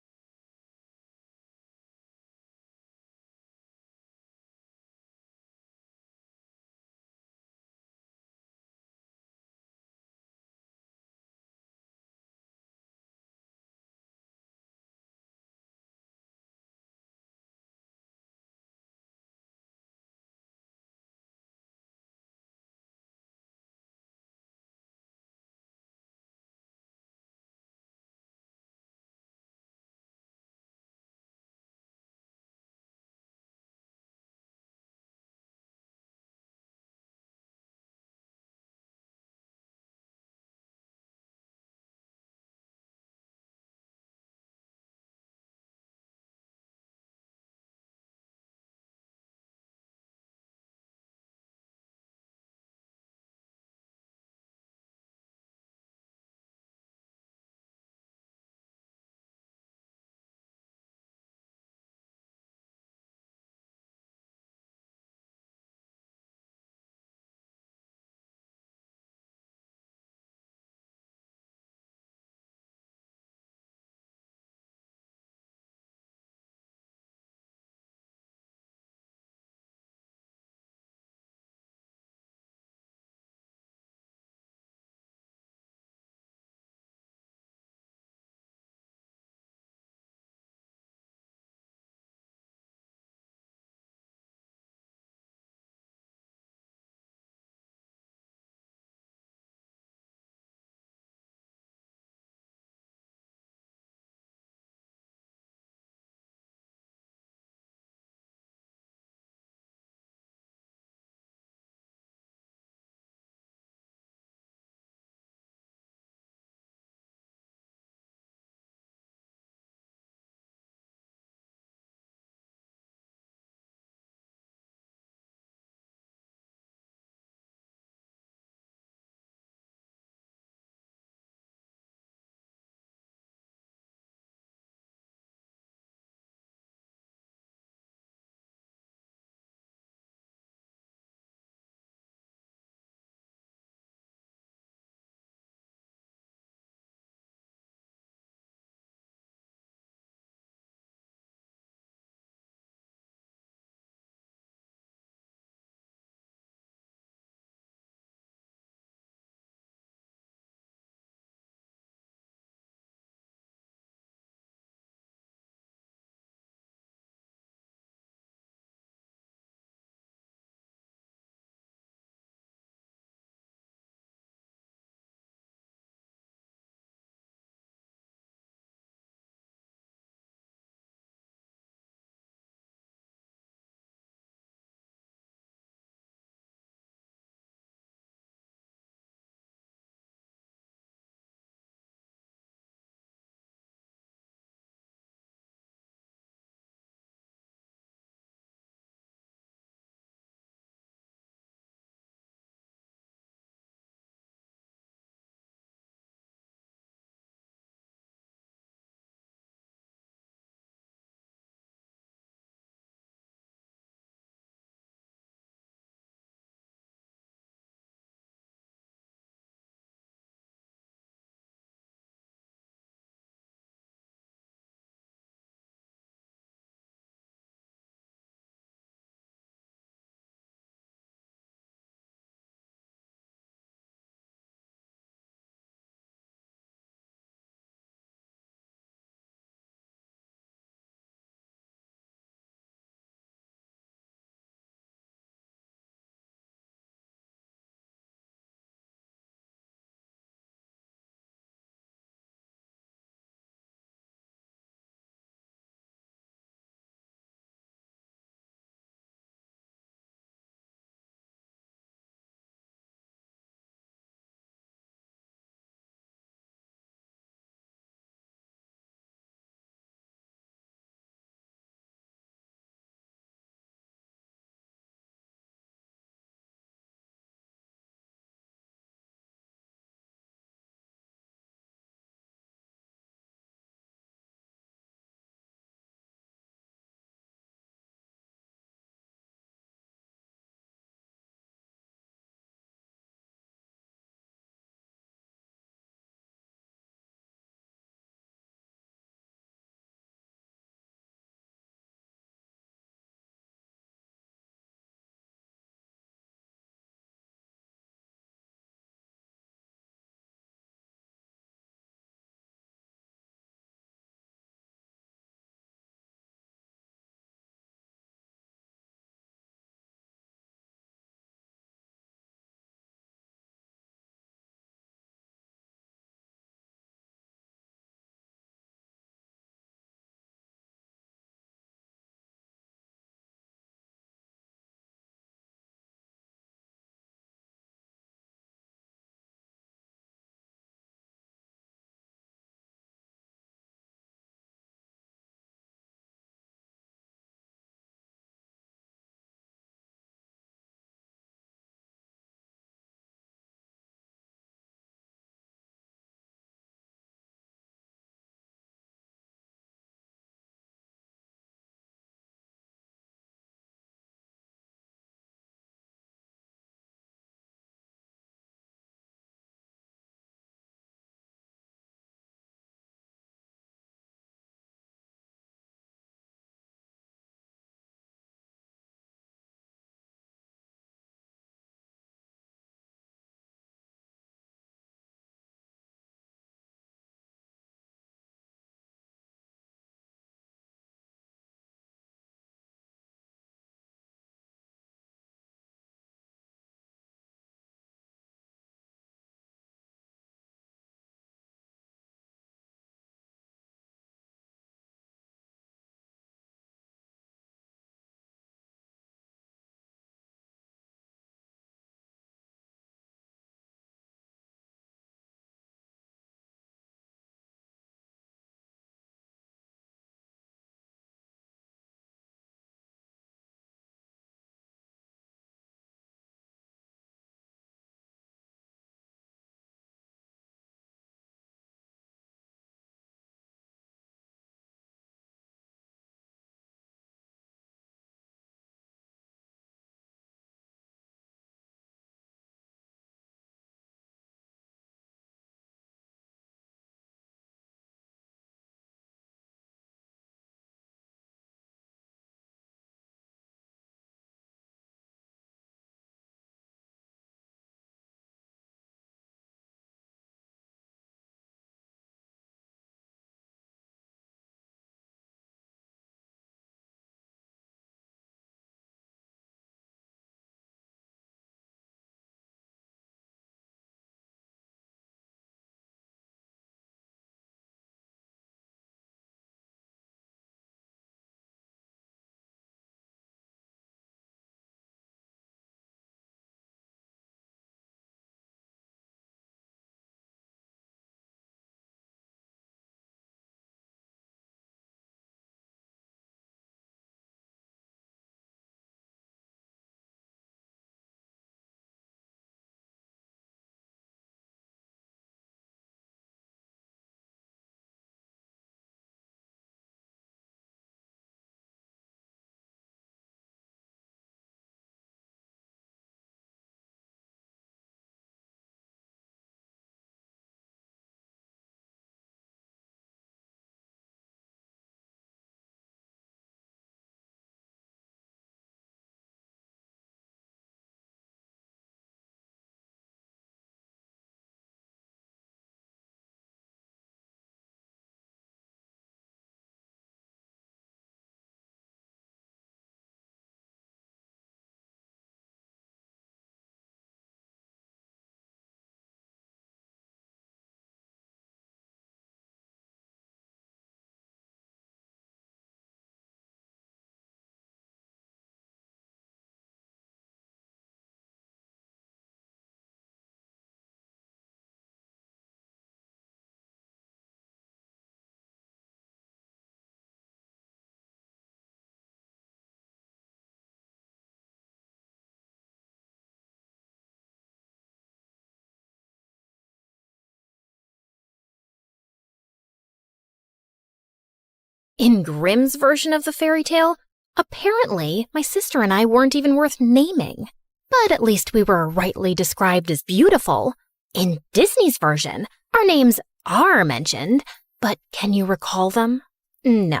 In Grimm's version of the fairy tale, apparently my sister and I weren't even worth naming. But at least we were rightly described as beautiful. In Disney's version, our names are mentioned, but can you recall them? No.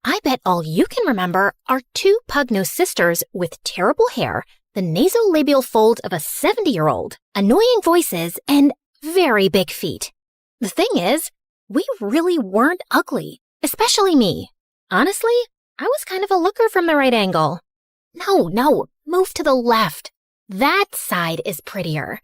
I bet all you can remember are two pug-nosed sisters with terrible hair, the nasolabial fold of a 70-year-old, annoying voices, and very big feet. The thing is, we really weren't ugly, especially me. Honestly, I was kind of a looker from the right angle. No, move to the left. That side is prettier.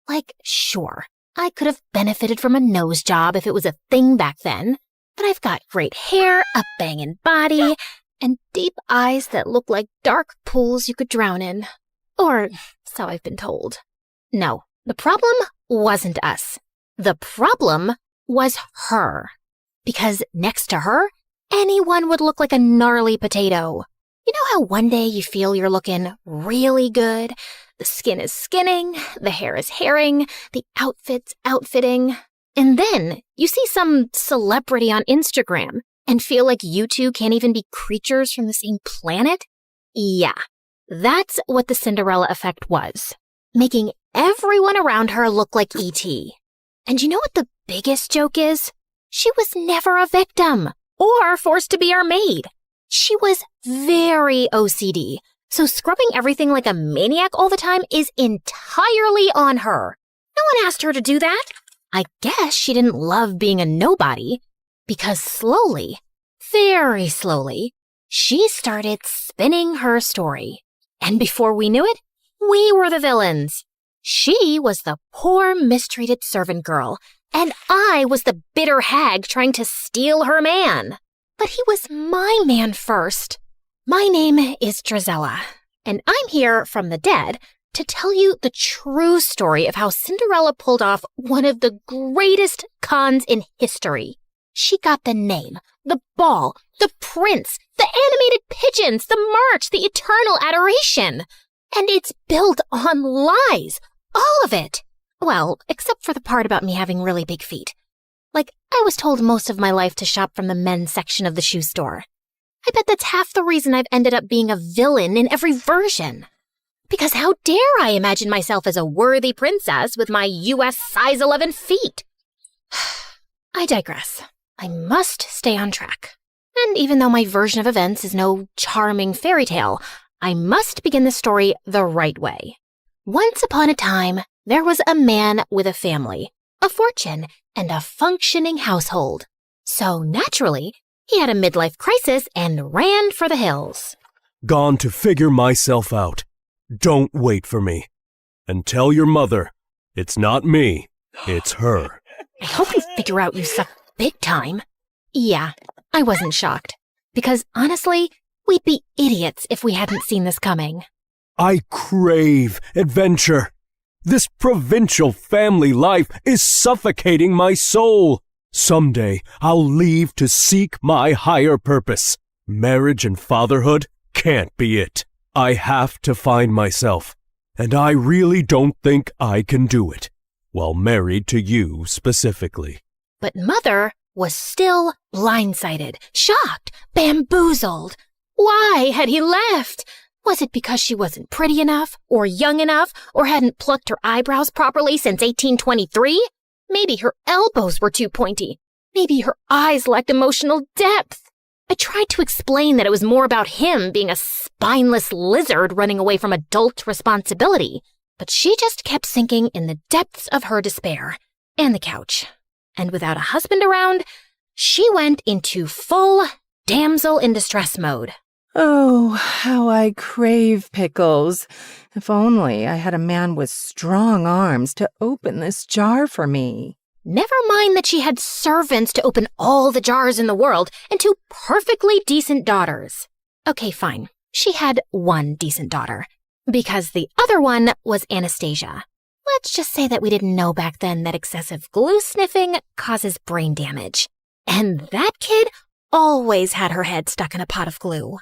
Like, sure, I could have benefited from a nose job if it was a thing back then, but I've got great hair, a bangin' body, and deep eyes that look like dark pools you could drown in. Or so I've been told. No, the problem wasn't us. The problem was her. Because next to her, anyone would look like a gnarly potato. You know how one day you feel you're looking really good? The skin is skinning, the hair is hairing, the outfit's outfitting. And then you see some celebrity on Instagram and feel like you two can't even be creatures from the same planet? Yeah, that's what the Cinderella effect was. Making everyone around her look like E.T. And you know what the biggest joke is? She was never a victim or forced to be our maid. She was very OCD, so scrubbing everything like a maniac all the time is entirely on her. No one asked her to do that. I guess she didn't love being a nobody, because slowly, very slowly, she started spinning her story. And before we knew it, we were the villains. She was the poor, mistreated servant girl, and I was the bitter hag trying to steal her man. But he was my man first. My name is Drizella, and I'm here from the dead to tell you the true story of how Cinderella pulled off one of the greatest cons in history. She got the name, the ball, the prince, the animated pigeons, the march, the eternal adoration. And it's built on lies, all of it. Well, except for the part about me having really big feet. Like, I was told most of my life to shop from the men's section of the shoe store. I bet that's half the reason I've ended up being a villain in every version. Because how dare I imagine myself as a worthy princess with my US size 11 feet? I digress. I must stay on track. And even though my version of events is no charming fairy tale, I must begin the story the right way. Once upon a time, there was a man with a family, a fortune, and a functioning household. So naturally, he had a midlife crisis and ran for the hills. Gone to figure myself out. Don't wait for me. And tell your mother, it's not me, it's her. I hope you figure out you suck big time. Yeah, I wasn't shocked. Because honestly, we'd be idiots if we hadn't seen this coming. I crave adventure. This provincial family life is suffocating my soul. Someday I'll leave to seek my higher purpose. Marriage and fatherhood can't be it. I have to find myself, and I really don't think I can do it, while married to you specifically. But Mother was still blindsided, shocked, bamboozled. Why had he left? Was it because she wasn't pretty enough, or young enough, or hadn't plucked her eyebrows properly since 1823? Maybe her elbows were too pointy. Maybe her eyes lacked emotional depth. I tried to explain that it was more about him being a spineless lizard running away from adult responsibility, but she just kept sinking in the depths of her despair, and the couch. And without a husband around, she went into full damsel in distress mode. Oh, how I crave pickles. If only I had a man with strong arms to open this jar for me. Never mind that she had servants to open all the jars in the world and two perfectly decent daughters. Okay, fine. She had one decent daughter, because the other one was Anastasia. Let's just say that we didn't know back then that excessive glue sniffing causes brain damage. And that kid always had her head stuck in a pot of glue.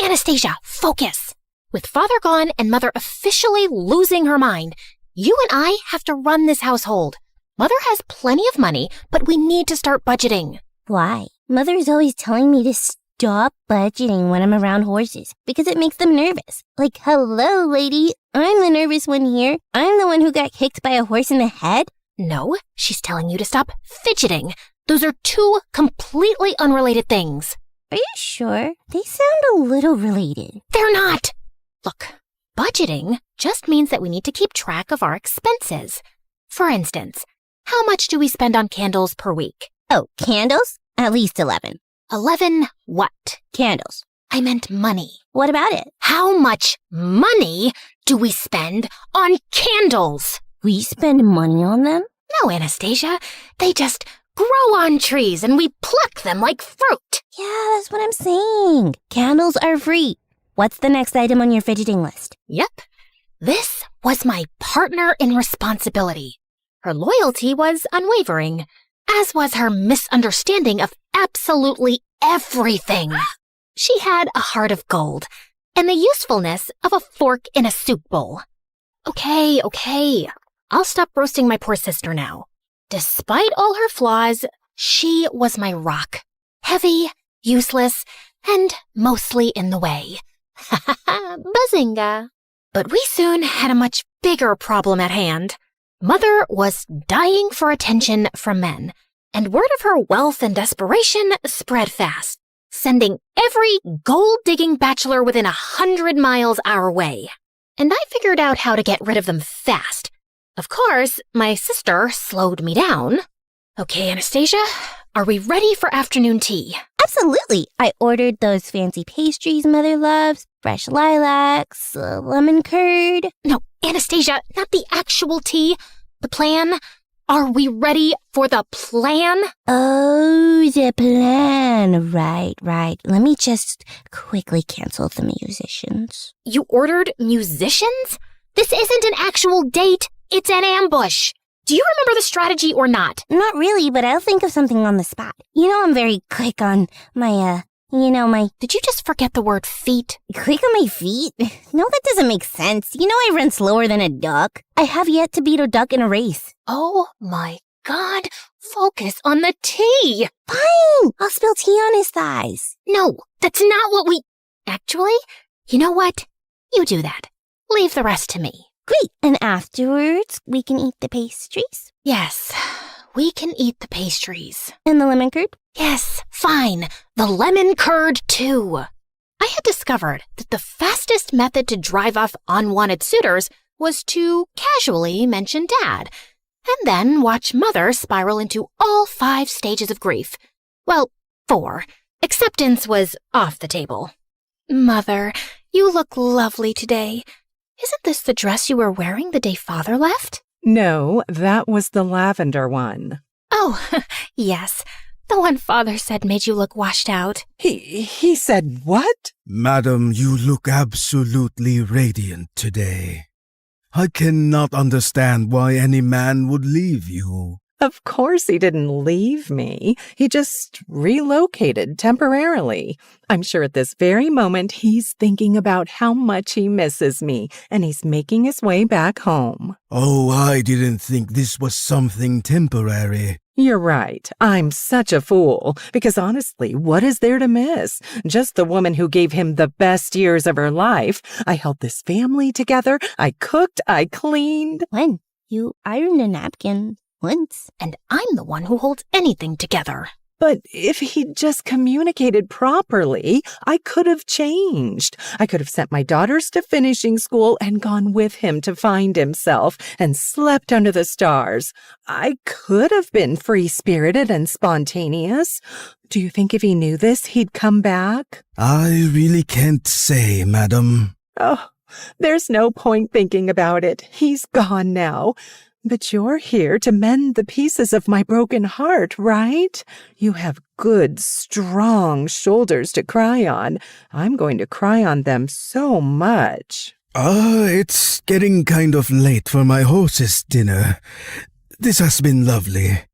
Anastasia, focus! With father gone and mother officially losing her mind, you and I have to run this household. Mother has plenty of money, but we need to start budgeting. Why? Mother's always telling me to stop budgeting when I'm around horses because it makes them nervous. Like, hello, lady, I'm the nervous one here. I'm the one who got kicked by a horse in the head. No, she's telling you to stop fidgeting. Those are two completely unrelated things. Are you sure? They sound a little related. They're not. Look, budgeting just means that we need to keep track of our expenses. For instance, how much do we spend on candles per week? Oh, candles? At least 11. 11 what? Candles. I meant money. What about it? How much money do we spend on candles? We spend money on them? No, Anastasia. They just grow on trees and we pluck them like fruit. Yeah, that's what I'm saying. Candles are free. What's the next item on your fidgeting list? Yep. This was my partner in responsibility. Her loyalty was unwavering, as was her misunderstanding of absolutely everything. She had a heart of gold and the usefulness of a fork in a soup bowl. Okay. I'll stop roasting my poor sister now. Despite all her flaws, she was my rock. Heavy, useless, and mostly in the way. Bazinga. But we soon had a much bigger problem at hand. Mother was dying for attention from men, and word of her wealth and desperation spread fast, sending every gold-digging bachelor within 100 miles our way. And I figured out how to get rid of them fast. Of course, my sister slowed me down. Okay, Anastasia, are we ready for afternoon tea? Absolutely. I ordered those fancy pastries Mother loves, fresh lilacs, lemon curd. No, Anastasia, not the actual tea. The plan. Are we ready for the plan? Oh, the plan. Right. Let me just quickly cancel the musicians. You ordered musicians? This isn't an actual date. It's an ambush. Do you remember the strategy or not? Not really, but I'll think of something on the spot. You know I'm very quick on my, Did you just forget the word feet? Quick on my feet? No, that doesn't make sense. You know I run slower than a duck. I have yet to beat a duck in a race. Oh my God. Focus on the tea. Fine. I'll spill tea on his thighs. No, that's not what we... Actually, you know what? You do that. Leave the rest to me. Great. And afterwards, we can eat the pastries? Yes, we can eat the pastries. And the lemon curd? Yes, fine. The lemon curd, too. I had discovered that the fastest method to drive off unwanted suitors was to casually mention Dad, and then watch Mother spiral into all 5 stages of grief. Well, 4. Acceptance was off the table. Mother, you look lovely today. Isn't this the dress you were wearing the day Father left? No, that was the lavender one. Oh, yes. The one Father said made you look washed out. He said what? Madam, you look absolutely radiant today. I cannot understand why any man would leave you. Of course he didn't leave me. He just relocated temporarily. I'm sure at this very moment he's thinking about how much he misses me, and he's making his way back home. Oh, I didn't think this was something temporary. You're right. I'm such a fool. Because honestly, what is there to miss? Just the woman who gave him the best years of her life. I held this family together. I cooked. I cleaned. When? You ironed a napkin. Once. And I'm the one who holds anything together. But if he'd just communicated properly, I could have changed. I could have sent my daughters to finishing school and gone with him to find himself and slept under the stars. I could have been free-spirited and spontaneous. Do you think if he knew this, he'd come back? I really can't say, madam. Oh, there's no point thinking about it. He's gone now. But you're here to mend the pieces of my broken heart, right? You have good, strong shoulders to cry on. I'm going to cry on them so much. It's getting kind of late for my horse's dinner. This has been lovely.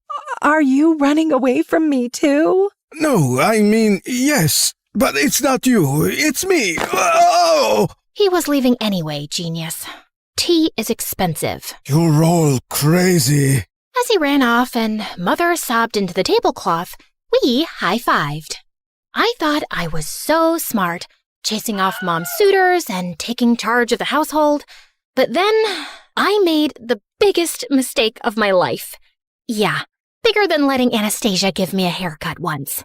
Are you running away from me too? No, I mean, yes, but it's not you, it's me. Oh! He was leaving anyway, genius. Tea is expensive. You're all crazy. As he ran off and Mother sobbed into the tablecloth, We high-fived. I thought I was so smart, chasing off mom's suitors and taking charge of the household. But then I made the biggest mistake of my life. Yeah, bigger than letting Anastasia give me a haircut once.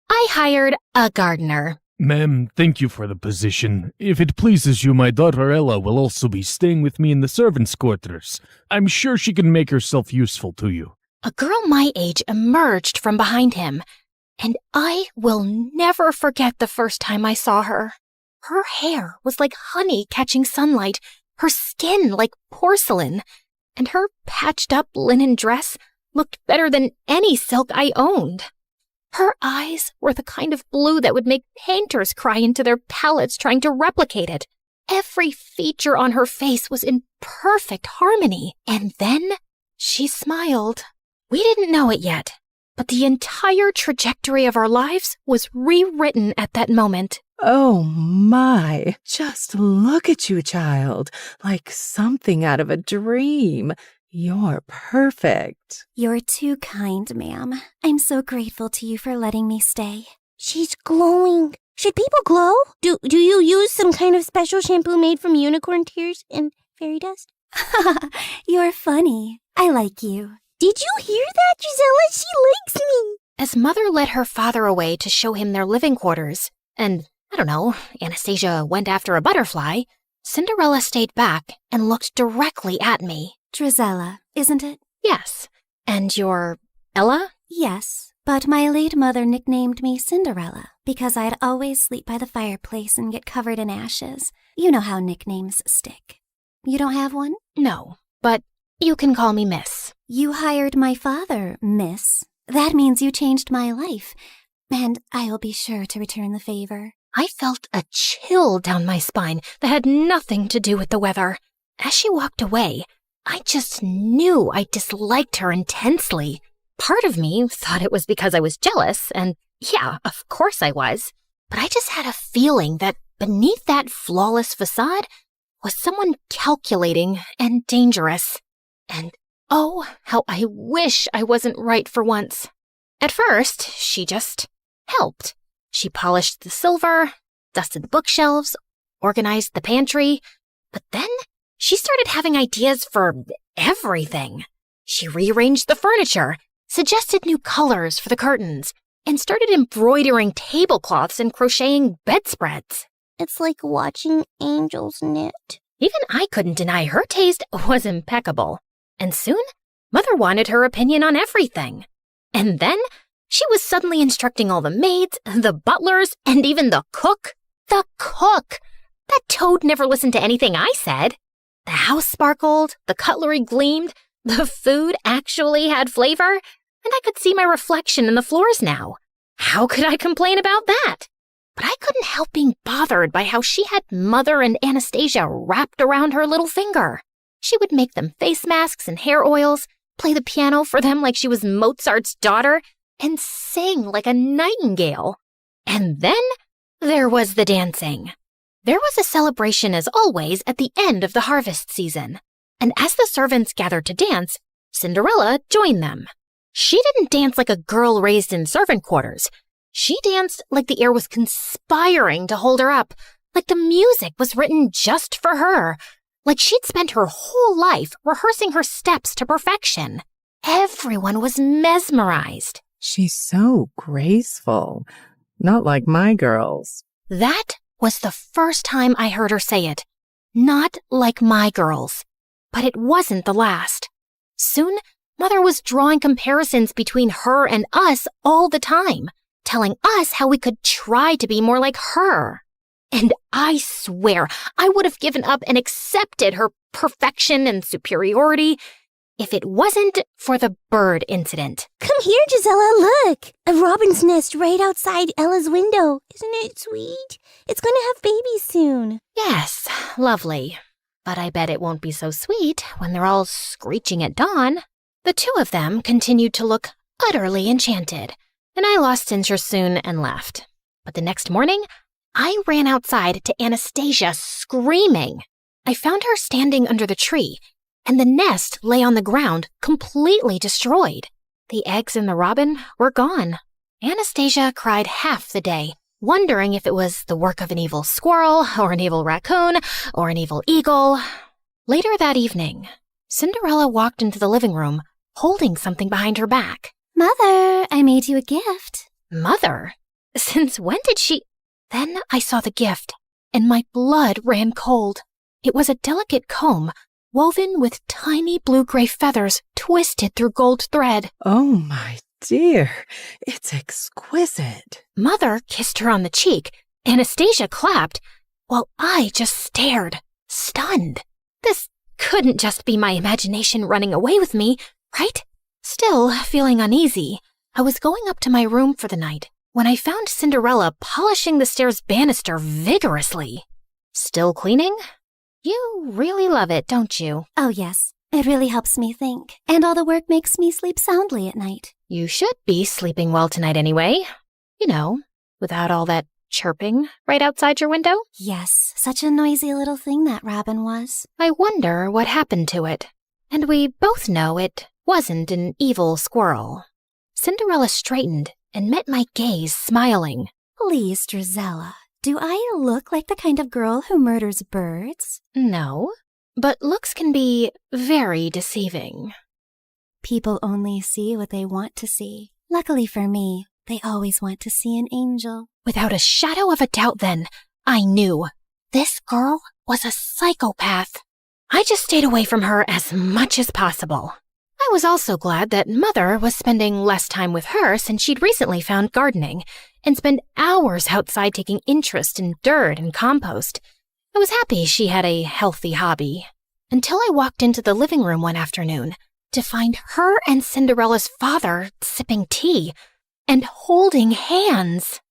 I hired a gardener. Ma'am, thank you for the position. If it pleases you, my daughter Ella will also be staying with me in the servants' quarters. I'm sure she can make herself useful to you. A girl my age emerged from behind him, and I will never forget the first time I saw her. Her hair was like honey catching sunlight, her skin like porcelain, and her patched-up linen dress looked better than any silk I owned. Her eyes were the kind of blue that would make painters cry into their palettes trying to replicate it. Every feature on her face was in perfect harmony. And then she smiled. We didn't know it yet, but the entire trajectory of our lives was rewritten at that moment. Oh my, just look at you, child, like something out of a dream. You're perfect. You're too kind, ma'am. I'm so grateful to you for letting me stay. She's glowing. Should people glow? Do you use some kind of special shampoo made from unicorn tears and fairy dust? You're funny. I like you. Did you hear that, Gisela? She likes me. As Mother led her father away to show him their living quarters, and, I don't know, Anastasia went after a butterfly, Cinderella stayed back and looked directly at me. Drizella, isn't it? Yes. And you're Ella? Yes, but my late mother nicknamed me Cinderella because I'd always sleep by the fireplace and get covered in ashes. You know how nicknames stick. You don't have one? No, but you can call me Miss. You hired my father, Miss. That means you changed my life, and I'll be sure to return the favor. I felt a chill down my spine that had nothing to do with the weather. As she walked away, I just knew I disliked her intensely. Part of me thought it was because I was jealous, and yeah, of course I was. But I just had a feeling that beneath that flawless facade was someone calculating and dangerous. And oh, how I wish I wasn't right for once. At first, she just helped. She polished the silver, dusted the bookshelves, organized the pantry, but then she started having ideas for everything. She rearranged the furniture, suggested new colors for the curtains, and started embroidering tablecloths and crocheting bedspreads. It's like watching angels knit. Even I couldn't deny her taste was impeccable. And soon, Mother wanted her opinion on everything. And then she was suddenly instructing all the maids, the butlers, and even the cook. The cook! That toad never listened to anything I said. The house sparkled, the cutlery gleamed, the food actually had flavor, and I could see my reflection in the floors now. How could I complain about that? But I couldn't help being bothered by how she had Mother and Anastasia wrapped around her little finger. She would make them face masks and hair oils, play the piano for them like she was Mozart's daughter, and sing like a nightingale. And then there was the dancing. There was a celebration, as always, at the end of the harvest season. And as the servants gathered to dance, Cinderella joined them. She didn't dance like a girl raised in servant quarters. She danced like the air was conspiring to hold her up, like the music was written just for her, like she'd spent her whole life rehearsing her steps to perfection. Everyone was mesmerized. She's so graceful, not like my girls. That was the first time I heard her say it. Not like my girls. But it wasn't the last. Soon, Mother was drawing comparisons between her and us all the time, telling us how we could try to be more like her. And I swear I would have given up and accepted her perfection and superiority if it wasn't for the bird incident. Come here, Gisela, look! A robin's nest right outside Ella's window. Isn't it sweet? It's going to have babies soon. Yes, lovely. But I bet it won't be so sweet when they're all screeching at dawn. The two of them continued to look utterly enchanted, and I lost interest soon and left. But the next morning, I ran outside to Anastasia screaming. I found her standing under the tree, and the nest lay on the ground, completely destroyed. The eggs and the robin were gone. Anastasia cried half the day, wondering if it was the work of an evil squirrel, or an evil raccoon, or an evil eagle. Later that evening, Cinderella walked into the living room, holding something behind her back. Mother, I made you a gift. Mother? Since when did she... Then I saw the gift, and my blood ran cold. It was a delicate comb, woven with tiny blue-gray feathers twisted through gold thread. Oh, my dear, it's exquisite. Mother kissed her on the cheek. Anastasia clapped, while I just stared, stunned. This couldn't just be my imagination running away with me, right? Still feeling uneasy, I was going up to my room for the night when I found Cinderella polishing the stairs banister vigorously. Still cleaning? You really love it, don't you? Oh, yes. It really helps me think. And all the work makes me sleep soundly at night. You should be sleeping well tonight anyway. You know, without all that chirping right outside your window. Yes, such a noisy little thing that robin was. I wonder what happened to it. And we both know it wasn't an evil squirrel. Cinderella straightened and met my gaze, smiling. Please, Drizella, do I look like the kind of girl who murders birds? No, but looks can be very deceiving. People only see what they want to see. Luckily for me, they always want to see an angel. Without a shadow of a doubt then, I knew. This girl was a psychopath. I just stayed away from her as much as possible. I was also glad that Mother was spending less time with her since she'd recently found gardening and spent hours outside taking interest in dirt and compost. I was happy she had a healthy hobby. Until I walked into the living room one afternoon to find her and Cinderella's father sipping tea and holding hands.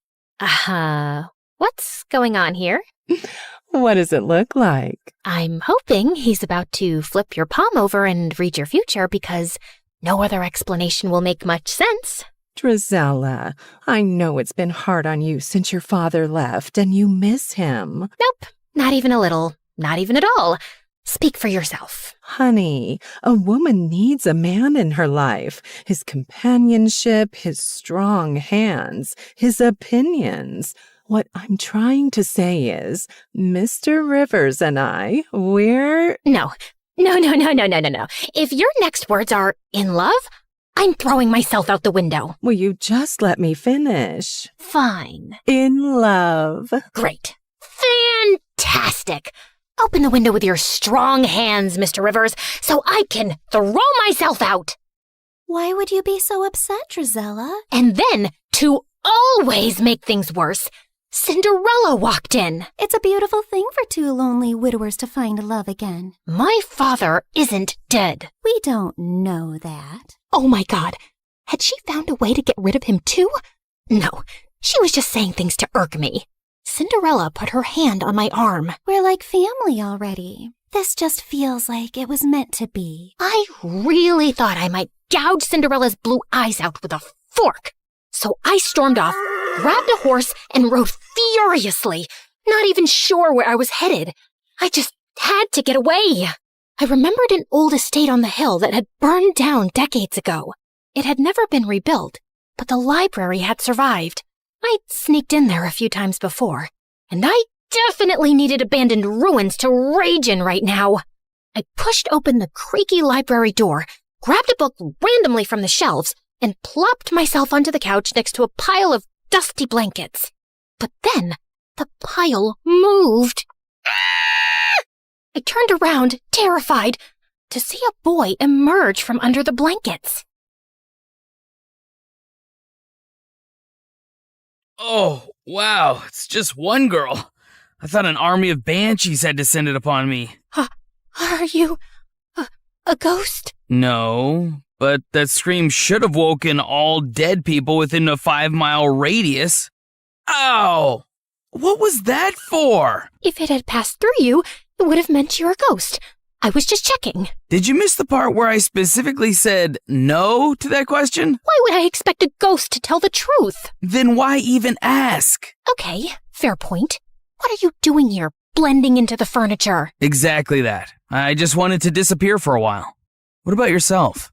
What's going on here? What does it look like? I'm hoping he's about to flip your palm over and read your future because no other explanation will make much sense. Drizella, I know it's been hard on you since your father left and you miss him. Nope, not even a little, not even at all. Speak for yourself. Honey, a woman needs a man in her life. His companionship, his strong hands, his opinions. What I'm trying to say is, Mr. Rivers and I, we're... No. If your next words are in love, I'm throwing myself out the window. Will you just let me finish? Fine. In love. Great. Fantastic. Open the window with your strong hands, Mr. Rivers, so I can throw myself out. Why would you be so upset, Drizella? And then, to always make things worse, Cinderella walked in. It's a beautiful thing for two lonely widowers to find love again. My father isn't dead. We don't know that. Oh my God. Had she found a way to get rid of him too? No, she was just saying things to irk me. Cinderella put her hand on my arm. We're like family already. This just feels like it was meant to be. I really thought I might gouge Cinderella's blue eyes out with a fork. So I stormed off, grabbed a horse, and rode furiously, not even sure where I was headed. I just had to get away. I remembered an old estate on the hill that had burned down decades ago. It had never been rebuilt, but the library had survived. I'd sneaked in there a few times before, and I definitely needed abandoned ruins to rage in right now. I pushed open the creaky library door, grabbed a book randomly from the shelves, and plopped myself onto the couch next to a pile of dusty blankets. But then, the pile moved. I turned around, terrified, to see a boy emerge from under the blankets. Oh, wow, it's just one girl. I thought an army of banshees had descended upon me. Are you a ghost? No, but that scream should have woken all dead people within a 5-mile radius. Ow! What was that for? If it had passed through you, it would have meant you're a ghost. I was just checking. Did you miss the part where I specifically said no to that question? Why would I expect a ghost to tell the truth? Then why even ask? Okay, fair point. What are you doing here, blending into the furniture? Exactly that. I just wanted to disappear for a while. What about yourself?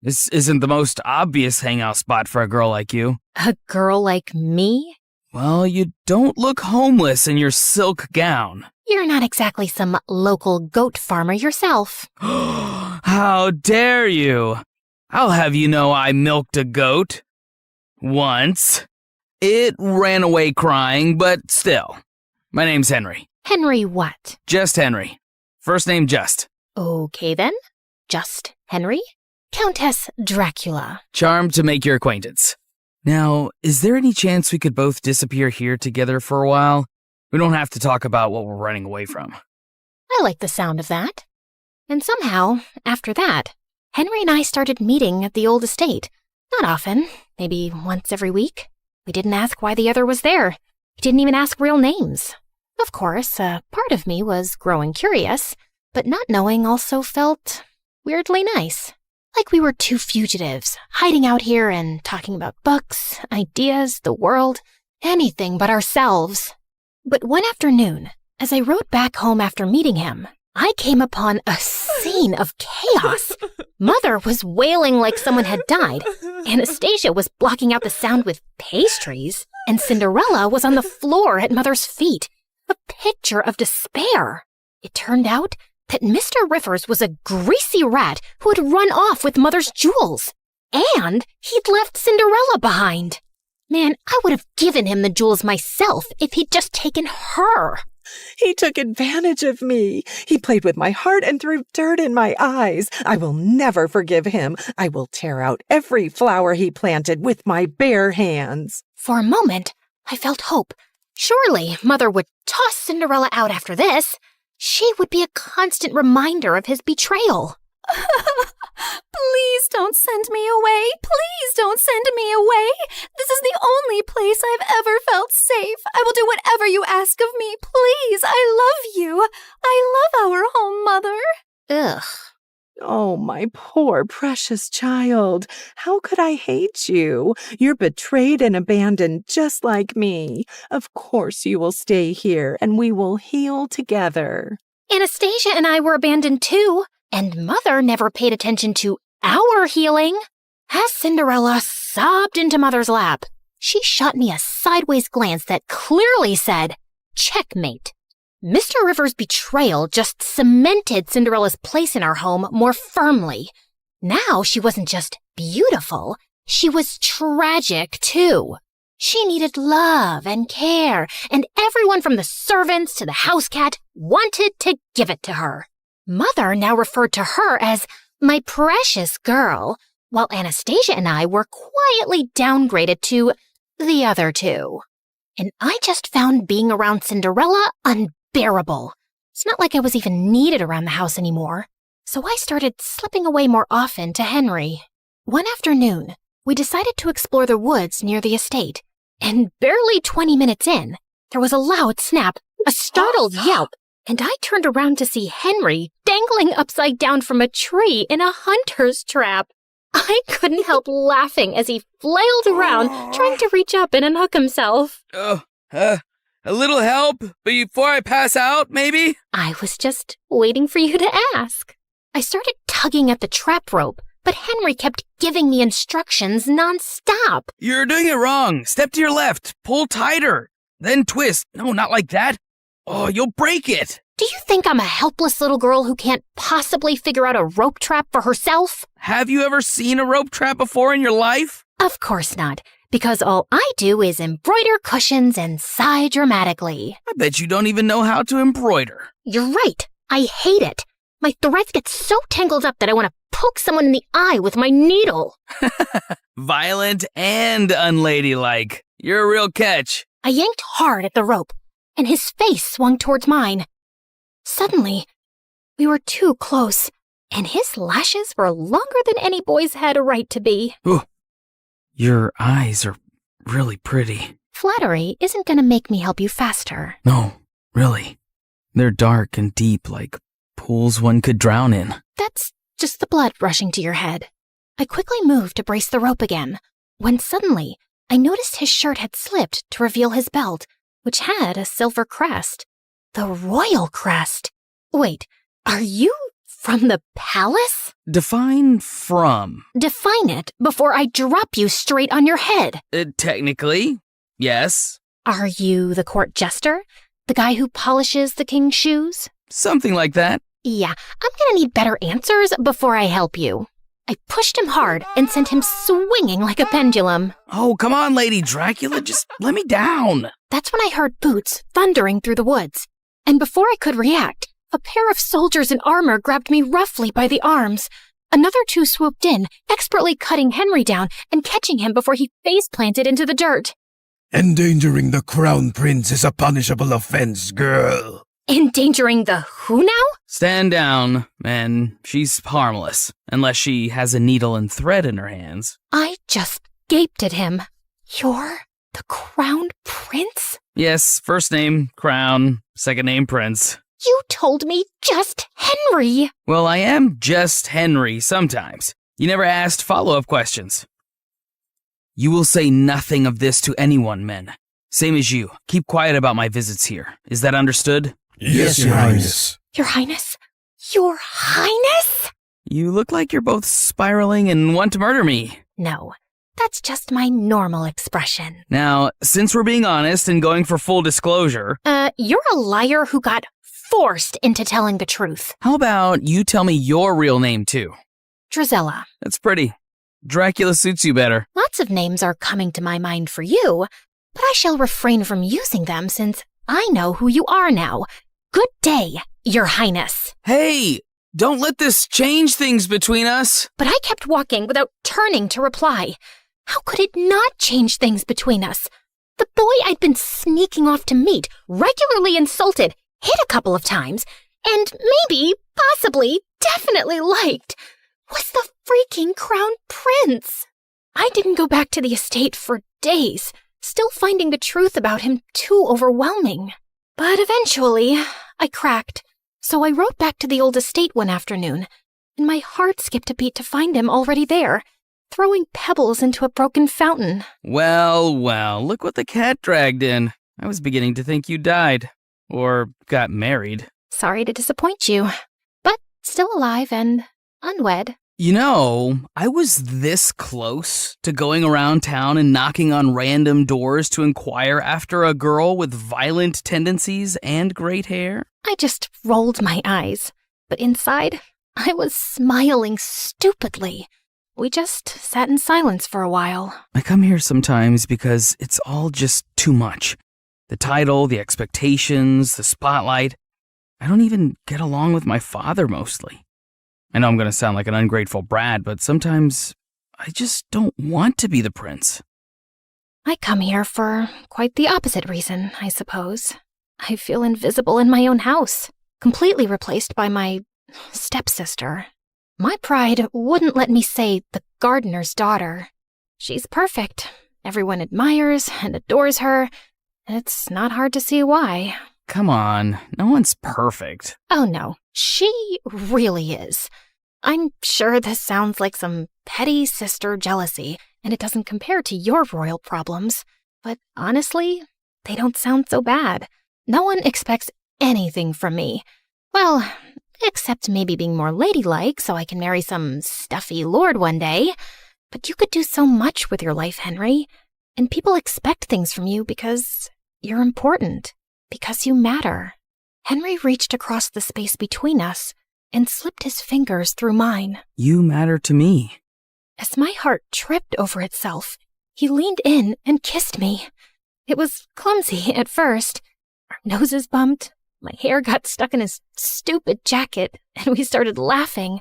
This isn't the most obvious hangout spot for a girl like you. A girl like me? Well, you don't look homeless in your silk gown. You're not exactly some local goat farmer yourself. How dare you? I'll have you know I milked a goat. Once. It ran away crying, but still. My name's Henry. Henry what? Just Henry. First name Just. Okay then. Just Henry? Countess Dracula. Charmed to make your acquaintance. Now, is there any chance we could both disappear here together for a while? We don't have to talk about what we're running away from. I like the sound of that. And somehow, after that, Henry and I started meeting at the old estate. Not often, maybe once every week. We didn't ask why the other was there. He didn't even ask real names. Of course, a part of me was growing curious, but not knowing also felt weirdly nice. Like we were two fugitives, hiding out here and talking about books, ideas, the world, anything but ourselves. But one afternoon, as I rode back home after meeting him, I came upon a scene of chaos. Mother was wailing like someone had died. Anastasia was blocking out the sound with pastries, and Cinderella was on the floor at Mother's feet, a picture of despair. It turned out that Mr. Rivers was a greasy rat who had run off with Mother's jewels, and he'd left Cinderella behind. Man, I would have given him the jewels myself if he'd just taken her. He took advantage of me. He played with my heart and threw dirt in my eyes. I will never forgive him. I will tear out every flower he planted with my bare hands. For a moment, I felt hope. Surely Mother would toss Cinderella out after this. She would be a constant reminder of his betrayal. Please don't send me away. Please don't send me away. This is the only place I've ever felt safe. I will do whatever you ask of me. Please, I love you. I love our home, Mother. Ugh. Oh, my poor, precious child. How could I hate you? You're betrayed and abandoned just like me. Of course you will stay here, and we will heal together. Anastasia and I were abandoned too, and Mother never paid attention to our healing. As Cinderella sobbed into Mother's lap, she shot me a sideways glance that clearly said, "Checkmate." Mr. Rivers' betrayal just cemented Cinderella's place in our home more firmly. Now she wasn't just beautiful, she was tragic too. She needed love and care, and everyone from the servants to the house cat wanted to give it to her. Mother now referred to her as my precious girl, while Anastasia and I were quietly downgraded to the other two. And I just found being around Cinderella unbearable. It's not like I was even needed around the house anymore. So I started slipping away more often to Henry. One afternoon, we decided to explore the woods near the estate. And barely 20 minutes in, there was a loud snap, a startled yelp, and I turned around to see Henry dangling upside down from a tree in a hunter's trap. I couldn't help laughing as he flailed around, trying to reach up and unhook himself. A little help before I pass out, maybe? I was just waiting for you to ask. I started tugging at the trap rope, but Henry kept giving me instructions nonstop. You're doing it wrong. Step to your left. Pull tighter. Then twist. No, not like that. Oh, you'll break it. Do you think I'm a helpless little girl who can't possibly figure out a rope trap for herself? Have you ever seen a rope trap before in your life? Of course not, because all I do is embroider cushions and sigh dramatically. I bet you don't even know how to embroider. You're right. I hate it. My threads get so tangled up that I want to poke someone in the eye with my needle. Violent and unladylike. You're a real catch. I yanked hard at the rope, and his face swung towards mine. Suddenly, we were too close, and his lashes were longer than any boy's had a right to be. Ooh, your eyes are really pretty. Flattery isn't going to make me help you faster. No, really. They're dark and deep, like pools one could drown in. That's just the blood rushing to your head. I quickly moved to brace the rope again, when suddenly I noticed his shirt had slipped to reveal his belt, which had a silver crest. The royal crest. Wait, are you from the palace? Define from. Define it before I drop you straight on your head. Technically, yes. Are you the court jester? The guy who polishes the king's shoes? Something like that. Yeah, I'm gonna need better answers before I help you. I pushed him hard and sent him swinging like a pendulum. Oh, come on, Lady Dracula, just let me down. That's when I heard boots thundering through the woods. And before I could react, a pair of soldiers in armor grabbed me roughly by the arms. Another two swooped in, expertly cutting Henry down and catching him before he face-planted into the dirt. Endangering the crown prince is a punishable offense, girl. Endangering the who now? Stand down, and she's harmless, unless she has a needle and thread in her hands. I just gaped at him. You're the crowned prince? Yes, first name, Crown, second name, Prince. You told me just Henry. Well, I am just Henry sometimes. You never asked follow-up questions. You will say nothing of this to anyone, men. Same as you. Keep quiet about my visits here. Is that understood? Yes, Your Highness. Your Highness? Your Highness? You look like you're both spiraling and want to murder me. No, that's just my normal expression. Now, since we're being honest and going for full disclosure... You're a liar who got forced into telling the truth. How about you tell me your real name, too? Drizella. That's pretty. Dracula suits you better. Lots of names are coming to my mind for you, but I shall refrain from using them since I know who you are now. Good day, Your Highness. Hey, don't let this change things between us. But I kept walking without turning to reply. How could it not change things between us? The boy I'd been sneaking off to meet, regularly insulted, hit a couple of times, and maybe, possibly, definitely liked, was the freaking crown prince. I didn't go back to the estate for days, still finding the truth about him too overwhelming. But eventually, I cracked, so I rode back to the old estate one afternoon, and my heart skipped a beat to find him already there, throwing pebbles into a broken fountain. Well, look what the cat dragged in. I was beginning to think you died. Or got married. Sorry to disappoint you, but still alive and unwed. You know, I was this close to going around town and knocking on random doors to inquire after a girl with violent tendencies and great hair. I just rolled my eyes, but inside, I was smiling stupidly. We just sat in silence for a while. I come here sometimes because it's all just too much. The title, the expectations, the spotlight. I don't even get along with my father mostly. I know I'm going to sound like an ungrateful brat, but sometimes I just don't want to be the prince. I come here for quite the opposite reason, I suppose. I feel invisible in my own house, completely replaced by my stepsister. My pride wouldn't let me say the gardener's daughter. She's perfect. Everyone admires and adores her. It's not hard to see why. Come on, no one's perfect. Oh no, she really is. I'm sure this sounds like some petty sister jealousy, and it doesn't compare to your royal problems. But honestly, they don't sound so bad. No one expects anything from me. Well, except maybe being more ladylike so I can marry some stuffy lord one day. But you could do so much with your life, Henry. And people expect things from you because you're important, because you matter. Henry reached across the space between us and slipped his fingers through mine. You matter to me. As my heart tripped over itself, he leaned in and kissed me. It was clumsy at first. Our noses bumped, my hair got stuck in his stupid jacket, and we started laughing.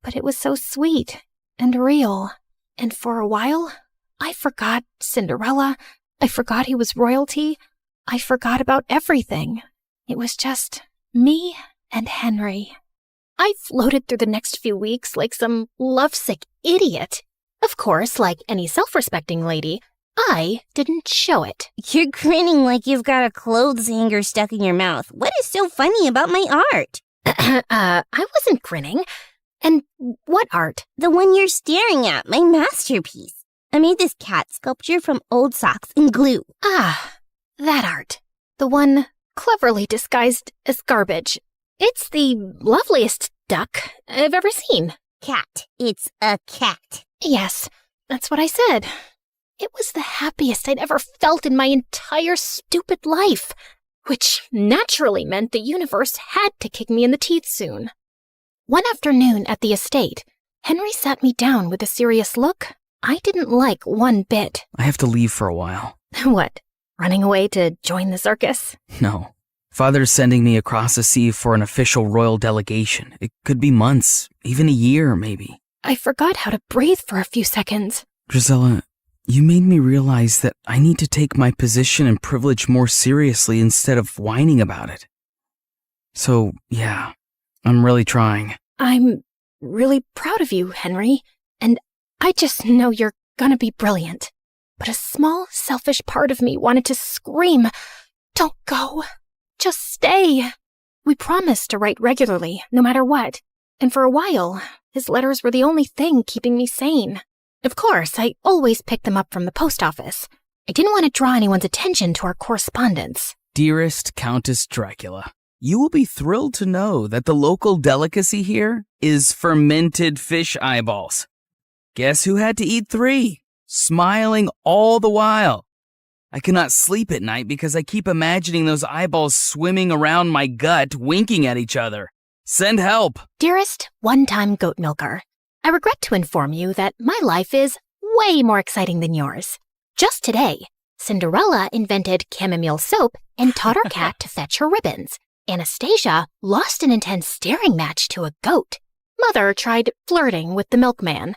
But it was so sweet and real. And for a while, I forgot Cinderella. I forgot he was royalty. I forgot about everything. It was just me and Henry. I floated through the next few weeks like some lovesick idiot. Of course, like any self-respecting lady, I didn't show it. You're grinning like you've got a clothes hanger stuck in your mouth. What is so funny about my art? I wasn't grinning. And what art? The one you're staring at, my masterpiece. I made this cat sculpture from old socks and glue. Ah, that art. The one cleverly disguised as garbage. It's the loveliest duck I've ever seen. cat. It's a cat. Yes, that's what I said. It was the happiest I'd ever felt in my entire stupid life, which naturally meant the universe had to kick me in the teeth soon. One afternoon at the estate, Henry sat me down with a serious look I didn't like one bit. I have to leave for a while. What, running away to join the circus? No. Father's sending me across the sea for an official royal delegation. It could be months, even a year, maybe. I forgot how to breathe for a few seconds. Drizella, you made me realize that I need to take my position and privilege more seriously instead of whining about it. So, yeah, I'm really trying. I'm really proud of you, Henry, and I just know you're gonna be brilliant. But a small, selfish part of me wanted to scream, "Don't go. Just stay." We promised to write regularly, no matter what, and for a while, his letters were the only thing keeping me sane. Of course, I always picked them up from the post office. I didn't want to draw anyone's attention to our correspondence. Dearest Countess Dracula, you will be thrilled to know that the local delicacy here is fermented fish eyeballs. Guess who had to eat 3? Smiling all the while. I cannot sleep at night because I keep imagining those eyeballs swimming around my gut, winking at each other. Send help. Dearest one-time goat milker, I regret to inform you that my life is way more exciting than yours. Just today, Cinderella invented chamomile soap and taught our cat to fetch her ribbons. Anastasia lost an intense staring match to a goat. Mother tried flirting with the milkman,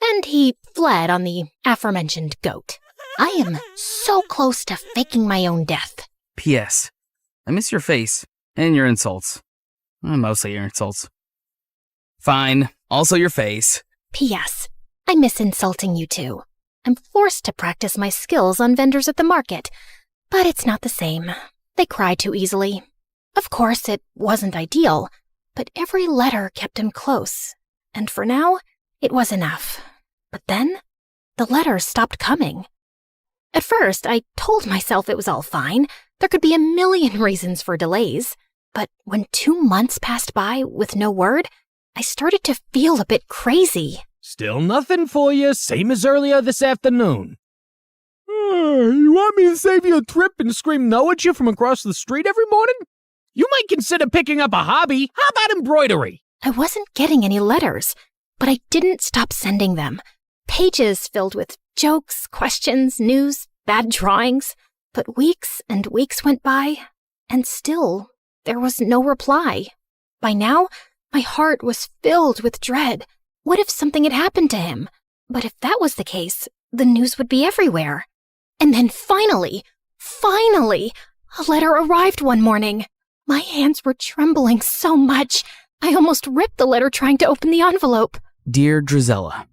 and he fled on the aforementioned goat. I am so close to faking my own death. P.S. I miss your face and your insults. Mostly your insults. Fine. Also your face. P.S. I miss insulting you too. I'm forced to practice my skills on vendors at the market, but it's not the same. They cry too easily. Of course, it wasn't ideal, but every letter kept him close, and for now, it was enough. But then, the letters stopped coming. At first, I told myself it was all fine. There could be a million reasons for delays. But when 2 months passed by with no word, I started to feel a bit crazy. Still nothing for you, same as earlier this afternoon. You want me to save you a trip and scream no at you from across the street every morning? You might consider picking up a hobby. How about embroidery? I wasn't getting any letters, but I didn't stop sending them. Pages filled with jokes, questions, news, bad drawings. But weeks and weeks went by, and still there was no reply. By now, my heart was filled with dread. What if something had happened to him? But if that was the case, the news would be everywhere. And then finally, a letter arrived one morning. My hands were trembling so much, I almost ripped the letter trying to open the envelope. Dear Drizella,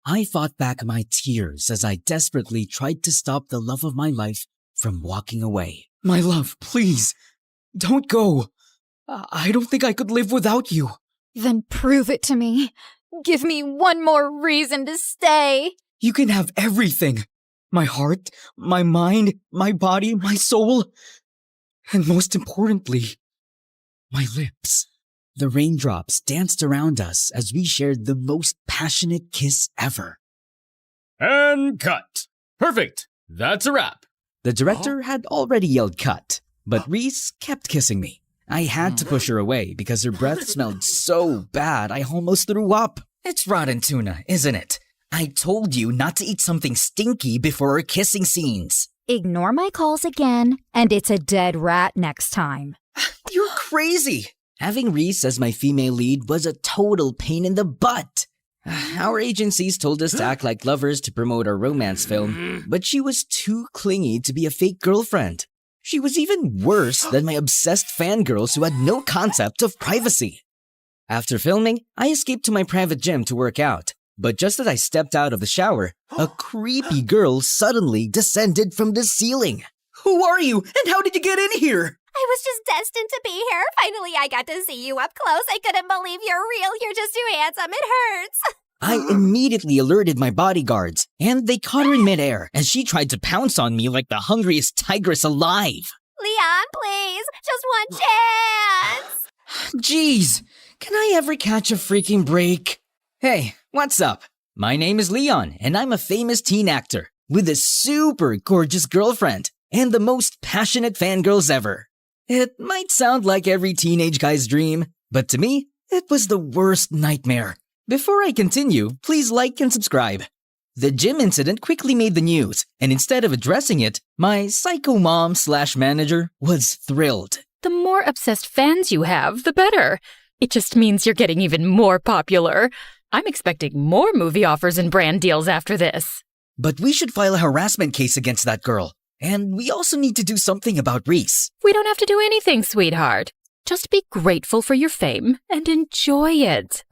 I fought back my tears as I desperately tried to stop the love of my life from walking away. My love, please, don't go. I don't think I could live without you. Then prove it to me. Give me one more reason to stay. You can have everything. My heart, my mind, my body, my soul. And most importantly, my lips. The raindrops danced around us as we shared the most passionate kiss ever. And cut. Perfect. That's a wrap. The director had already yelled cut, but Reese kept kissing me. I had to push her away because her breath smelled so bad I almost threw up. It's rotten tuna, isn't it? I told you not to eat something stinky before our kissing scenes. Ignore my calls again, and it's a dead rat next time. You're crazy. Having Reese as my female lead was a total pain in the butt. Our agencies told us to act like lovers to promote our romance film, but she was too clingy to be a fake girlfriend. She was even worse than my obsessed fangirls who had no concept of privacy. After filming, I escaped to my private gym to work out, but just as I stepped out of the shower, a creepy girl suddenly descended from the ceiling. Who are you, and how did you get in here? I was just destined to be here. Finally, I got to see you up close. I couldn't believe you're real. You're just too handsome. It hurts. I immediately alerted my bodyguards, and they caught her in midair as she tried to pounce on me like the hungriest tigress alive. Leon, please, just one chance. Jeez, can I ever catch a freaking break? Hey, what's up? My name is Leon, and I'm a famous teen actor with a super gorgeous girlfriend and the most passionate fangirls ever. It might sound like every teenage guy's dream, but to me, it was the worst nightmare. Before I continue, please like and subscribe. The gym incident quickly made the news, and instead of addressing it, my psycho mom/manager was thrilled. The more obsessed fans you have, the better. It just means you're getting even more popular. I'm expecting more movie offers and brand deals after this. But we should file a harassment case against that girl. And we also need to do something about Reese. We don't have to do anything, sweetheart. Just be grateful for your fame and enjoy it.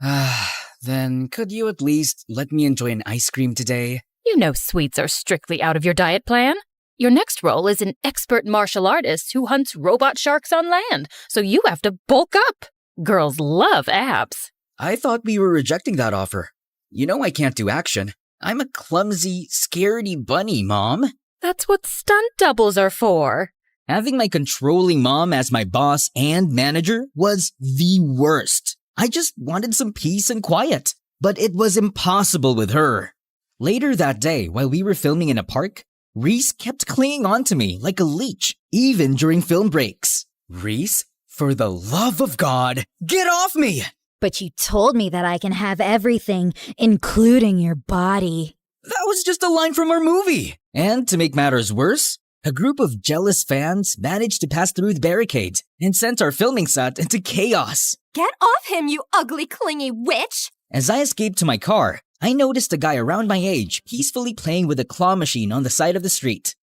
Then could you at least let me enjoy an ice cream today? You know sweets are strictly out of your diet plan. Your next role is an expert martial artist who hunts robot sharks on land, so you have to bulk up. Girls love abs. I thought we were rejecting that offer. You know I can't do action. I'm a clumsy, scaredy bunny, Mom. That's what stunt doubles are for. Having my controlling mom as my boss and manager was the worst. I just wanted some peace and quiet, but it was impossible with her. Later that day, while we were filming in a park, Reese kept clinging on to me like a leech, even during film breaks. Reese, for the love of God, get off me! But you told me that I can have everything, including your body. That was just a line from our movie. And to make matters worse, a group of jealous fans managed to pass through the barricades and sent our filming set into chaos. Get off him, you ugly, clingy witch! As I escaped to my car, I noticed a guy around my age peacefully playing with a claw machine on the side of the street.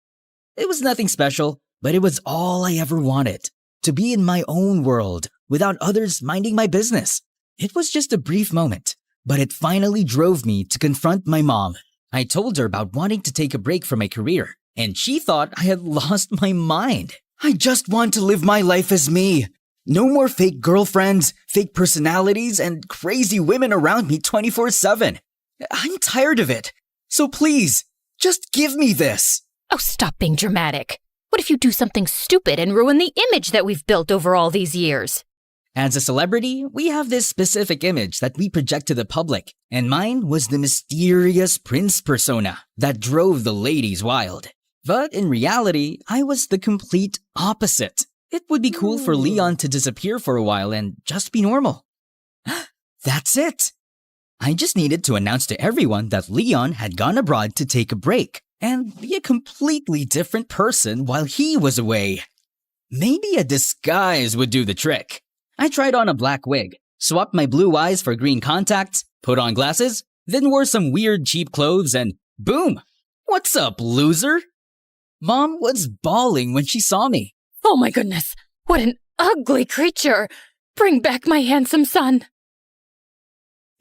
It was nothing special, but it was all I ever wanted. To be in my own world, without others minding my business. It was just a brief moment, but it finally drove me to confront my mom. I told her about wanting to take a break from my career, and she thought I had lost my mind. I just want to live my life as me. No more fake girlfriends, fake personalities, and crazy women around me 24/7. I'm tired of it. So please, just give me this. Oh, stop being dramatic. What if you do something stupid and ruin the image that we've built over all these years? As a celebrity, we have this specific image that we project to the public, and mine was the mysterious prince persona that drove the ladies wild. But in reality, I was the complete opposite. It would be cool for Leon to disappear for a while and just be normal. That's it. I just needed to announce to everyone that Leon had gone abroad to take a break and be a completely different person while he was away. Maybe a disguise would do the trick. I tried on a black wig, swapped my blue eyes for green contacts, put on glasses, then wore some weird cheap clothes and boom! What's up, loser? Mom was bawling when she saw me. Oh my goodness, what an ugly creature! Bring back my handsome son!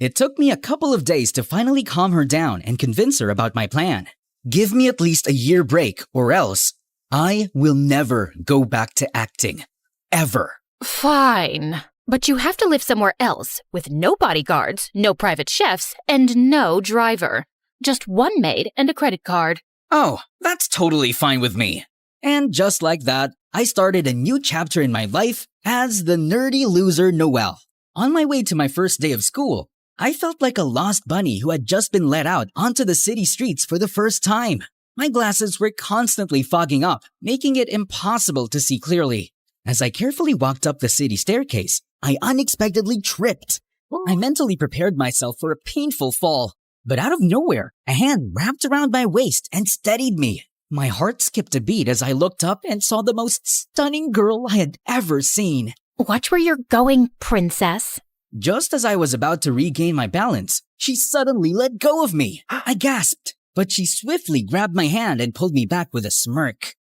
It took me a couple of days to finally calm her down and convince her about my plan. Give me at least a year break or else I will never go back to acting. Ever. Fine, but you have to live somewhere else with no bodyguards, no private chefs, and no driver. Just one maid and a credit card. Oh, that's totally fine with me. And just like that, I started a new chapter in my life as the nerdy loser Noelle. On my way to my first day of school, I felt like a lost bunny who had just been let out onto the city streets for the first time. My glasses were constantly fogging up, making it impossible to see clearly. As I carefully walked up the city staircase, I unexpectedly tripped. I mentally prepared myself for a painful fall, but out of nowhere, a hand wrapped around my waist and steadied me. My heart skipped a beat as I looked up and saw the most stunning girl I had ever seen. Watch where you're going, princess. Just as I was about to regain my balance, she suddenly let go of me. I gasped, but she swiftly grabbed my hand and pulled me back with a smirk.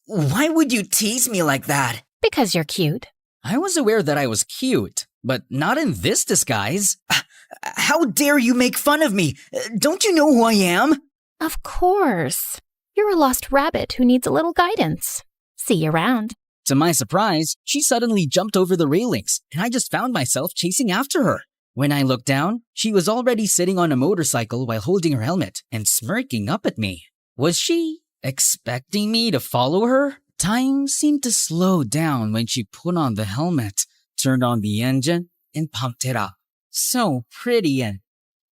Why would you tease me like that? Because you're cute. I was aware that I was cute, but not in this disguise. How dare you make fun of me? Don't you know who I am? Of course. You're a lost rabbit who needs a little guidance. See you around. To my surprise, she suddenly jumped over the railings, and I just found myself chasing after her. When I looked down, she was already sitting on a motorcycle while holding her helmet and smirking up at me. Was she expecting me to follow her? Time seemed to slow down when she put on the helmet, turned on the engine, and pumped it up. So pretty and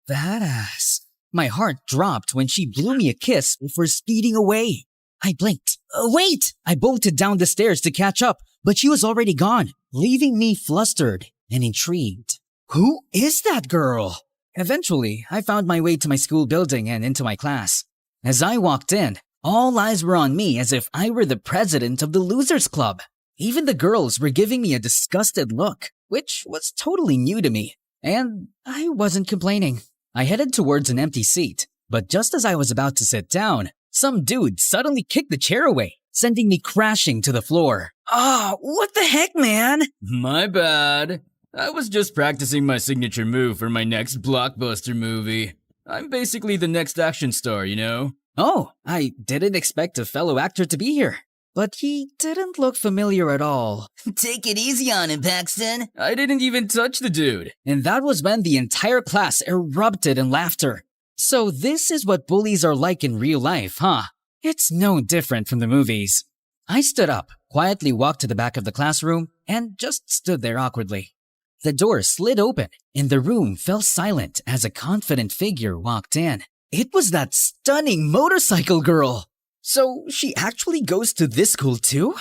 badass. My heart dropped when she blew me a kiss before speeding away. I blinked. Wait! I bolted down the stairs to catch up, but she was already gone, leaving me flustered and intrigued. Who is that girl? Eventually, I found my way to my school building and into my class. As I walked in, all eyes were on me as if I were the president of the Losers Club. Even the girls were giving me a disgusted look, which was totally new to me, and I wasn't complaining. I headed towards an empty seat, but just as I was about to sit down, some dude suddenly kicked the chair away, sending me crashing to the floor. Oh, what the heck, man? My bad. I was just practicing my signature move for my next blockbuster movie. I'm basically the next action star, you know? Oh, I didn't expect a fellow actor to be here, but he didn't look familiar at all. Take it easy on him, Paxton. I didn't even touch the dude. And that was when the entire class erupted in laughter. So this is what bullies are like in real life, huh? It's no different from the movies. I stood up, quietly walked to the back of the classroom, and just stood there awkwardly. The door slid open, and the room fell silent as a confident figure walked in. It was that stunning motorcycle girl! So she actually goes to this school too?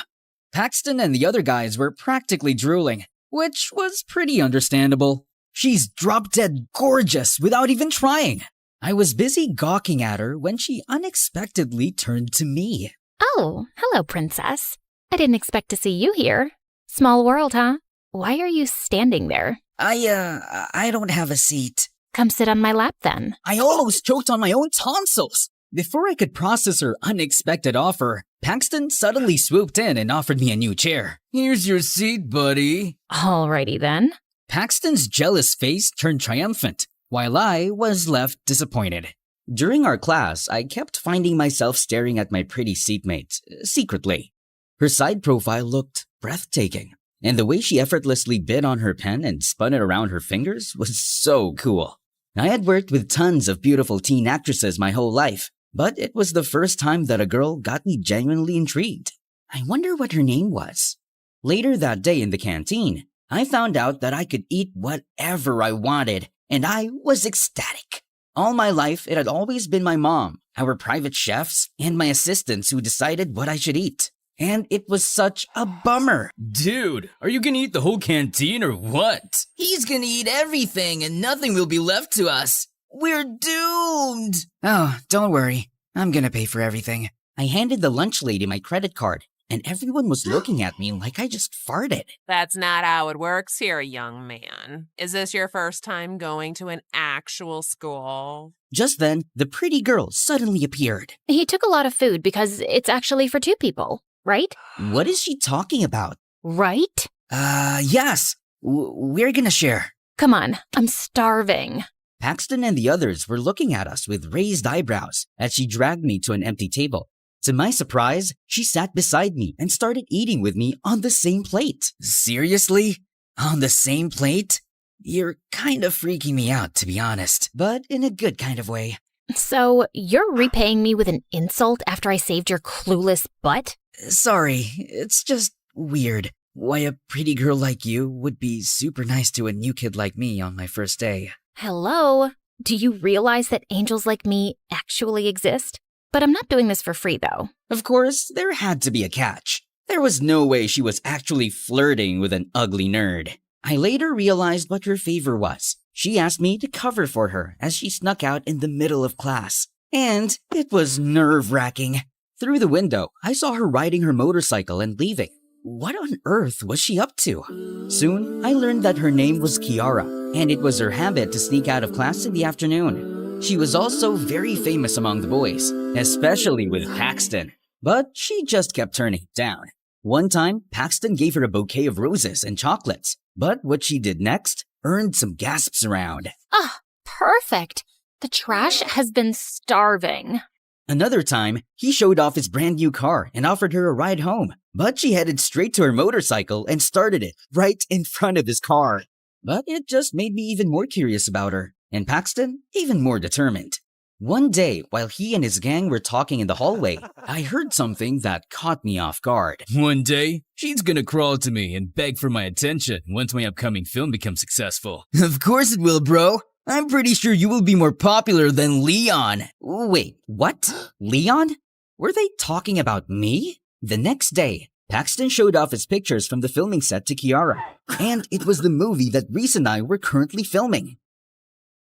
Paxton and the other guys were practically drooling, which was pretty understandable. She's drop-dead gorgeous without even trying. I was busy gawking at her when she unexpectedly turned to me. Oh, hello, princess. I didn't expect to see you here. Small world, huh? Why are you standing there? I don't have a seat. Come sit on my lap then. I almost choked on my own tonsils. Before I could process her unexpected offer, Paxton suddenly swooped in and offered me a new chair. Here's your seat, buddy. Alrighty then. Paxton's jealous face turned triumphant, while I was left disappointed. During our class, I kept finding myself staring at my pretty seatmate, secretly. Her side profile looked breathtaking, and the way she effortlessly bit on her pen and spun it around her fingers was so cool. I had worked with tons of beautiful teen actresses my whole life, but it was the first time that a girl got me genuinely intrigued. I wonder what her name was. Later that day in the canteen, I found out that I could eat whatever I wanted, and I was ecstatic. All my life, it had always been my mom, our private chefs, and my assistants who decided what I should eat. And it was such a bummer. Dude, are you gonna eat the whole canteen or what? He's gonna eat everything and nothing will be left to us. We're doomed. Oh, don't worry. I'm gonna pay for everything. I handed the lunch lady my credit card, and everyone was looking at me like I just farted. That's not how it works here, young man. Is this your first time going to an actual school? Just then, the pretty girl suddenly appeared. He took a lot of food because it's actually for 2 people, right? What is she talking about? Right? Yes. We're gonna share. Come on, I'm starving. Paxton and the others were looking at us with raised eyebrows as she dragged me to an empty table. To my surprise, she sat beside me and started eating with me on the same plate. Seriously? On the same plate? You're kind of freaking me out, to be honest, but in a good kind of way. So, you're repaying me with an insult after I saved your clueless butt? Sorry, it's just weird. Why a pretty girl like you would be super nice to a new kid like me on my first day. Hello? Do you realize that angels like me actually exist? But I'm not doing this for free, though. Of course, there had to be a catch. There was no way she was actually flirting with an ugly nerd. I later realized what her favor was. She asked me to cover for her as she snuck out in the middle of class. And it was nerve-wracking. Through the window, I saw her riding her motorcycle and leaving. What on earth was she up to? Soon, I learned that her name was Kiara, and it was her habit to sneak out of class in the afternoon. She was also very famous among the boys, especially with Paxton. But she just kept turning it down. One time, Paxton gave her a bouquet of roses and chocolates, but what she did next earned some gasps around. Ah, perfect. The trash has been starving. Another time, he showed off his brand new car and offered her a ride home, but she headed straight to her motorcycle and started it right in front of his car. but it just made me even more curious about her, and Paxton even more determined. One day, while he and his gang were talking in the hallway, I heard something that caught me off guard. One day, she's gonna crawl to me and beg for my attention once my upcoming film becomes successful. Of course it will, bro. I'm pretty sure you will be more popular than Leon. Wait, what? Leon? Were they talking about me? The next day, Paxton showed off his pictures from the filming set to Kiara, and it was the movie that Reese and I were currently filming.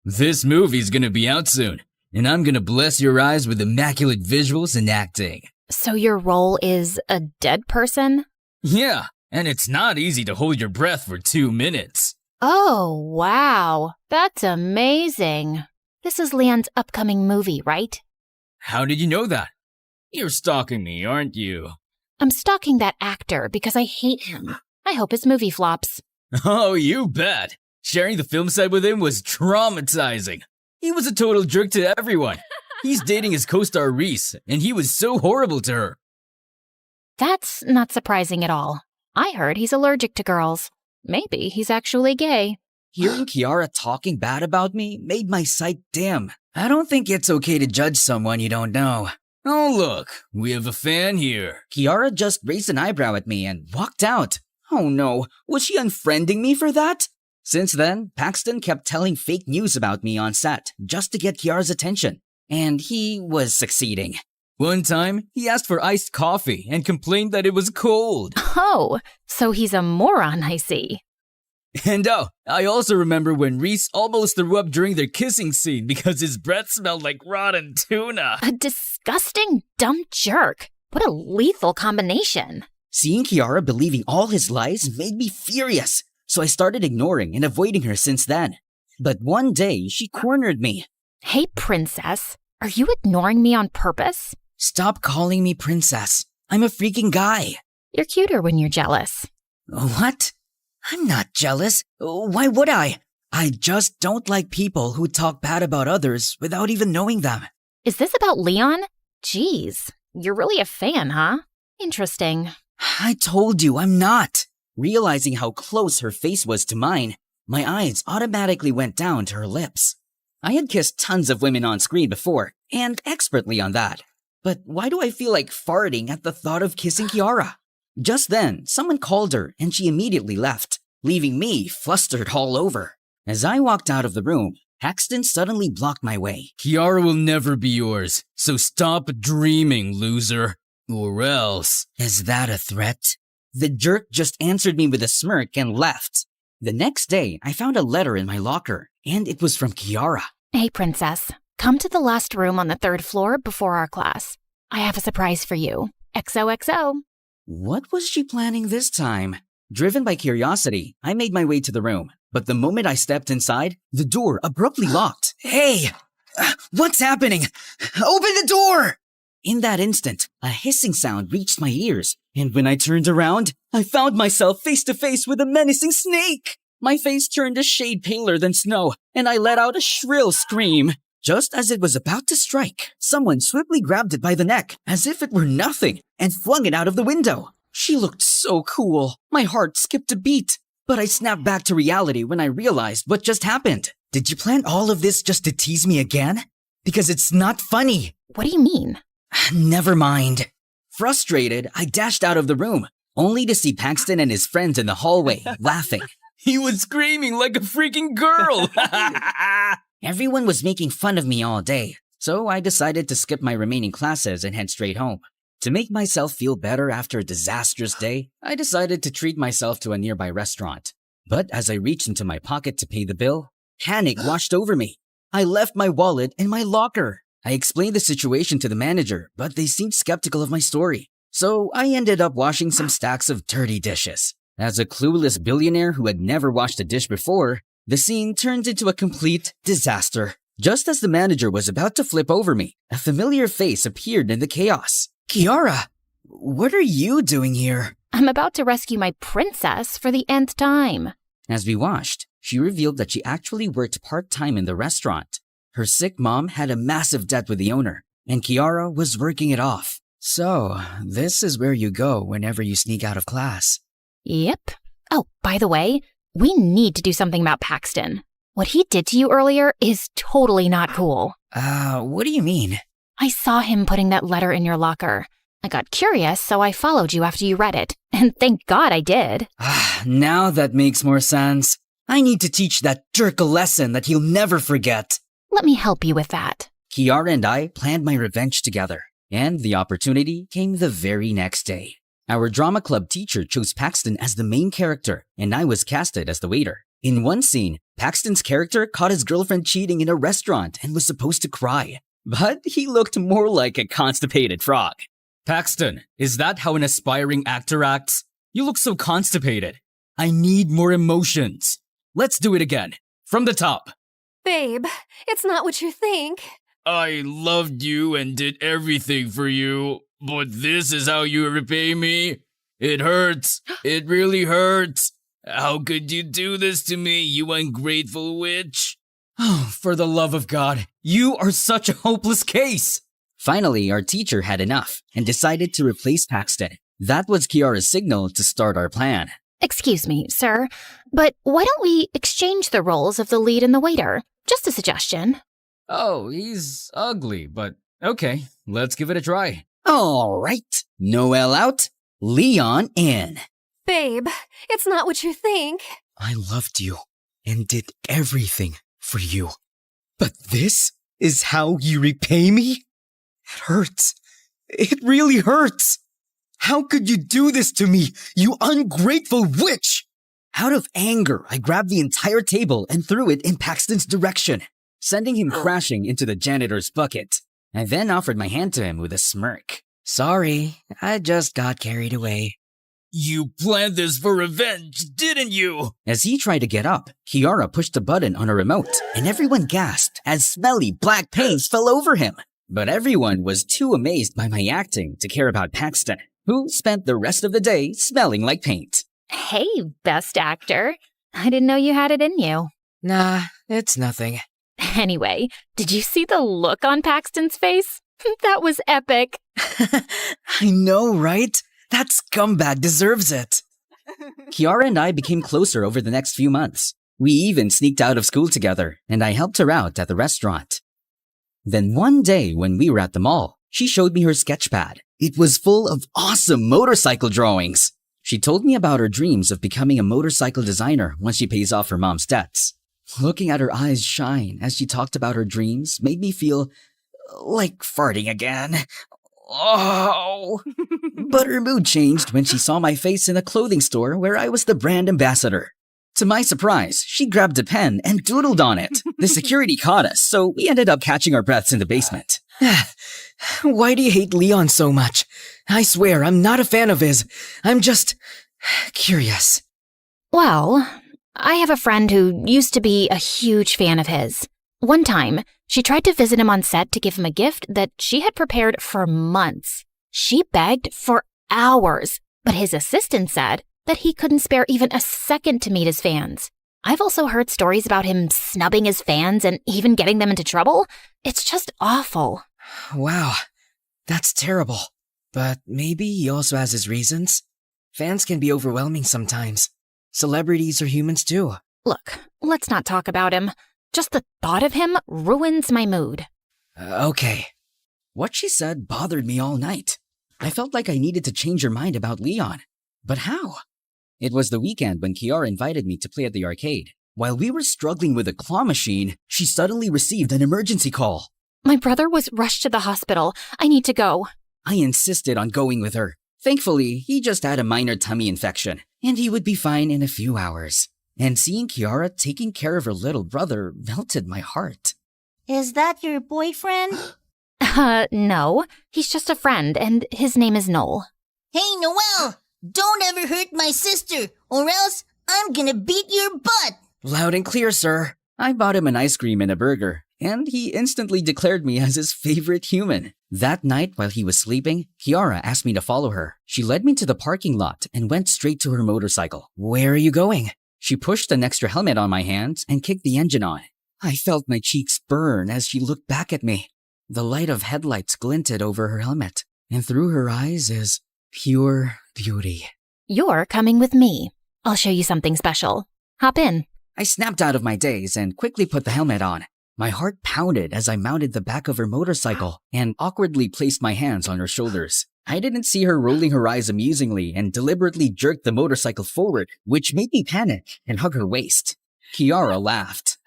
This movie's gonna be out soon, and I'm gonna bless your eyes with immaculate visuals and acting. So your role is a dead person? Yeah, and it's not easy to hold your breath for 2 minutes. Oh, wow. That's amazing. This is Leon's upcoming movie, right? How did you know that? You're stalking me, aren't you? I'm stalking that actor because I hate him. I hope his movie flops. Oh, you bet. Sharing the film set with him was traumatizing. He was a total jerk to everyone. He's dating his co-star Reese, and he was so horrible to her. That's not surprising at all. I heard he's allergic to girls. Maybe he's actually gay. Hearing Kiara talking bad about me made my sight dim. I don't think it's okay to judge someone you don't know. Oh look, we have a fan here. Kiara just raised an eyebrow at me and walked out. Oh no, was she unfriending me for that? Since then, Paxton kept telling fake news about me on set just to get Kiara's attention. And he was succeeding. One time, he asked for iced coffee and complained that it was cold. Oh, so he's a moron, I see. And I also remember when Reese almost threw up during their kissing scene because his breath smelled like rotten tuna. A disgusting, dumb jerk. What a lethal combination. Seeing Kiara believing all his lies made me furious, so I started ignoring and avoiding her since then. But one day, she cornered me. Hey, princess, are you ignoring me on purpose? Stop calling me princess. I'm a freaking guy. You're cuter when you're jealous. What? I'm not jealous. Why would I? I just don't like people who talk bad about others without even knowing them. Is this about Leon? Jeez, you're really a fan, huh? Interesting. I told you I'm not. Realizing how close her face was to mine, my eyes automatically went down to her lips. I had kissed tons of women on screen before, and expertly on that. But why do I feel like farting at the thought of kissing Kiara? Just then, someone called her and she immediately left, leaving me flustered all over. As I walked out of the room, Paxton suddenly blocked my way. Kiara will never be yours, so stop dreaming, loser. Or else. Is that a threat? The jerk just answered me with a smirk and left. The next day, I found a letter in my locker, and it was from Kiara. Hey, princess. Come to the last room on the 3rd floor before our class. I have a surprise for you. XOXO. What was she planning this time? Driven by curiosity, I made my way to the room, but the moment I stepped inside, the door abruptly locked. Hey! What's happening? Open the door! In that instant, a hissing sound reached my ears, and when I turned around, I found myself face to face with a menacing snake. My face turned a shade paler than snow, and I let out a shrill scream. Just as it was about to strike, someone swiftly grabbed it by the neck, as if it were nothing, and flung it out of the window. She looked so cool. My heart skipped a beat, but I snapped back to reality when I realized what just happened. Did you plan all of this just to tease me again? Because it's not funny. What do you mean? Never mind. Frustrated, I dashed out of the room, only to see Paxton and his friends in the hallway, laughing. He was screaming like a freaking girl! Everyone was making fun of me all day, so I decided to skip my remaining classes and head straight home. To make myself feel better after a disastrous day, I decided to treat myself to a nearby restaurant. But as I reached into my pocket to pay the bill, panic washed over me. I left my wallet in my locker. I explained the situation to the manager, but they seemed skeptical of my story. So I ended up washing some stacks of dirty dishes. As a clueless billionaire who had never washed a dish before, the scene turned into a complete disaster. Just as the manager was about to flip over me, a familiar face appeared in the chaos. Kiara, what are you doing here? I'm about to rescue my princess for the nth time. As we watched, she revealed that she actually worked part-time in the restaurant. Her sick mom had a massive debt with the owner, and Kiara was working it off. So, this is where you go whenever you sneak out of class. Yep. Oh, by the way, We need to do something about Paxton. What he did to you earlier is totally not cool. What do you mean? I saw him putting that letter in your locker. I got curious, so I followed you after you read it. And thank God I did. Now that makes more sense. I need to teach that jerk a lesson that he'll never forget. Let me help you with that. Kiara and I planned my revenge together, and the opportunity came the very next day. Our drama club teacher chose Paxton as the main character, and I was casted as the waiter. In one scene, Paxton's character caught his girlfriend cheating in a restaurant and was supposed to cry. But he looked more like a constipated frog. Paxton, is that how an aspiring actor acts? You look so constipated. I need more emotions. Let's do it again. From the top. Babe, it's not what you think. I loved you and did everything for you, but this is how you repay me? It hurts. It really hurts. How could you do this to me, you ungrateful witch? Oh, for the love of God, you are such a hopeless case. Finally, our teacher had enough and decided to replace Paxton. That was Kiara's signal to start our plan. Excuse me, sir, but why don't we exchange the roles of the lead and the waiter? Just a suggestion. Oh, he's ugly, but okay, let's give it a try. All right, Noelle out, Leon in. Babe, it's not what you think. I loved you and did everything for you. But this is how you repay me? It hurts. It really hurts. How could you do this to me, you ungrateful witch? Out of anger, I grabbed the entire table and threw it in Paxton's direction, sending him crashing into the janitor's bucket. I then offered my hand to him with a smirk. Sorry, I just got carried away. You planned this for revenge, didn't you? As he tried to get up, Kiara pushed a button on a remote, and everyone gasped as smelly black paint fell over him. But everyone was too amazed by my acting to care about Paxton, who spent the rest of the day smelling like paint. Hey, best actor. I didn't know you had it in you. Nah, it's nothing. Anyway, did you see the look on Paxton's face? That was epic. I know, right? That scumbag deserves it. Kiara and I became closer over the next few months. We even sneaked out of school together, and I helped her out at the restaurant. Then one day when we were at the mall, she showed me her sketchpad. It was full of awesome motorcycle drawings. She told me about her dreams of becoming a motorcycle designer once she pays off her mom's debts. Looking at her eyes shine as she talked about her dreams made me feel like farting again. Oh! But her mood changed when she saw my face in a clothing store where I was the brand ambassador. To my surprise, she grabbed a pen and doodled on it. The security caught us, so we ended up catching our breaths in the basement. Why do you hate Leon so much? I swear, I'm not a fan of his. I'm just curious. Well, I have a friend who used to be a huge fan of his. One time, she tried to visit him on set to give him a gift that she had prepared for months. She begged for hours, but his assistant said that he couldn't spare even a second to meet his fans. I've also heard stories about him snubbing his fans and even getting them into trouble. It's just awful. Wow, that's terrible. But maybe he also has his reasons. Fans can be overwhelming sometimes. Celebrities are humans too. Look, let's not talk about him. Just the thought of him ruins my mood. Okay. What she said bothered me all night. I felt like I needed to change her mind about Leon. But how? It was the weekend when Kiara invited me to play at the arcade. While we were struggling with a claw machine, she suddenly received an emergency call. My brother was rushed to the hospital. I need to go. I insisted on going with her. Thankfully, he just had a minor tummy infection, and he would be fine in a few hours. And seeing Kiara taking care of her little brother melted my heart. Is that your boyfriend? No. He's just a friend, and his name is Noel. Hey, Noelle! Don't ever hurt my sister, or else I'm gonna beat your butt! Loud and clear, sir. I bought him an ice cream and a burger, and he instantly declared me as his favorite human. That night, while he was sleeping, Kiara asked me to follow her. She led me to the parking lot and went straight to her motorcycle. Where are you going? She pushed an extra helmet on my hands and kicked the engine on. I felt my cheeks burn as she looked back at me. The light of headlights glinted over her helmet, and through her eyes is pure beauty. You're coming with me. I'll show you something special. Hop in. I snapped out of my daze and quickly put the helmet on. My heart pounded as I mounted the back of her motorcycle and awkwardly placed my hands on her shoulders. I didn't see her rolling her eyes amusingly and deliberately jerked the motorcycle forward, which made me panic and hug her waist. Kiara laughed.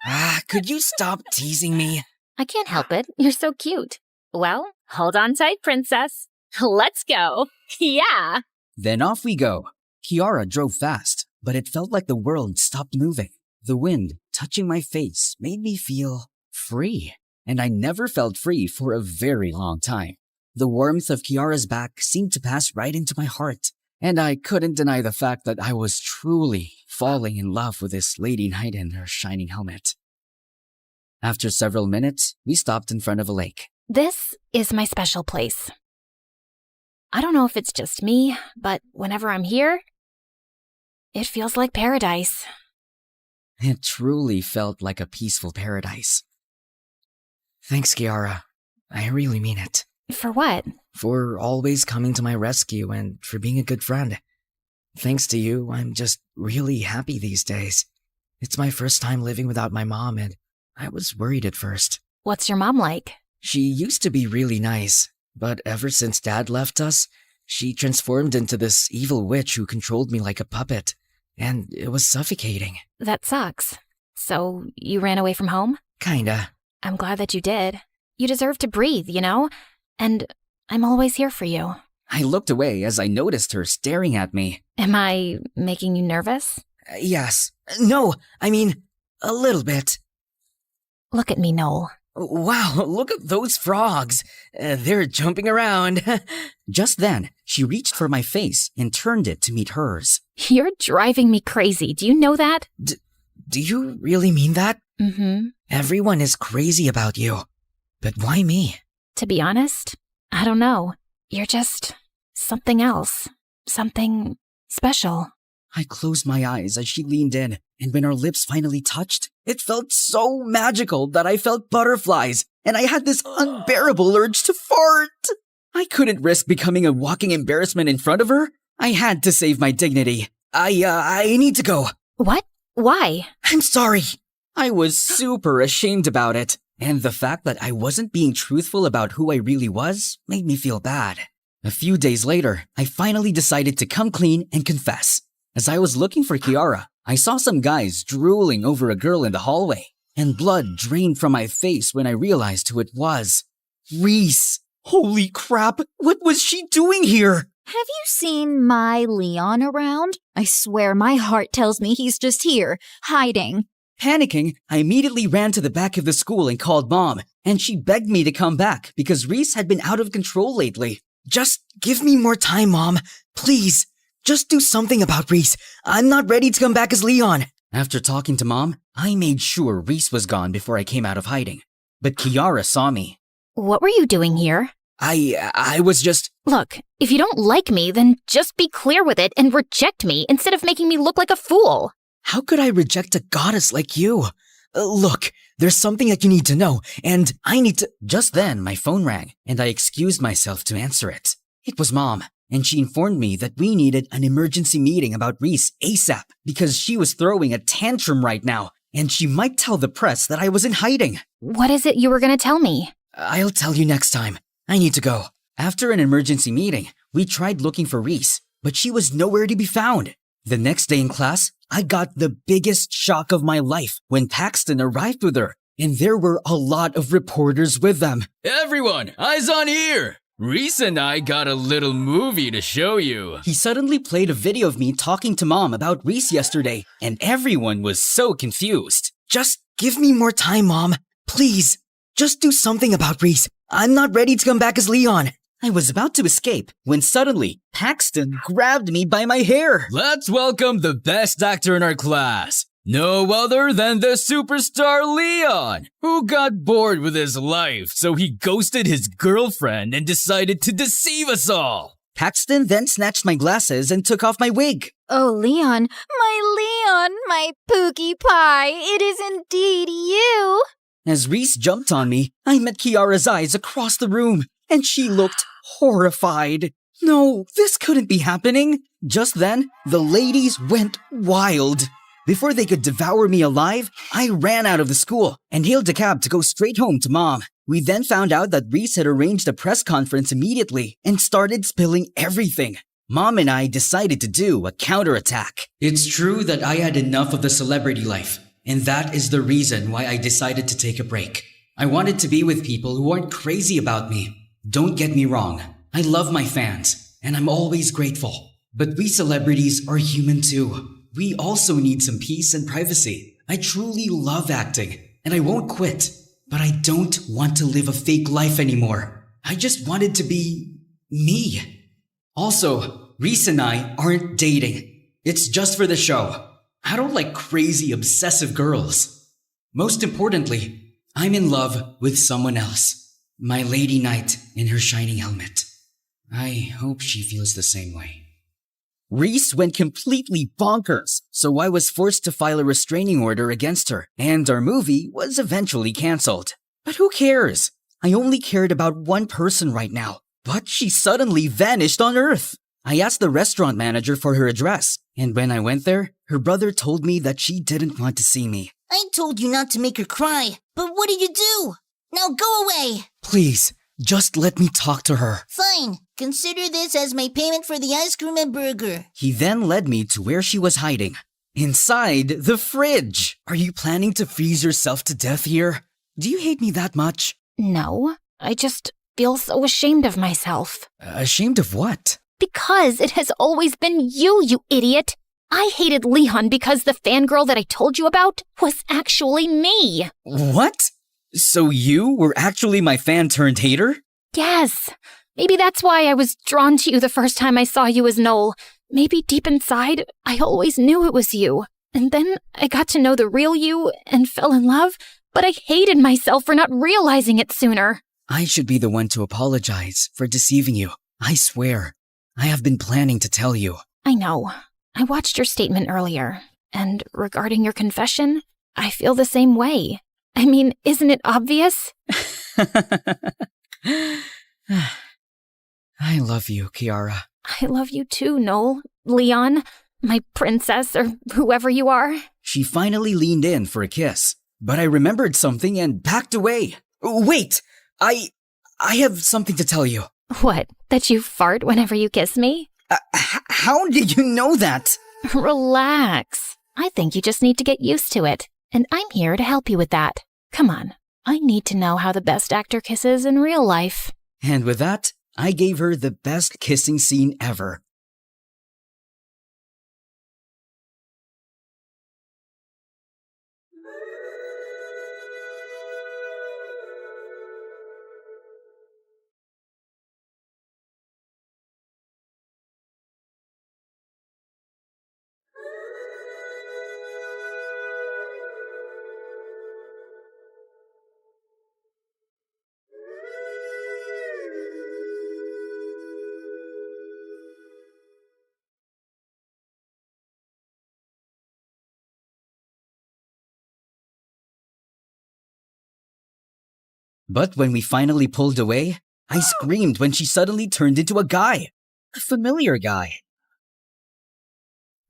Could you stop teasing me? I can't help it. You're so cute. Well, hold on tight, princess. Let's go. Yeah. Then off we go. Kiara drove fast, but it felt like the world stopped moving. The wind touching my face made me feel free, and I never felt free for a very long time. The warmth of Kiara's back seemed to pass right into my heart, and I couldn't deny the fact that I was truly falling in love with this lady knight in her shining helmet. After several minutes, we stopped in front of a lake. This is my special place. I don't know if it's just me, but whenever I'm here, it feels like paradise. It truly felt like a peaceful paradise. Thanks, Kiara. I really mean it. For what? For always coming to my rescue and for being a good friend. Thanks to you, I'm just really happy these days. It's my first time living without my mom, and I was worried at first. What's your mom like? She used to be really nice, but ever since Dad left us, she transformed into this evil witch who controlled me like a puppet, and it was suffocating. That sucks. So, you ran away from home? Kinda. I'm glad that you did. You deserve to breathe, you know? And I'm always here for you. I looked away as I noticed her staring at me. Am I making you nervous? Yes. No, I mean, a little bit. Look at me, Noel. Wow, look at those frogs. They're jumping around. Just then, she reached for my face and turned it to meet hers. You're driving me crazy. Do you know that? Do you really mean that? Mm-hmm. Everyone is crazy about you. But why me? To be honest, I don't know. You're just something else. Something special. I closed my eyes as she leaned in, and when our lips finally touched, it felt so magical that I felt butterflies, and I had this unbearable urge to fart. I couldn't risk becoming a walking embarrassment in front of her. I had to save my dignity. I need to go. What? Why? I'm sorry. I was super ashamed about it, and the fact that I wasn't being truthful about who I really was made me feel bad. A few days later, I finally decided to come clean and confess. As I was looking for Kiara, I saw some guys drooling over a girl in the hallway, and blood drained from my face when I realized who it was. Reese! Holy crap! What was she doing here? Have you seen my Leon around? I swear my heart tells me he's just here, hiding. Panicking, I immediately ran to the back of the school and called Mom, and she begged me to come back because Reese had been out of control lately. Just give me more time, Mom. Please. Just do something about Reese. I'm not ready to come back as Leon. After talking to Mom, I made sure Reese was gone before I came out of hiding. But Kiara saw me. What were you doing here? I was just... Look, if you don't like me, then just be clear with it and reject me instead of making me look like a fool. How could I reject a goddess like you? Look, there's something that you need to know, and I need to... Just then, my phone rang, and I excused myself to answer it. It was Mom, and she informed me that we needed an emergency meeting about Reese ASAP because she was throwing a tantrum right now, and she might tell the press that I was in hiding. What is it you were going to tell me? I'll tell you next time. I need to go. After an emergency meeting, we tried looking for Reese, but she was nowhere to be found. The next day in class, I got the biggest shock of my life when Paxton arrived with her, and there were a lot of reporters with them. Everyone, eyes on here! Reese and I got a little movie to show you. He suddenly played a video of me talking to Mom about Reese yesterday, and everyone was so confused. Just give me more time, Mom. Please. Just do something about Reese. I'm not ready to come back as Leon. I was about to escape when suddenly Paxton grabbed me by my hair. Let's welcome the best actor in our class. No other than the superstar Leon, who got bored with his life, so he ghosted his girlfriend and decided to deceive us all. Paxton then snatched my glasses and took off my wig. Oh, Leon, my Pookie Pie, it is indeed you. As Reese jumped on me, I met Kiara's eyes across the room, and she looked horrified. No, this couldn't be happening. Just then, the ladies went wild. Before they could devour me alive, I ran out of the school and hailed a cab to go straight home to Mom. We then found out that Reese had arranged a press conference immediately and started spilling everything. Mom and I decided to do a counterattack. It's true that I had enough of the celebrity life, and that is the reason why I decided to take a break. I wanted to be with people who aren't crazy about me. Don't get me wrong, I love my fans, and I'm always grateful. But we celebrities are human too. We also need some peace and privacy. I truly love acting, and I won't quit. But I don't want to live a fake life anymore. I just wanted to be me. Also, Reese and I aren't dating. It's just for the show. I don't like crazy, obsessive girls. Most importantly, I'm in love with someone else. My lady knight in her shining helmet. I hope she feels the same way. Reese went completely bonkers, so I was forced to file a restraining order against her, and our movie was eventually cancelled. But who cares? I only cared about one person right now, but she suddenly vanished on Earth. I asked the restaurant manager for her address, and when I went there, her brother told me that she didn't want to see me. I told you not to make her cry, but what did you do? Now go away! Please, just let me talk to her. Fine, consider this as my payment for the ice cream and burger. He then led me to where she was hiding. Inside the fridge. Are you planning to freeze yourself to death here? Do you hate me that much? No, I just feel so ashamed of myself. Ashamed of what? Because it has always been you, you idiot! I hated Leon because the fangirl that I told you about was actually me! What? So you were actually my fan turned hater? Yes. Maybe that's why I was drawn to you the first time I saw you as Noel. Maybe deep inside, I always knew it was you. And then I got to know the real you and fell in love, but I hated myself for not realizing it sooner. I should be the one to apologize for deceiving you. I swear. I have been planning to tell you. I know. I watched your statement earlier, and regarding your confession, I feel the same way. I mean, isn't it obvious? I love you, Kiara. I love you too, Noel. Leon, my princess, or whoever you are. She finally leaned in for a kiss, but I remembered something and backed away. Wait! I have something to tell you. What, that you fart whenever you kiss me? How did you know that? Relax. I think you just need to get used to it, and I'm here to help you with that. Come on, I need to know how the best actor kisses in real life. And with that, I gave her the best kissing scene ever. But when we finally pulled away, I screamed when she suddenly turned into a guy. A familiar guy.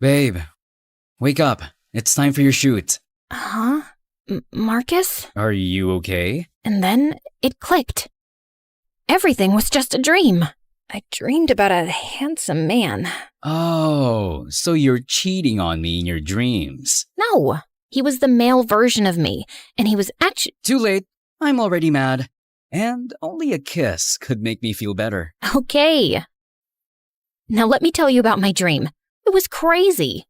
Babe, wake up. It's time for your shoot. Huh? Marcus? Are you okay? And then it clicked. Everything was just a dream. I dreamed about a handsome man. Oh, so you're cheating on me in your dreams. No, he was the male version of me, and he was actually— Too late. I'm already mad. And only a kiss could make me feel better. Okay. Now let me tell you about my dream. It was crazy.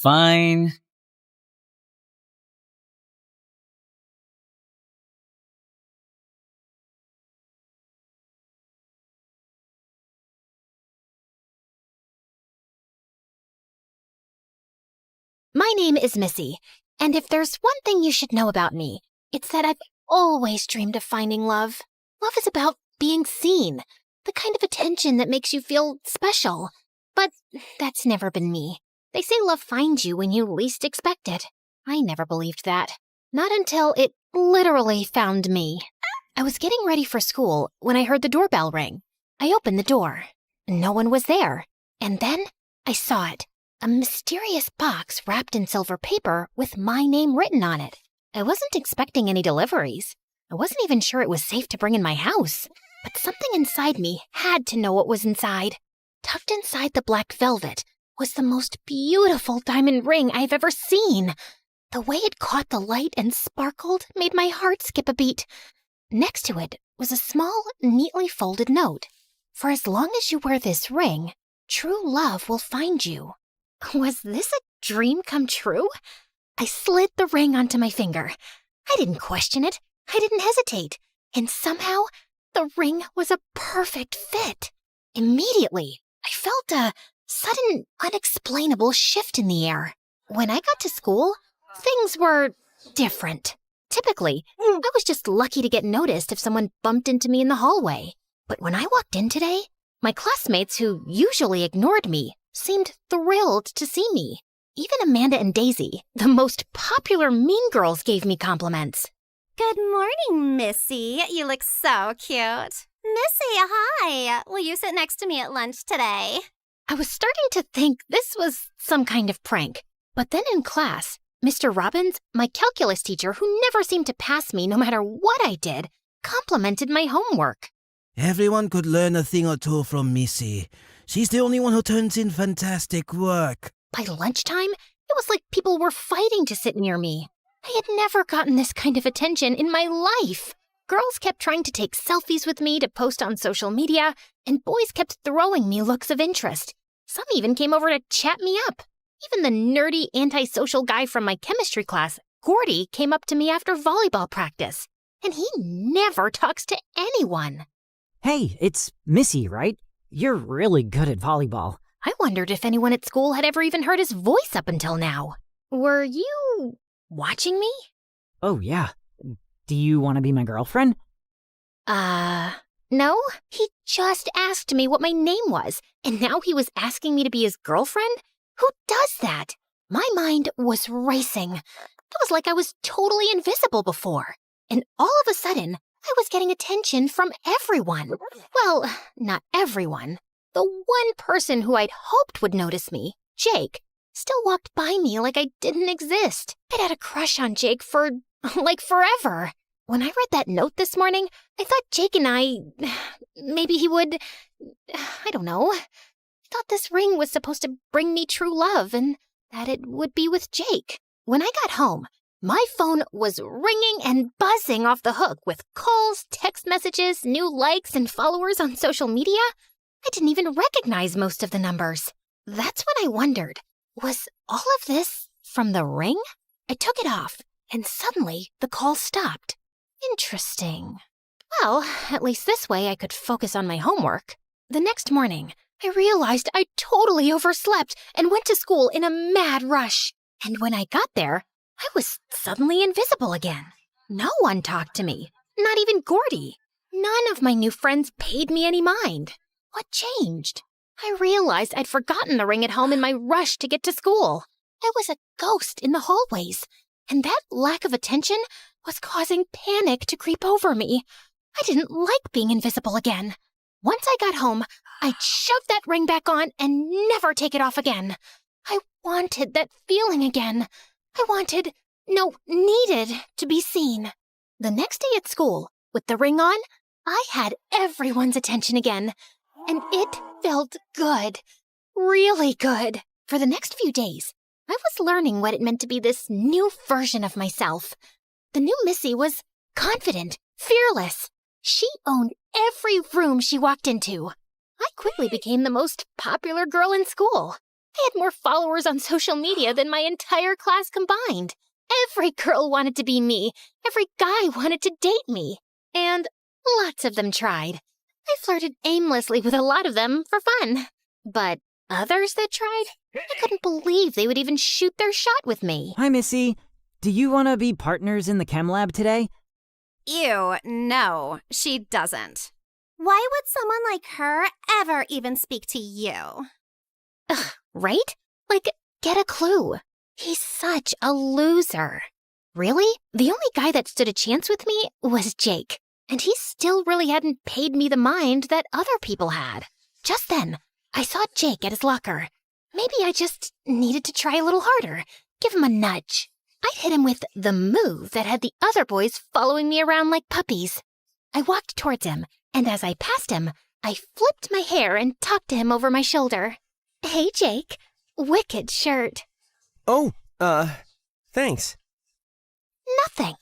Fine. My name is Missy, and if there's one thing you should know about me, it's that I've always dreamed of finding love. Love is about being seen, the kind of attention that makes you feel special. But that's never been me. They say love finds you when you least expect it. I never believed that. Not until it literally found me. I was getting ready for school when I heard the doorbell ring. I opened the door. No one was there. And then I saw it. a mysterious box wrapped in silver paper with my name written on it. I wasn't expecting any deliveries. I wasn't even sure it was safe to bring in my house. But something inside me had to know what was inside. Tucked inside the black velvet was the most beautiful diamond ring I've ever seen. The way it caught the light and sparkled made my heart skip a beat. Next to it was a small, neatly folded note. For as long as you wear this ring, true love will find you. Was this a dream come true? I slid the ring onto my finger. I didn't question it. I didn't hesitate. And somehow, the ring was a perfect fit. Immediately, I felt a sudden, unexplainable shift in the air. When I got to school, things were different. Typically, I was just lucky to get noticed if someone bumped into me in the hallway. But when I walked in today, my classmates who usually ignored me seemed thrilled to see me. Even Amanda and Daisy, the most popular mean girls, gave me compliments. Good morning, Missy. You look so cute. Missy, hi. Will you sit next to me at lunch today? I was starting to think this was some kind of prank. But then in class, Mr. Robbins, my calculus teacher who never seemed to pass me no matter what I did, complimented my homework. Everyone could learn a thing or two from Missy. She's the only one who turns in fantastic work. By lunchtime, it was like people were fighting to sit near me. I had never gotten this kind of attention in my life. Girls kept trying to take selfies with me to post on social media, and boys kept throwing me looks of interest. Some even came over to chat me up. Even the nerdy, antisocial guy from my chemistry class, Gordy, came up to me after volleyball practice. And he never talks to anyone. Hey, it's Missy, right? You're really good at volleyball. I wondered if anyone at school had ever even heard his voice up until now. Were you watching me? Oh, yeah. Do you want to be my girlfriend? No. He just asked me what my name was, and now he was asking me to be his girlfriend? Who does that? My mind was racing. It was like I was totally invisible before. And all of a sudden, I was getting attention from everyone. Well, not everyone. The one person who I'd hoped would notice me, Jake, still walked by me like I didn't exist. I'd had a crush on Jake for, forever. When I read that note this morning, I thought Jake and maybe he would, I don't know. I thought this ring was supposed to bring me true love and that it would be with Jake. When I got home, my phone was ringing and buzzing off the hook with calls, text messages, new likes, and followers on social media. I didn't even recognize most of the numbers. That's when I wondered, was all of this from the ring? I took it off, and suddenly the call stopped. Interesting. Well, at least this way I could focus on my homework. The next morning, I realized I totally overslept and went to school in a mad rush. And when I got there, I was suddenly invisible again. No one talked to me, not even Gordy. None of my new friends paid me any mind. What changed? I realized I'd forgotten the ring at home in my rush to get to school. I was a ghost in the hallways, and that lack of attention was causing panic to creep over me. I didn't like being invisible again. Once I got home, I'd shove that ring back on and never take it off again. I wanted that feeling again. Needed to be seen. The next day at school, with the ring on, I had everyone's attention again. And it felt good. Really good. For the next few days, I was learning what it meant to be this new version of myself. The new Missy was confident, fearless. She owned every room she walked into. I quickly became the most popular girl in school. I had more followers on social media than my entire class combined. Every girl wanted to be me. Every guy wanted to date me. And lots of them tried. I flirted aimlessly with a lot of them for fun. But others that tried, I couldn't believe they would even shoot their shot with me. Hi, Missy. Do you want to be partners in the chem lab today? Ew, no, she doesn't. Why would someone like her ever even speak to you? Ugh, right? Like, get a clue. He's such a loser. Really? The only guy that stood a chance with me was Jake. And he still really hadn't paid me the mind that other people had. Just then, I saw Jake at his locker. Maybe I just needed to try a little harder. Give him a nudge. I'd hit him with the move that had the other boys following me around like puppies. I walked towards him, and as I passed him, I flipped my hair and talked to him over my shoulder. Hey, Jake. Wicked shirt. Oh, thanks. Nothing.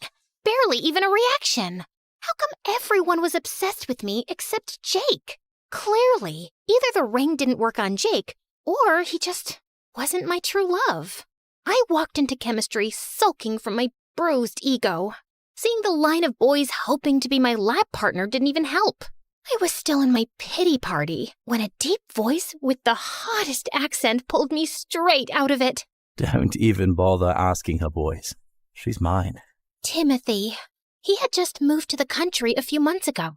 Barely even a reaction. How come everyone was obsessed with me except Jake? Clearly, either the ring didn't work on Jake, or he just wasn't my true love. I walked into chemistry sulking from my bruised ego. Seeing the line of boys hoping to be my lab partner didn't even help. I was still in my pity party when a deep voice with the hottest accent pulled me straight out of it. Don't even bother asking her, boys. She's mine. Timothy. He had just moved to the country a few months ago.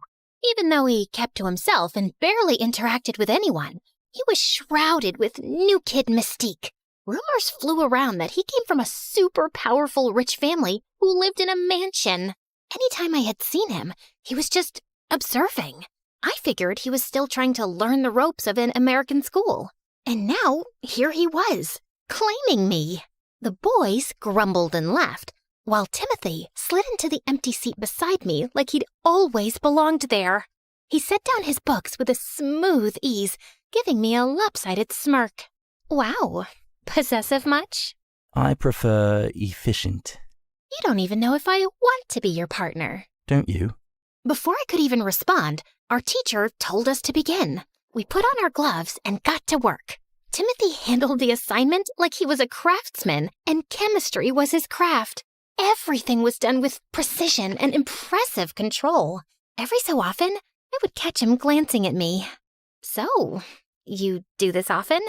Even though he kept to himself and barely interacted with anyone, he was shrouded with new kid mystique. Rumors flew around that he came from a super powerful rich family who lived in a mansion. Anytime I had seen him, he was just observing. I figured he was still trying to learn the ropes of an American school. And now, here he was, claiming me. The boys grumbled and laughed, while Timothy slid into the empty seat beside me like he'd always belonged there. He set down his books with a smooth ease, giving me a lopsided smirk. Wow, possessive much? I prefer efficient. You don't even know if I want to be your partner. Don't you? Before I could even respond, our teacher told us to begin. We put on our gloves and got to work. Timothy handled the assignment like he was a craftsman, and chemistry was his craft. Everything was done with precision and impressive control. Every so often, I would catch him glancing at me. So, you do this often?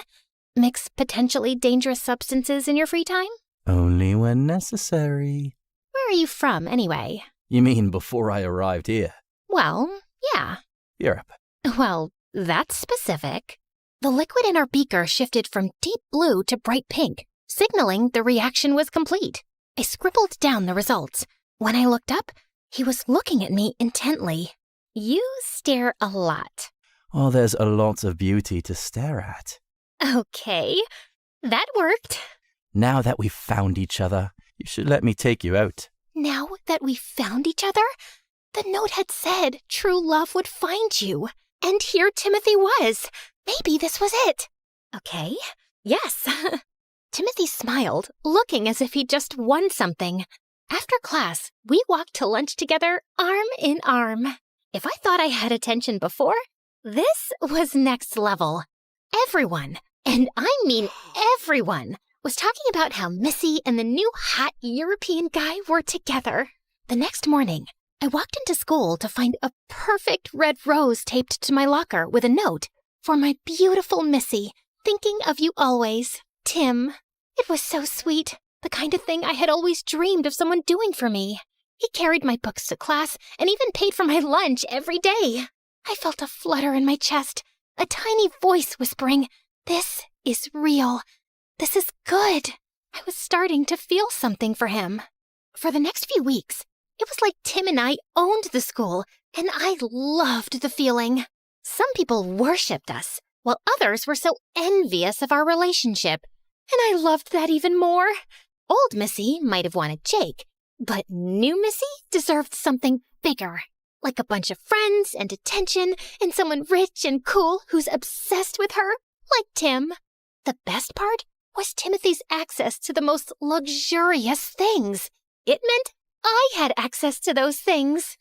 Mix potentially dangerous substances in your free time? Only when necessary. Where are you from, anyway? You mean before I arrived here? Well, yeah. Europe. Well, that's specific. The liquid in our beaker shifted from deep blue to bright pink, signaling the reaction was complete. I scribbled down the results. When I looked up, he was looking at me intently. You stare a lot. Oh, there's a lot of beauty to stare at. Okay, that worked. Now that we've found each other, you should let me take you out. Now that we found each other? The note had said true love would find you. And here Timothy was. Maybe this was it. Okay, yes. Timothy smiled, looking as if he'd just won something. After class, we walked to lunch together, arm in arm. If I thought I had attention before, this was next level. Everyone, and I mean everyone, was talking about how Missy and the new hot European guy were together. The next morning, I walked into school to find a perfect red rose taped to my locker with a note, "For my beautiful Missy, thinking of you always, Tim." It was so sweet, the kind of thing I had always dreamed of someone doing for me. He carried my books to class and even paid for my lunch every day. I felt a flutter in my chest, a tiny voice whispering, "This is real. This is good." I was starting to feel something for him. For the next few weeks, it was like Tim and I owned the school, and I loved the feeling. Some people worshipped us, while others were so envious of our relationship. And I loved that even more. Old Missy might have wanted Jake, but new Missy deserved something bigger, like a bunch of friends and attention and someone rich and cool who's obsessed with her, like Tim. The best part was Timothy's access to the most luxurious things. It meant I had access to those things.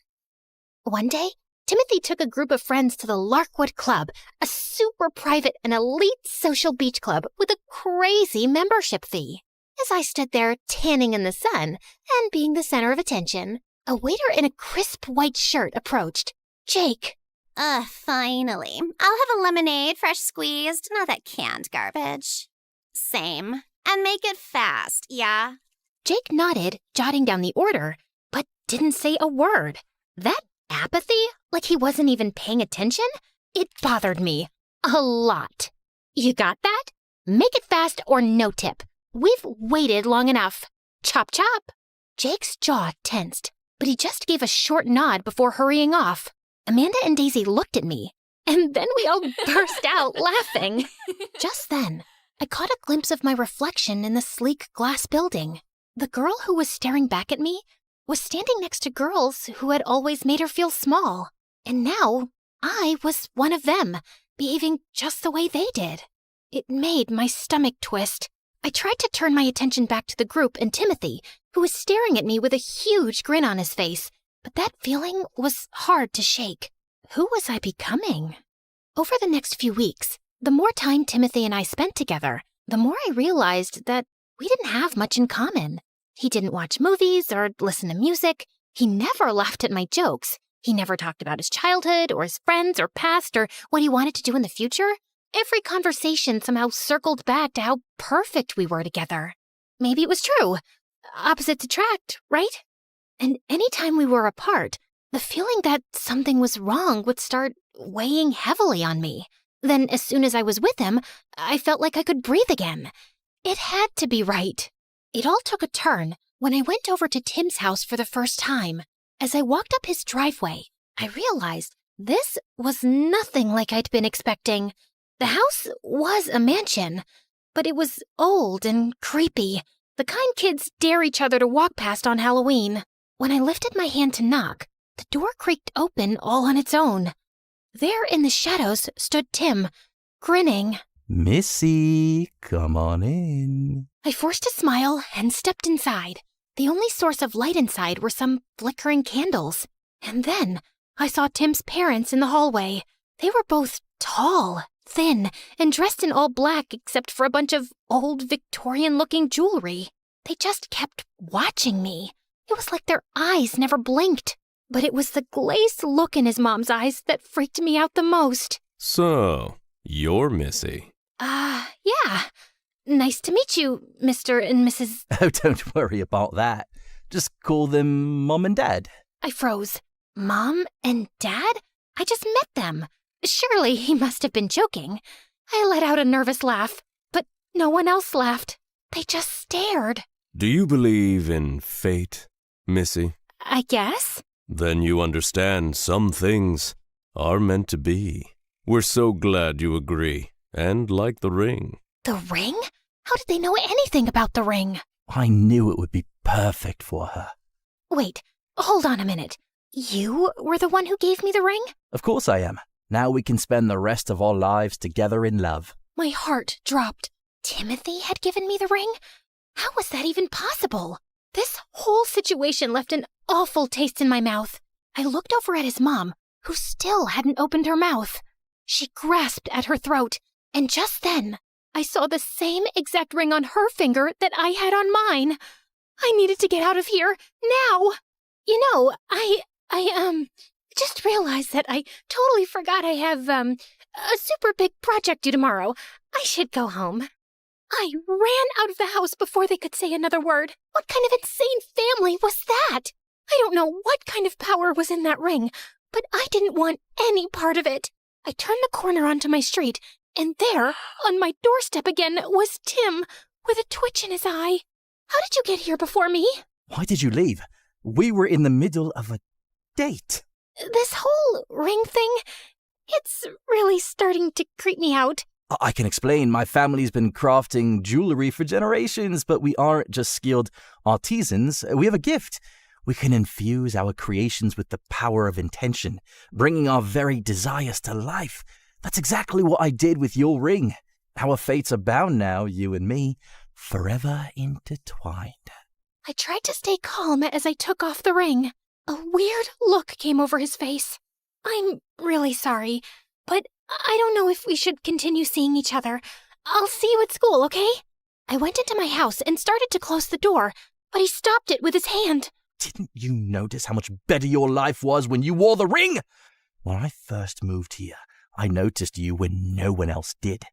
One day, Timothy took a group of friends to the Larkwood Club, a super private and elite social beach club with a crazy membership fee. As I stood there tanning in the sun and being the center of attention, a waiter in a crisp white shirt approached. "Jake." Finally. I'll have a lemonade, fresh squeezed, not that canned garbage. Same. And make it fast, yeah? Jake nodded, jotting down the order, but didn't say a word. That apathy, like he wasn't even paying attention, it bothered me a lot. You got that? Make it fast or no tip. We've waited long enough. Chop chop. Jake's jaw tensed, but he just gave a short nod before hurrying off. Amanda and Daisy looked at me, and then we all burst out laughing. Just then, I caught a glimpse of my reflection in the sleek glass building. The girl who was staring back at me was standing next to girls who had always made her feel small. And now I was one of them, behaving just the way they did. It made my stomach twist. I tried to turn my attention back to the group and Timothy, who was staring at me with a huge grin on his face, but that feeling was hard to shake. Who was I becoming? Over the next few weeks, the more time Timothy and I spent together, the more I realized that we didn't have much in common. He didn't watch movies or listen to music. He never laughed at my jokes. He never talked about his childhood or his friends or past or what he wanted to do in the future. Every conversation somehow circled back to how perfect we were together. Maybe it was true. Opposites attract, right? And anytime we were apart, the feeling that something was wrong would start weighing heavily on me. Then, as soon as I was with him, I felt like I could breathe again. It had to be right. It all took a turn when I went over to Tim's house for the first time. As I walked up his driveway, I realized this was nothing like I'd been expecting. The house was a mansion, but it was old and creepy, the kind kids dare each other to walk past on Halloween. When I lifted my hand to knock, the door creaked open all on its own. There in the shadows stood Tim, grinning. Missy, come on in. I forced a smile and stepped inside. The only source of light inside were some flickering candles. And then I saw Tim's parents in the hallway. They were both tall, thin, and dressed in all black except for a bunch of old Victorian-looking jewelry. They just kept watching me. It was like their eyes never blinked. But it was the glazed look in his mom's eyes that freaked me out the most. So, you're Missy. Yeah. Nice to meet you, Mr. and Mrs. Oh, don't worry about that. Just call them Mom and Dad. I froze. Mom and Dad? I just met them. Surely he must have been joking. I let out a nervous laugh, but no one else laughed. They just stared. Do you believe in fate, Missy? I guess. Then you understand some things are meant to be. We're so glad you agree, and like the ring. The ring? How did they know anything about the ring? I knew it would be perfect for her. Wait, hold on a minute. You were the one who gave me the ring? Of course I am. Now we can spend the rest of our lives together in love. My heart dropped. Timothy had given me the ring? How was that even possible? This whole situation left an awful taste in my mouth. I looked over at his mom, who still hadn't opened her mouth. She grasped at her throat, and just then, I saw the same exact ring on her finger that I had on mine. I needed to get out of here, now. You know, I just realized that I totally forgot I have, a super big project due tomorrow. I should go home. I ran out of the house before they could say another word. What kind of insane family was that? I don't know what kind of power was in that ring, but I didn't want any part of it. I turned the corner onto my street, and there, on my doorstep again, was Tim, with a twitch in his eye. How did you get here before me? Why did you leave? We were in the middle of a date. This whole ring thing, it's really starting to creep me out. I can explain. My family's been crafting jewelry for generations, but we aren't just skilled artisans. We have a gift. We can infuse our creations with the power of intention, bringing our very desires to life. That's exactly what I did with your ring. Our fates are bound now, you and me, forever intertwined. I tried to stay calm as I took off the ring. A weird look came over his face. I'm really sorry, but I don't know if we should continue seeing each other. I'll see you at school, okay? I went into my house and started to close the door, but he stopped it with his hand. Didn't you notice how much better your life was when you wore the ring? When I first moved here, I noticed you when no one else did.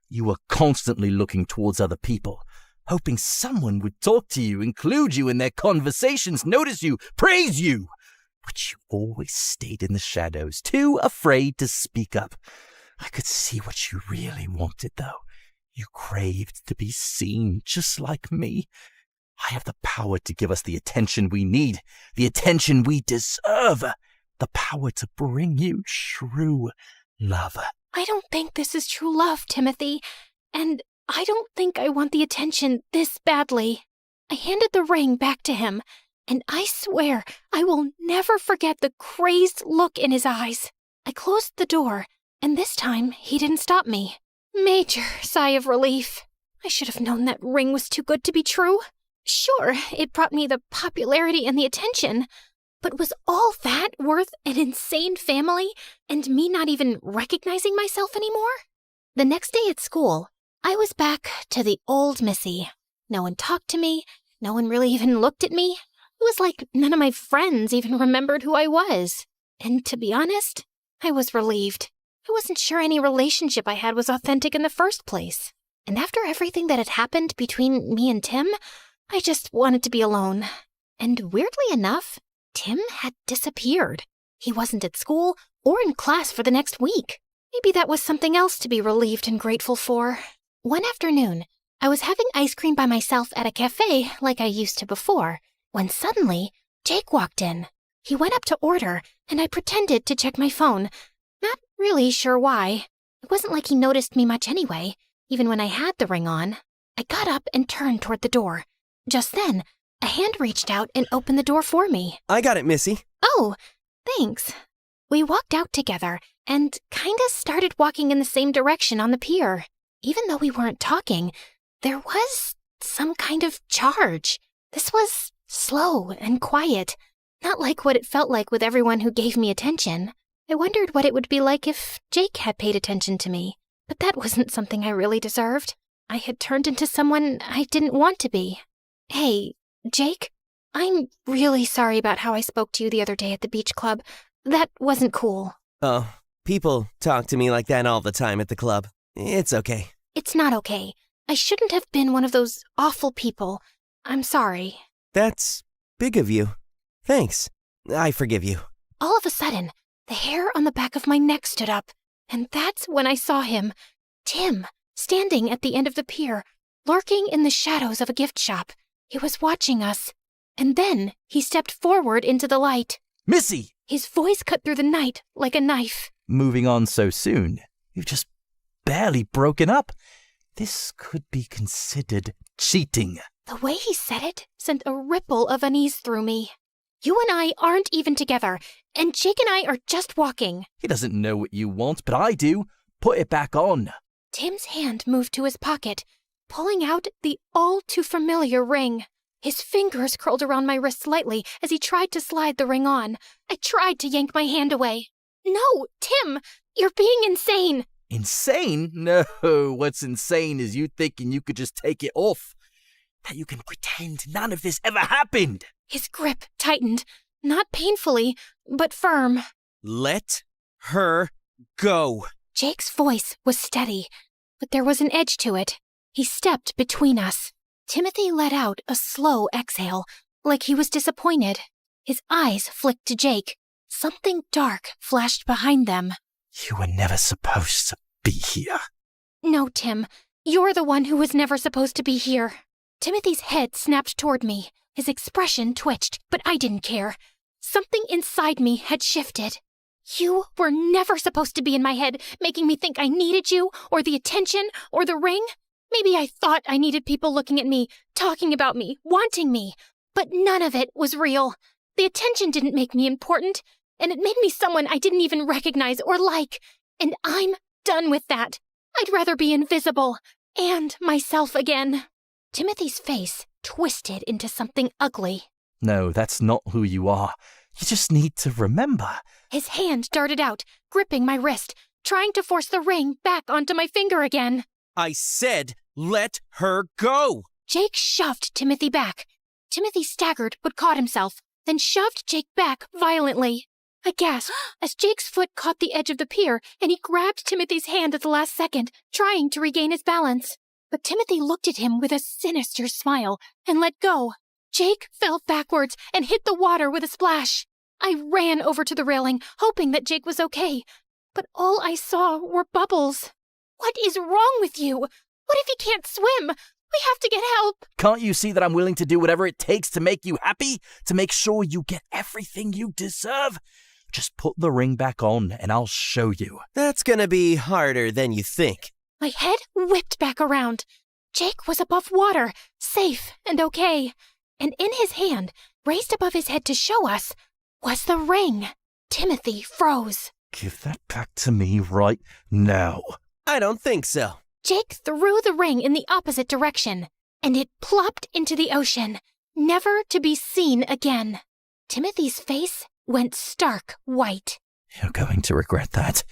You were constantly looking towards other people, hoping someone would talk to you, include you in their conversations, notice you, praise you. But you always stayed in the shadows, too afraid to speak up. I could see what you really wanted, though. You craved to be seen, just like me. I have the power to give us the attention we need, the attention we deserve, the power to bring you true love. I don't think this is true love, Timothy. And I don't think I want the attention this badly. I handed the ring back to him, and I swear I will never forget the crazed look in his eyes. I closed the door, and this time he didn't stop me. Major sigh of relief. I should have known that ring was too good to be true. Sure, it brought me the popularity and the attention, but was all that worth an insane family and me not even recognizing myself anymore? The next day at school, I was back to the old Missy. No one talked to me. No one really even looked at me. It was like none of my friends even remembered who I was. And to be honest, I was relieved. I wasn't sure any relationship I had was authentic in the first place. And after everything that had happened between me and Tim, I just wanted to be alone. And weirdly enough, Tim had disappeared. He wasn't at school or in class for the next week. Maybe that was something else to be relieved and grateful for. One afternoon, I was having ice cream by myself at a cafe like I used to before, when suddenly, Jake walked in. He went up to order, and I pretended to check my phone. Not really sure why. It wasn't like he noticed me much anyway, even when I had the ring on. I got up and turned toward the door. Just then, a hand reached out and opened the door for me. I got it, Missy. Oh, thanks. We walked out together and kinda started walking in the same direction on the pier. Even though we weren't talking, there was some kind of charge. This was slow and quiet, not like what it felt like with everyone who gave me attention. I wondered what it would be like if Jake had paid attention to me, but that wasn't something I really deserved. I had turned into someone I didn't want to be. Hey, Jake, I'm really sorry about how I spoke to you the other day at the beach club. That wasn't cool. Oh, people talk to me like that all the time at the club. It's okay. It's not okay. I shouldn't have been one of those awful people. I'm sorry. That's big of you. Thanks. I forgive you. All of a sudden, the hair on the back of my neck stood up, and that's when I saw him, Tim, standing at the end of the pier, lurking in the shadows of a gift shop. He was watching us, and then he stepped forward into the light. Missy! His voice cut through the night like a knife. Moving on so soon? You've just barely broken up. This could be considered cheating. The way he said it sent a ripple of unease through me. You and I aren't even together, and Jake and I are just walking. He doesn't know what you want, but I do. Put it back on. Tim's hand moved to his pocket, pulling out the all-too-familiar ring. His fingers curled around my wrist slightly as he tried to slide the ring on. I tried to yank my hand away. No, Tim, you're being insane. Insane? No, what's insane is you thinking you could just take it off. That you can pretend none of this ever happened. His grip tightened, not painfully, but firm. Let her go. Jake's voice was steady, but there was an edge to it. He stepped between us. Timothy let out a slow exhale, like he was disappointed. His eyes flicked to Jake. Something dark flashed behind them. You were never supposed to be here. No, Tim. You're the one who was never supposed to be here. Timothy's head snapped toward me. His expression twitched, but I didn't care. Something inside me had shifted. You were never supposed to be in my head, making me think I needed you, or the attention, or the ring. Maybe I thought I needed people looking at me, talking about me, wanting me. But none of it was real. The attention didn't make me important, and it made me someone I didn't even recognize or like. And I'm done with that. I'd rather be invisible, and myself again. Timothy's face twisted into something ugly. No, that's not who you are. You just need to remember. His hand darted out, gripping my wrist, trying to force the ring back onto my finger again. I said, let her go. Jake shoved Timothy back. Timothy staggered but caught himself, then shoved Jake back violently. I gasped as Jake's foot caught the edge of the pier, and he grabbed Timothy's hand at the last second, trying to regain his balance. But Timothy looked at him with a sinister smile and let go. Jake fell backwards and hit the water with a splash. I ran over to the railing, hoping that Jake was okay, but all I saw were bubbles. What is wrong with you? What if he can't swim? We have to get help. Can't you see that I'm willing to do whatever it takes to make you happy? To make sure you get everything you deserve? Just put the ring back on and I'll show you. That's gonna be harder than you think. My head whipped back around. Jake was above water, safe and okay. And in his hand, raised above his head to show us, was the ring. Timothy froze. Give that back to me right now. I don't think so. Jake threw the ring in the opposite direction, and it plopped into the ocean, never to be seen again. Timothy's face went stark white. You're going to regret that.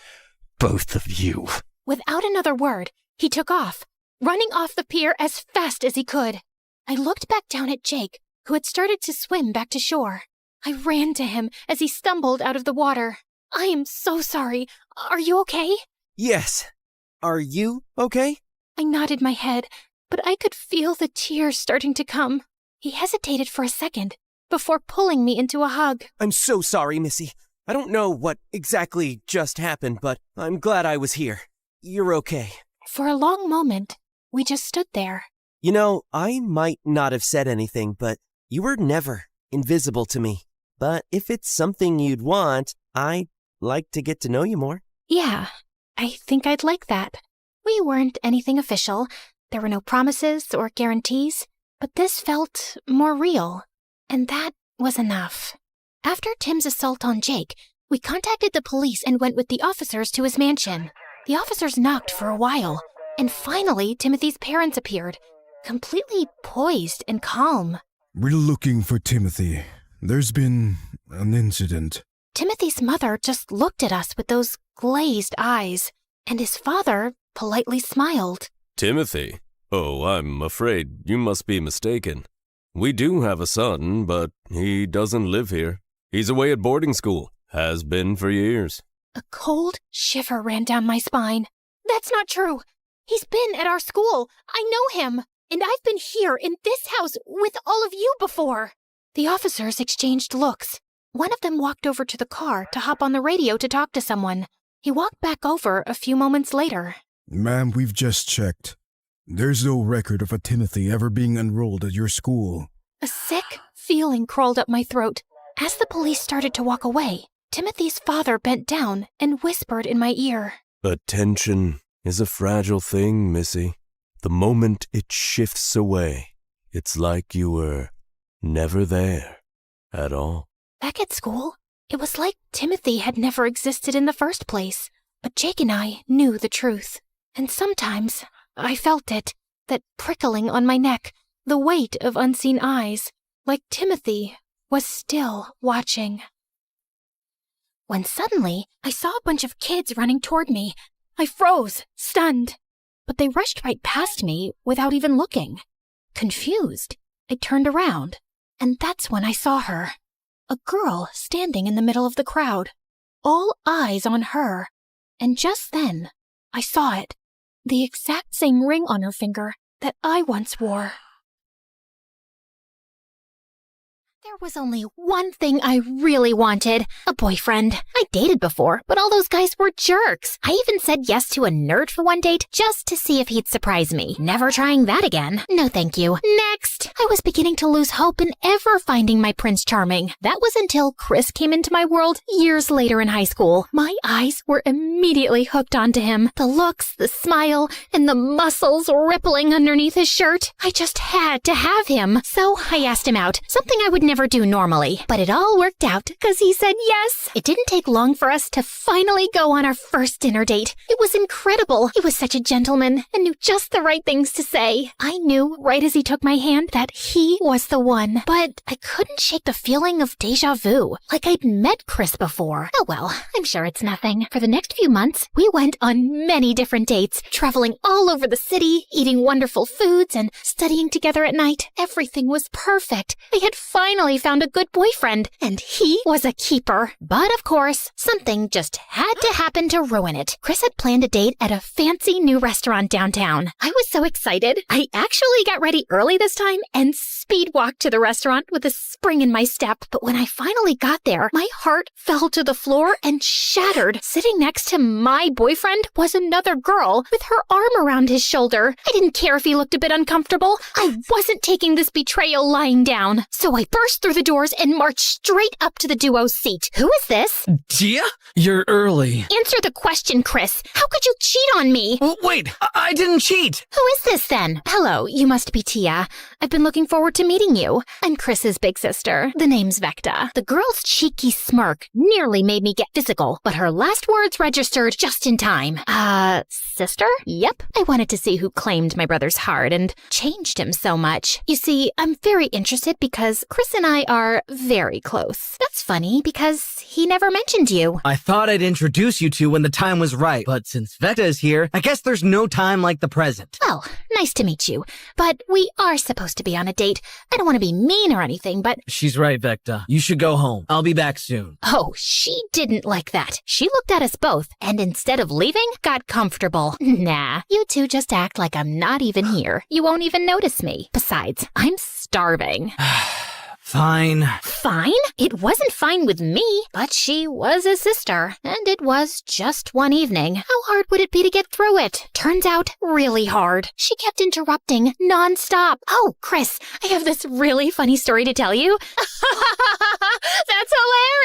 Both of you. Without another word, he took off, running off the pier as fast as he could. I looked back down at Jake, who had started to swim back to shore. I ran to him as he stumbled out of the water. I am so sorry. Are you okay? Yes. Are you okay? I nodded my head, but I could feel the tears starting to come. He hesitated for a second before pulling me into a hug. I'm so sorry, Missy. I don't know what exactly just happened, but I'm glad I was here. You're okay. For a long moment, we just stood there. You know, I might not have said anything, but you were never invisible to me. But if it's something you'd want, I'd like to get to know you more. Yeah, I think I'd like that. We weren't anything official. There were no promises or guarantees, but this felt more real. And that was enough. After Tim's assault on Jake, we contacted the police and went with the officers to his mansion. The officers knocked for a while, and finally Timothy's parents appeared, completely poised and calm. We're looking for Timothy. There's been an incident. Timothy's mother just looked at us with those glazed eyes, and his father politely smiled. Timothy? Oh, I'm afraid you must be mistaken. We do have a son, but he doesn't live here. He's away at boarding school. Has been for years. A cold shiver ran down my spine. That's not true. He's been at our school. I know him. And I've been here in this house with all of you before. The officers exchanged looks. One of them walked over to the car to hop on the radio to talk to someone. He walked back over a few moments later. Ma'am, we've just checked. There's no record of a Timothy ever being enrolled at your school. A sick feeling crawled up my throat. As the police started to walk away, Timothy's father bent down and whispered in my ear. Attention is a fragile thing, Missy. The moment it shifts away, it's like you were never there at all. Back at school, it was like Timothy had never existed in the first place. But Jake and I knew the truth. And sometimes I felt it, that prickling on my neck, the weight of unseen eyes, like Timothy was still watching. When suddenly, I saw a bunch of kids running toward me. I froze, stunned. But they rushed right past me without even looking. Confused, I turned around, and that's when I saw her. A girl standing in the middle of the crowd. All eyes on her. And just then, I saw it. The exact same ring on her finger that I once wore. There was only one thing I really wanted, a boyfriend. I dated before, but all those guys were jerks. I even said yes to a nerd for one date just to see if he'd surprise me. Never trying that again. No thank you. Next! I was beginning to lose hope in ever finding my Prince Charming. That was until Chris came into my world years later in high school. My eyes were immediately hooked onto him. The looks, the smile, and the muscles rippling underneath his shirt. I just had to have him. So I asked him out, something I would never do normally. But it all worked out because he said yes. It didn't take long for us to finally go on our first dinner date. It was incredible. He was such a gentleman and knew just the right things to say. I knew right as he took my hand that he was the one. But I couldn't shake the feeling of deja vu, like I'd met Chris before. Oh well, I'm sure it's nothing. For the next few months, we went on many different dates, traveling all over the city, eating wonderful foods, and studying together at night. Everything was perfect. I had finally found a good boyfriend, and he was a keeper. But of course, something just had to happen to ruin it. Chris had planned a date at a fancy new restaurant downtown. I was so excited. I actually got ready early this time and speed walked to the restaurant with a spring in my step. But when I finally got there, my heart fell to the floor and shattered. Sitting next to my boyfriend was another girl with her arm around his shoulder. I didn't care if he looked a bit uncomfortable. I wasn't taking this betrayal lying down. So I burst through the doors and marched straight up to the duo's seat. Who is this? Tia? You're early. Answer the question, Chris. How could you cheat on me? Wait, I didn't cheat. Who is this then? Hello, you must be Tia. I've been looking forward to meeting you. I'm Chris's big sister. The name's Vecta. The girl's cheeky smirk nearly made me get physical, but her last words registered just in time. Sister? Yep. I wanted to see who claimed my brother's heart and changed him so much. You see, I'm very interested because Chris and I are very close. That's funny because he never mentioned you. I thought I'd introduce you two when the time was right, but since Vecta is here, I guess there's no time like the present. Well, nice to meet you, but we are supposed to be on a date. I don't want to be mean or anything, but... She's right, Vecta. You should go home. I'll be back soon. Oh, she didn't like that. She looked at us both, and instead of leaving, got comfortable. Nah, you two just act like I'm not even here. You won't even notice me. Besides, I'm starving. Fine. Fine? It wasn't fine with me, but she was a sister, and it was just one evening. How hard would it be to get through it? Turns out, really hard. She kept interrupting non-stop. Oh, Chris, I have this really funny story to tell you. That's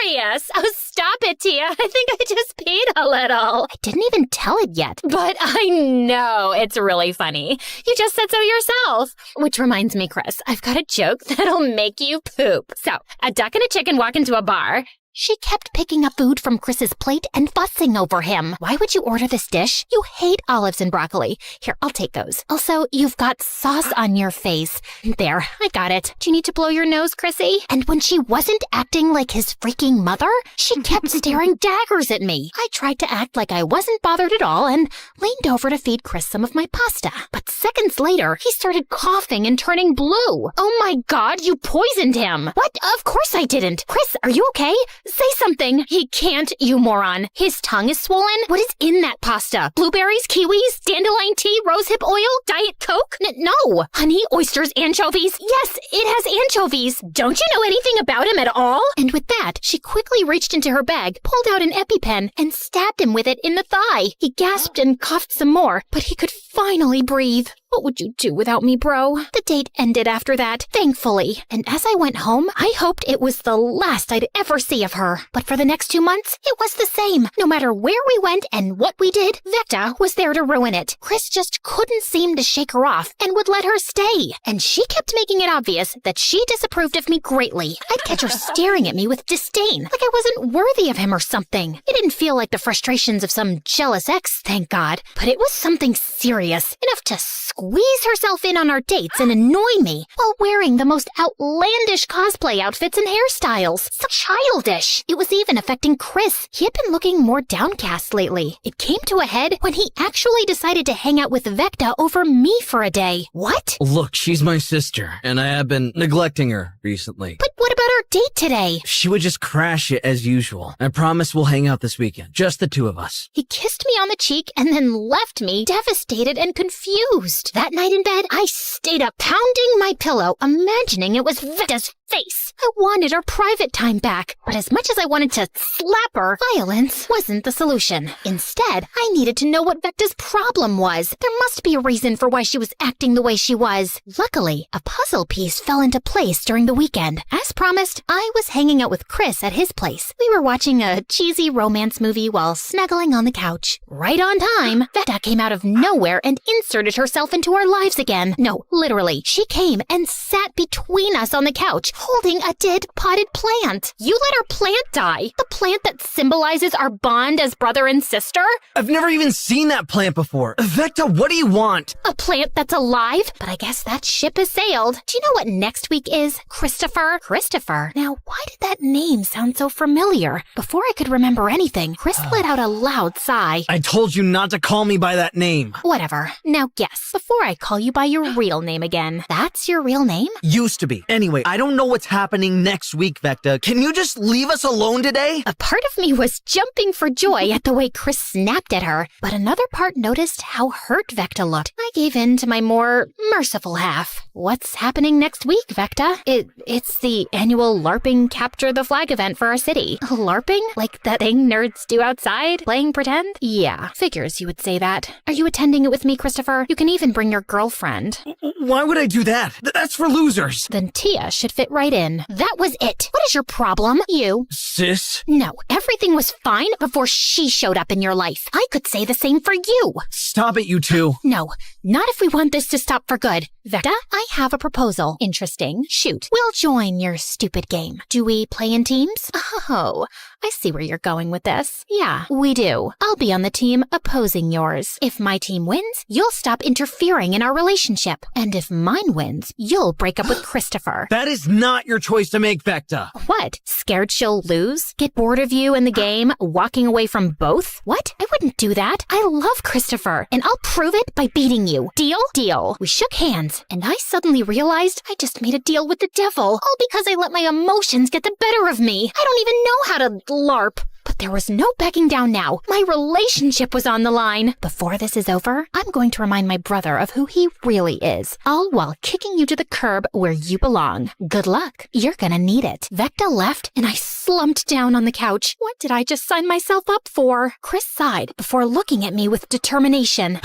hilarious. Oh, stop it, Tia. I think I just peed a little. I didn't even tell it yet, but I know it's really funny. You just said so yourself. Which reminds me, Chris, I've got a joke that'll make you poop. So, a duck and a chicken walk into a bar. She kept picking up food from Chris's plate and fussing over him. Why would you order this dish? You hate olives and broccoli. Here, I'll take those. Also, you've got sauce on your face. There, I got it. Do you need to blow your nose, Chrissy? And when she wasn't acting like his freaking mother, she kept staring daggers at me. I tried to act like I wasn't bothered at all and leaned over to feed Chris some of my pasta. But seconds later, he started coughing and turning blue. Oh my God, you poisoned him. What? Of course I didn't. Chris, are you okay? Say something. He can't, you moron. His tongue is swollen. What is in that pasta? Blueberries, kiwis, dandelion tea, rosehip oil, Diet Coke? No. Honey, oysters, anchovies. Yes, it has anchovies. Don't you know anything about him at all? And with that, she quickly reached into her bag, pulled out an EpiPen, and stabbed him with it in the thigh. He gasped and coughed some more, but he could finally breathe. What would you do without me, bro? The date ended after that, thankfully. And as I went home, I hoped it was the last I'd ever see of her. But for the next 2 months, it was the same. No matter where we went and what we did, Vecta was there to ruin it. Chris just couldn't seem to shake her off and would let her stay. And she kept making it obvious that she disapproved of me greatly. I'd catch her staring at me with disdain, like I wasn't worthy of him or something. It didn't feel like the frustrations of some jealous ex, thank God. But it was something serious, enough to squeeze herself in on our dates and annoy me while wearing the most outlandish cosplay outfits and hairstyles. So childish. It was even affecting Chris. He had been looking more downcast lately. It came to a head when he actually decided to hang out with Vecta over me for a day. What? Look, she's my sister, and I have been neglecting her recently. But what about our date today? She would just crash it as usual. I promise we'll hang out this weekend. Just the two of us. He kissed me on the cheek and then left me devastated and confused. That night in bed, I stayed up pounding my pillow, imagining it was Vecta's face. I wanted our private time back, but as much as I wanted to slap her, violence wasn't the solution. Instead, I needed to know what Vecta's problem was. There must be a reason for why she was acting the way she was. Luckily, a puzzle piece fell into place during the weekend. As promised, I was hanging out with Chris at his place. We were watching a cheesy romance movie while snuggling on the couch. Right on time, Vecta came out of nowhere and inserted herself into our lives again. No, literally. She came and sat between us on the couch, holding a dead potted plant. You let our plant die? The plant that symbolizes our bond as brother and sister? I've never even seen that plant before. Vecta, what do you want? A plant that's alive? But I guess that ship has sailed. Do you know what next week is? Christopher? Christopher? Now, why did that name sound so familiar? Before I could remember anything, Chris let out a loud sigh. I told you not to call me by that name. Whatever. Now guess, before I call you by your real name again. That's your real name? Used to be. Anyway, I don't know know what's happening next week, Vecta. Can you just leave us alone today? A part of me was jumping for joy at the way Chris snapped at her, but another part noticed how hurt Vecta looked. I gave in to my more merciful half. What's happening next week, Vecta? It's the annual LARPing Capture the Flag event for our city. LARPing? Like that thing nerds do outside? Playing pretend? Yeah, figures you would say that. Are you attending it with me, Christopher? You can even bring your girlfriend. Why would I do that? That's for losers. Then Tia should fit right in. That was it. What is your problem? You. Sis? No, everything was fine before she showed up in your life. I could say the same for you. Stop it, you two. No, not if we want this to stop for good. Vecta, I have a proposal. Interesting. Shoot. We'll join your stupid game. Do we play in teams? Oh, I see where you're going with this. Yeah, we do. I'll be on the team opposing yours. If my team wins, you'll stop interfering in our relationship. And if mine wins, you'll break up with Christopher. That is not your choice to make, Vecta. What? Scared she'll lose? Get bored of you and the game, walking away from both? What? I wouldn't do that. I love Christopher, and I'll prove it by beating you. Deal? Deal. We shook hands, and I suddenly realized I just made a deal with the devil, all because I let my emotions get the better of me. I don't even know how to LARP. But there was no backing down now. My relationship was on the line. Before this is over, I'm going to remind my brother of who he really is, all while kicking you to the curb where you belong. Good luck. You're gonna need it. Vecta left, and I slumped down on the couch. What did I just sign myself up for? Chris sighed before looking at me with determination.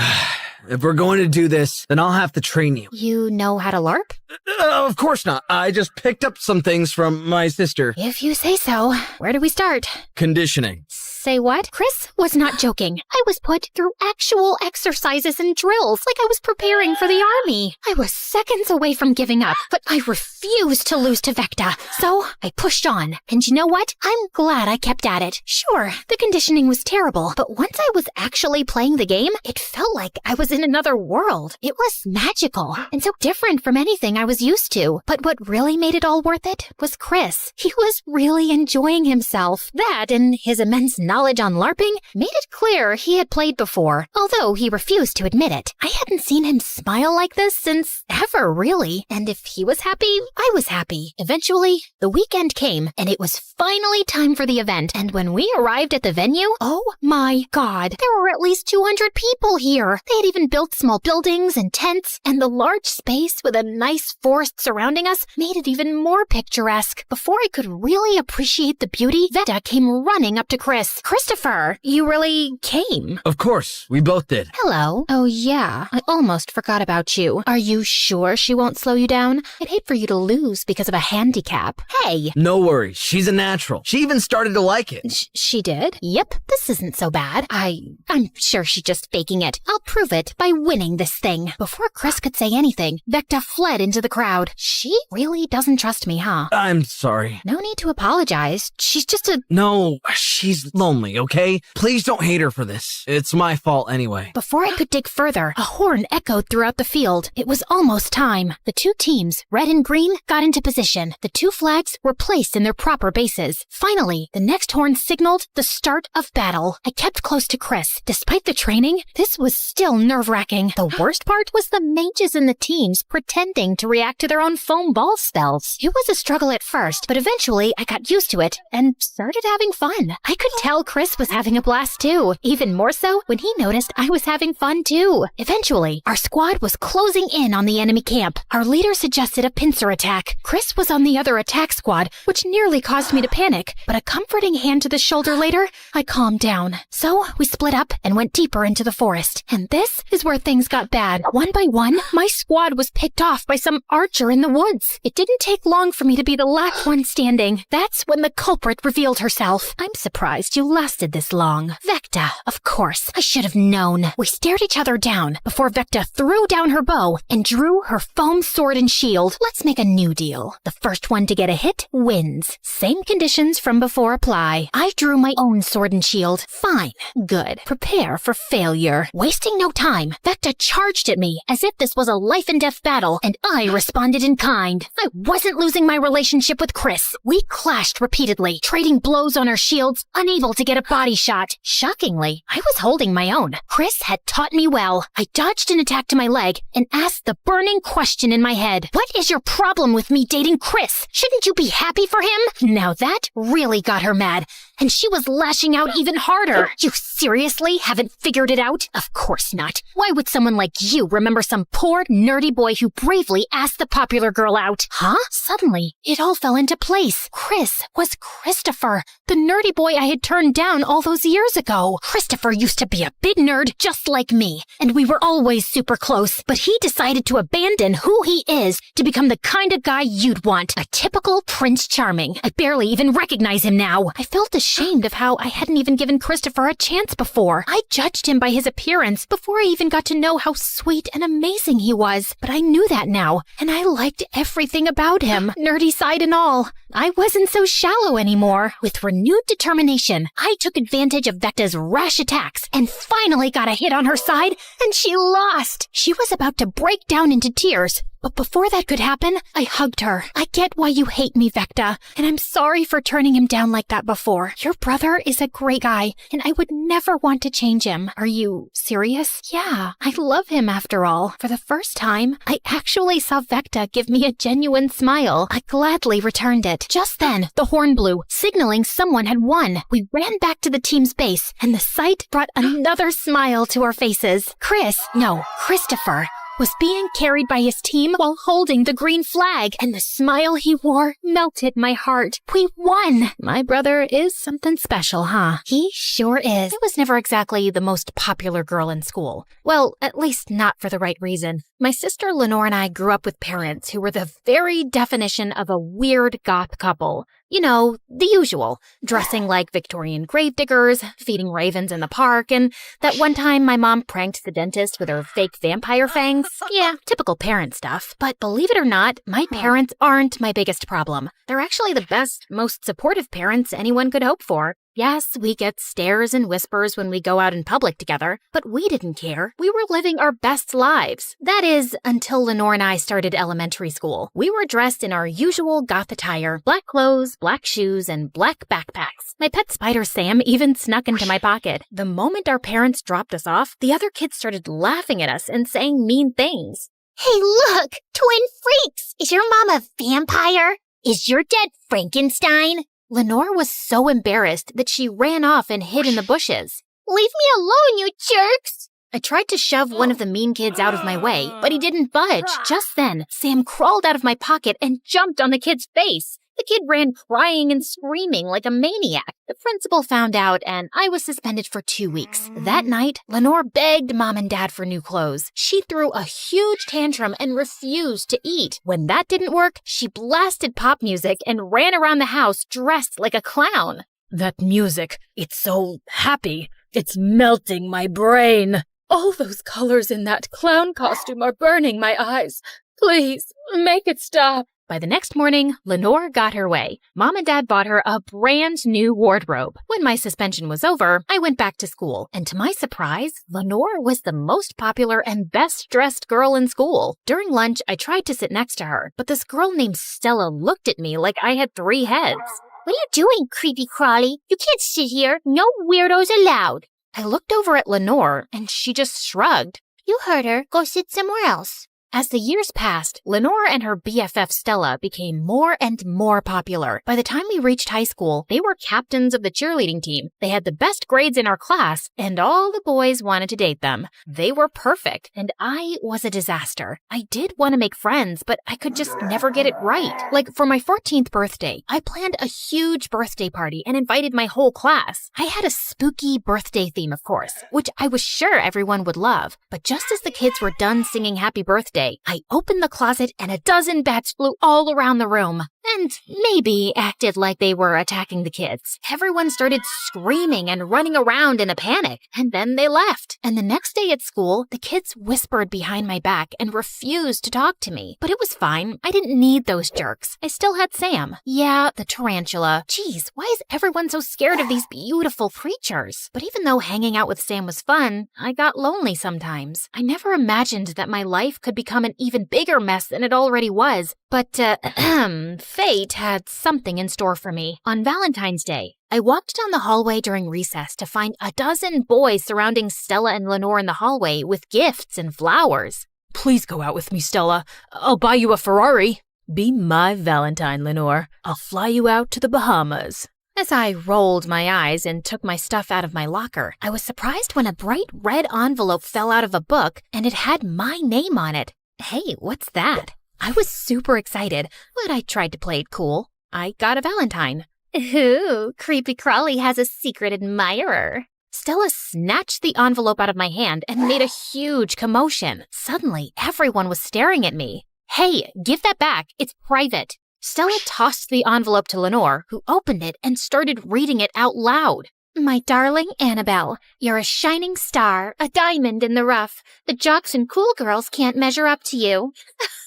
If we're going to do this, then I'll have to train you. You know how to LARP? Of course not. I just picked up some things from my sister. If you say so. Where do we start? Conditioning. Say what? Chris was not joking. I was put through actual exercises and drills like I was preparing for the army. I was seconds away from giving up, but I refused to lose to Vecta. So I pushed on. And you know what? I'm glad I kept at it. Sure, the conditioning was terrible, but once I was actually playing the game, it felt like I was in another world. It was magical and so different from anything I was used to. But what really made it all worth it was Chris. He was really enjoying himself. That and his immense knowledge on LARPing made it clear he had played before, although he refused to admit it. I hadn't seen him smile like this since ever, really. And if he was happy, I was happy. Eventually, the weekend came, and it was finally time for the event. And when we arrived at the venue, oh my God, there were at least 200 people here. They had even built small buildings and tents, and the large space with a nice forest surrounding us made it even more picturesque. Before I could really appreciate the beauty, Vecta came running up to Chris. Christopher, you really came. Of course, we both did. Hello. Oh yeah, I almost forgot about you. Are you sure she won't slow you down? I'd hate for you to lose because of a handicap. Hey! No worries, she's a natural. She even started to like it. She did? Yep, this isn't so bad. I'm sure she's just faking it. I'll prove it by winning this thing. Before Chris could say anything, Vecta fled into the crowd. She really doesn't trust me, huh? I'm sorry. No need to apologize. She's just a... No, she's lonely, okay? Please don't hate her for this. It's my fault anyway. Before I could dig further, a horn echoed throughout the field. It was almost time. The two teams, red and green, got into position. The two flags were placed in their proper bases. Finally, the next horn signaled the start of battle. I kept close to Chris. Despite the training, this was still nerve-wracking. The worst part was the mages in the teams pretending to react to their own foam ball spells. It was a struggle at first, but eventually I got used to it and started having fun. I could tell Chris was having a blast too, even more so when he noticed I was having fun too. Eventually, our squad was closing in on the enemy camp. Our leader suggested a pincer attack. Chris was on the other attack squad, which nearly caused me to panic, but a comforting hand to the shoulder later, I calmed down. So we split up and went deeper into the forest. And this is where things got bad. One by one, my squad was picked off by some archer in the woods. It didn't take long for me to be the last one standing. That's when the culprit revealed herself. I'm surprised you lasted this long. Vecta, of course. I should have known. We stared each other down before Vecta threw down her bow and drew her foam sword and shield. Let's make a new deal. The first one to get a hit wins. Same conditions from before apply. I drew my own sword and shield. Fine. Good. Prepare for failure. Wasting no time, Vecta charged at me as if this was a life and death battle, and I responded in kind. I wasn't losing my relationship with Chris. We clashed repeatedly, trading blows on our shields, unable to to get a body shot. Shockingly, I was holding my own. Chris had taught me well. I dodged an attack to my leg and asked the burning question in my head. What is your problem with me dating Chris? Shouldn't you be happy for him? Now that really got her mad, and she was lashing out even harder. You seriously haven't figured it out? Of course not. Why would someone like you remember some poor, nerdy boy who bravely asked the popular girl out? Huh? Suddenly, it all fell into place. Chris was Christopher, the nerdy boy I had turned down all those years ago. Christopher used to be a big nerd just like me, and we were always super close, but he decided to abandon who he is to become the kind of guy you'd want. A typical Prince Charming. I barely even recognize him now. I felt ashamed of how I hadn't even given Christopher a chance before. I judged him by his appearance before I even got to know how sweet and amazing he was. But I knew that now, and I liked everything about him, nerdy side and all. I wasn't so shallow anymore. With renewed determination, I took advantage of Vecta's rash attacks and finally got a hit on her side, and she lost. She was about to break down into tears, but before that could happen, I hugged her. I get why you hate me, Vecta, and I'm sorry for turning him down like that before. Your brother is a great guy, and I would never want to change him. Are you serious? Yeah, I love him after all. For the first time, I actually saw Vecta give me a genuine smile. I gladly returned it. Just then, the horn blew, signaling someone had won. We ran back to the team's base, and the sight brought another smile to our faces. Christopher was being carried by his team while holding the green flag, and the smile he wore melted my heart. We won! My brother is something special, huh? He sure is. I was never exactly the most popular girl in school. Well, at least not for the right reason. My sister Lenore and I grew up with parents who were the very definition of a weird goth couple. You know, the usual. Dressing like Victorian gravediggers, feeding ravens in the park, and that one time my mom pranked the dentist with her fake vampire fangs. Yeah, typical parent stuff. But believe it or not, my parents aren't my biggest problem. They're actually the best, most supportive parents anyone could hope for. Yes, we get stares and whispers when we go out in public together, but we didn't care. We were living our best lives. That is, until Lenore and I started elementary school. We were dressed in our usual goth attire, black clothes, black shoes, and black backpacks. My pet spider Sam even snuck into my pocket. The moment our parents dropped us off, the other kids started laughing at us and saying mean things. Hey, look! Twin freaks! Is your mom a vampire? Is your dad Frankenstein? Lenore was so embarrassed that she ran off and hid in the bushes. Leave me alone, you jerks! I tried to shove one of the mean kids out of my way, but he didn't budge. Just then, Sam crawled out of my pocket and jumped on the kid's face. The kid ran crying and screaming like a maniac. The principal found out, and I was suspended for 2 weeks. That night, Lenore begged Mom and Dad for new clothes. She threw a huge tantrum and refused to eat. When that didn't work, she blasted pop music and ran around the house dressed like a clown. That music, it's so happy. It's melting my brain. All those colors in that clown costume are burning my eyes. Please, make it stop. By the next morning, Lenore got her way. Mom and Dad bought her a brand new wardrobe. When my suspension was over, I went back to school. And to my surprise, Lenore was the most popular and best-dressed girl in school. During lunch, I tried to sit next to her, but this girl named Stella looked at me like I had 3 heads. What are you doing, creepy crawly? You can't sit here. No weirdos allowed. I looked over at Lenore, and she just shrugged. You heard her. Go sit somewhere else. As the years passed, Lenore and her BFF Stella became more and more popular. By the time we reached high school, they were captains of the cheerleading team. They had the best grades in our class, and all the boys wanted to date them. They were perfect, and I was a disaster. I did want to make friends, but I could just never get it right. Like, for my 14th birthday, I planned a huge birthday party and invited my whole class. I had a spooky birthday theme, of course, which I was sure everyone would love. But just as the kids were done singing happy birthday, I opened the closet and a dozen bats flew all around the room. And maybe acted like they were attacking the kids. Everyone started screaming and running around in a panic, and then they left. And the next day at school, the kids whispered behind my back and refused to talk to me. But it was fine. I didn't need those jerks. I still had Sam. Yeah, the tarantula. Geez, why is everyone so scared of these beautiful creatures? But even though hanging out with Sam was fun, I got lonely sometimes. I never imagined that my life could become an even bigger mess than it already was. But, Faye, fate had something in store for me. On Valentine's Day, I walked down the hallway during recess to find a dozen boys surrounding Stella and Lenore in the hallway with gifts and flowers. Please go out with me, Stella. I'll buy you a Ferrari. Be my Valentine, Lenore. I'll fly you out to the Bahamas. As I rolled my eyes and took my stuff out of my locker, I was surprised when a bright red envelope fell out of a book and it had my name on it. Hey, what's that? I was super excited, but I tried to play it cool. I got a Valentine. Ooh, Creepy Crawly has a secret admirer. Stella snatched the envelope out of my hand and made a huge commotion. Suddenly, everyone was staring at me. Hey, give that back. It's private. Stella tossed the envelope to Lenore, who opened it and started reading it out loud. My darling Annabelle, you're a shining star, a diamond in the rough. The jocks and cool girls can't measure up to you.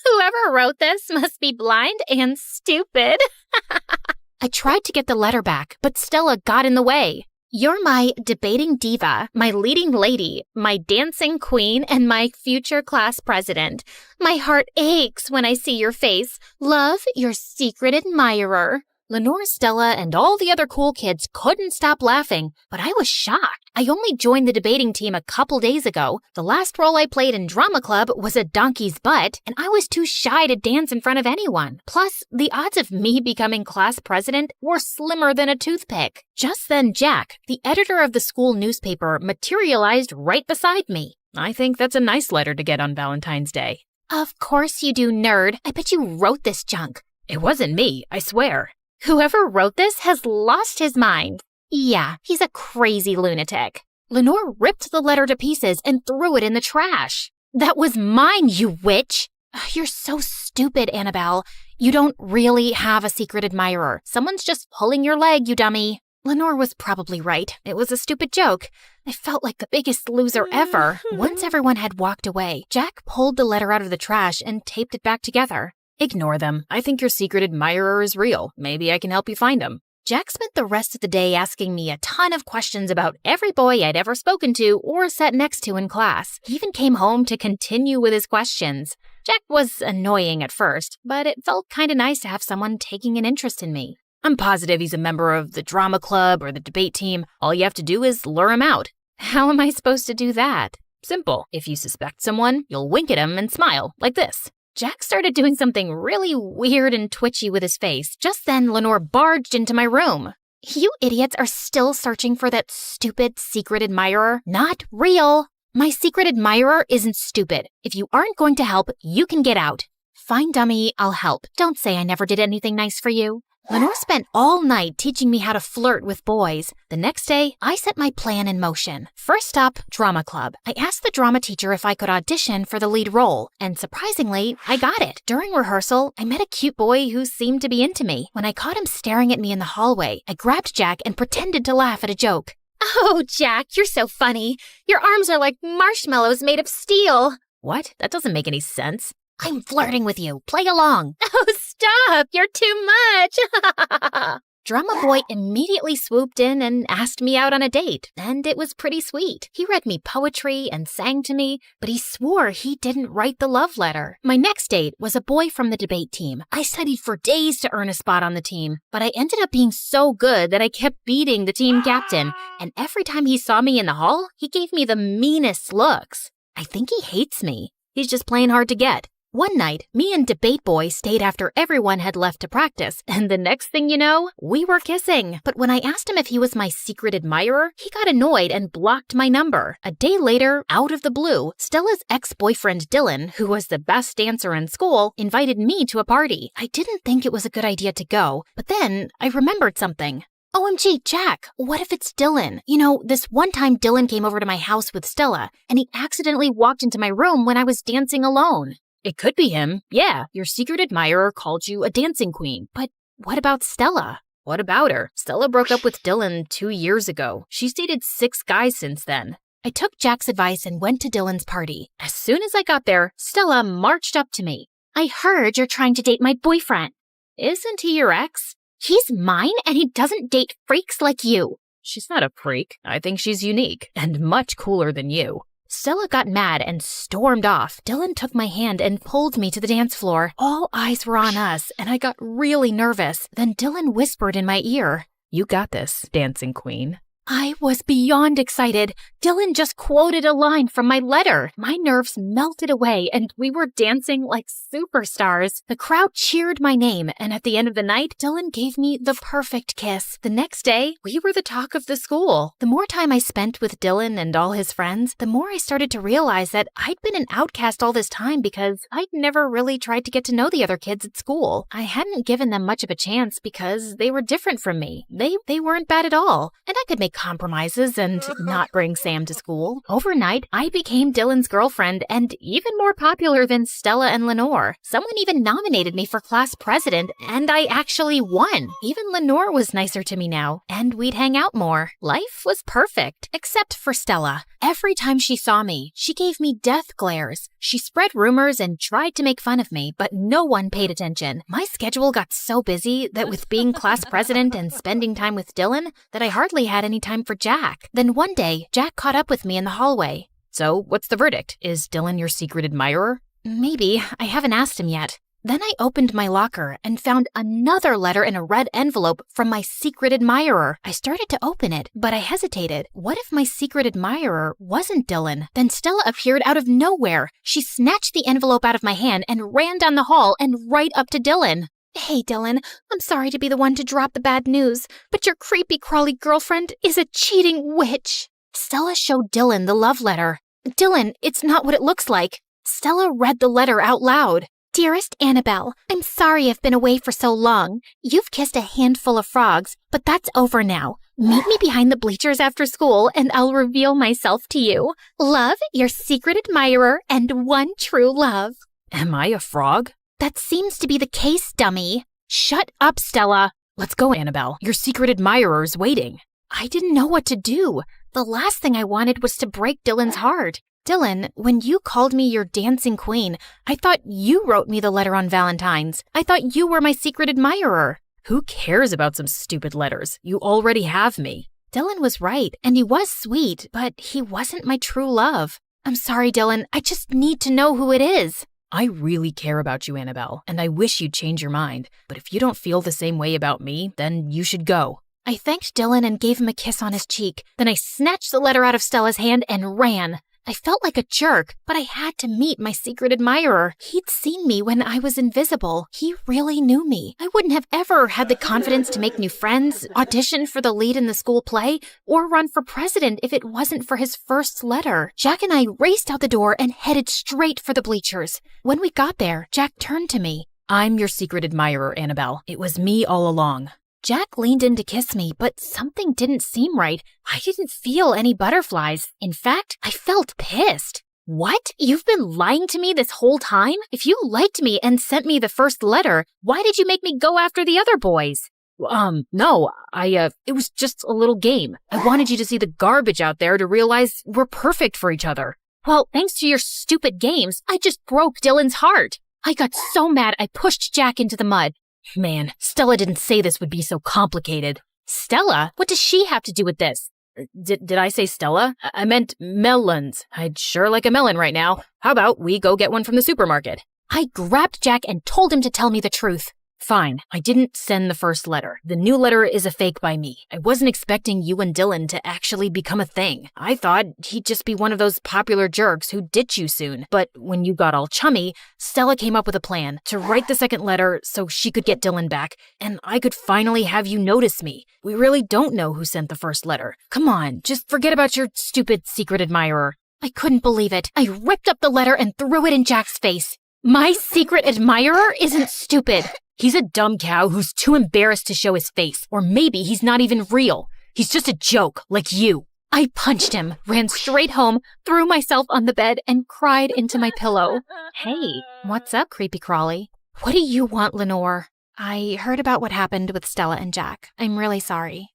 Whoever wrote this must be blind and stupid. I tried to get the letter back, but Stella got in the way. You're my debating diva, my leading lady, my dancing queen, and my future class president. My heart aches when I see your face. Love, your secret admirer. Lenore, Stella, and all the other cool kids couldn't stop laughing, but I was shocked. I only joined the debating team a couple days ago. The last role I played in drama club was a donkey's butt, and I was too shy to dance in front of anyone. Plus, the odds of me becoming class president were slimmer than a toothpick. Just then, Jack, the editor of the school newspaper, materialized right beside me. I think that's a nice letter to get on Valentine's Day. Of course you do, nerd. I bet you wrote this junk. It wasn't me, I swear. Whoever wrote this has lost his mind. Yeah, he's a crazy lunatic. Lenore ripped the letter to pieces and threw it in the trash. That was mine, you witch! You're so stupid, Annabelle. You don't really have a secret admirer. Someone's just pulling your leg, you dummy. Lenore was probably right. It was a stupid joke. I felt like the biggest loser ever. Once everyone had walked away, Jack pulled the letter out of the trash and taped it back together. Ignore them. I think your secret admirer is real. Maybe I can help you find him. Jack spent the rest of the day asking me a ton of questions about every boy I'd ever spoken to or sat next to in class. He even came home to continue with his questions. Jack was annoying at first, but it felt kind of nice to have someone taking an interest in me. I'm positive he's a member of the drama club or the debate team. All you have to do is lure him out. How am I supposed to do that? Simple. If you suspect someone, you'll wink at him and smile, like this. Jack started doing something really weird and twitchy with his face. Just then, Lenore barged into my room. You idiots are still searching for that stupid secret admirer? Not real. My secret admirer isn't stupid. If you aren't going to help, you can get out. Fine, dummy, I'll help. Don't say I never did anything nice for you. Lenore spent all night teaching me how to flirt with boys. The next day, I set my plan in motion. First up, drama club. I asked the drama teacher if I could audition for the lead role, and surprisingly, I got it. During rehearsal, I met a cute boy who seemed to be into me. When I caught him staring at me in the hallway, I grabbed Jack and pretended to laugh at a joke. Oh, Jack, you're so funny. Your arms are like marshmallows made of steel. What? That doesn't make any sense. I'm flirting with you. Play along. Oh, stop. You're too much. Drama Boy immediately swooped in and asked me out on a date, and it was pretty sweet. He read me poetry and sang to me, but he swore he didn't write the love letter. My next date was a boy from the debate team. I studied for days to earn a spot on the team, but I ended up being so good that I kept beating the team captain, and every time he saw me in the hall, he gave me the meanest looks. I think he hates me. He's just plain hard to get. One night, me and Debate Boy stayed after everyone had left to practice, and the next thing you know, we were kissing. But when I asked him if he was my secret admirer, he got annoyed and blocked my number. A day later, out of the blue, Stella's ex-boyfriend Dylan, who was the best dancer in school, invited me to a party. I didn't think it was a good idea to go, but then I remembered something. OMG, Jack, what if it's Dylan? You know, this one time Dylan came over to my house with Stella, and he accidentally walked into my room when I was dancing alone. It could be him. Yeah, your secret admirer called you a dancing queen. But what about Stella? What about her? Stella broke up with Dylan 2 years ago. She's dated 6 guys since then. I took Jack's advice and went to Dylan's party. As soon as I got there, Stella marched up to me. I heard you're trying to date my boyfriend. Isn't he your ex? He's mine and he doesn't date freaks like you. She's not a freak. I think she's unique and much cooler than you. Stella got mad and stormed off. Dylan took my hand and pulled me to the dance floor. All eyes were on us, and I got really nervous. Then Dylan whispered in my ear, "You got this, dancing queen." I was beyond excited. Dylan just quoted a line from my letter. My nerves melted away, and we were dancing like superstars. The crowd cheered my name, and at the end of the night, Dylan gave me the perfect kiss. The next day, we were the talk of the school. The more time I spent with Dylan and all his friends, the more I started to realize that I'd been an outcast all this time because I'd never really tried to get to know the other kids at school. I hadn't given them much of a chance because they were different from me. They weren't bad at all, and I could make compromises and not bring Sam to school. Overnight, I became Dylan's girlfriend and even more popular than Stella and Lenore. Someone even nominated me for class president, and I actually won. Even Lenore was nicer to me now, and we'd hang out more. Life was perfect, except for Stella. Every time she saw me, she gave me death glares. She spread rumors and tried to make fun of me, but no one paid attention. My schedule got so busy that with being class president and spending time with Dylan, that I hardly had any time for Jack. Then one day, Jack caught up with me in the hallway. "So, what's the verdict? Is Dylan your secret admirer?" "Maybe. I haven't asked him yet." Then I opened my locker and found another letter in a red envelope from my secret admirer. I started to open it, but I hesitated. What if my secret admirer wasn't Dylan? Then Stella appeared out of nowhere. She snatched the envelope out of my hand and ran down the hall and right up to Dylan. "Hey, Dylan, I'm sorry to be the one to drop the bad news, but your creepy crawly girlfriend is a cheating witch." Stella showed Dylan the love letter. "Dylan, it's not what it looks like." Stella read the letter out loud. "Dearest Annabelle, I'm sorry I've been away for so long. You've kissed a handful of frogs, but that's over now. Meet me behind the bleachers after school and I'll reveal myself to you. Love, your secret admirer and one true love." Am I a frog? "That seems to be the case, dummy." Shut up, Stella. Let's go, Annabelle. Your secret admirer's waiting. I didn't know what to do. The last thing I wanted was to break Dylan's heart. Dylan, when you called me your dancing queen, I thought you wrote me the letter on Valentine's. I thought you were my secret admirer. Who cares about some stupid letters? You already have me. Dylan was right, and he was sweet, but he wasn't my true love. I'm sorry, Dylan. I just need to know who it is. I really care about you, Annabelle, and I wish you'd change your mind. But if you don't feel the same way about me, then you should go. I thanked Dylan and gave him a kiss on his cheek. Then I snatched the letter out of Stella's hand and ran. I felt like a jerk, but I had to meet my secret admirer. He'd seen me when I was invisible. He really knew me. I wouldn't have ever had the confidence to make new friends, audition for the lead in the school play, or run for president if it wasn't for his first letter. Jack and I raced out the door and headed straight for the bleachers. When we got there, Jack turned to me. I'm your secret admirer, Annabelle. It was me all along. Jack leaned in to kiss me, but something didn't seem right. I didn't feel any butterflies. In fact, I felt pissed. What? You've been lying to me this whole time? If you liked me and sent me the first letter, why did you make me go after the other boys? No, it was just a little game. I wanted you to see the garbage out there to realize we're perfect for each other. Well, thanks to your stupid games, I just broke Dylan's heart. I got so mad I pushed Jack into the mud. Man, Stella didn't say this would be so complicated. Stella? What does she have to do with this? Did I say Stella? I meant melons. I'd sure like a melon right now. How about we go get one from the supermarket? I grabbed Jack and told him to tell me the truth. Fine, I didn't send the first letter. The new letter is a fake by me. I wasn't expecting you and Dylan to actually become a thing. I thought he'd just be one of those popular jerks who'd ditch you soon. But when you got all chummy, Stella came up with a plan to write the second letter so she could get Dylan back, and I could finally have you notice me. We really don't know who sent the first letter. Come on, just forget about your stupid secret admirer. I couldn't believe it. I ripped up the letter and threw it in Jack's face. My secret admirer isn't stupid. He's a dumb cow who's too embarrassed to show his face. Or maybe he's not even real. He's just a joke, like you. I punched him, ran straight home, threw myself on the bed, and cried into my pillow. Hey, what's up, creepy crawly? What do you want, Lenore? I heard about what happened with Stella and Jack. I'm really sorry.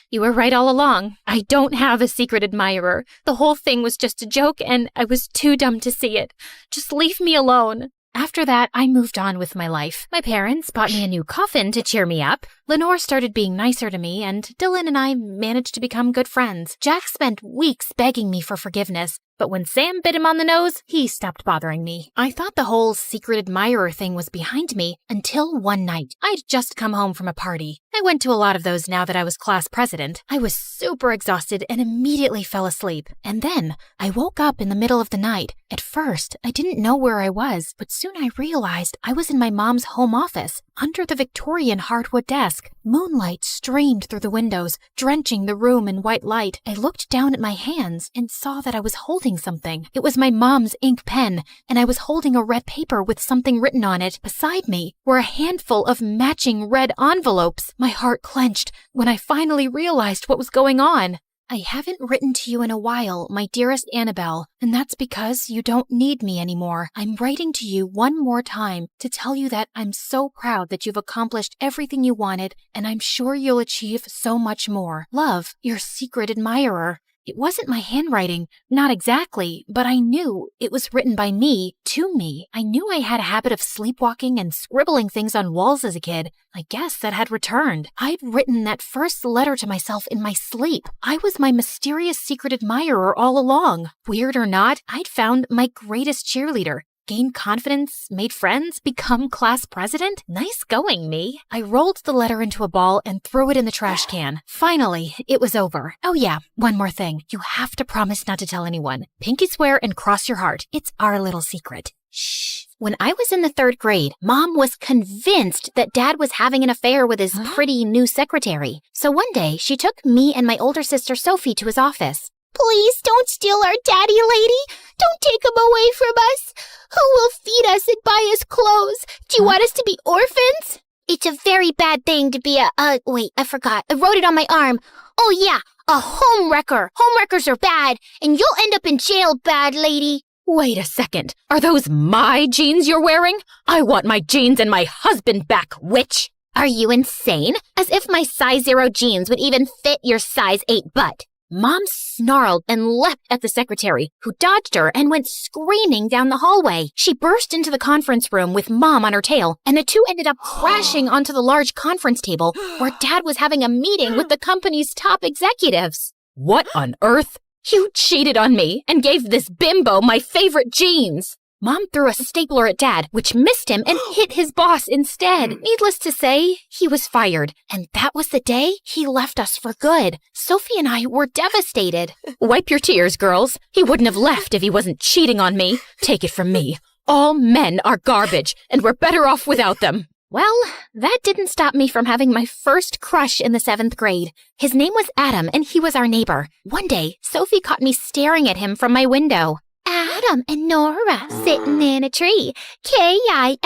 You were right all along. I don't have a secret admirer. The whole thing was just a joke, and I was too dumb to see it. Just leave me alone. After that, I moved on with my life. My parents bought me a new coffin to cheer me up. Lenore started being nicer to me, and Dylan and I managed to become good friends. Jack spent weeks begging me for forgiveness, But when Sam bit him on the nose, he stopped bothering me. I thought the whole secret admirer thing was behind me until one night. I'd just come home from a party. I went to a lot of those now that I was class president. I was super exhausted and immediately fell asleep. And then I woke up in the middle of the night. At first, I didn't know where I was, but soon I realized I was in my mom's home office, under the Victorian hardwood desk. Moonlight streamed through the windows, drenching the room in white light. I looked down at my hands and saw that I was holding something. It was my mom's ink pen, and I was holding a red paper with something written on it. Beside me were a handful of matching red envelopes. My heart clenched when I finally realized what was going on. I haven't written to you in a while, my dearest Annabelle, and that's because you don't need me anymore. I'm writing to you one more time to tell you that I'm so proud that you've accomplished everything you wanted, and I'm sure you'll achieve so much more. Love, your secret admirer. It wasn't my handwriting, not exactly, but I knew it was written by me, to me. I knew I had a habit of sleepwalking and scribbling things on walls as a kid. I guess that had returned. I'd written that first letter to myself in my sleep. I was my mysterious secret admirer all along. Weird or not, I'd found my greatest cheerleader. Gained confidence, made friends, become class president? Nice going, me. I rolled the letter into a ball and threw it in the trash can. Finally, it was over. Oh yeah, one more thing. You have to promise not to tell anyone. Pinky swear and cross your heart. It's our little secret. Shh. When I was in the 3rd grade, Mom was convinced that Dad was having an affair with his pretty new secretary. So one day, she took me and my older sister Sophie to his office. Please don't steal our daddy, lady. Don't take him away from us. Who will feed us and buy us clothes? Do you want us to be orphans? It's a very bad thing to be wait, I forgot. I wrote it on my arm. Oh yeah, a home wrecker. Home wreckers are bad, and you'll end up in jail, bad lady. Wait a second. Are those my jeans you're wearing? I want my jeans and my husband back, witch. Are you insane? As if my size 0 jeans would even fit your size 8 butt. Mom snarled and leapt at the secretary, who dodged her and went screaming down the hallway. She burst into the conference room with Mom on her tail, and the two ended up crashing onto the large conference table where Dad was having a meeting with the company's top executives. What on earth? You cheated on me and gave this bimbo my favorite jeans. Mom threw a stapler at Dad, which missed him and hit his boss instead. Needless to say, he was fired. And that was the day he left us for good. Sophie and I were devastated. Wipe your tears, girls. He wouldn't have left if he wasn't cheating on me. Take it from me. All men are garbage, and we're better off without them. Well, that didn't stop me from having my first crush in the 7th grade. His name was Adam, and he was our neighbor. One day, Sophie caught me staring at him from my window. Adam and Nora sitting in a tree. Kissing.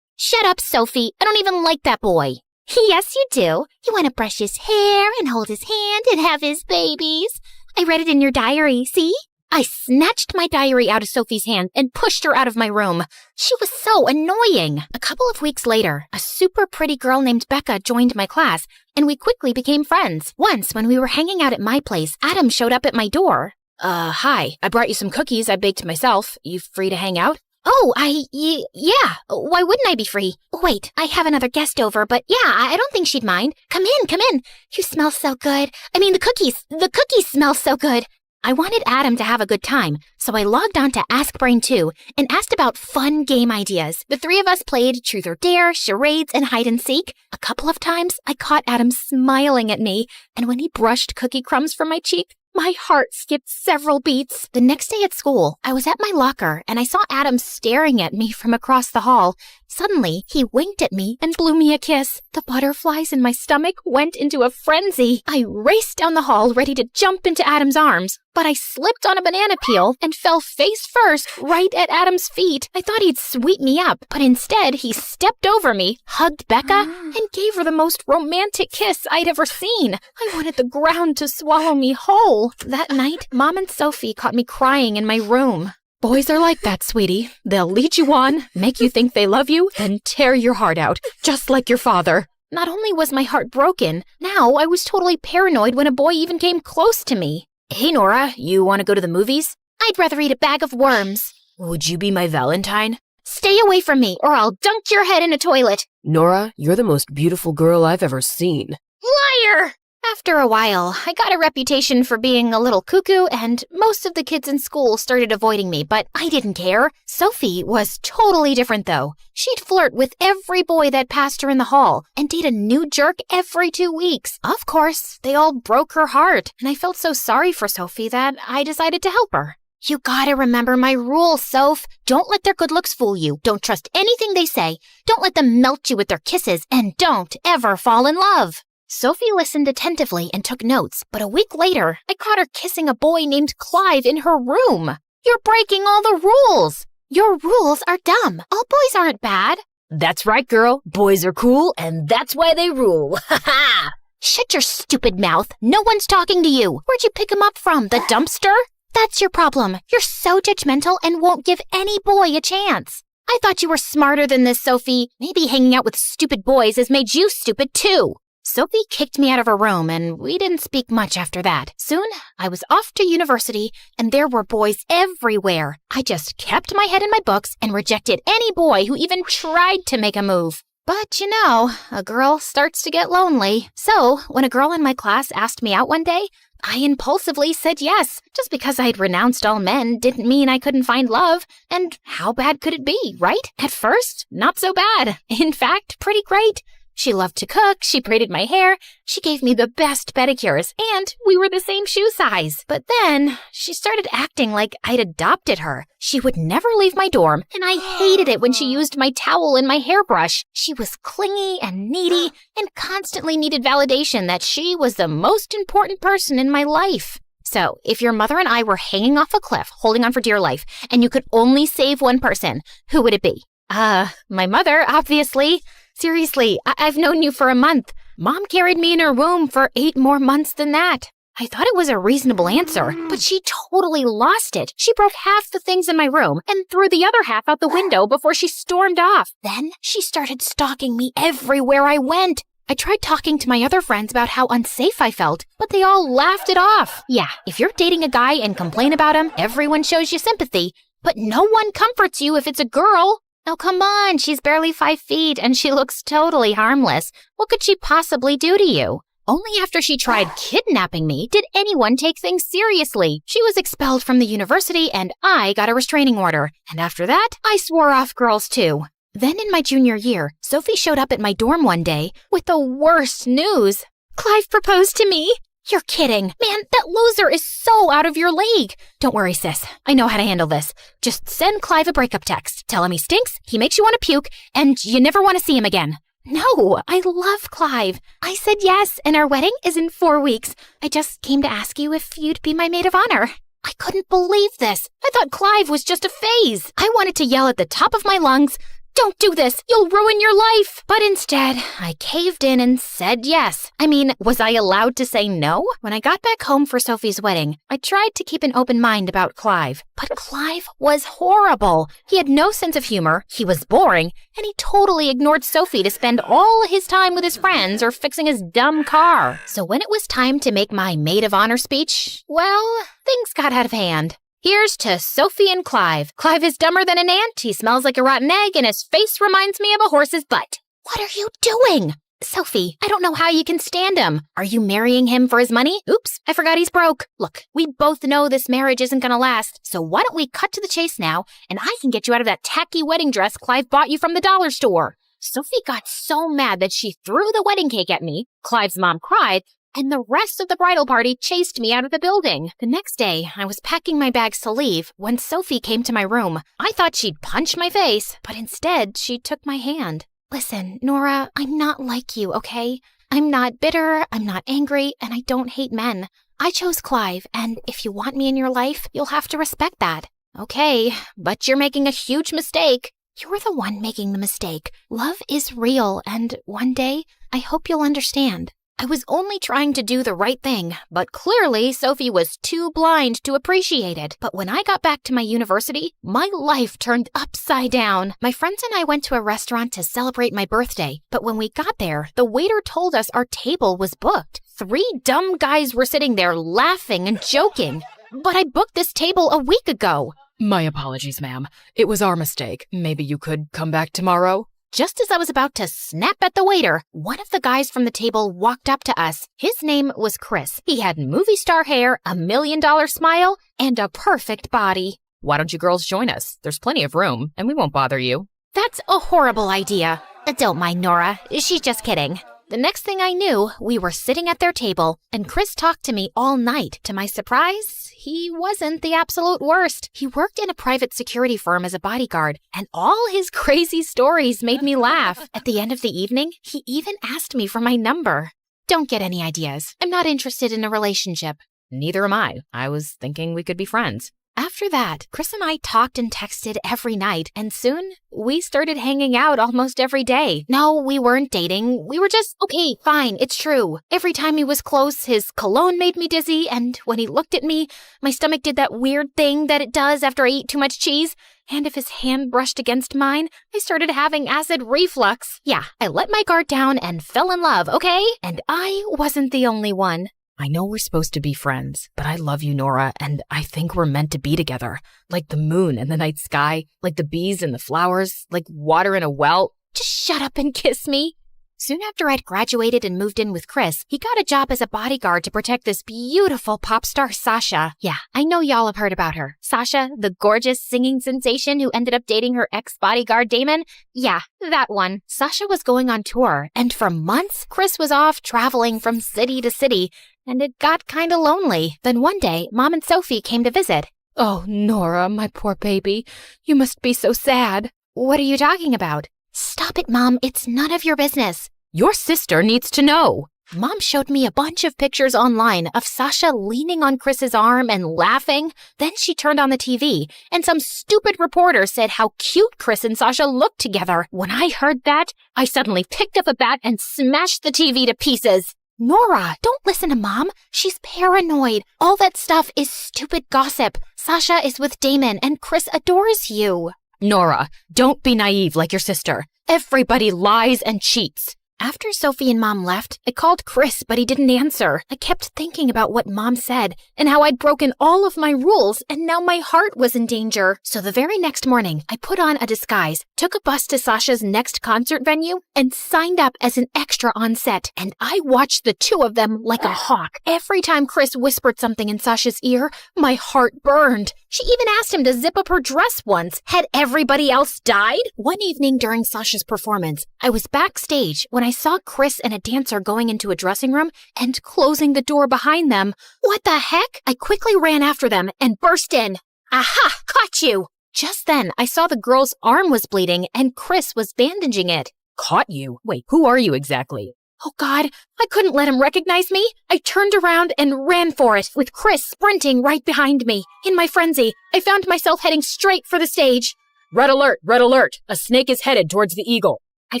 Shut up, Sophie. I don't even like that boy. Yes, you do. You want to brush his hair and hold his hand and have his babies. I read it in your diary, see? I snatched my diary out of Sophie's hand and pushed her out of my room. She was so annoying. A couple of weeks later, a super pretty girl named Becca joined my class, and we quickly became friends. Once, when we were hanging out at my place, Adam showed up at my door. Hi. I brought you some cookies I baked myself. You free to hang out? Oh, yeah. Why wouldn't I be free? Wait, I have another guest over, but yeah, I don't think she'd mind. Come in. You smell so good. I mean, the cookies smell so good. I wanted Adam to have a good time, so I logged on to Ask Brain 2 and asked about fun game ideas. The three of us played Truth or Dare, charades, and hide and seek. A couple of times, I caught Adam smiling at me, and when he brushed cookie crumbs from my cheek, my heart skipped several beats. The next day at school, I was at my locker, and I saw Adam staring at me from across the hall. Suddenly, he winked at me and blew me a kiss. The butterflies in my stomach went into a frenzy. I raced down the hall, ready to jump into Adam's arms, but I slipped on a banana peel and fell face first right at Adam's feet. I thought he'd sweep me up, but instead he stepped over me, hugged Becca, and gave her the most romantic kiss I'd ever seen. I wanted the ground to swallow me whole. That night, Mom and Sophie caught me crying in my room. Boys are like that, sweetie. They'll lead you on, make you think they love you, then tear your heart out, just like your father. Not only was my heart broken, now I was totally paranoid when a boy even came close to me. Hey, Nora, you want to go to the movies? I'd rather eat a bag of worms. Would you be my Valentine? Stay away from me, or I'll dunk your head in a toilet. Nora, you're the most beautiful girl I've ever seen. Liar! After a while, I got a reputation for being a little cuckoo, and most of the kids in school started avoiding me, but I didn't care. Sophie was totally different, though. She'd flirt with every boy that passed her in the hall and date a new jerk every 2 weeks. Of course, they all broke her heart, and I felt so sorry for Sophie that I decided to help her. You gotta remember my rules, Soph. Don't let their good looks fool you. Don't trust anything they say. Don't let them melt you with their kisses, and don't ever fall in love. Sophie listened attentively and took notes, but a week later, I caught her kissing a boy named Clive in her room. You're breaking all the rules. Your rules are dumb. All boys aren't bad. That's right, girl. Boys are cool, and that's why they rule. Ha ha! Shut your stupid mouth. No one's talking to you. Where'd you pick him up from? The dumpster? That's your problem. You're so judgmental and won't give any boy a chance. I thought you were smarter than this, Sophie. Maybe hanging out with stupid boys has made you stupid too. Sophie kicked me out of her room, and we didn't speak much after that. Soon, I was off to university, and there were boys everywhere. I just kept my head in my books and rejected any boy who even tried to make a move. But you know, a girl starts to get lonely. So, when a girl in my class asked me out one day, I impulsively said yes. Just because I'd renounced all men didn't mean I couldn't find love. And how bad could it be, right? At first, not so bad. In fact, pretty great. She loved to cook, she braided my hair, she gave me the best pedicures, and we were the same shoe size. But then, she started acting like I'd adopted her. She would never leave my dorm, and I hated it when she used my towel and my hairbrush. She was clingy and needy, and constantly needed validation that she was the most important person in my life. So, if your mother and I were hanging off a cliff, holding on for dear life, and you could only save one person, who would it be? My mother, obviously. Seriously, I've known you for a month. Mom carried me in her womb for 8 more months than that. I thought it was a reasonable answer, but she totally lost it. She broke half the things in my room and threw the other half out the window before she stormed off. Then she started stalking me everywhere I went. I tried talking to my other friends about how unsafe I felt, but they all laughed it off. Yeah, if you're dating a guy and complain about him, everyone shows you sympathy, but no one comforts you if it's a girl. Now come on, she's barely 5 feet and she looks totally harmless. What could she possibly do to you? Only after she tried kidnapping me did anyone take things seriously. She was expelled from the university and I got a restraining order. And after that, I swore off girls too. Then in my junior year, Sophie showed up at my dorm one day with the worst news. Clive proposed to me. You're kidding. Man, that loser is so out of your league. Don't worry, sis. I know how to handle this. Just send Clive a breakup text. Tell him he stinks, he makes you want to puke, and you never want to see him again. No, I love Clive. I said yes, and our wedding is in 4 weeks. I just came to ask you if you'd be my maid of honor. I couldn't believe this. I thought Clive was just a phase. I wanted to yell at the top of my lungs, "Don't do this! You'll ruin your life!" But instead, I caved in and said yes. I mean, was I allowed to say no? When I got back home for Sophie's wedding, I tried to keep an open mind about Clive. But Clive was horrible. He had no sense of humor, he was boring, and he totally ignored Sophie to spend all his time with his friends or fixing his dumb car. So when it was time to make my maid of honor speech, well, things got out of hand. Here's to Sophie and Clive. Clive is dumber than an ant, he smells like a rotten egg, and his face reminds me of a horse's butt. What are you doing? Sophie, I don't know how you can stand him. Are you marrying him for his money? Oops, I forgot he's broke. Look, we both know this marriage isn't gonna last, so why don't we cut to the chase now, and I can get you out of that tacky wedding dress Clive bought you from the dollar store. Sophie got so mad that she threw the wedding cake at me. Clive's mom cried, and the rest of the bridal party chased me out of the building. The next day, I was packing my bags to leave when Sophie came to my room. I thought she'd punch my face, but instead, she took my hand. Listen, Nora, I'm not like you, okay? I'm not bitter, I'm not angry, and I don't hate men. I chose Clive, and if you want me in your life, you'll have to respect that. Okay, but you're making a huge mistake. You're the one making the mistake. Love is real, and one day, I hope you'll understand. I was only trying to do the right thing, but clearly Sophie was too blind to appreciate it. But when I got back to my university, my life turned upside down. My friends and I went to a restaurant to celebrate my birthday, but when we got there, the waiter told us our table was booked. 3 dumb guys were sitting there laughing and joking. But I booked this table a week ago. My apologies, ma'am. It was our mistake. Maybe you could come back tomorrow? Just as I was about to snap at the waiter, one of the guys from the table walked up to us. His name was Chris. He had movie star hair, a $1 million smile, and a perfect body. Why don't you girls join us? There's plenty of room, and we won't bother you. That's a horrible idea. Don't mind Nora. She's just kidding. The next thing I knew, we were sitting at their table, and Chris talked to me all night. To my surprise, he wasn't the absolute worst. He worked in a private security firm as a bodyguard, and all his crazy stories made me laugh. At the end of the evening, he even asked me for my number. Don't get any ideas. I'm not interested in a relationship. Neither am I. I was thinking we could be friends. After that, Chris and I talked and texted every night, and soon we started hanging out almost every day. No, we weren't dating. We were just, okay, fine, it's true. Every time he was close, his cologne made me dizzy, and when he looked at me, my stomach did that weird thing that it does after I eat too much cheese. And if his hand brushed against mine, I started having acid reflux. Yeah, I let my guard down and fell in love, okay? And I wasn't the only one. I know we're supposed to be friends, but I love you, Nora, and I think we're meant to be together. Like the moon and the night sky, like the bees and the flowers, like water in a well. Just shut up and kiss me. Soon after I'd graduated and moved in with Chris, he got a job as a bodyguard to protect this beautiful pop star Sasha. Yeah, I know y'all have heard about her. Sasha, the gorgeous singing sensation who ended up dating her ex-bodyguard Damon? Yeah, that one. Sasha was going on tour, and for months, Chris was off traveling from city to city, and it got kinda lonely. Then one day, Mom and Sophie came to visit. Oh, Nora, my poor baby. You must be so sad. What are you talking about? Stop it, Mom. It's none of your business. Your sister needs to know. Mom showed me a bunch of pictures online of Sasha leaning on Chris's arm and laughing. Then she turned on the TV, and some stupid reporter said how cute Chris and Sasha looked together. When I heard that, I suddenly picked up a bat and smashed the TV to pieces. Nora, don't listen to Mom. She's paranoid. All that stuff is stupid gossip. Sasha is with Damon, and Chris adores you. Nora, don't be naive like your sister. Everybody lies and cheats. After Sophie and Mom left, I called Chris, but he didn't answer. I kept thinking about what Mom said and how I'd broken all of my rules, and now my heart was in danger. So the very next morning, I put on a disguise, took a bus to Sasha's next concert venue, and signed up as an extra on set. And I watched the two of them like a hawk. Every time Chris whispered something in Sasha's ear, my heart burned. She even asked him to zip up her dress once. Had everybody else died? One evening during Sasha's performance, I was backstage when I saw Chris and a dancer going into a dressing room and closing the door behind them. What the heck? I quickly ran after them and burst in. Aha! Caught you! Just then, I saw the girl's arm was bleeding and Chris was bandaging it. Caught you? Wait, who are you exactly? Oh God, I couldn't let him recognize me. I turned around and ran for it, with Chris sprinting right behind me. In my frenzy, I found myself heading straight for the stage. Red alert, red alert. A snake is headed towards the eagle. I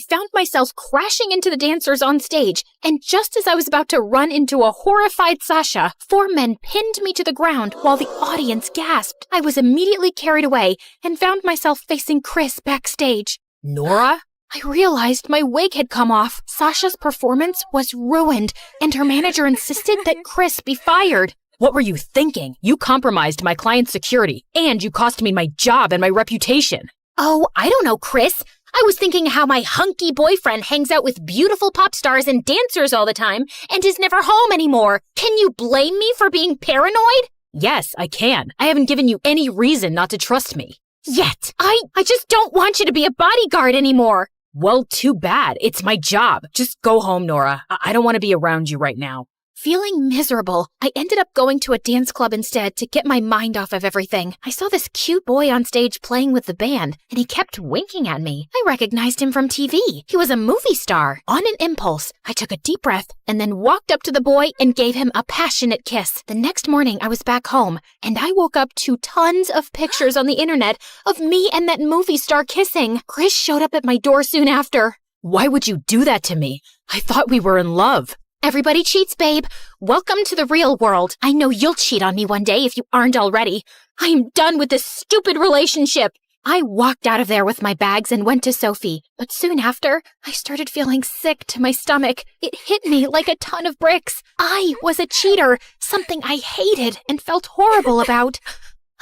found myself crashing into the dancers on stage, and just as I was about to run into a horrified Sasha, 4 men pinned me to the ground while the audience gasped. I was immediately carried away and found myself facing Chris backstage. Nora? I realized my wig had come off. Sasha's performance was ruined, and her manager insisted that Chris be fired. What were you thinking? You compromised my client's security, and you cost me my job and my reputation. Oh, I don't know, Chris. I was thinking how my hunky boyfriend hangs out with beautiful pop stars and dancers all the time and is never home anymore. Can you blame me for being paranoid? Yes, I can. I haven't given you any reason not to trust me. Yet. I just don't want you to be a bodyguard anymore. Well, too bad. It's my job. Just go home, Nora. I don't want to be around you right now. Feeling miserable, I ended up going to a dance club instead to get my mind off of everything. I saw this cute boy on stage playing with the band, and he kept winking at me. I recognized him from TV. He was a movie star. On an impulse, I took a deep breath and then walked up to the boy and gave him a passionate kiss. The next morning, I was back home, and I woke up to tons of pictures on the internet of me and that movie star kissing. Chris showed up at my door soon after. Why would you do that to me? I thought we were in love. Everybody cheats, babe. Welcome to the real world. I know you'll cheat on me one day if you aren't already. I am done with this stupid relationship. I walked out of there with my bags and went to Sophie. But soon after, I started feeling sick to my stomach. It hit me like a ton of bricks. I was a cheater, something I hated and felt horrible about.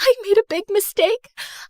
I made a big mistake.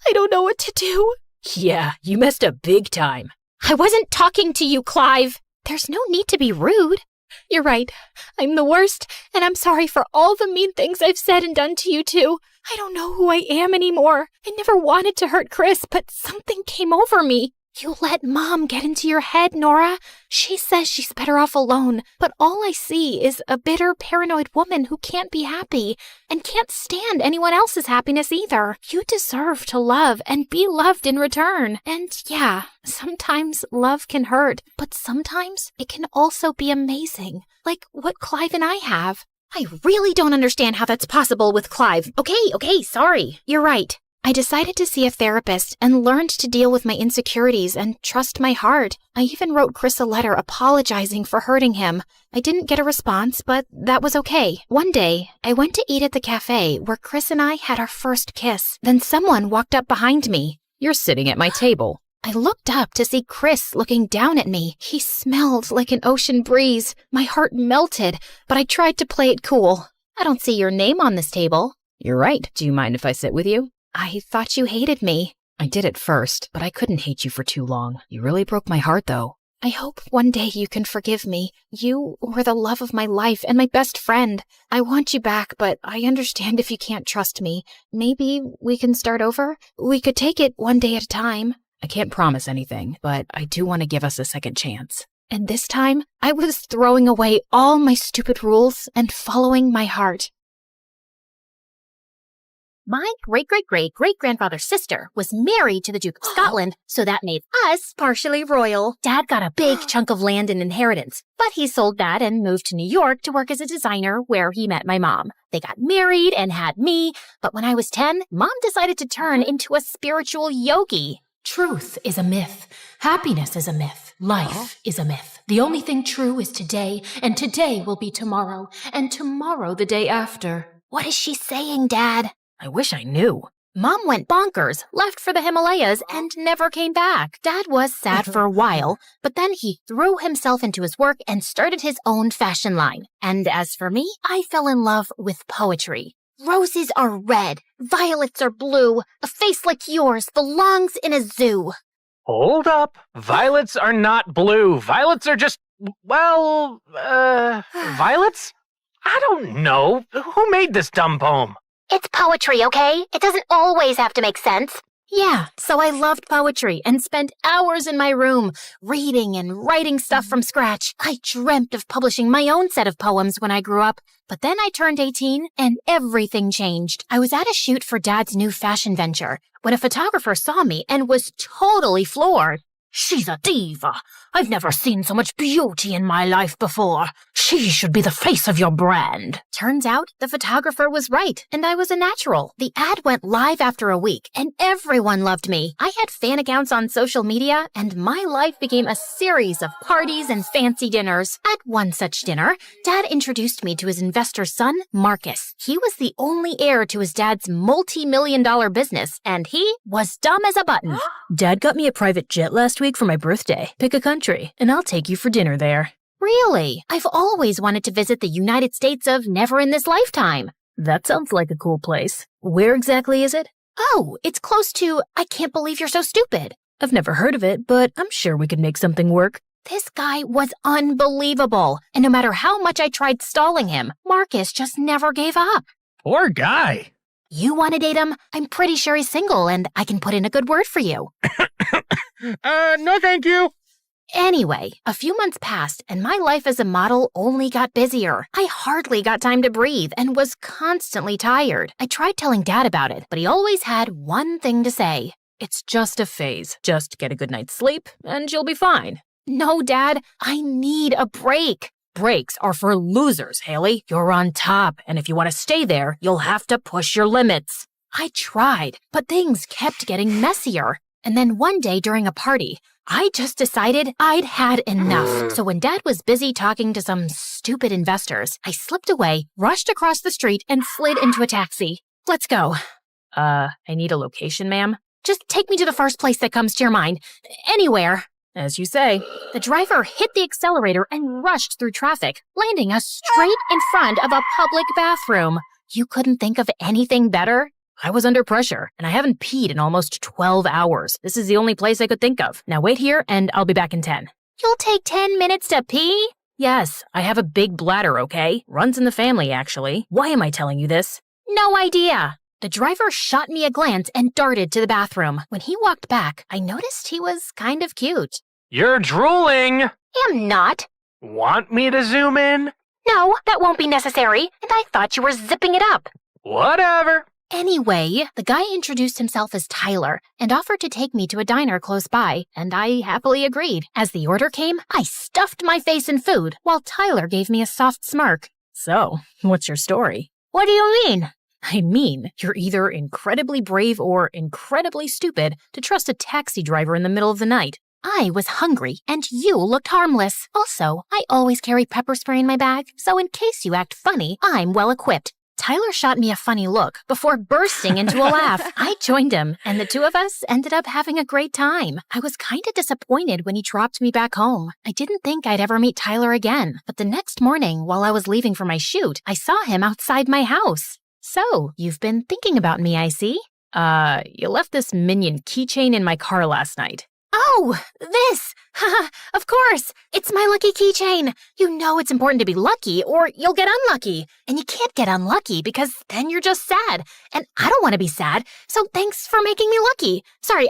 I don't know what to do. Yeah, you messed up big time. I wasn't talking to you, Clive. There's no need to be rude. You're right. I'm the worst, and I'm sorry for all the mean things I've said and done to you too. I don't know who I am anymore. I never wanted to hurt Chris, but something came over me. You let Mom get into your head, Nora. She says she's better off alone, but all I see is a bitter, paranoid woman who can't be happy and can't stand anyone else's happiness either. You deserve to love and be loved in return. And yeah, sometimes love can hurt, but sometimes it can also be amazing, like what Clive and I have. I really don't understand how that's possible with Clive. Okay, sorry. You're right. I decided to see a therapist and learned to deal with my insecurities and trust my heart. I even wrote Chris a letter apologizing for hurting him. I didn't get a response, but that was okay. One day, I went to eat at the cafe where Chris and I had our first kiss. Then someone walked up behind me. You're sitting at my table. I looked up to see Chris looking down at me. He smelled like an ocean breeze. My heart melted, but I tried to play it cool. I don't see your name on this table. You're right. Do you mind if I sit with you? I thought you hated me. I did at first, but I couldn't hate you for too long. You really broke my heart, though. I hope one day you can forgive me. You were the love of my life and my best friend. I want you back, but I understand if you can't trust me. Maybe we can start over? We could take it one day at a time. I can't promise anything, but I do want to give us a second chance. And this time, I was throwing away all my stupid rules and following my heart. My great-great-great-great-grandfather's sister was married to the Duke of Scotland, so that made us partially royal. Dad got a big chunk of land in inheritance, but he sold that and moved to New York to work as a designer where he met my mom. They got married and had me, but when I was 10, Mom decided to turn into a spiritual yogi. Truth is a myth. Happiness is a myth. Life is a myth. The only thing true is today, and today will be tomorrow, and tomorrow the day after. What is she saying, Dad? I wish I knew. Mom went bonkers, left for the Himalayas, and never came back. Dad was sad for a while, but then he threw himself into his work and started his own fashion line. And as for me, I fell in love with poetry. Roses are red, violets are blue. A face like yours belongs in a zoo. Hold up. Violets are not blue. Violets are just, violets? I don't know. Who made this dumb poem? It's poetry, okay? It doesn't always have to make sense. Yeah, so I loved poetry and spent hours in my room reading and writing stuff from scratch. I dreamt of publishing my own set of poems when I grew up. But then I turned 18 and everything changed. I was at a shoot for Dad's new fashion venture when a photographer saw me and was totally floored. She's a diva. I've never seen so much beauty in my life before. She should be the face of your brand. Turns out the photographer was right, and I was a natural. The ad went live after a week, and everyone loved me. I had fan accounts on social media, and my life became a series of parties and fancy dinners. At one such dinner, Dad introduced me to his investor's son, Marcus. He was the only heir to his dad's multi-million-dollar business, and he was dumb as a button. Dad got me a private jet last week for my birthday. Pick a country, and I'll take you for dinner there. Really? I've always wanted to visit the United States of never in this lifetime. That sounds like a cool place. Where exactly is it? Oh, it's close to I Can't Believe You're So Stupid. I've never heard of it, but I'm sure we could make something work. This guy was unbelievable, and no matter how much I tried stalling him, Marcus just never gave up. Poor guy. You want to date him? I'm pretty sure he's single, and I can put in a good word for you. No thank you. Anyway, a few months passed, and my life as a model only got busier. I hardly got time to breathe and was constantly tired. I tried telling Dad about it, but he always had one thing to say. It's just a phase. Just get a good night's sleep, and you'll be fine. No, Dad, I need a break. Breaks are for losers, Haley. You're on top, and if you want to stay there, you'll have to push your limits. I tried, but things kept getting messier. And then one day during a party, I just decided I'd had enough. So when Dad was busy talking to some stupid investors, I slipped away, rushed across the street, and slid into a taxi. Let's go. I need a location, ma'am. Just take me to the first place that comes to your mind. Anywhere. As you say. The driver hit the accelerator and rushed through traffic, landing us straight in front of a public bathroom. You couldn't think of anything better? I was under pressure, and I haven't peed in almost 12 hours. This is the only place I could think of. Now wait here, and I'll be back in 10. You'll take 10 minutes to pee? Yes, I have a big bladder, okay? Runs in the family, actually. Why am I telling you this? No idea. The driver shot me a glance and darted to the bathroom. When he walked back, I noticed he was kind of cute. You're drooling! Am not. Want me to zoom in? No, that won't be necessary, and I thought you were zipping it up. Whatever. Anyway, the guy introduced himself as Tyler and offered to take me to a diner close by, and I happily agreed. As the order came, I stuffed my face in food, while Tyler gave me a soft smirk. So, what's your story? What do you mean? I mean, you're either incredibly brave or incredibly stupid to trust a taxi driver in the middle of the night. I was hungry, and you looked harmless. Also, I always carry pepper spray in my bag, so in case you act funny, I'm well equipped. Tyler shot me a funny look before bursting into a laugh. I joined him, and the two of us ended up having a great time. I was kind of disappointed when he dropped me back home. I didn't think I'd ever meet Tyler again, but the next morning, while I was leaving for my shoot, I saw him outside my house. So, you've been thinking about me, I see? You left this minion keychain in my car last night. Oh, this! Haha, of course! It's my lucky keychain! You know it's important to be lucky or you'll get unlucky. And you can't get unlucky because then you're just sad. And I don't want to be sad, so thanks for making me lucky. Sorry,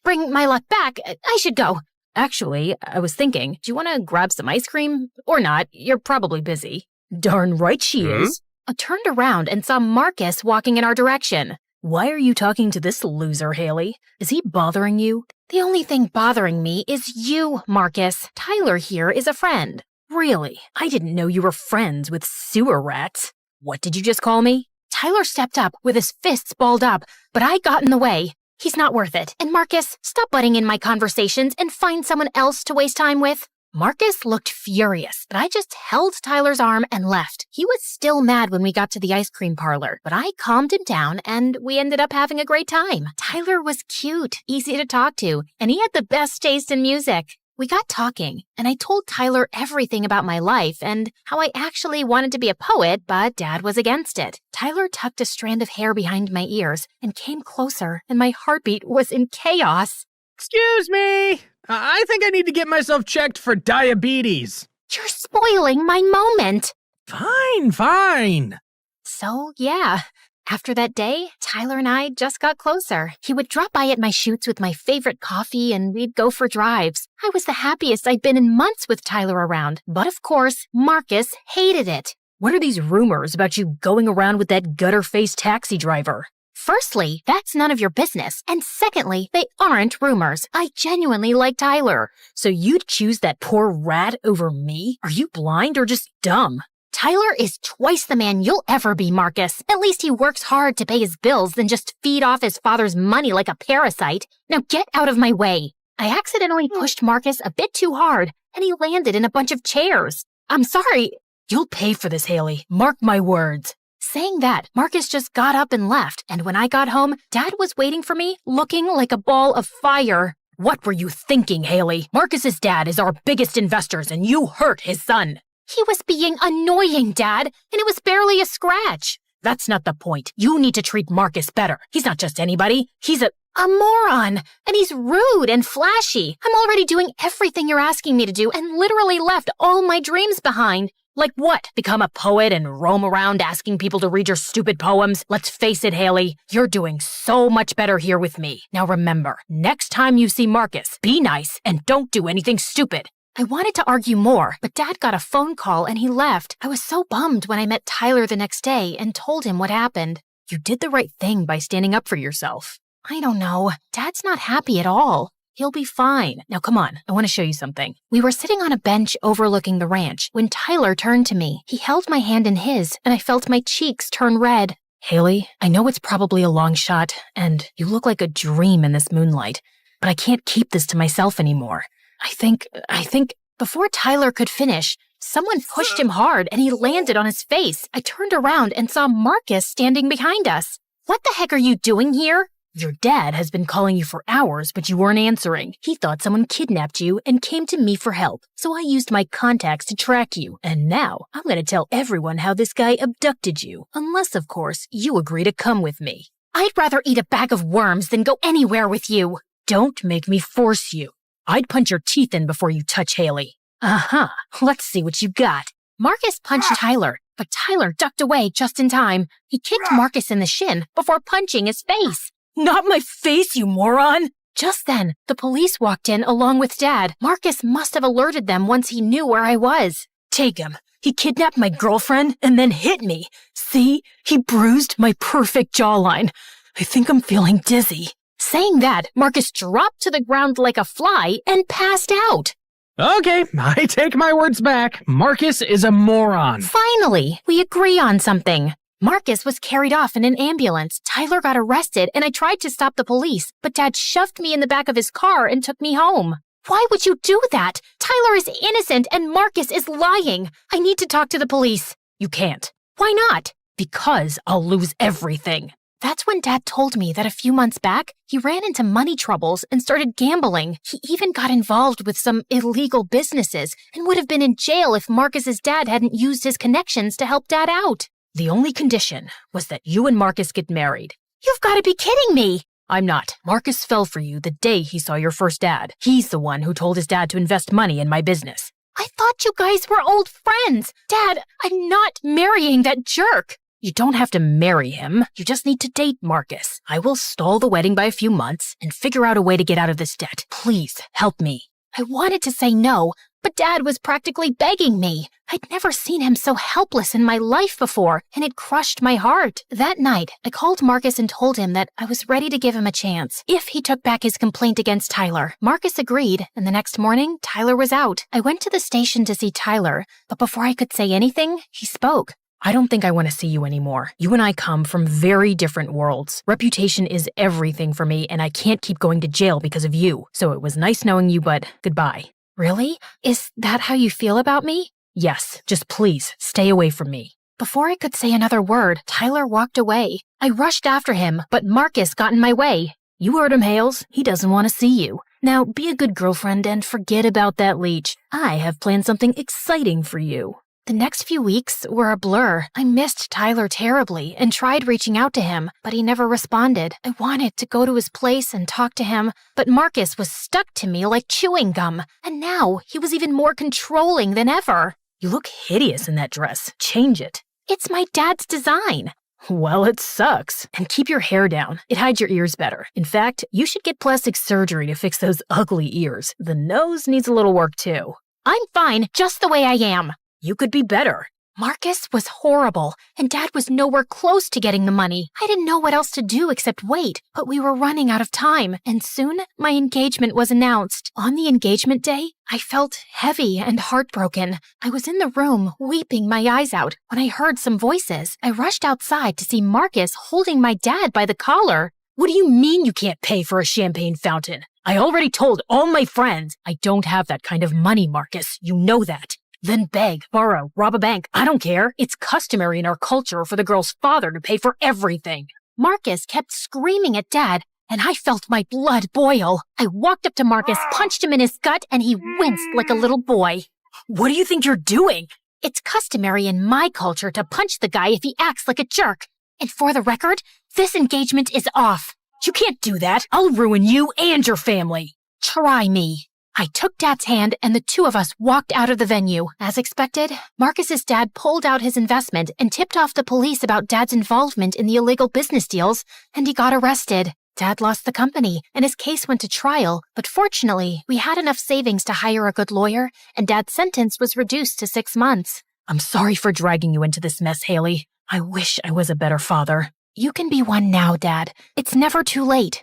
bring my luck back. I should go. Actually, I was thinking, do you want to grab some ice cream? Or not, you're probably busy. Darn right she is. I turned around and saw Marcus walking in our direction. Why are you talking to this loser, Haley? Is he bothering you? The only thing bothering me is you, Marcus. Tyler here is a friend. Really? I didn't know you were friends with sewer rats. What did you just call me? Tyler stepped up with his fists balled up, but I got in the way. He's not worth it. And Marcus, stop butting in my conversations and find someone else to waste time with. Marcus looked furious, but I just held Tyler's arm and left. He was still mad when we got to the ice cream parlor, but I calmed him down and we ended up having a great time. Tyler was cute, easy to talk to, and he had the best taste in music. We got talking, and I told Tyler everything about my life and how I actually wanted to be a poet, but Dad was against it. Tyler tucked a strand of hair behind my ears and came closer, and my heartbeat was in chaos. Excuse me! I think I need to get myself checked for diabetes. You're spoiling my moment. Fine. So, yeah. After that day, Tyler and I just got closer. He would drop by at my shoots with my favorite coffee and we'd go for drives. I was the happiest I'd been in months with Tyler around. But of course, Marcus hated it. What are these rumors about you going around with that gutter-faced taxi driver? Firstly, that's none of your business. And secondly, they aren't rumors. I genuinely like Tyler. So you'd choose that poor rat over me? Are you blind or just dumb? Tyler is twice the man you'll ever be, Marcus. At least he works hard to pay his bills than just feed off his father's money like a parasite. Now get out of my way. I accidentally pushed Marcus a bit too hard, and he landed in a bunch of chairs. I'm sorry. You'll pay for this, Haley. Mark my words. Saying that, Marcus just got up and left, and when I got home, Dad was waiting for me, looking like a ball of fire. What were you thinking, Haley? Marcus's dad is our biggest investors, and you hurt his son. He was being annoying, Dad, and it was barely a scratch. That's not the point. You need to treat Marcus better. He's not just anybody. He's a moron, and he's rude and flashy. I'm already doing everything you're asking me to do and literally left all my dreams behind. Like what? Become a poet and roam around asking people to read your stupid poems? Let's face it, Haley, you're doing so much better here with me. Now remember, next time you see Marcus, be nice and don't do anything stupid. I wanted to argue more, but Dad got a phone call and he left. I was so bummed when I met Tyler the next day and told him what happened. You did the right thing by standing up for yourself. I don't know. Dad's not happy at all. He'll be fine. Now come on, I want to show you something. We were sitting on a bench overlooking the ranch when Tyler turned to me. He held my hand in his, and I felt my cheeks turn red. Haley, I know it's probably a long shot, and you look like a dream in this moonlight, but I can't keep this to myself anymore. I think... Before Tyler could finish, someone pushed him hard and he landed on his face. I turned around and saw Marcus standing behind us. What the heck are you doing here? Your dad has been calling you for hours, but you weren't answering. He thought someone kidnapped you and came to me for help. So I used my contacts to track you. And now I'm going to tell everyone how this guy abducted you. Unless, of course, you agree to come with me. I'd rather eat a bag of worms than go anywhere with you. Don't make me force you. I'd punch your teeth in before you touch Haley. Uh-huh. Let's see what you got. Marcus punched Tyler, but Tyler ducked away just in time. He kicked Marcus in the shin before punching his face. Not my face, you moron! Just then, the police walked in along with Dad. Marcus must have alerted them once he knew where I was. Take him. He kidnapped my girlfriend and then hit me. See? He bruised my perfect jawline. I think I'm feeling dizzy. Saying that, Marcus dropped to the ground like a fly and passed out. Okay, I take my words back. Marcus is a moron. Finally, we agree on something. Marcus was carried off in an ambulance. Tyler got arrested, and I tried to stop the police, but Dad shoved me in the back of his car and took me home. Why would you do that? Tyler is innocent, and Marcus is lying. I need to talk to the police. You can't. Why not? Because I'll lose everything. That's when Dad told me that a few months back, he ran into money troubles and started gambling. He even got involved with some illegal businesses and would have been in jail if Marcus's dad hadn't used his connections to help Dad out. The only condition was that you and Marcus get married. You've got to be kidding me! I'm not. Marcus fell for you the day he saw your first dad. He's the one who told his dad to invest money in my business. I thought you guys were old friends. Dad, I'm not marrying that jerk. You don't have to marry him. You just need to date Marcus. I will stall the wedding by a few months and figure out a way to get out of this debt. Please, help me. I wanted to say no, but Dad was practically begging me. I'd never seen him so helpless in my life before, and it crushed my heart. That night, I called Marcus and told him that I was ready to give him a chance if he took back his complaint against Tyler. Marcus agreed, and the next morning, Tyler was out. I went to the station to see Tyler, but before I could say anything, he spoke. I don't think I want to see you anymore. You and I come from very different worlds. Reputation is everything for me, and I can't keep going to jail because of you. So it was nice knowing you, but goodbye. Really? Is that how you feel about me? Yes, just please, stay away from me. Before I could say another word, Tyler walked away. I rushed after him, but Marcus got in my way. You heard him, Hales. He doesn't want to see you. Now, be a good girlfriend and forget about that leech. I have planned something exciting for you. The next few weeks were a blur. I missed Tyler terribly and tried reaching out to him, but he never responded. I wanted to go to his place and talk to him, but Marcus was stuck to me like chewing gum, and now he was even more controlling than ever. You look hideous in that dress. Change it. It's my dad's design. Well, it sucks. And keep your hair down. It hides your ears better. In fact, you should get plastic surgery to fix those ugly ears. The nose needs a little work too. I'm fine just the way I am. You could be better. Marcus was horrible, and Dad was nowhere close to getting the money. I didn't know what else to do except wait, but we were running out of time, and soon my engagement was announced. On the engagement day, I felt heavy and heartbroken. I was in the room, weeping my eyes out, when I heard some voices. I rushed outside to see Marcus holding my dad by the collar. What do you mean you can't pay for a champagne fountain? I already told all my friends. I don't have that kind of money, Marcus. You know that. Then beg, borrow, rob a bank. I don't care. It's customary in our culture for the girl's father to pay for everything. Marcus kept screaming at Dad, and I felt my blood boil. I walked up to Marcus, punched him in his gut, and he winced like a little boy. What do you think you're doing? It's customary in my culture to punch the guy if he acts like a jerk. And for the record, this engagement is off. You can't do that. I'll ruin you and your family. Try me. I took Dad's hand and the two of us walked out of the venue. As expected, Marcus's dad pulled out his investment and tipped off the police about Dad's involvement in the illegal business deals, and he got arrested. Dad lost the company, and his case went to trial, but fortunately, we had enough savings to hire a good lawyer, and Dad's sentence was reduced to 6 months. I'm sorry for dragging you into this mess, Haley. I wish I was a better father. You can be one now, Dad. It's never too late.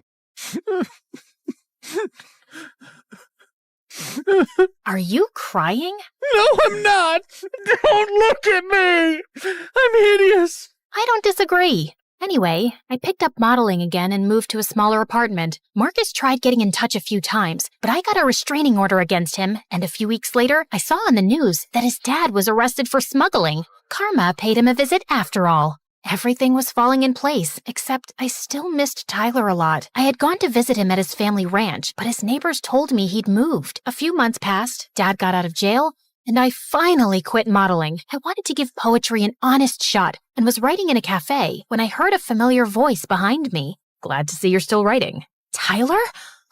Are you crying? No, I'm not! Don't look at me! I'm hideous! I don't disagree. Anyway, I picked up modeling again and moved to a smaller apartment. Marcus tried getting in touch a few times, but I got a restraining order against him, and a few weeks later, I saw on the news that his dad was arrested for smuggling. Karma paid him a visit after all. Everything was falling in place, except I still missed Tyler a lot. I had gone to visit him at his family ranch, but his neighbors told me he'd moved. A few months passed, Dad got out of jail, And I finally quit modeling. I wanted to give poetry an honest shot and was writing in a cafe when I heard a familiar voice behind me. Glad to see you're still writing. Tyler?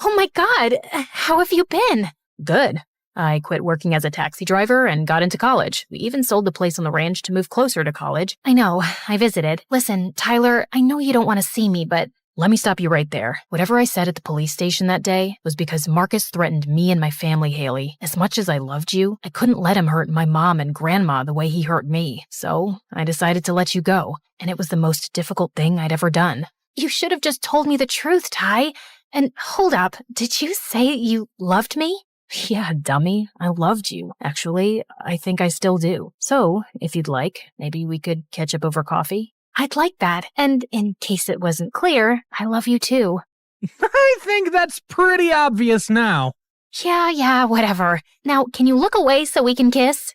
Oh my God, how have you been? Good. I quit working as a taxi driver and got into college. We even sold the place on the ranch to move closer to college. I know, I visited. Listen, Tyler, I know you don't want to see me, but let me stop you right there. Whatever I said at the police station that day was because Marcus threatened me and my family, Haley. As much as I loved you, I couldn't let him hurt my mom and grandma the way he hurt me. So I decided to let you go, and it was the most difficult thing I'd ever done. You should have just told me the truth, Ty. And hold up, did you say you loved me? Yeah, dummy. I loved you. Actually, I think I still do. So, if you'd like, maybe we could catch up over coffee? I'd like that. And in case it wasn't clear, I love you too. I think that's pretty obvious now. Yeah, whatever. Now, can you look away so we can kiss?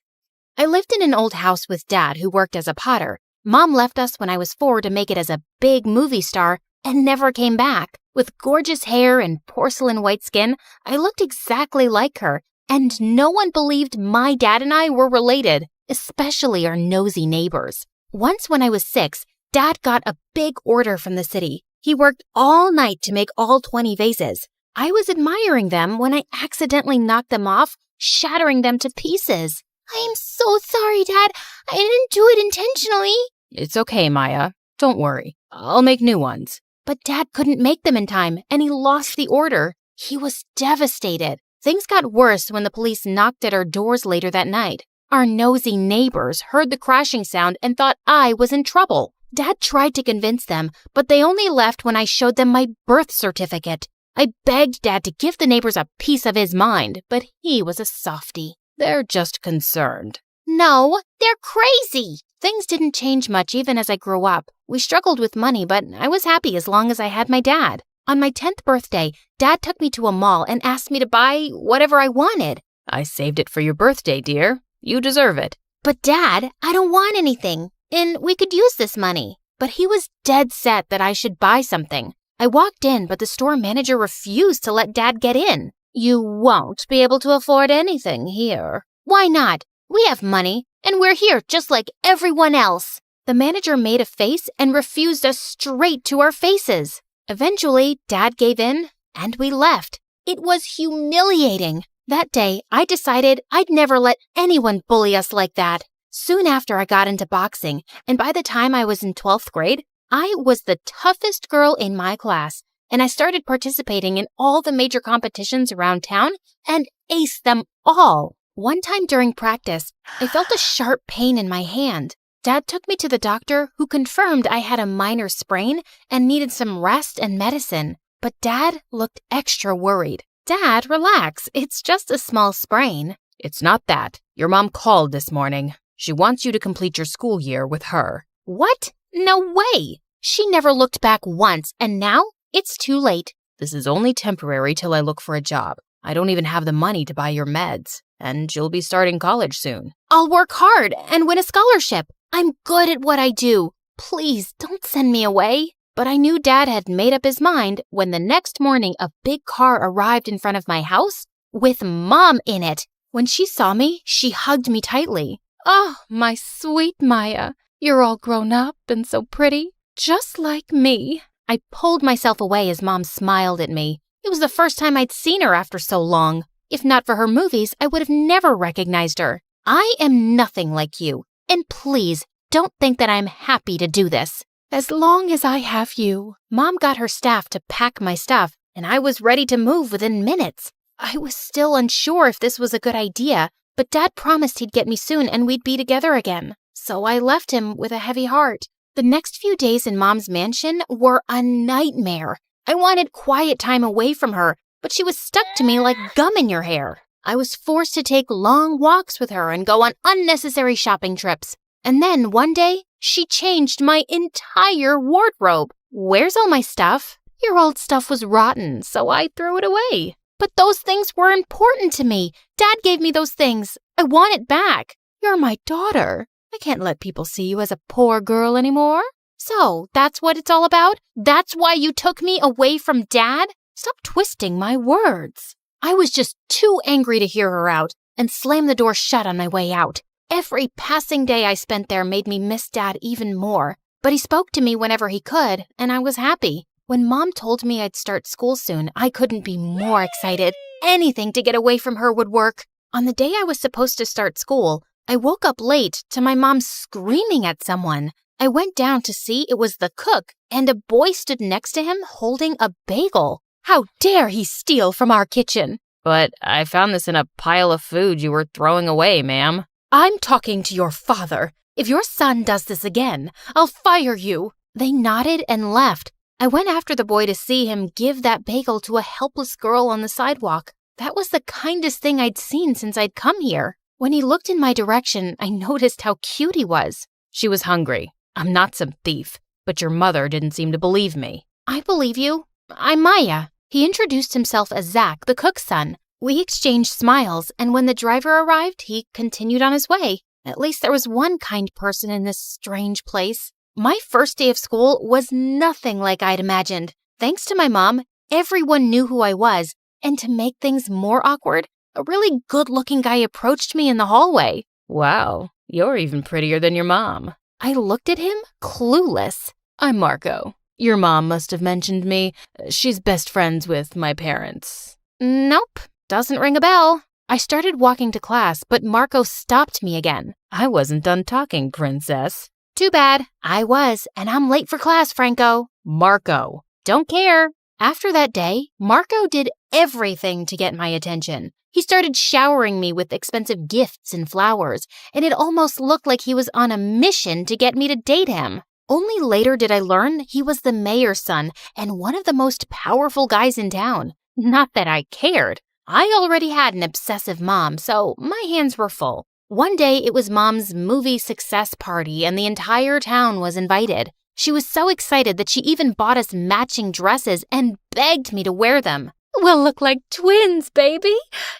I lived in an old house with Dad who worked as a potter. Mom left us when I was 4 to make it as a big movie star and never came back. With gorgeous hair and porcelain white skin, I looked exactly like her, and no one believed my dad and I were related, especially our nosy neighbors. Once when I was 6, Dad got a big order from the city. He worked all night to make all 20 vases. I was admiring them when I accidentally knocked them off, shattering them to pieces. I am so sorry, Dad. I didn't do it intentionally. It's okay, Maya. Don't worry. I'll make new ones. But Dad couldn't make them in time, and he lost the order. He was devastated. Things got worse when the police knocked at our doors later that night. Our nosy neighbors heard the crashing sound and thought I was in trouble. Dad tried to convince them, but they only left when I showed them my birth certificate. I begged Dad to give the neighbors a piece of his mind, but he was a softie. They're just concerned. No, they're crazy. Things didn't change much even as I grew up. We struggled with money, but I was happy as long as I had my dad. On my 10th birthday, Dad took me to a mall and asked me to buy whatever I wanted. I saved it for your birthday, dear. You deserve it. But Dad, I don't want anything, and we could use this money. But he was dead set that I should buy something. I walked in, but the store manager refused to let Dad get in. You won't be able to afford anything here. Why not? We have money, and we're here just like everyone else. The manager made a face and refused us straight to our faces. Eventually, Dad gave in, and we left. It was humiliating. That day, I decided I'd never let anyone bully us like that. Soon after, I got into boxing, and by the time I was in 12th grade, I was the toughest girl in my class, and I started participating in all the major competitions around town and aced them all. One time during practice, I felt a sharp pain in my hand. Dad took me to the doctor, who confirmed I had a minor sprain and needed some rest and medicine. But Dad looked extra worried. Dad, relax. It's just a small sprain. It's not that. Your mom called this morning. She wants you to complete your school year with her. What? No way. She never looked back once, and now it's too late. This is only temporary till I look for a job. I don't even have the money to buy your meds. And you'll be starting college soon. I'll work hard and win a scholarship. I'm good at what I do. Please don't send me away. But I knew Dad had made up his mind when the next morning a big car arrived in front of my house with Mom in it. When she saw me, she hugged me tightly. Oh, my sweet Maya. You're all grown up and so pretty, just like me. I pulled myself away as Mom smiled at me. It was the first time I'd seen her after so long. If not for her movies, I would have never recognized her. I am nothing like you. And please, don't think that I'm happy to do this. As long as I have you. Mom got her staff to pack my stuff, and I was ready to move within minutes. I was still unsure if this was a good idea, but Dad promised he'd get me soon and we'd be together again. So I left him with a heavy heart. The next few days in Mom's mansion were a nightmare. I wanted quiet time away from her, but she was stuck to me like gum in your hair. I was forced to take long walks with her and go on unnecessary shopping trips. And then one day, she changed my entire wardrobe. Where's all my stuff? Your old stuff was rotten, so I threw it away. But those things were important to me. Dad gave me those things. I want it back. You're my daughter. I can't let people see you as a poor girl anymore. So, that's what it's all about? That's why you took me away from Dad? Stop twisting my words. I was just too angry to hear her out. and slammed the door shut on my way out. Every passing day I spent there made me miss Dad even more, but he spoke to me whenever he could, and I was happy. When Mom told me I'd start school soon, I couldn't be more excited. Anything to get away from her would work. On the day I was supposed to start school, I woke up late to my mom screaming at someone. I went down to see it was the cook, and a boy stood next to him holding a bagel. How dare he steal from our kitchen? But I found this in a pile of food you were throwing away, ma'am. I'm talking to your father. If your son does this again, I'll fire you. They nodded and left. I went after the boy to see him give that bagel to a helpless girl on the sidewalk. That was the kindest thing I'd seen since I'd come here. When he looked in my direction, I noticed how cute he was. She was hungry. I'm not some thief, but your mother didn't seem to believe me. I believe you. I'm Maya. He introduced himself as Zach, the cook's son. We exchanged smiles, and when the driver arrived, he continued on his way. At least there was one kind person in this strange place. My first day of school was nothing like I'd imagined. Thanks to my mom, everyone knew who I was, and to make things more awkward, a really good-looking guy approached me in the hallway. Wow, you're even prettier than your mom. I looked at him, clueless. I'm Marco. Your mom must have mentioned me. She's best friends with my parents. Nope, doesn't ring a bell. I started walking to class, but Marco stopped me again. I wasn't done talking, princess. Too bad. I was, and I'm late for class, Franco. Marco. Don't care. After that day, Marco did everything to get my attention. He started showering me with expensive gifts and flowers, and it almost looked like he was on a mission to get me to date him. Only later did I learn he was the mayor's son and one of the most powerful guys in town. Not that I cared. I already had an obsessive mom, so my hands were full. One day, it was Mom's movie success party, and the entire town was invited. She was so excited that she even bought us matching dresses and begged me to wear them. We'll look like twins, baby.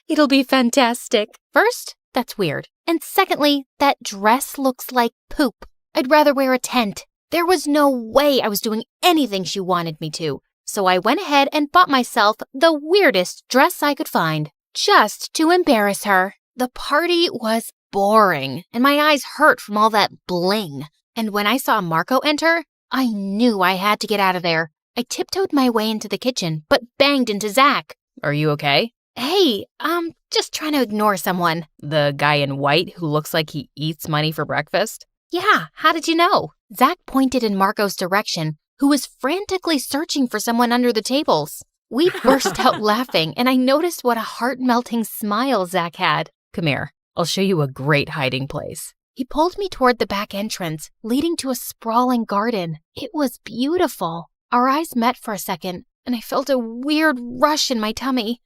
It'll be fantastic. First, that's weird. And secondly, that dress looks like poop. I'd rather wear a tent. There was no way I was doing anything she wanted me to. So I went ahead and bought myself the weirdest dress I could find, just to embarrass her. The party was boring, and my eyes hurt from all that bling. And when I saw Marco enter, I knew I had to get out of there. I tiptoed my way into the kitchen, but banged into Zach. Are you okay? Hey, I'm just trying to ignore someone. The guy in white who looks like he eats money for breakfast? Yeah, how did you know? Zach pointed in Marco's direction, who was frantically searching for someone under the tables. We burst out laughing, and I noticed what a heart-melting smile Zach had. Come here. I'll show you a great hiding place. He pulled me toward the back entrance, leading to a sprawling garden. It was beautiful. Our eyes met for a second, and I felt a weird rush in my tummy.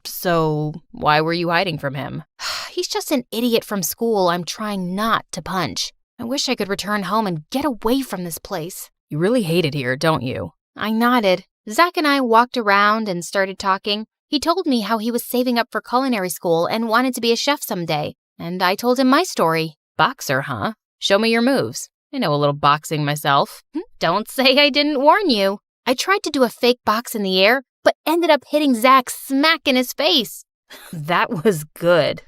So, why were you hiding from him? He's just an idiot from school I'm trying not to punch. I wish I could return home and get away from this place. You really hate it here, don't you? I nodded. Zach and I walked around and started talking. He told me how he was saving up for culinary school and wanted to be a chef someday. And I told him my story. Boxer, huh? Show me your moves. I know a little boxing myself. Don't say I didn't warn you. I tried to do a fake box in the air, but ended up hitting Zach smack in his face. That was good.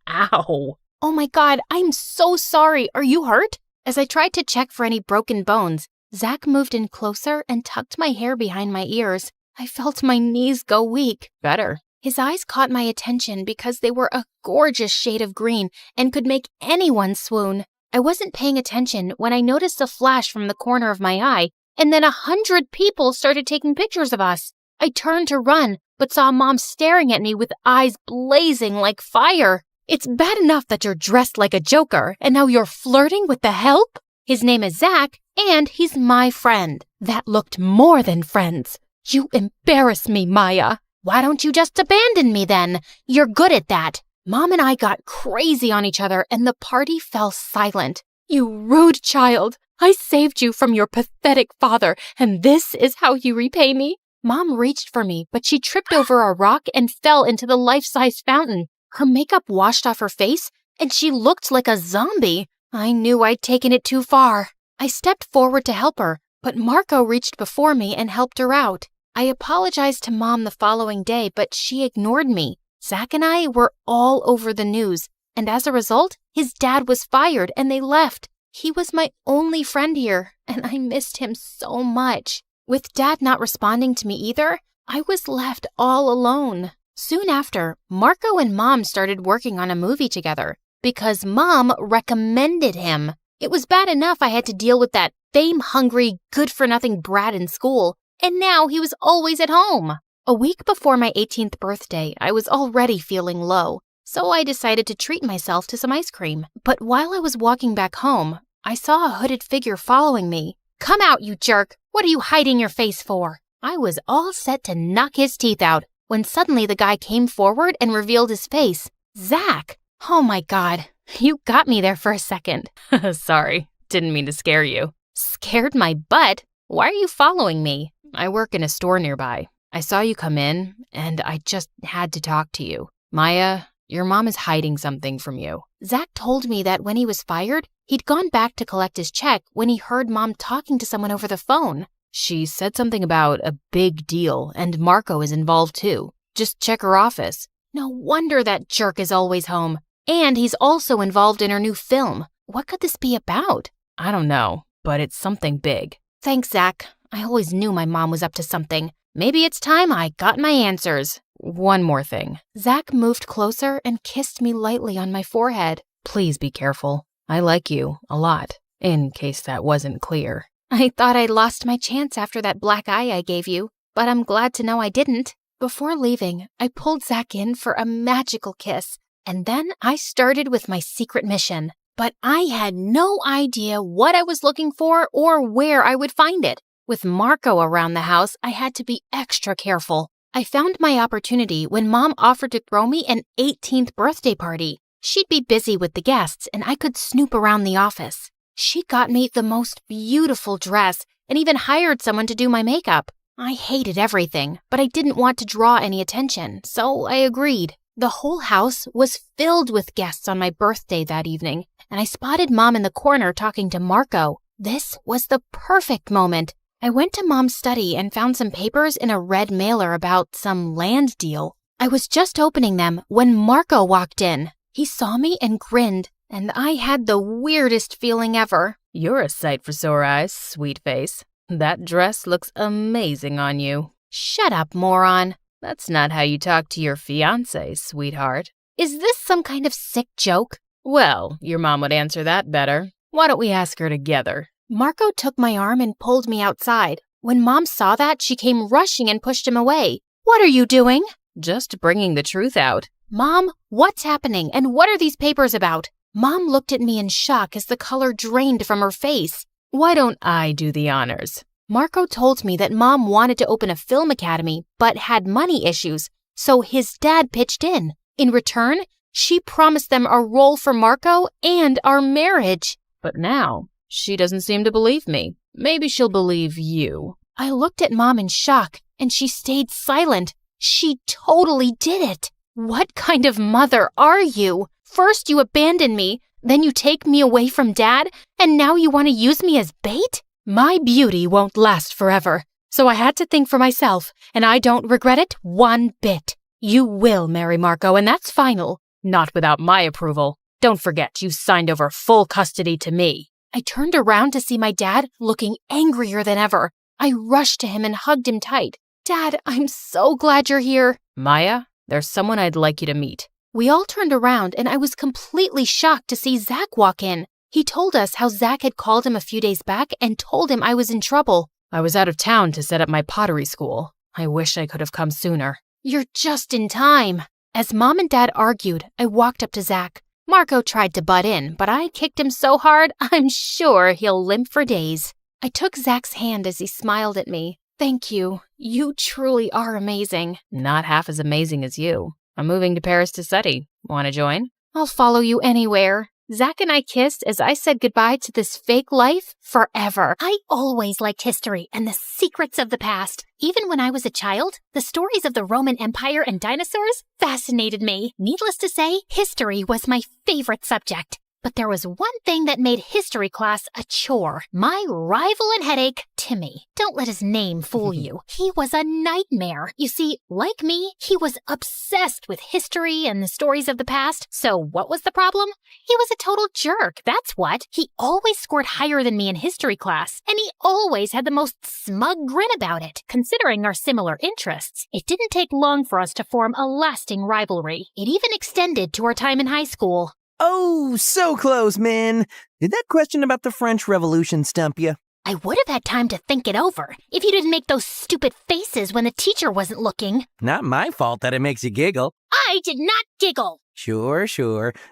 Ow. Oh my God, I'm so sorry. Are you hurt? As I tried to check for any broken bones, Zach moved in closer and tucked my hair behind my ears. I felt my knees go weak. Better. His eyes caught my attention because they were a gorgeous shade of green and could make anyone swoon. I wasn't paying attention when I noticed a flash from the corner of my eye, and then 100 people started taking pictures of us. I turned to run, but saw Mom staring at me with eyes blazing like fire. It's bad enough that you're dressed like a joker, and now you're flirting with the help? His name is Zach, and he's my friend. That looked more than friends. You embarrass me, Maya. Why don't you just abandon me then? You're good at that. Mom and I got crazy on each other, and the party fell silent. You rude child. I saved you from your pathetic father, and this is how you repay me? Mom reached for me, but she tripped over a rock and fell into the life-size fountain. Her makeup washed off her face, and she looked like a zombie. I knew I'd taken it too far. I stepped forward to help her, but Marco reached before me and helped her out. I apologized to Mom the following day, but she ignored me. Zach and I were all over the news, and as a result, his dad was fired and they left. He was my only friend here, and I missed him so much. With Dad not responding to me either, I was left all alone. Soon after, Marco and Mom started working on a movie together because Mom recommended him. It was bad enough I had to deal with that fame-hungry, good-for-nothing brat in school, and now he was always at home. A week before my 18th birthday, I was already feeling low, so I decided to treat myself to some ice cream. But while I was walking back home, I saw a hooded figure following me. "Come out, you jerk! What are you hiding your face for?" I was all set to knock his teeth out when suddenly the guy came forward and revealed his face. Zach! Oh my God, you got me there for a second. Sorry, didn't mean to scare you. Scared my butt? Why are you following me? I work in a store nearby. I saw you come in, and I just had to talk to you. Maya, your mom is hiding something from you. Zach told me that when he was fired, he'd gone back to collect his check when he heard Mom talking to someone over the phone. She said something about a big deal, and Marco is involved too. Just check her office. No wonder that jerk is always home. And he's also involved in her new film. What could this be about? I don't know, but it's something big. Thanks, Zach. I always knew my mom was up to something. Maybe it's time I got my answers. One more thing. Zach moved closer and kissed me lightly on my forehead. Please be careful. I like you a lot, in case that wasn't clear. I thought I'd lost my chance after that black eye I gave you, but I'm glad to know I didn't. Before leaving, I pulled Zach in for a magical kiss, and then I started with my secret mission. But I had no idea what I was looking for or where I would find it. With Marco around the house, I had to be extra careful. I found my opportunity when Mom offered to throw me an 18th birthday party. She'd be busy with the guests, and I could snoop around the office. She got me the most beautiful dress and even hired someone to do my makeup. I hated everything, but I didn't want to draw any attention, so I agreed. The whole house was filled with guests on my birthday that evening, and I spotted Mom in the corner talking to Marco. This was the perfect moment. I went to Mom's study and found some papers in a red mailer about some land deal. I was just opening them when Marco walked in. He saw me and grinned, and I had the weirdest feeling ever. You're a sight for sore eyes, sweet face. That dress looks amazing on you. Shut up, moron. That's not how you talk to your fiancé, sweetheart. Is this some kind of sick joke? Well, your mom would answer that better. Why don't we ask her together? Marco took my arm and pulled me outside. When Mom saw that, she came rushing and pushed him away. What are you doing? Just bringing the truth out. Mom, what's happening and what are these papers about? Mom looked at me in shock as the color drained from her face. Why don't I do the honors? Marco told me that Mom wanted to open a film academy but had money issues, so his dad pitched in. In return, she promised them a role for Marco and our marriage. But now, she doesn't seem to believe me. Maybe she'll believe you. I looked at Mom in shock, and she stayed silent. She totally did it. What kind of mother are you? First you abandon me, then you take me away from Dad, and now you want to use me as bait? My beauty won't last forever, so I had to think for myself, and I don't regret it one bit. You will marry Marco, and that's final. Not without my approval. Don't forget, you signed over full custody to me. I turned around to see my dad looking angrier than ever. I rushed to him and hugged him tight. Dad, I'm so glad you're here. Maya, there's someone I'd like you to meet. We all turned around, and I was completely shocked to see Zach walk in. He told us how Zach had called him a few days back and told him I was in trouble. I was out of town to set up my pottery school. I wish I could have come sooner. You're just in time. As Mom and Dad argued, I walked up to Zach. Marco tried to butt in, but I kicked him so hard, I'm sure he'll limp for days. I took Zach's hand as he smiled at me. Thank you. You truly are amazing. Not half as amazing as you. I'm moving to Paris to study. Want to join? I'll follow you anywhere. Zach and I kissed as I said goodbye to this fake life forever. I always liked history and the secrets of the past. Even when I was a child, the stories of the Roman Empire and dinosaurs fascinated me. Needless to say, history was my favorite subject. But there was one thing that made history class a chore. My rival and headache, Timmy. Don't let his name fool you. He was a nightmare. You see, like me, he was obsessed with history and the stories of the past. So what was the problem? He was a total jerk, that's what. He always scored higher than me in history class, and he always had the most smug grin about it. Considering our similar interests, it didn't take long for us to form a lasting rivalry. It even extended to our time in high school. Oh, so close, man. Did that question about the French Revolution stump you? I would have had time to think it over if you didn't make those stupid faces when the teacher wasn't looking. Not my fault that it makes you giggle. I did not giggle. Sure.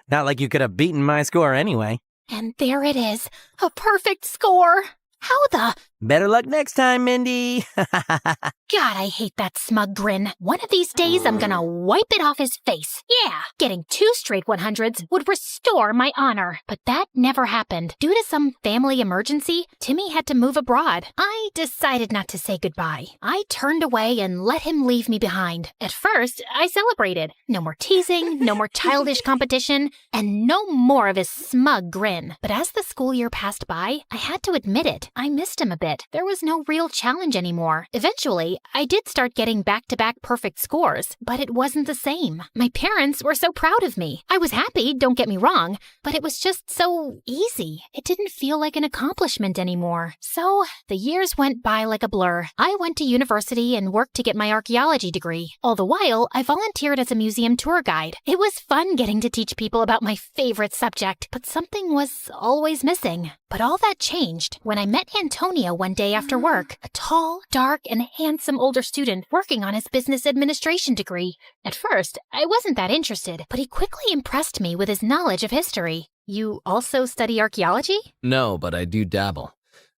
Not like you could have beaten my score anyway. And there it is, a perfect score. How the... Better luck next time, Mindy. God, I hate that smug grin. One of these days, I'm gonna wipe it off his face. Yeah, getting 2 straight 100s would restore my honor. But that never happened. Due to some family emergency, Timmy had to move abroad. I decided not to say goodbye. I turned away and let him leave me behind. At first, I celebrated. No more teasing, no more childish competition, and no more of his smug grin. But as the school year passed by, I had to admit it. I missed him a bit. There was no real challenge anymore. Eventually, I did start getting back-to-back perfect scores, but it wasn't the same. My parents were so proud of me. I was happy, don't get me wrong, but it was just so easy. It didn't feel like an accomplishment anymore. So, the years went by like a blur. I went to university and worked to get my archaeology degree. All the while, I volunteered as a museum tour guide. It was fun getting to teach people about my favorite subject, but something was always missing. But all that changed when I met Antonio one day after work, a tall, dark, and handsome older student working on his business administration degree. At first, I wasn't that interested, but he quickly impressed me with his knowledge of history. You also study archaeology? No, but I do dabble.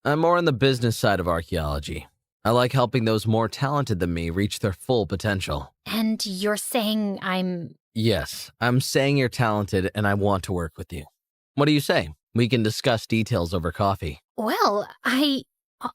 I'm more on the business side of archaeology. I like helping those more talented than me reach their full potential. And you're saying I'm... Yes, I'm saying you're talented and I want to work with you. What do you say? We can discuss details over coffee. Well,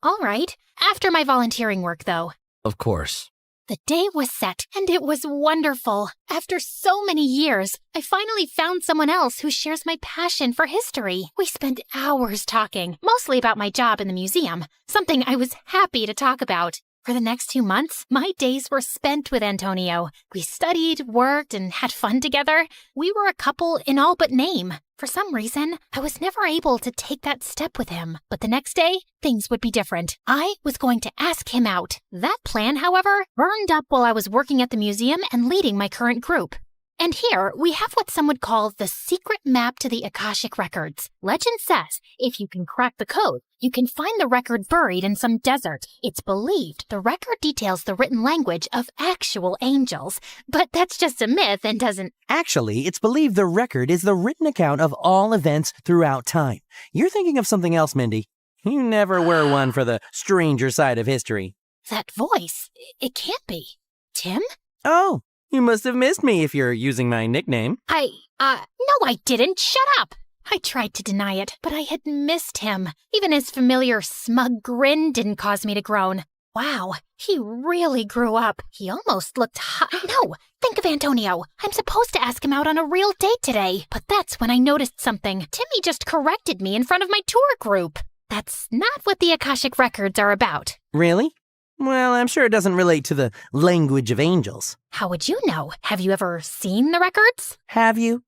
all right. After my volunteering work, though. Of course. The day was set, and it was wonderful. After so many years, I finally found someone else who shares my passion for history. We spent hours talking, mostly about my job in the museum, something I was happy to talk about. For the next 2 months, my days were spent with Antonio. We studied, worked, and had fun together. We were a couple in all but name. For some reason, I was never able to take that step with him. But the next day, things would be different. I was going to ask him out. That plan, however, burned up while I was working at the museum and leading my current group. And here, we have what some would call the secret map to the Akashic records. Legend says, if you can crack the code, you can find the record buried in some desert. It's believed the record details the written language of actual angels. But that's just a myth and doesn't... Actually, it's believed the record is the written account of all events throughout time. You're thinking of something else, Mindy. You never were one for the stranger side of history. That voice, it can't be. Tim? Oh, you must have missed me if you're using my nickname. No, I didn't. Shut up. I tried to deny it, but I had missed him. Even his familiar smug grin didn't cause me to groan. Wow, he really grew up. He almost looked hot. No, think of Antonio. I'm supposed to ask him out on a real date today. But that's when I noticed something. Timmy just corrected me in front of my tour group. That's not what the Akashic records are about. Really? Well, I'm sure it doesn't relate to the language of angels. How would you know? Have you ever seen the records? Have you?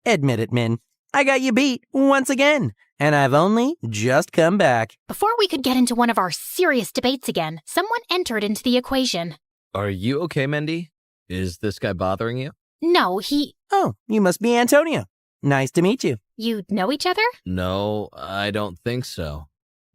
Admit it, Min. I got you beat once again, and I've only just come back. Before we could get into one of our serious debates again, someone entered into the equation. Are you okay, Mindy? Is this guy bothering you? No, he... Oh, you must be Antonio. Nice to meet you. You know each other? No, I don't think so.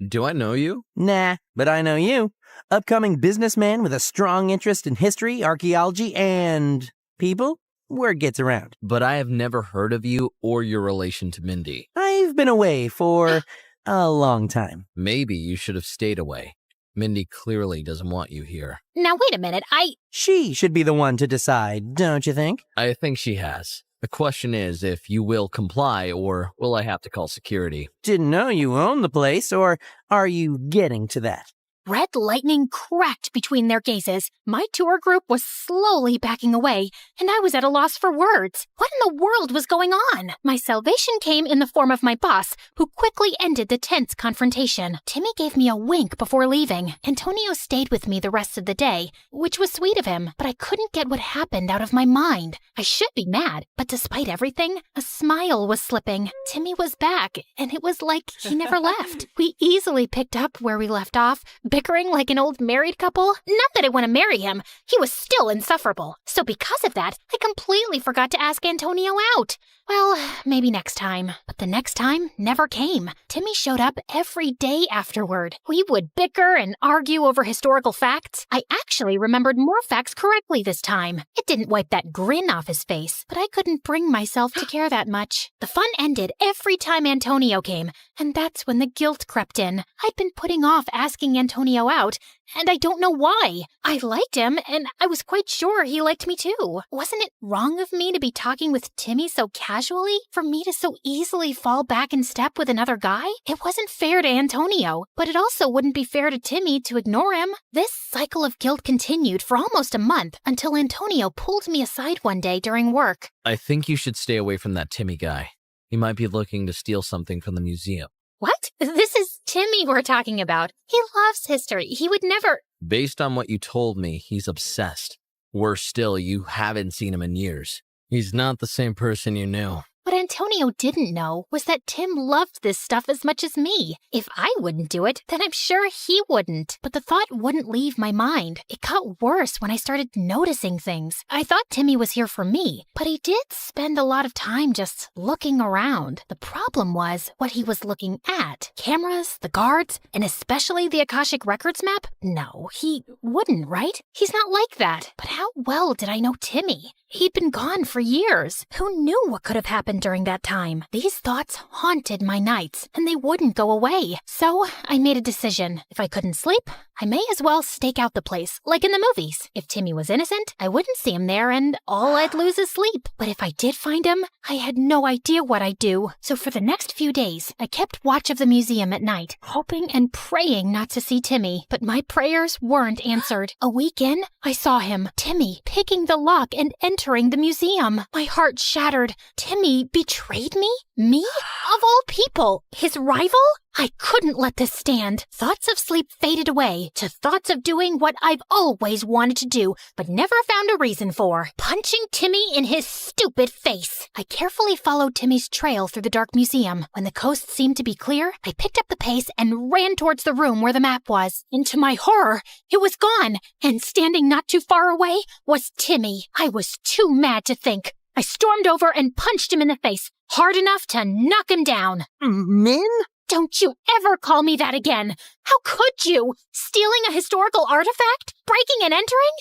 Do I know you? Nah, but I know you. Upcoming businessman with a strong interest in history, archaeology, and people. Word gets around. But I have never heard of you or your relation to Mindy. I've been away for a long time. Maybe you should have stayed away. Mindy clearly doesn't want you here. Now wait a minute, She should be the one to decide, don't you think? I think she has. The question is if you will comply or will I have to call security? Didn't know you owned the place, or are you getting to that? Red lightning cracked between their gazes. My tour group was slowly backing away, and I was at a loss for words. What in the world was going on? My salvation came in the form of my boss, who quickly ended the tense confrontation. Timmy gave me a wink before leaving. Antonio stayed with me the rest of the day, which was sweet of him, but I couldn't get what happened out of my mind. I should be mad, but despite everything, a smile was slipping. Timmy was back, and it was like he never left. We easily picked up where we left off, bickering like an old married couple. Not that I want to marry him. He was still insufferable. So because of that, I completely forgot to ask Antonio out. Well, maybe next time. But the next time never came. Timmy showed up every day afterward. We would bicker and argue over historical facts. I actually remembered more facts correctly this time. It didn't wipe that grin off his face, but I couldn't bring myself to care that much. The fun ended every time Antonio came, and that's when the guilt crept in. I'd been putting off asking Antonio out, and I don't know why. I liked him, and I was quite sure he liked me too. Wasn't it wrong of me to be talking with Timmy so casually? For me to so easily fall back in step with another guy? It wasn't fair to Antonio, but it also wouldn't be fair to Timmy to ignore him. This cycle of guilt continued for almost a month until Antonio pulled me aside one day during work. I think you should stay away from that Timmy guy. He might be looking to steal something from the museum. What? This is Timmy we're talking about. He loves history. He would never... Based on what you told me, he's obsessed. Worse still, you haven't seen him in years. He's not the same person you knew. What Antonio didn't know was that Tim loved this stuff as much as me. If I wouldn't do it, then I'm sure he wouldn't. But the thought wouldn't leave my mind. It got worse when I started noticing things. I thought Timmy was here for me, but he did spend a lot of time just looking around. The problem was what he was looking at. Cameras, the guards, and especially the Akashic Records map? No, he wouldn't, right? He's not like that. But how well did I know Timmy? He'd been gone for years. Who knew what could have happened during that time? These thoughts haunted my nights, and they wouldn't go away. So I made a decision. If I couldn't sleep, I may as well stake out the place, like in the movies. If Timmy was innocent, I wouldn't see him there, and all I'd lose is sleep. But if I did find him, I had no idea what I'd do. So for the next few days, I kept watch of the museum at night, hoping and praying not to see Timmy. But my prayers weren't answered. A week in, I saw him, Timmy, picking the lock and entering the museum. My heart shattered. Timmy betrayed me? Me? Of all people, his rival? I couldn't let this stand. Thoughts of sleep faded away to thoughts of doing what I've always wanted to do, but never found a reason for. Punching Timmy in his stupid face. I carefully followed Timmy's trail through the dark museum. When the coast seemed to be clear, I picked up the pace and ran towards the room where the map was. And to my horror, it was gone, and standing not too far away was Timmy. I was too mad to think. I stormed over and punched him in the face, hard enough to knock him down. Min? Don't you ever call me that again. How could you? Stealing a historical artifact? Breaking and entering?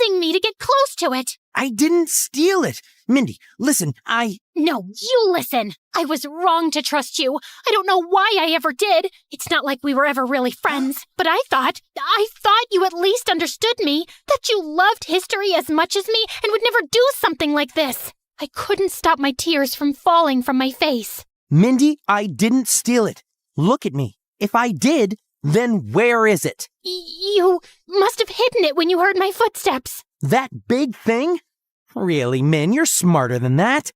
Using me to get close to it. I didn't steal it. Mindy, listen, No, you listen. I was wrong to trust you. I don't know why I ever did. It's not like we were ever really friends. But I thought you at least understood me, that you loved history as much as me and would never do something like this. I couldn't stop my tears from falling from my face. Mindy, I didn't steal it. Look at me. If I did, then where is it? You must have hidden it when you heard my footsteps. That big thing? Really, Min, you're smarter than that.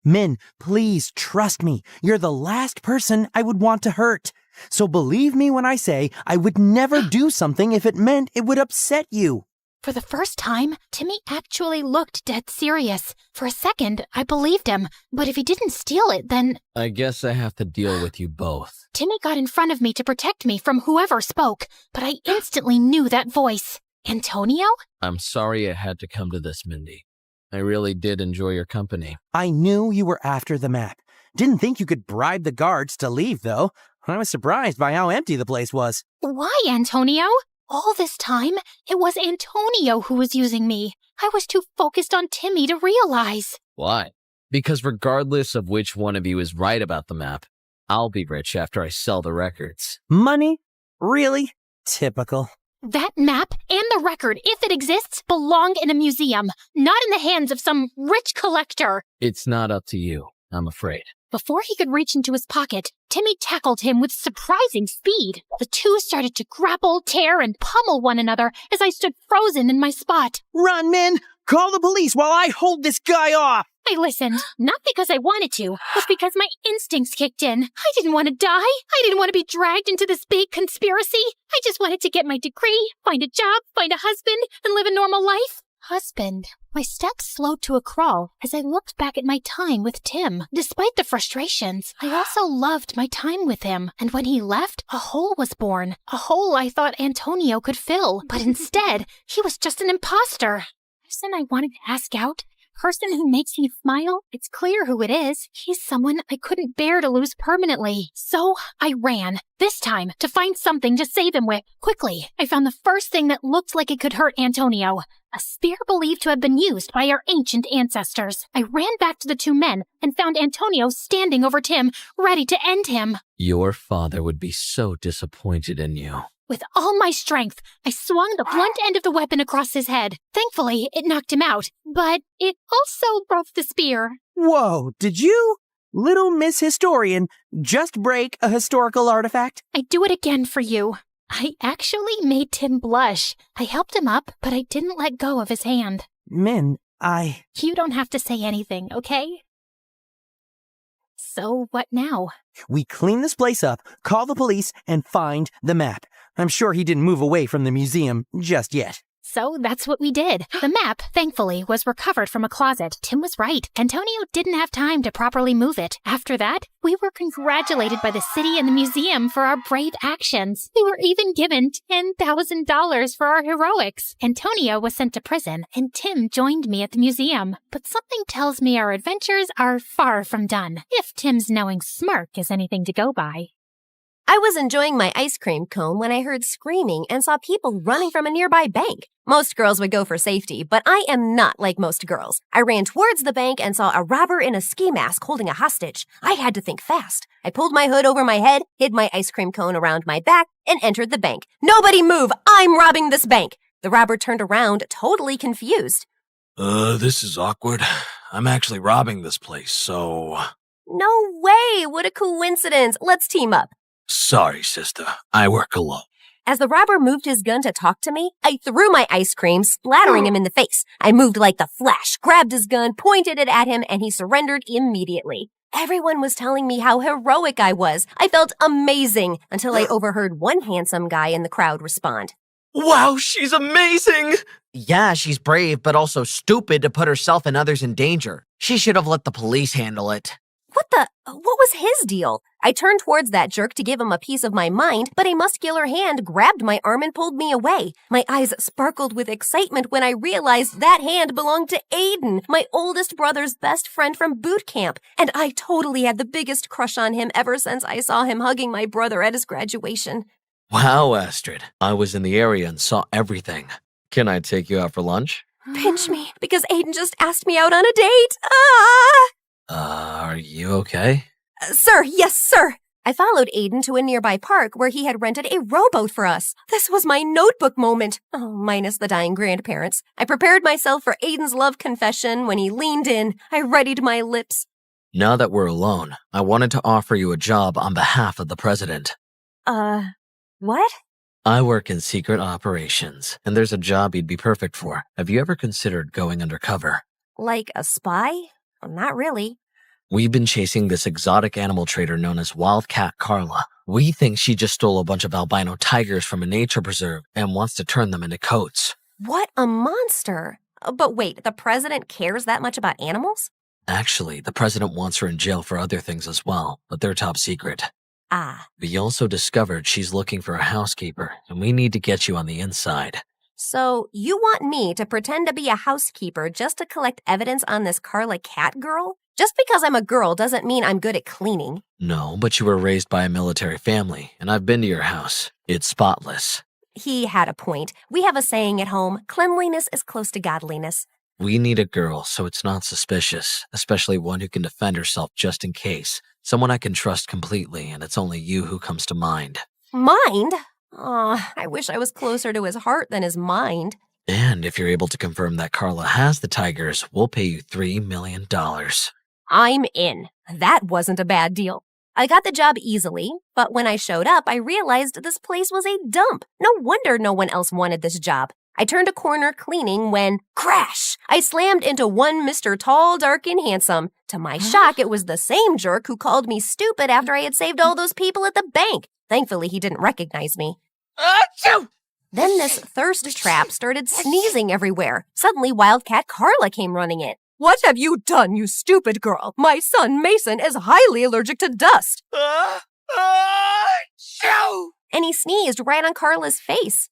Min, please trust me. You're the last person I would want to hurt. So believe me when I say I would never do something if it meant it would upset you. For the first time, Timmy actually looked dead serious. For a second, I believed him, but if he didn't steal it, then... I guess I have to deal with you both. Timmy got in front of me to protect me from whoever spoke, but I instantly knew that voice. Antonio? I'm sorry it had to come to this, Mindy. I really did enjoy your company. I knew you were after the map. Didn't think you could bribe the guards to leave, though. I was surprised by how empty the place was. Why, Antonio? All this time, it was Antonio who was using me. I was too focused on Timmy to realize. Why? Because regardless of which one of you is right about the map, I'll be rich after I sell the records. Money? Really? Typical. That map and the record, if it exists, belong in a museum, not in the hands of some rich collector. It's not up to you. I'm afraid. Before he could reach into his pocket, Timmy tackled him with surprising speed. The two started to grapple, tear, and pummel one another as I stood frozen in my spot. Run, men! Call the police while I hold this guy off! I listened, not because I wanted to, but because my instincts kicked in. I didn't want to die. I didn't want to be dragged into this big conspiracy. I just wanted to get my degree, find a job, find a husband, and live a normal life. Husband. My steps slowed to a crawl as I looked back at my time with Tim. Despite the frustrations, I also loved my time with him. And when he left, a hole was born. A hole I thought Antonio could fill. But instead, he was just an imposter. Person I wanted to ask out? Person who makes me smile? It's clear who it is. He's someone I couldn't bear to lose permanently. So I ran. This time, to find something to save him with. Quickly, I found the first thing that looked like it could hurt Antonio. A spear believed to have been used by our ancient ancestors. I ran back to the two men and found Antonio standing over Tim, ready to end him. Your father would be so disappointed in you. With all my strength, I swung the blunt end of the weapon across his head. Thankfully, it knocked him out, but it also broke the spear. Whoa, did you, little Miss Historian, just break a historical artifact? I'd do it again for you. I actually made Tim blush. I helped him up, but I didn't let go of his hand. Min, You don't have to say anything, okay? So what now? We clean this place up, call the police, and find the map. I'm sure he didn't move away from the museum just yet. So that's what we did. The map, thankfully, was recovered from a closet. Tim was right. Antonio didn't have time to properly move it. After that, we were congratulated by the city and the museum for our brave actions. We were even given $10,000 for our heroics. Antonio was sent to prison, and Tim joined me at the museum. But something tells me our adventures are far from done, if Tim's knowing smirk is anything to go by. I was enjoying my ice cream cone when I heard screaming and saw people running from a nearby bank. Most girls would go for safety, but I am not like most girls. I ran towards the bank and saw a robber in a ski mask holding a hostage. I had to think fast. I pulled my hood over my head, hid my ice cream cone around my back, and entered the bank. Nobody move! I'm robbing this bank! The robber turned around, totally confused. This is awkward. I'm actually robbing this place, so... No way! What a coincidence! Let's team up. Sorry, sister. I work alone. As the robber moved his gun to talk to me, I threw my ice cream, splattering him in the face. I moved like the Flash, grabbed his gun, pointed it at him, and he surrendered immediately. Everyone was telling me how heroic I was. I felt amazing until I overheard one handsome guy in the crowd respond. Wow, she's amazing! Yeah, she's brave, but also stupid to put herself and others in danger. She should have let the police handle it. What was his deal? I turned towards that jerk to give him a piece of my mind, but a muscular hand grabbed my arm and pulled me away. My eyes sparkled with excitement when I realized that hand belonged to Aiden, my oldest brother's best friend from boot camp, and I totally had the biggest crush on him ever since I saw him hugging my brother at his graduation. Wow, Astrid. I was in the area and saw everything. Can I take you out for lunch? Pinch me, because Aiden just asked me out on a date. Ah! Are you okay? Sir, yes, sir. I followed Aiden to a nearby park where he had rented a rowboat for us. This was my notebook moment. Oh, minus the dying grandparents. I prepared myself for Aiden's love confession when he leaned in. I readied my lips. Now that we're alone, I wanted to offer you a job on behalf of the president. What? I work in secret operations, and there's a job you'd be perfect for. Have you ever considered going undercover? Like a spy? Not really. We've been chasing this exotic animal trader known as Wildcat Carla. We think she just stole a bunch of albino tigers from a nature preserve and wants to turn them into coats. What a monster. But wait, the president cares that much about animals? Actually, the president wants her in jail for other things as well, but they're top secret. Ah. We also discovered she's looking for a housekeeper, and we need to get you on the inside. So, you want me to pretend to be a housekeeper just to collect evidence on this Carla Cat girl? Just because I'm a girl doesn't mean I'm good at cleaning. No, but you were raised by a military family, and I've been to your house. It's spotless. He had a point. We have a saying at home, cleanliness is close to godliness. We need a girl so it's not suspicious, especially one who can defend herself just in case. Someone I can trust completely, and it's only you who comes to mind. Mind? Aw, I wish I was closer to his heart than his mind. And if you're able to confirm that Carla has the tigers, we'll pay you $3 million. I'm in. That wasn't a bad deal. I got the job easily, but when I showed up, I realized this place was a dump. No wonder no one else wanted this job. I turned a corner cleaning when, crash! I slammed into one Mr. Tall, Dark, and Handsome. To my shock, it was the same jerk who called me stupid after I had saved all those people at the bank. Thankfully, he didn't recognize me. Achoo! Then this thirst trap started sneezing everywhere. Suddenly, Wildcat Carla came running in. What have you done, you stupid girl? My son, Mason, is highly allergic to dust. And he sneezed right on Carla's face.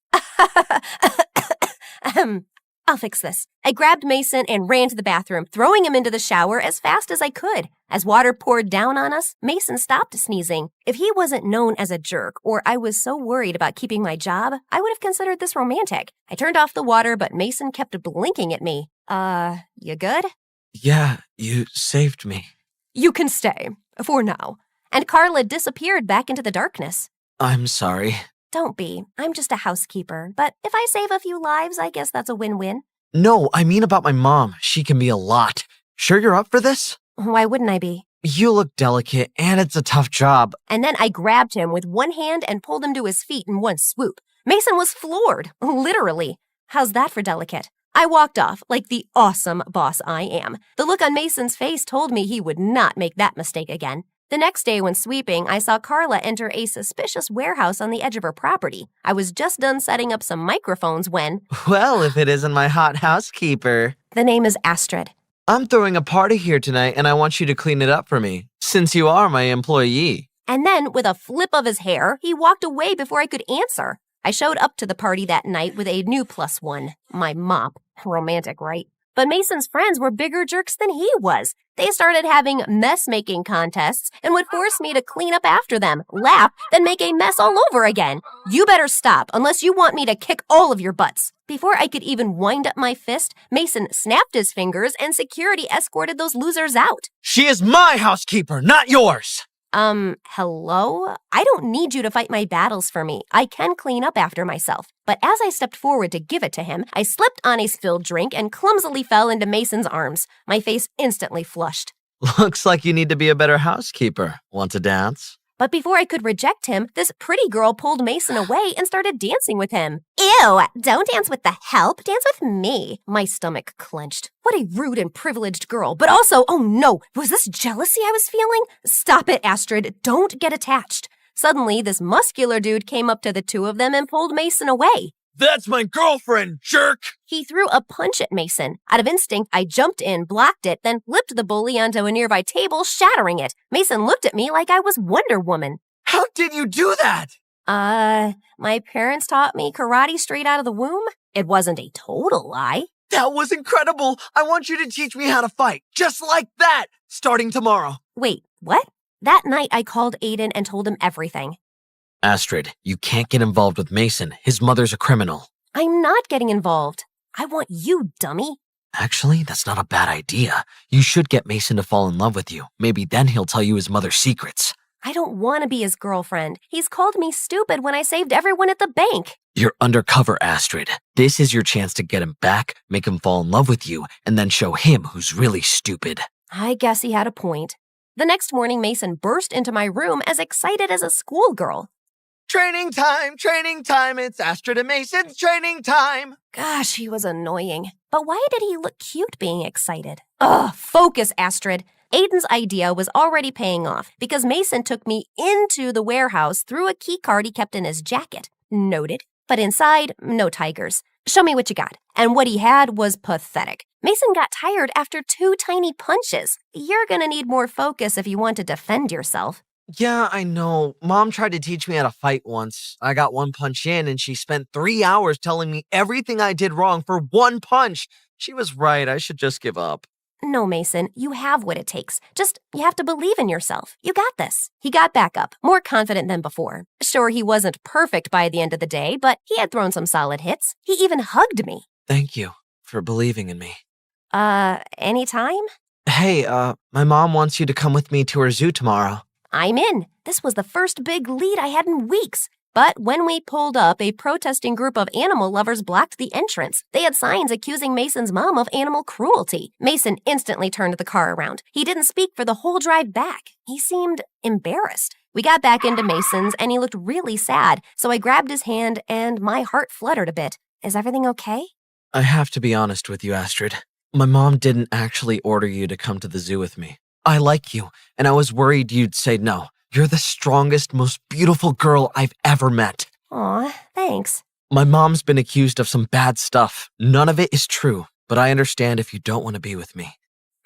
I'll fix this. I grabbed Mason and ran to the bathroom, throwing him into the shower as fast as I could. As water poured down on us, Mason stopped sneezing. If he wasn't known as a jerk, or I was so worried about keeping my job, I would have considered this romantic. I turned off the water, but Mason kept blinking at me. You good? Yeah, you saved me. You can stay, for now. And Carla disappeared back into the darkness. I'm sorry. Don't be. I'm just a housekeeper. But if I save a few lives, I guess that's a win-win. No, I mean about my mom. She can be a lot. Sure you're up for this? Why wouldn't I be? You look delicate, and it's a tough job. And then I grabbed him with one hand and pulled him to his feet in one swoop. Mason was floored, literally. How's that for delicate? I walked off like the awesome boss I am. The look on Mason's face told me he would not make that mistake again. The next day when sweeping, I saw Carla enter a suspicious warehouse on the edge of her property. I was just done setting up some microphones when… Well, if it isn't my hot housekeeper. The name is Astrid. I'm throwing a party here tonight, and I want you to clean it up for me, since you are my employee. And then, with a flip of his hair, he walked away before I could answer. I showed up to the party that night with a new +1, my mop. Romantic, right? But Mason's friends were bigger jerks than he was. They started having mess-making contests and would force me to clean up after them, laugh, then make a mess all over again. You better stop unless you want me to kick all of your butts. Before I could even wind up my fist, Mason snapped his fingers and security escorted those losers out. She is my housekeeper, not yours! Hello? I don't need you to fight my battles for me. I can clean up after myself. But as I stepped forward to give it to him, I slipped on a spilled drink and clumsily fell into Mason's arms. My face instantly flushed. Looks like you need to be a better housekeeper. Want to dance? But before I could reject him, this pretty girl pulled Mason away and started dancing with him. Ew, don't dance with the help, dance with me. My stomach clenched. What a rude and privileged girl. But also, oh no, was this jealousy I was feeling? Stop it, Astrid. Don't get attached. Suddenly, this muscular dude came up to the two of them and pulled Mason away. That's my girlfriend, jerk! He threw a punch at Mason. Out of instinct, I jumped in, blocked it, then flipped the bully onto a nearby table, shattering it. Mason looked at me like I was Wonder Woman. How did you do that? My parents taught me karate straight out of the womb. It wasn't a total lie. That was incredible! I want you to teach me how to fight, just like that, starting tomorrow. Wait, what? That night, I called Aiden and told him everything. Astrid, you can't get involved with Mason. His mother's a criminal. I'm not getting involved. I want you, dummy. Actually, that's not a bad idea. You should get Mason to fall in love with you. Maybe then he'll tell you his mother's secrets. I don't want to be his girlfriend. He's called me stupid when I saved everyone at the bank. You're undercover, Astrid. This is your chance to get him back, make him fall in love with you, and then show him who's really stupid. I guess he had a point. The next morning, Mason burst into my room as excited as a schoolgirl. Training time, it's Astrid and Mason's training time. Gosh, he was annoying. But why did he look cute being excited? Ugh, focus, Astrid. Aiden's idea was already paying off because Mason took me into the warehouse through a key card he kept in his jacket. Noted. But inside, no tigers. Show me what you got. And what he had was pathetic. Mason got tired after 2 tiny punches. You're gonna need more focus if you want to defend yourself. Yeah, I know. Mom tried to teach me how to fight once. I got 1 punch in and she spent 3 hours telling me everything I did wrong for 1 punch. She was right. I should just give up. No, Mason, you have what it takes. You have to believe in yourself. You got this. He got back up, more confident than before. Sure, he wasn't perfect by the end of the day, but he had thrown some solid hits. He even hugged me. Thank you for believing in me. Anytime? Hey, my mom wants you to come with me to her zoo tomorrow. I'm in. This was the first big lead I had in weeks. But when we pulled up, a protesting group of animal lovers blocked the entrance. They had signs accusing Mason's mom of animal cruelty. Mason instantly turned the car around. He didn't speak for the whole drive back. He seemed embarrassed. We got back into Mason's, and he looked really sad, so I grabbed his hand, and my heart fluttered a bit. Is everything okay? I have to be honest with you, Astrid. My mom didn't actually order you to come to the zoo with me. I like you, and I was worried you'd say no. You're the strongest, most beautiful girl I've ever met. Aw, thanks. My mom's been accused of some bad stuff. None of it is true, but I understand if you don't want to be with me.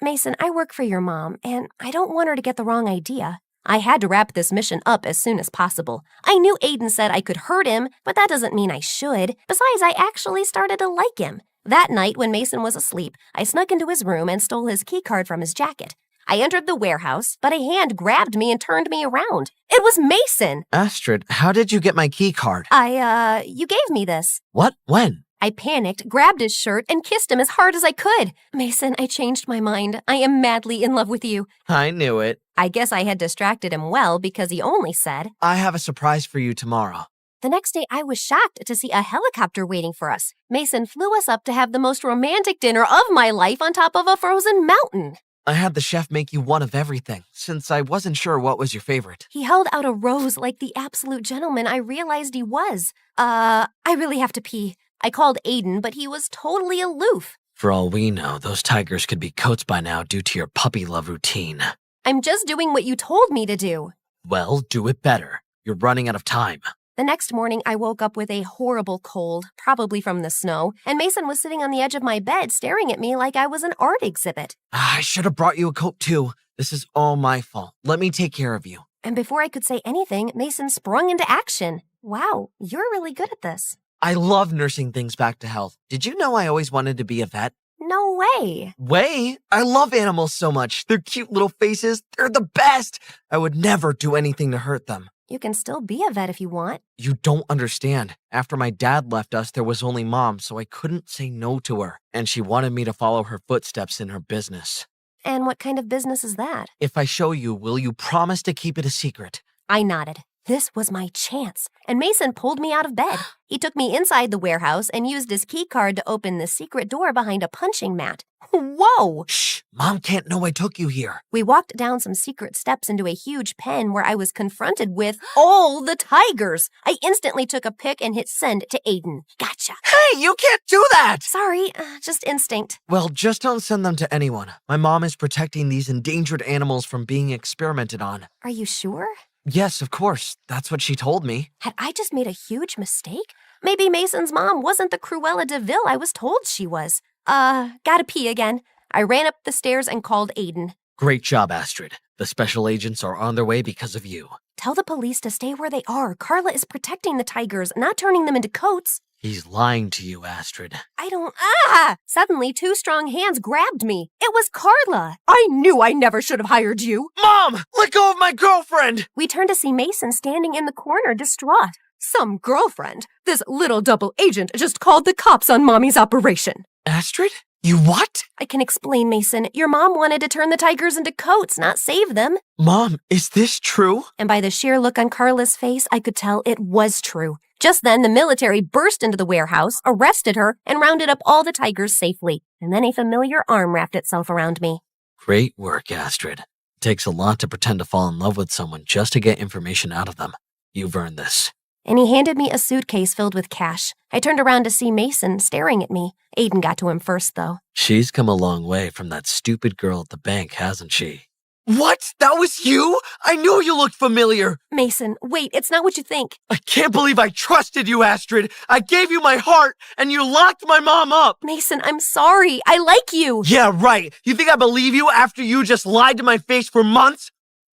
Mason, I work for your mom, and I don't want her to get the wrong idea. I had to wrap this mission up as soon as possible. I knew Aiden said I could hurt him, but that doesn't mean I should. Besides, I actually started to like him. That night, when Mason was asleep, I snuck into his room and stole his keycard from his jacket. I entered the warehouse, but a hand grabbed me and turned me around. It was Mason! Astrid, how did you get my key card? You gave me this. What? When? I panicked, grabbed his shirt, and kissed him as hard as I could. Mason, I changed my mind. I am madly in love with you. I knew it. I guess I had distracted him well because he only said, I have a surprise for you tomorrow. The next day, I was shocked to see a helicopter waiting for us. Mason flew us up to have the most romantic dinner of my life on top of a frozen mountain. I had the chef make you one of everything, since I wasn't sure what was your favorite. He held out a rose like the absolute gentleman I realized he was. I really have to pee. I called Aiden, but he was totally aloof. For all we know, those tigers could be coats by now due to your puppy love routine. I'm just doing what you told me to do. Well, do it better. You're running out of time. The next morning, I woke up with a horrible cold, probably from the snow, and Mason was sitting on the edge of my bed staring at me like I was an art exhibit. I should have brought you a coat too. This is all my fault. Let me take care of you. And before I could say anything, Mason sprung into action. Wow, you're really good at this. I love nursing things back to health. Did you know I always wanted to be a vet? No way. Way? I love animals so much. Their cute little faces, they're the best. I would never do anything to hurt them. You can still be a vet if you want. You don't understand. After my dad left us, there was only mom, so I couldn't say no to her. And she wanted me to follow her footsteps in her business. And what kind of business is that? If I show you, will you promise to keep it a secret? I nodded. This was my chance. And Mason pulled me out of bed. He took me inside the warehouse and used his key card to open the secret door behind a punching mat. Whoa! Shh! Mom can't know I took you here. We walked down some secret steps into a huge pen where I was confronted with all the tigers. I instantly took a pic and hit send to Aiden. Gotcha. Hey, you can't do that! Sorry, just instinct. Well, just don't send them to anyone. My mom is protecting these endangered animals from being experimented on. Are you sure? Yes, of course. That's what she told me. Had I just made a huge mistake? Maybe Mason's mom wasn't the Cruella de Vil I was told she was. Gotta pee again. I ran up the stairs and called Aiden. Great job, Astrid. The special agents are on their way because of you. Tell the police to stay where they are. Carla is protecting the tigers, not turning them into coats. He's lying to you, Astrid. I don't... Suddenly, two strong hands grabbed me. It was Carla. I knew I never should have hired you. Mom! Let go of my girlfriend! We turned to see Mason standing in the corner, distraught. Some girlfriend. This little double agent just called the cops on Mommy's operation. Astrid? You what? I can explain, Mason. Your mom wanted to turn the tigers into coats, not save them. Mom, is this true? And by the sheer look on Carla's face, I could tell it was true. Just then, the military burst into the warehouse, arrested her, and rounded up all the tigers safely. And then a familiar arm wrapped itself around me. Great work, Astrid. It takes a lot to pretend to fall in love with someone just to get information out of them. You've earned this. And he handed me a suitcase filled with cash. I turned around to see Mason staring at me. Aiden got to him first, though. She's come a long way from that stupid girl at the bank, hasn't she? What? That was you? I knew you looked familiar. Mason, wait, it's not what you think. I can't believe I trusted you, Astrid. I gave you my heart, and you locked my mom up. Mason, I'm sorry. I like you. Yeah, right. You think I believe you after you just lied to my face for months?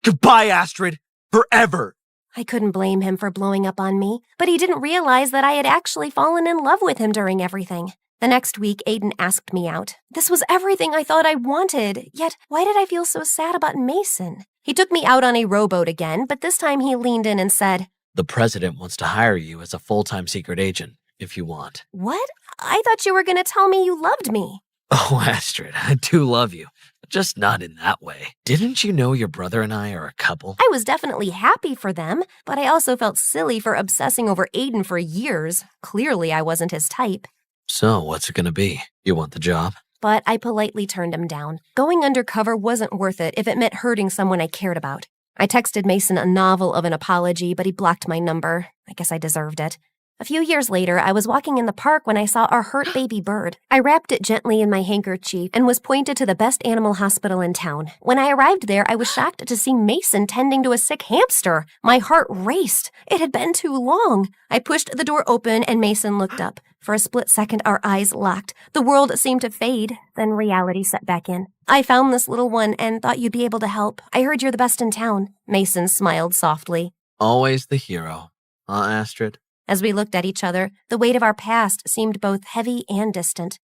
Goodbye, Astrid. Forever. I couldn't blame him for blowing up on me, but he didn't realize that I had actually fallen in love with him during everything. The next week, Aiden asked me out. This was everything I thought I wanted, yet why did I feel so sad about Mason? He took me out on a rowboat again, but this time he leaned in and said, The president wants to hire you as a full-time secret agent, if you want. What? I thought you were going to tell me you loved me. Oh, Astrid, I do love you. Just not in that way. Didn't you know your brother and I are a couple? I was definitely happy for them, but I also felt silly for obsessing over Aiden for years. Clearly, I wasn't his type. So, what's it gonna be? You want the job? But I politely turned him down. Going undercover wasn't worth it if it meant hurting someone I cared about. I texted Mason a novel of an apology, but he blocked my number. I guess I deserved it. A few years later, I was walking in the park when I saw our hurt baby bird. I wrapped it gently in my handkerchief and was pointed to the best animal hospital in town. When I arrived there, I was shocked to see Mason tending to a sick hamster. My heart raced. It had been too long. I pushed the door open and Mason looked up. For a split second, our eyes locked. The world seemed to fade, then reality set back in. I found this little one and thought you'd be able to help. I heard you're the best in town. Mason smiled softly. Always the hero. Astrid? As we looked at each other, the weight of our past seemed both heavy and distant.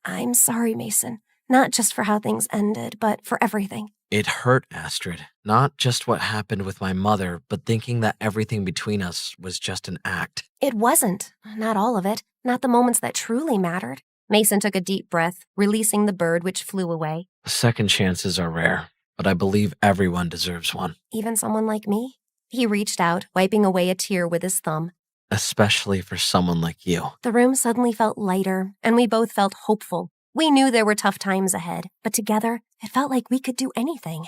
I'm sorry, Mason. Not just for how things ended, but for everything. It hurt, Astrid. Not just what happened with my mother, but thinking that everything between us was just an act. It wasn't. Not all of it. Not the moments that truly mattered. Mason took a deep breath, releasing the bird which flew away. Second chances are rare, but I believe everyone deserves one. Even someone like me? He reached out, wiping away a tear with his thumb. Especially for someone like you. The room suddenly felt lighter, and we both felt hopeful. We knew there were tough times ahead, but together, it felt like we could do anything.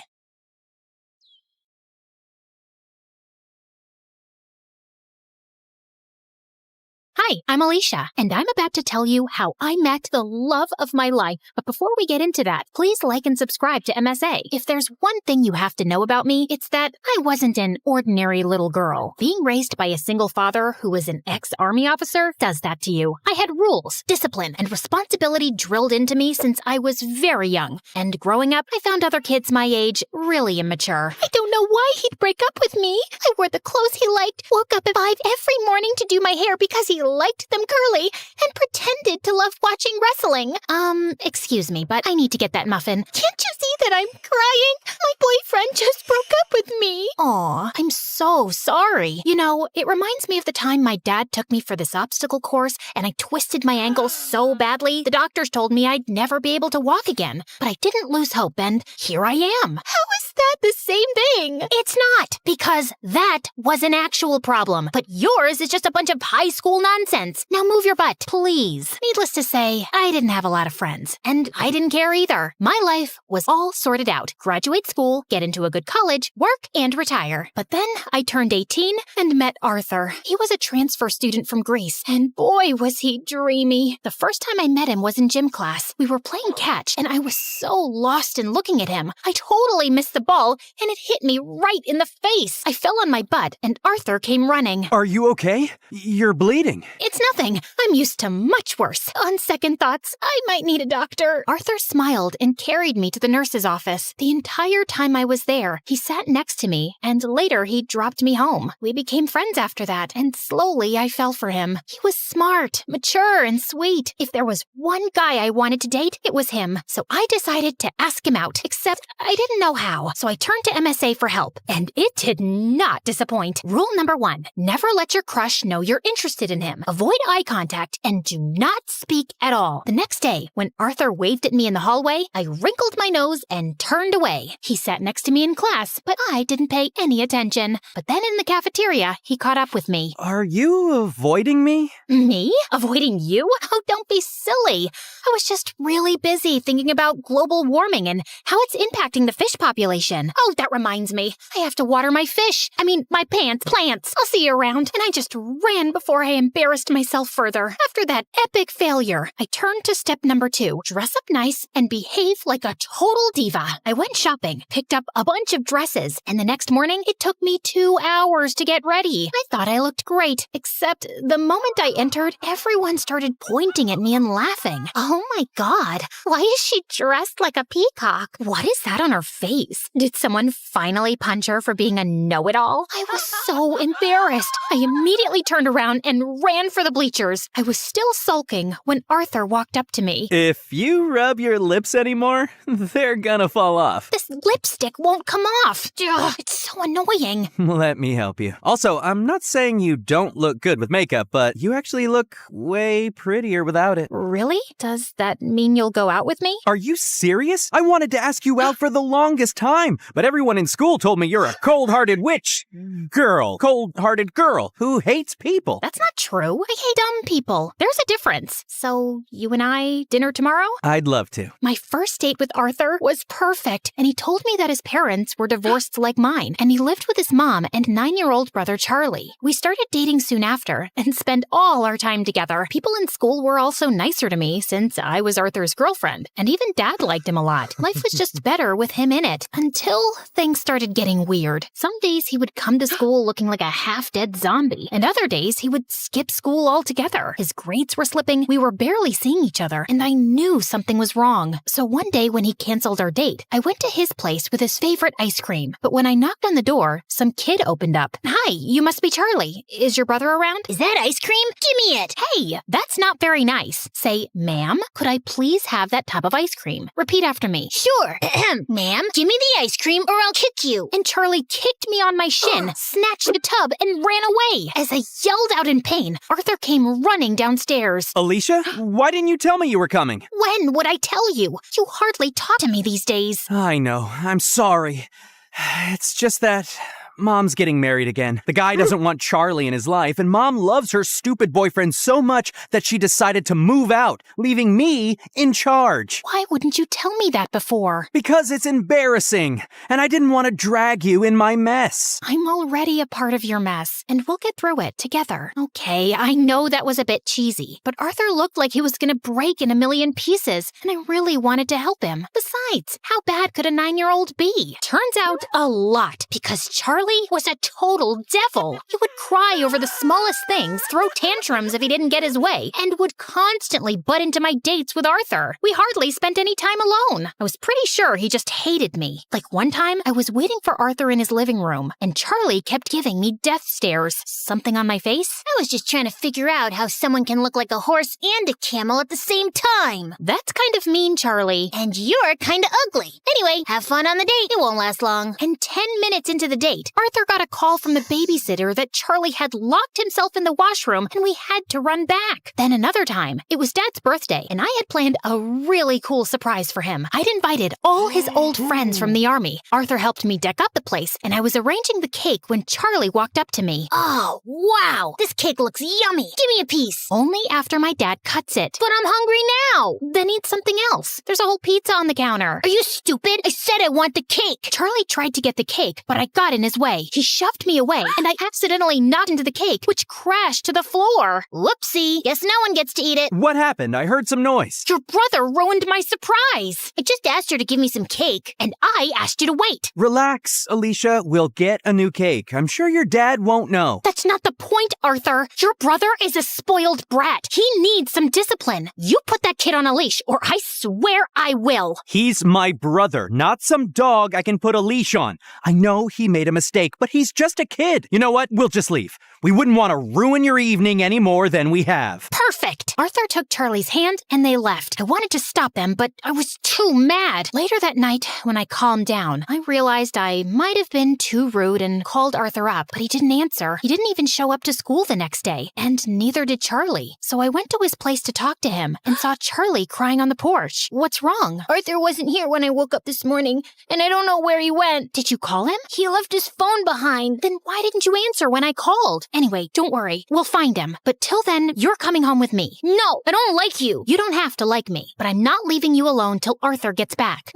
Hi, I'm Alicia, and I'm about to tell you how I met the love of my life. But before we get into that, please like and subscribe to MSA. If there's one thing you have to know about me, it's that I wasn't an ordinary little girl. Being raised by a single father who was an ex-army officer does that to you. I had rules, discipline, and responsibility drilled into me since I was very young. And growing up, I found other kids my age really immature. I don't know why he'd break up with me. I wore the clothes he liked, woke up at 5 every morning to do my hair because he liked them curly, and pretended to love watching wrestling. Excuse me, but I need to get that muffin. Can't you see that I'm crying? My boyfriend just broke up with me. Aw, I'm so sorry. You know, it reminds me of the time my dad took me for this obstacle course, and I twisted my ankle so badly, the doctors told me I'd never be able to walk again. But I didn't lose hope, and here I am. How is that the same thing? It's not, because that was an actual problem. But yours is just a bunch of high school nonsense. Now move your butt, please. Needless to say, I didn't have a lot of friends, and I didn't care either. My life was all sorted out. Graduate school, get into a good college, work, and retire. But then I turned 18 and met Arthur. He was a transfer student from Greece, and boy, was he dreamy. The first time I met him was in gym class. We were playing catch, and I was so lost in looking at him. I totally missed the ball, and it hit me right in the face. I fell on my butt, and Arthur came running. Are you okay? You're bleeding. It's nothing. I'm used to much worse. On second thoughts, I might need a doctor. Arthur smiled and carried me to the nurse's office. The entire time I was there, he sat next to me, and later he dropped me home. We became friends after that, and slowly I fell for him. He was smart, mature, and sweet. If there was one guy I wanted to date, it was him. So I decided to ask him out, except I didn't know how. So I turned to MSA for help, and it did not disappoint. Rule number 1, never let your crush know you're interested in him. Avoid eye contact and do not speak at all. The next day, when Arthur waved at me in the hallway, I wrinkled my nose and turned away. He sat next to me in class, but I didn't pay any attention. But then in the cafeteria, he caught up with me. Are you avoiding me? Me? Avoiding you? Oh, don't be silly. I was just really busy thinking about global warming and how it's impacting the fish population. Oh, that reminds me. I have to water my fish. My plants. I'll see you around. And I just ran before I embarrassed myself further. After that epic failure, I turned to step number 2. Dress up nice and behave like a total diva. I went shopping, picked up a bunch of dresses, and the next morning, it took me 2 hours to get ready. I thought I looked great, except the moment I entered, everyone started pointing at me and laughing. Oh my god, why is she dressed like a peacock? What is that on her face? Did someone finally punch her for being a know-it-all? I was so embarrassed. I immediately turned around and ran for the bleachers. I was still sulking when Arthur walked up to me. If you rub your lips anymore, they're gonna fall off. This lipstick won't come off. Ugh, it's so annoying. Let me help you. Also, I'm not saying you don't look good with makeup, but you actually look way prettier without it. Really? Does that mean you'll go out with me? Are you serious? I wanted to ask you out for the longest time, but everyone in school told me you're a cold-hearted cold-hearted girl who hates people. That's not true. I hate dumb people. There's a difference. So, you and I, dinner tomorrow? I'd love to. My first date with Arthur was perfect, and he told me that his parents were divorced like mine, and he lived with his mom and 9-year-old brother Charlie. We started dating soon after, and spent all our time together. People in school were also nicer to me since I was Arthur's girlfriend, and even Dad liked him a lot. Life was just better with him in it, until things started getting weird. Some days he would come to school looking like a half-dead zombie, and other days he would skip school altogether. His grades were slipping, we were barely seeing each other, and I knew something was wrong. So one day when he canceled our date, I went to his place with his favorite ice cream. But when I knocked on the door, some kid opened up. Hi, you must be Charlie. Is your brother around? Is that ice cream? Give me it. Hey, that's not very nice. Say, ma'am, could I please have that tub of ice cream? Repeat after me. Sure. Ma'am, give me the ice cream or I'll kick you. And Charlie kicked me on my shin, snatched the tub, and ran away. As I yelled out in pain, Arthur came running downstairs. Alicia, why didn't you tell me you were coming? When would I tell you? You hardly talk to me these days. I know. I'm sorry. It's just that Mom's getting married again. The guy doesn't want Charlie in his life, and Mom loves her stupid boyfriend so much that she decided to move out, leaving me in charge. Why wouldn't you tell me that before? Because it's embarrassing, and I didn't want to drag you in my mess. I'm already a part of your mess, and we'll get through it together. Okay, I know that was a bit cheesy, but Arthur looked like he was gonna break in a million pieces, and I really wanted to help him. Besides, how bad could a 9-year-old be? Turns out, a lot, because Charlie was a total devil. He would cry over the smallest things, throw tantrums if he didn't get his way, and would constantly butt into my dates with Arthur. We hardly spent any time alone. I was pretty sure he just hated me. Like one time, I was waiting for Arthur in his living room, and Charlie kept giving me death stares. Something on my face? I was just trying to figure out how someone can look like a horse and a camel at the same time. That's kind of mean, Charlie. And you're kind of ugly. Anyway, have fun on the date. It won't last long. And 10 minutes into the date, Arthur got a call from the babysitter that Charlie had locked himself in the washroom and we had to run back. Then another time, it was Dad's birthday and I had planned a really cool surprise for him. I'd invited all his old friends from the army. Arthur helped me deck up the place and I was arranging the cake when Charlie walked up to me. Oh, wow. This cake looks yummy. Give me a piece. Only after my dad cuts it. But I'm hungry now. Then eat something else. There's a whole pizza on the counter. Are you stupid? I said I want the cake. Charlie tried to get the cake, but I got in his way. He shoved me away, and I accidentally knocked into the cake, which crashed to the floor. Whoopsie. Guess no one gets to eat it. What happened? I heard some noise. Your brother ruined my surprise. I just asked her to give me some cake. And I asked you to wait. Relax, Alicia. We'll get a new cake. I'm sure your dad won't know. That's not the point, Arthur. Your brother is a spoiled brat. He needs some discipline. You put that kid on a leash, or I swear I will. He's my brother, not some dog I can put a leash on. I know he made a mistake, but he's just a kid. You know what? We'll just leave. We wouldn't want to ruin your evening any more than we have. Perfect. Arthur took Charlie's hand and they left. I wanted to stop them, but I was too mad. Later that night, when I calmed down, I realized I might have been too rude and called Arthur up, but he didn't answer. He didn't even show up to school the next day, and neither did Charlie. So I went to his place to talk to him and saw Charlie crying on the porch. What's wrong? Arthur wasn't here when I woke up this morning, and I don't know where he went. Did you call him? He left his phone behind. Then why didn't you answer when I called? Anyway, don't worry. We'll find him. But till then, you're coming home with me. No, I don't like you. You don't have to like me, but I'm not leaving you alone till Arthur gets back.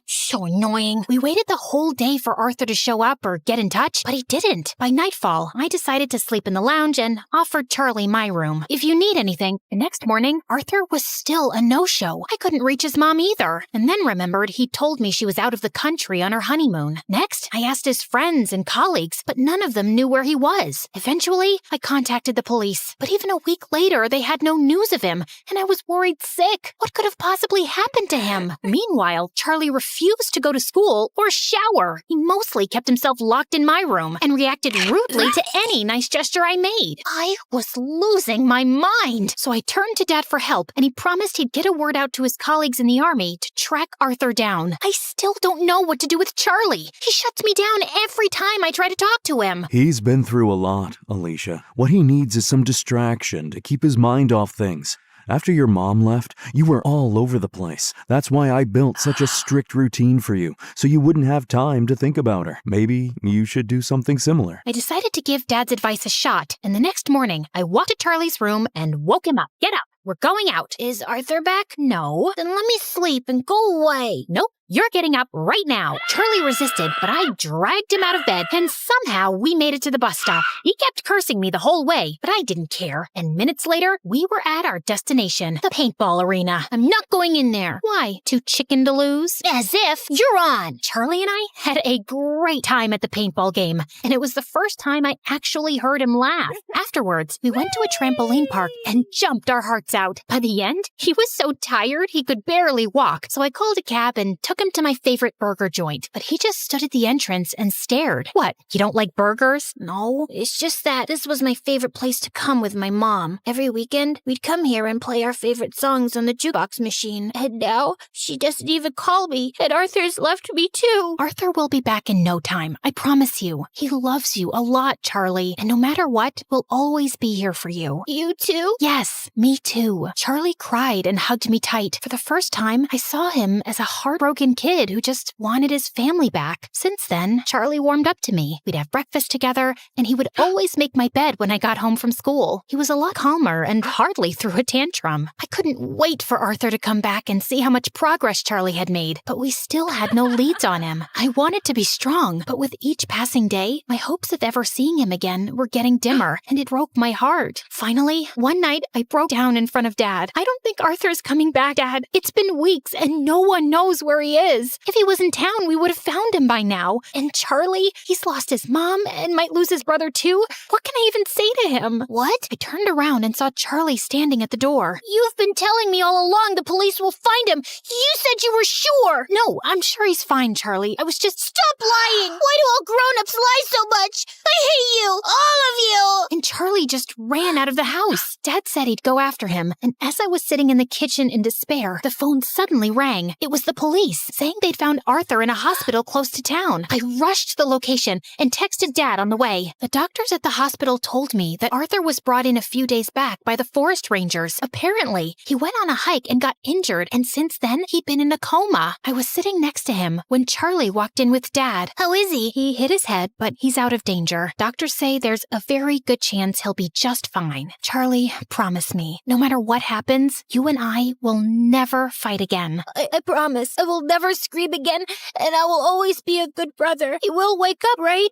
So annoying. We waited the whole day for Arthur to show up or get in touch, but he didn't. By nightfall, I decided to sleep in the lounge and offered Charlie my room. If you need anything. The next morning, Arthur was still a no-show. I couldn't reach his mom either. And then remembered he told me she was out of the country on her honeymoon. Next, I asked his friends and colleagues, but none of them knew where he was. Eventually, Eventually, I contacted the police, but even a week later, they had no news of him, and I was worried sick. What could have possibly happened to him? Meanwhile, Charlie refused to go to school or shower. He mostly kept himself locked in my room and reacted rudely to any nice gesture I made. I was losing my mind. So I turned to Dad for help, and he promised he'd get a word out to his colleagues in the army to track Arthur down. I still don't know what to do with Charlie. He shuts me down every time I try to talk to him. He's been through a lot, Alicia. What he needs is some distraction to keep his mind off things. After your mom left, you were all over the place. That's why I built such a strict routine for you, so you wouldn't have time to think about her. Maybe you should do something similar. I decided to give Dad's advice a shot, and the next morning, I walked to Charlie's room and woke him up. Get up. We're going out. Is Arthur back? No. Then let me sleep and go away. Nope. You're getting up right now. Charlie resisted, but I dragged him out of bed, and somehow we made it to the bus stop. He kept cursing me the whole way, but I didn't care. And minutes later, we were at our destination, the paintball arena. I'm not going in there. Why? Too chicken to lose? As if you're on. Charlie and I had a great time at the paintball game, and it was the first time I actually heard him laugh. Afterwards, we went to a trampoline park and jumped our hearts out. By the end, he was so tired he could barely walk, so I called a cab and took him to my favorite burger joint, but he just stood at the entrance and stared. What, you don't like burgers? No, it's just that this was my favorite place to come with my mom. Every weekend, we'd come here and play our favorite songs on the jukebox machine. And now, she doesn't even call me, and Arthur's left me too. Arthur will be back in no time, I promise you. He loves you a lot, Charlie, and no matter what, we'll always be here for you. You too? Yes, me too. Charlie cried and hugged me tight. For the first time, I saw him as a heartbroken kid who just wanted his family back. Since then, Charlie warmed up to me. We'd have breakfast together, and he would always make my bed when I got home from school. He was a lot calmer and hardly threw a tantrum. I couldn't wait for Arthur to come back and see how much progress Charlie had made, but we still had no leads on him. I wanted to be strong, but with each passing day, my hopes of ever seeing him again were getting dimmer, and it broke my heart. Finally, one night, I broke down in front of Dad. I don't think Arthur's coming back, Dad. It's been weeks, and no one knows where he is. If he was in town, we would have found him by now. And Charlie, he's lost his mom and might lose his brother too. What can I even say to him? What? I turned around and saw Charlie standing at the door. You've been telling me all along the police will find him. You said you were sure. No, I'm sure he's fine, Charlie. I was just... Stop lying! Why do all grown-ups lie so much? I hate you! All of you! And Charlie just ran out of the house. Dad said he'd go after him, and as I was sitting in the kitchen in despair, the phone suddenly rang. It was the police, saying they'd found Arthur in a hospital close to town. I rushed to the location and texted Dad on the way. The doctors at the hospital told me that Arthur was brought in a few days back by the forest rangers. Apparently, he went on a hike and got injured, and since then, he'd been in a coma. I was sitting next to him when Charlie walked in with Dad. How is he? He hit his head, but he's out of danger. Doctors say there's a very good chance he'll be just fine. Charlie, promise me, no matter what happens, you and I will never fight again. I promise. I will never scream again, and I will always be a good brother. He will wake up, right?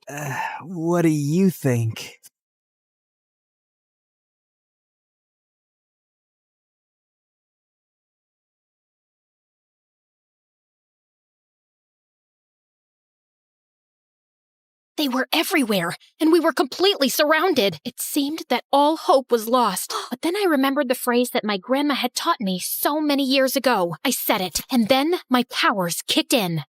What do you think? They were everywhere, and we were completely surrounded. It seemed that all hope was lost. But then I remembered the phrase that my grandma had taught me so many years ago. I said it, and then my powers kicked in.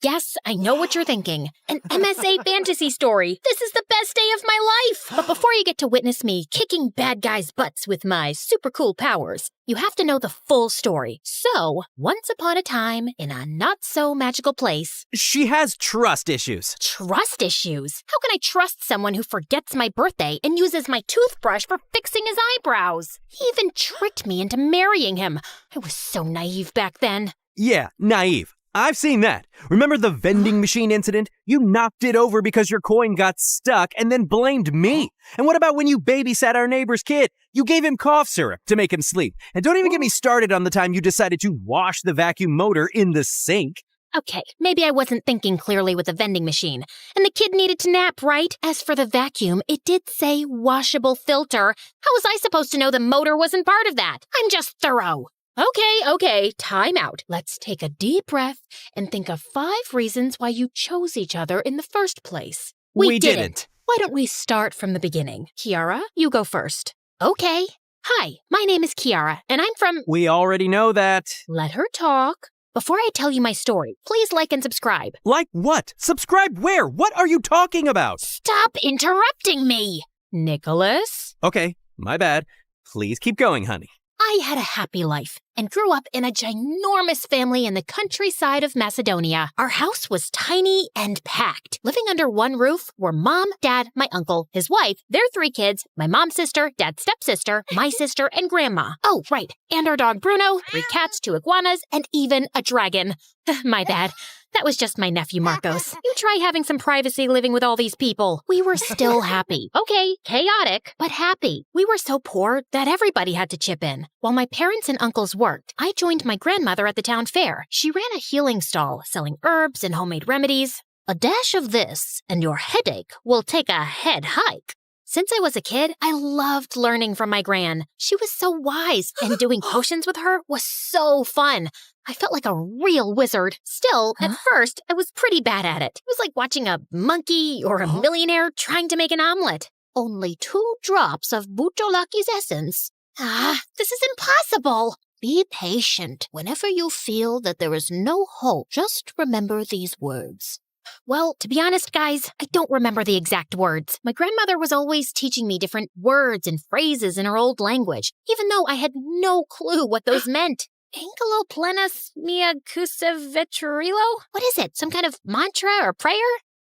Yes, I know what you're thinking. An MSA fantasy story. This is the best day of my life. But before you get to witness me kicking bad guys' butts with my super cool powers, you have to know the full story. So, once upon a time, in a not-so-magical place... She has trust issues. Trust issues? How can I trust someone who forgets my birthday and uses my toothbrush for fixing his eyebrows? He even tricked me into marrying him. I was so naive back then. Yeah, naive. I've seen that. Remember the vending machine incident? You knocked it over because your coin got stuck and then blamed me. And what about when you babysat our neighbor's kid? You gave him cough syrup to make him sleep. And don't even get me started on the time you decided to wash the vacuum motor in the sink. Okay, maybe I wasn't thinking clearly with the vending machine. And the kid needed to nap, right? As for the vacuum, it did say washable filter. How was I supposed to know the motor wasn't part of that? I'm just thorough. Okay, time out. Let's take a deep breath and think of 5 reasons why you chose each other in the first place. We didn't. Why don't we start from the beginning? Kiara, you go first. Okay. Hi, my name is Kiara, and I'm from... We already know that. Let her talk. Before I tell you my story, please like and subscribe. Like what? Subscribe where? What are you talking about? Stop interrupting me! Nicholas? Okay, my bad. Please keep going, honey. I had a happy life and grew up in a ginormous family in the countryside of Macedonia. Our house was tiny and packed. Living under one roof were Mom, Dad, my uncle, his wife, their 3 kids, my mom's sister, Dad's stepsister, my sister, and Grandma. Oh, right, and our dog Bruno, 3 cats, 2 iguanas, and even a dragon. My bad. That was just my nephew Marcos. You try having some privacy living with all these people. We were still happy. Okay, chaotic, but happy. We were so poor that everybody had to chip in. While my parents and uncles worked, I joined my grandmother at the town fair. She ran a healing stall, selling herbs and homemade remedies. A dash of this, and your headache will take a head hike. Since I was a kid, I loved learning from my gran. She was so wise, and doing potions with her was so fun. I felt like a real wizard. Still, at first, I was pretty bad at it. It was like watching a monkey or a millionaire trying to make an omelet. Only 2 drops of Butolaki's essence. This is impossible. Be patient. Whenever you feel that there is no hope, just remember these words. Well, to be honest, guys, I don't remember the exact words. My grandmother was always teaching me different words and phrases in her old language, even though I had no clue what those meant. Angelo plenus mea cusevetrilo? What is it, some kind of mantra or prayer?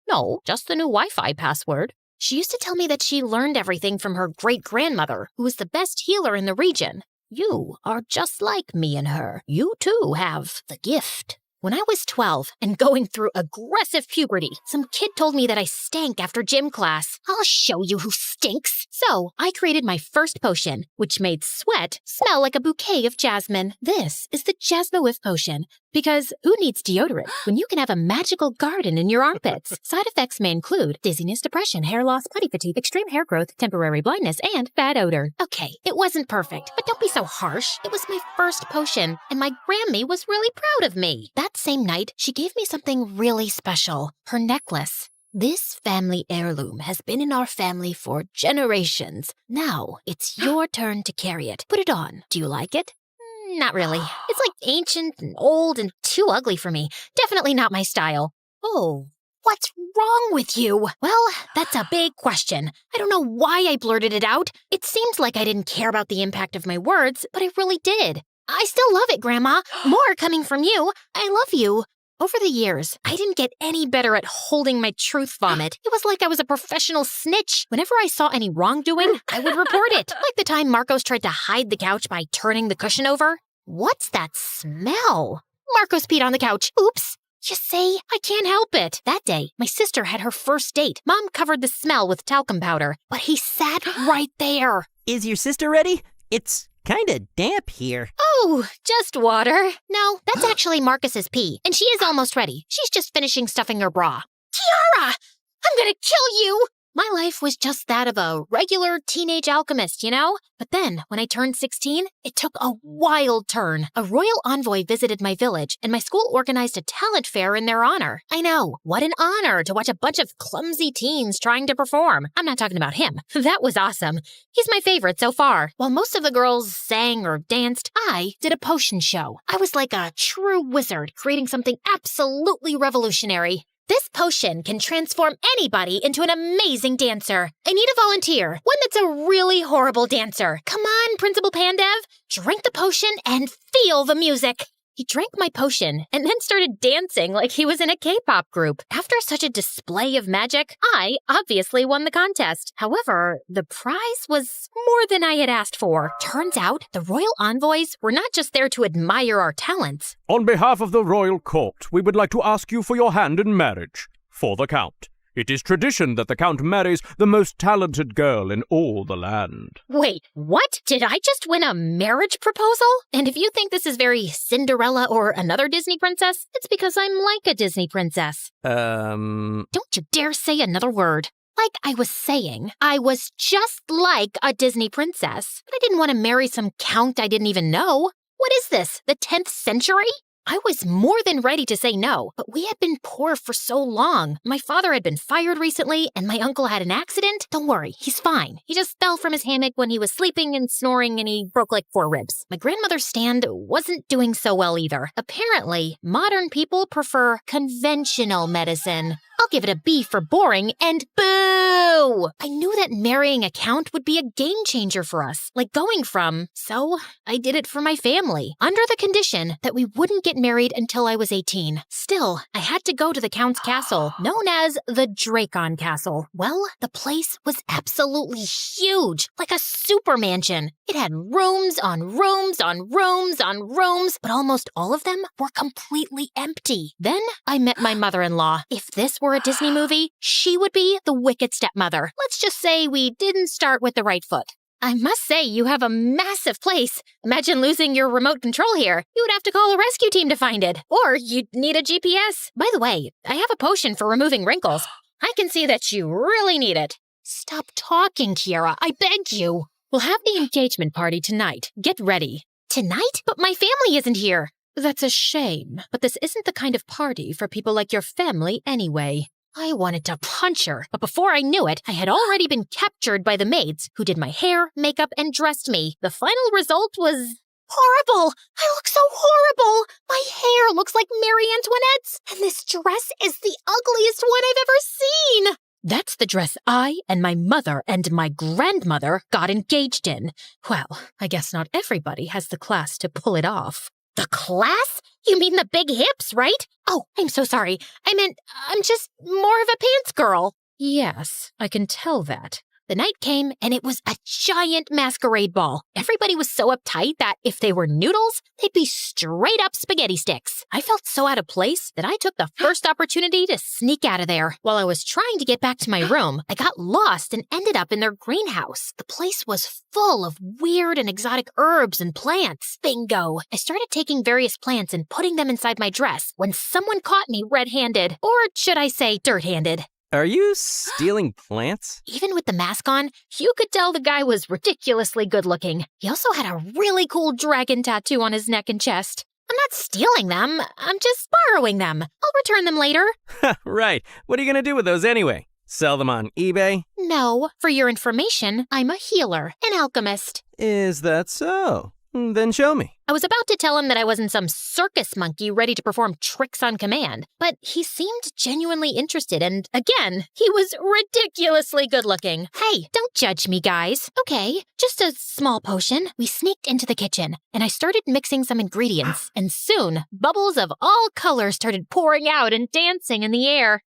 No, just the new Wi-Fi password. She used to tell me that she learned everything from her great-grandmother, who was the best healer in the region. You are just like me and her. You, too, have the gift. When I was 12 and going through aggressive puberty, some kid told me that I stank after gym class. I'll show you who stinks. So I created my first potion, which made sweat smell like a bouquet of jasmine. This is the Jasmine potion, because who needs deodorant when you can have a magical garden in your armpits? Side effects may include dizziness, depression, hair loss, body fatigue, extreme hair growth, temporary blindness, and bad odor. Okay, it wasn't perfect, but don't be so harsh. It was my first potion, and my Grammy was really proud of me. That same night, she gave me something really special, her necklace. This family heirloom has been in our family for generations. Now, it's your turn to carry it. Put it on. Do you like it? Not really. It's like ancient and old and too ugly for me. Definitely not my style. Oh, what's wrong with you? Well, that's a big question. I don't know why I blurted it out. It seems like I didn't care about the impact of my words, but I really did. I still love it, Grandma. More coming from you. I love you. Over the years, I didn't get any better at holding my truth vomit. It was like I was a professional snitch. Whenever I saw any wrongdoing, I would report it. Like the time Marcos tried to hide the couch by turning the cushion over. What's that smell? Marcos peed on the couch. Oops. You see, I can't help it. That day, my sister had her first date. Mom covered the smell with talcum powder, but he sat right there. Is your sister ready? It's kinda damp here. Oh, just water. No, that's actually Marcus's pee, and she is almost ready. She's just finishing stuffing her bra. Kiara! I'm gonna kill you! My life was just that of a regular teenage alchemist, you know? But then, when I turned 16, it took a wild turn. A royal envoy visited my village, and my school organized a talent fair in their honor. I know, what an honor to watch a bunch of clumsy teens trying to perform. I'm not talking about him. That was awesome. He's my favorite so far. While most of the girls sang or danced, I did a potion show. I was like a true wizard, creating something absolutely revolutionary. This potion can transform anybody into an amazing dancer. I need a volunteer, one that's a really horrible dancer. Come on, Principal Pandev, drink the potion and feel the music. He drank my potion and then started dancing like he was in a K-pop group. After such a display of magic, I obviously won the contest. However, the prize was more than I had asked for. Turns out, the royal envoys were not just there to admire our talents. On behalf of the royal court, we would like to ask you for your hand in marriage. For the Count. It is tradition that the Count marries the most talented girl in all the land. Wait, what? Did I just win a marriage proposal? And if you think this is very Cinderella or another Disney princess, it's because I'm like a Disney princess. Don't you dare say another word. Like I was saying, I was just like a Disney princess, but I didn't want to marry some count I didn't even know. What is this, the 10th century? I was more than ready to say no, but we had been poor for so long. My father had been fired recently, and my uncle had an accident. Don't worry, he's fine. He just fell from his hammock when he was sleeping and snoring, and he broke like 4 ribs. My grandmother's stand wasn't doing so well either. Apparently, modern people prefer conventional medicine. I'll give it a B for boring, and boo! I knew that marrying a count would be a game changer for us, like going from, so I did it for my family, under the condition that we wouldn't get married until I was 18. Still, I had to go to the count's castle, known as the Dracon Castle. Well, the place was absolutely huge, like a super mansion. It had rooms on rooms on rooms on rooms, but almost all of them were completely empty. Then I met my mother-in-law. If this were a Disney movie, she would be the wicked stepmother. Let's just say we didn't start with the right foot. I must say, you have a massive place. Imagine losing your remote control here. You would have to call a rescue team to find it. Or you'd need a GPS. By the way, I have a potion for removing wrinkles. I can see that you really need it. Stop talking, Kiara. I beg you. We'll have the engagement party tonight. Get ready. Tonight? But my family isn't here. That's a shame, but this isn't the kind of party for people like your family anyway. I wanted to punch her, but before I knew it, I had already been captured by the maids who did my hair, makeup, and dressed me. The final result was horrible. I look so horrible. My hair looks like Marie Antoinette's, and this dress is the ugliest one I've ever seen. That's the dress I and my mother and my grandmother got engaged in. Well, I guess not everybody has the class to pull it off. The class? You mean the big hips, right? Oh, I'm so sorry. I meant, I'm just more of a pants girl. Yes, I can tell that. The night came, and it was a giant masquerade ball. Everybody was so uptight that if they were noodles, they'd be straight up spaghetti sticks. I felt so out of place that I took the first opportunity to sneak out of there. While I was trying to get back to my room, I got lost and ended up in their greenhouse. The place was full of weird and exotic herbs and plants. Bingo! I started taking various plants and putting them inside my dress when someone caught me red-handed, or should I say dirt-handed. Are you stealing plants? Even with the mask on, you could tell the guy was ridiculously good-looking. He also had a really cool dragon tattoo on his neck and chest. I'm not stealing them. I'm just borrowing them. I'll return them later. Right. What are you going to do with those anyway? Sell them on eBay? No. For your information, I'm a healer, an alchemist. Is that so? Then show me. I was about to tell him that I wasn't some circus monkey ready to perform tricks on command, but he seemed genuinely interested, and again, he was ridiculously good-looking. Hey, don't judge me, guys. Okay, just a small potion. We sneaked into the kitchen, and I started mixing some ingredients, and soon, bubbles of all colors started pouring out and dancing in the air.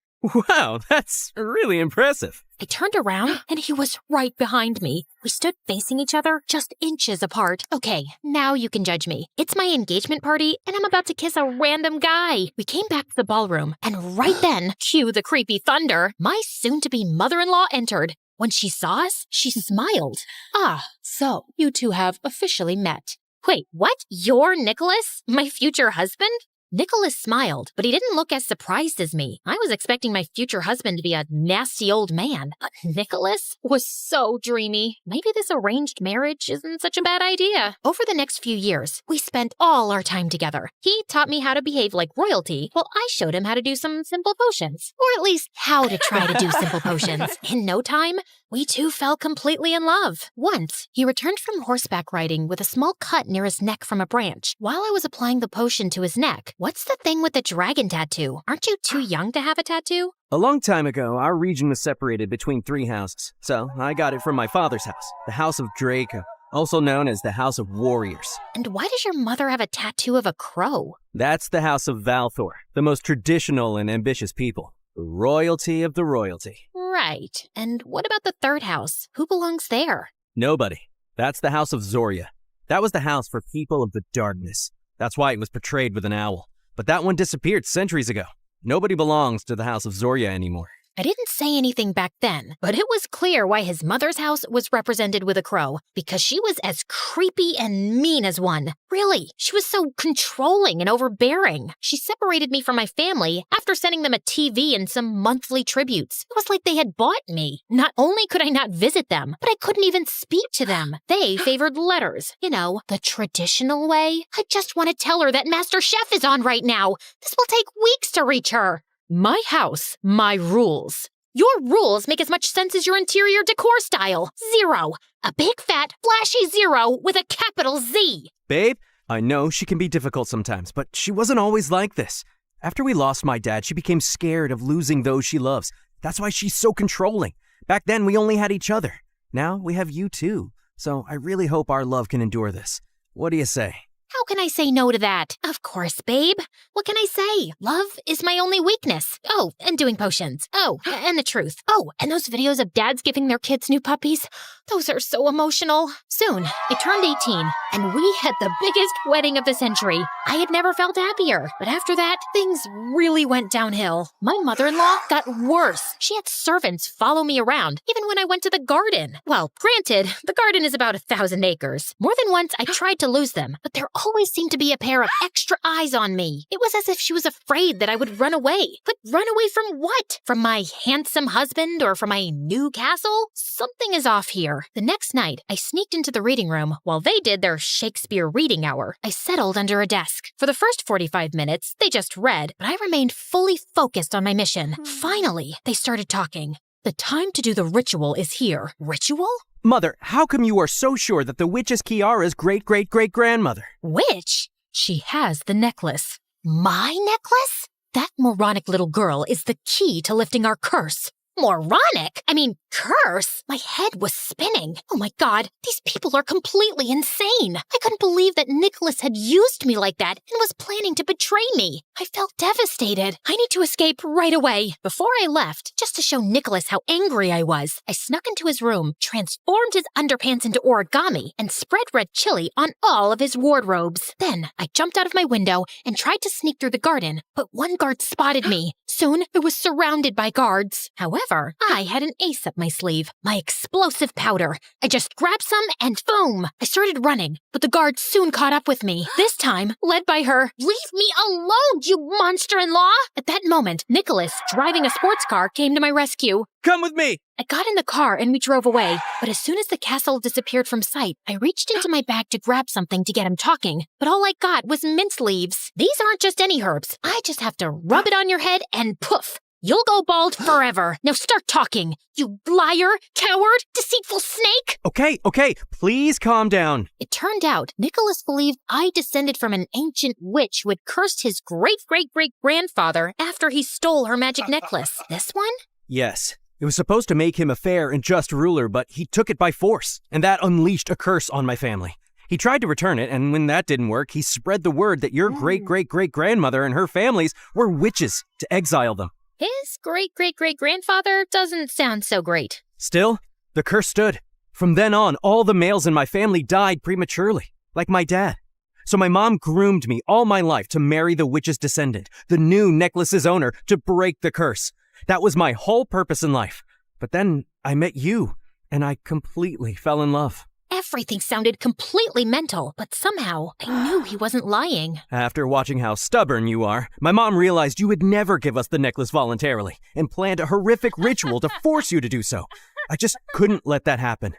Wow, that's really impressive. I turned around, and he was right behind me. We stood facing each other, just inches apart. Okay, now you can judge me. It's my engagement party, and I'm about to kiss a random guy. We came back to the ballroom, and right then, cue the creepy thunder, my soon-to-be mother-in-law entered. When she saw us, she smiled. Ah, so you two have officially met. Wait, what? You're Nicholas? My future husband? Nicholas smiled, but he didn't look as surprised as me. I was expecting my future husband to be a nasty old man, but Nicholas was so dreamy. Maybe this arranged marriage isn't such a bad idea. Over the next few years, we spent all our time together. He taught me how to behave like royalty, while I showed him how to do some simple potions. Or at least how to try to do simple potions. In no time, we two fell completely in love. Once, he returned from horseback riding with a small cut near his neck from a branch. While I was applying the potion to his neck, what's the thing with the dragon tattoo? Aren't you too young to have a tattoo? A long time ago, our region was separated between 3 houses. So I got it from my father's house, the House of Draco, also known as the House of Warriors. And why does your mother have a tattoo of a crow? That's the House of Valthor, the most traditional and ambitious people. The royalty of the royalty. Right. And what about the 3rd house? Who belongs there? Nobody. That's the House of Zoria. That was the house for people of the darkness. That's why it was portrayed with an owl. But that one disappeared centuries ago. Nobody belongs to the House of Zoria anymore. I didn't say anything back then, but it was clear why his mother's house was represented with a crow, because she was as creepy and mean as one. Really, she was so controlling and overbearing. She separated me from my family after sending them a TV and some monthly tributes. It was like they had bought me. Not only could I not visit them, but I couldn't even speak to them. They favored letters. You know, the traditional way. I just want to tell her that Master Chef is on right now. This will take weeks to reach her. My house, my rules. Your rules make as much sense as your interior decor style. 0. A big fat, flashy 0 with a capital Z. Babe, I know she can be difficult sometimes, but she wasn't always like this. After we lost my dad, she became scared of losing those she loves. That's why she's so controlling. Back then, we only had each other. Now, we have you too. So I really hope our love can endure this. What do you say? How can I say no to that? Of course, babe. What can I say? Love is my only weakness. Oh, and doing potions. Oh, and the truth. Oh, and those videos of dads giving their kids new puppies. Those are so emotional. Soon, I turned 18, and we had the biggest wedding of the century. I had never felt happier. But after that, things really went downhill. My mother-in-law got worse. She had servants follow me around, even when I went to the garden. Well, granted, the garden is about 1,000 acres. More than once, I tried to lose them, but there always seemed to be a pair of extra eyes on me. It was as if she was afraid that I would run away. But run away from what? From my handsome husband or from my new castle? Something is off here. The next night, I sneaked into the reading room while they did their Shakespeare reading hour. I settled under a desk. For the first 45 minutes, they just read, but I remained fully focused on my mission. Finally, they started talking. The time to do the ritual is here. Ritual? Mother, how come you are so sure that the witch is Kiara's great-great-great-grandmother? Witch? She has the necklace. My necklace? That moronic little girl is the key to lifting our curse. Moronic? I mean, curse? My head was spinning. Oh my god, these people are completely insane. I couldn't believe that Nicholas had used me like that and was planning to betray me. I felt devastated. I need to escape right away. Before I left, just to show Nicholas how angry I was, I snuck into his room, transformed his underpants into origami, and spread red chili on all of his wardrobes. Then, I jumped out of my window and tried to sneak through the garden, but one guard spotted me. Soon, I was surrounded by guards. However, I had an ace up my sleeve, my explosive powder. I just grabbed some and boom! I started running, but the guards soon caught up with me. This time, led by her, "Leave me alone, you monster-in-law!" At that moment, Nicholas, driving a sports car, came to my rescue. Come with me! I got in the car and we drove away, but as soon as the castle disappeared from sight, I reached into my bag to grab something to get him talking, but all I got was mint leaves. These aren't just any herbs. I just have to rub it on your head and poof! You'll go bald forever. Now start talking, you liar, coward, deceitful snake! Okay, please calm down. It turned out Nicholas believed I descended from an ancient witch who had cursed his great-great-great-grandfather after he stole her magic necklace. This one? Yes. It was supposed to make him a fair and just ruler, but he took it by force, and that unleashed a curse on my family. He tried to return it, and when that didn't work, he spread the word that your great-great-great-grandmother and her families were witches to exile them. His great-great-great-grandfather doesn't sound so great. Still, the curse stood. From then on, all the males in my family died prematurely, like my dad. So my mom groomed me all my life to marry the witch's descendant, the new necklace's owner, to break the curse. That was my whole purpose in life. But then I met you, and I completely fell in love. Everything sounded completely mental, but somehow I knew he wasn't lying. After watching how stubborn you are, my mom realized you would never give us the necklace voluntarily and planned a horrific ritual to force you to do so. I just couldn't let that happen.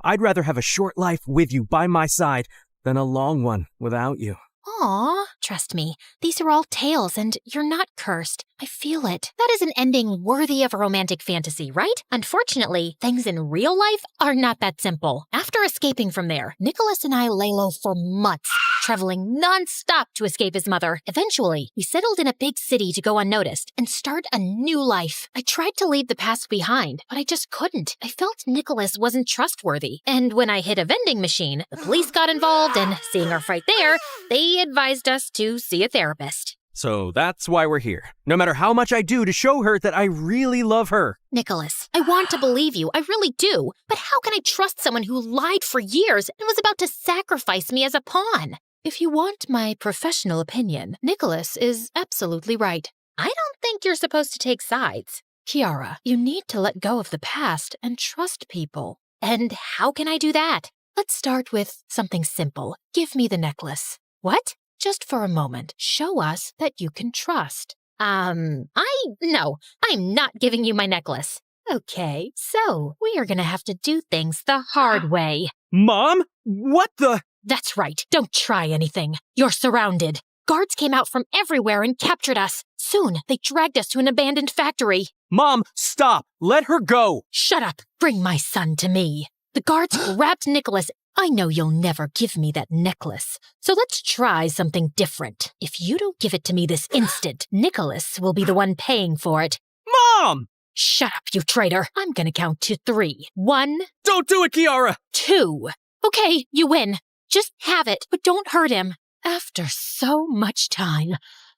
I'd rather have a short life with you by my side than a long one without you. Aw, trust me, these are all tales and you're not cursed. I feel it. That is an ending worthy of a romantic fantasy, right? Unfortunately, things in real life are not that simple. After escaping from there, Nicholas and I lay low for months, traveling non-stop to escape his mother. Eventually, we settled in a big city to go unnoticed and start a new life. I tried to leave the past behind, but I just couldn't. I felt Nicholas wasn't trustworthy. And when I hit a vending machine, the police got involved and, seeing our fight there, they advised us to see a therapist. So that's why we're here. No matter how much I do to show her that I really love her. Nicholas, I want to believe you. I really do. But how can I trust someone who lied for years and was about to sacrifice me as a pawn? If you want my professional opinion, Nicholas is absolutely right. I don't think you're supposed to take sides. Kiara, you need to let go of the past and trust people. And how can I do that? Let's start with something simple. Give me the necklace. What? Just for a moment, show us that you can trust. No, I'm not giving you my necklace. Okay, so we are gonna have to do things the hard way. Mom? What the? That's right, don't try anything. You're surrounded. Guards came out from everywhere and captured us. Soon, they dragged us to an abandoned factory. Mom, stop! Let her go! Shut up! Bring my son to me. The guards grabbed Nicholas. I know you'll never give me that necklace, so let's try something different. If you don't give it to me this instant, Nicholas will be the one paying for it. Mom! Shut up, you traitor. I'm gonna count to 3. 1. Don't do it, Kiara! 2. Okay, you win. Just have it, but don't hurt him. After so much time,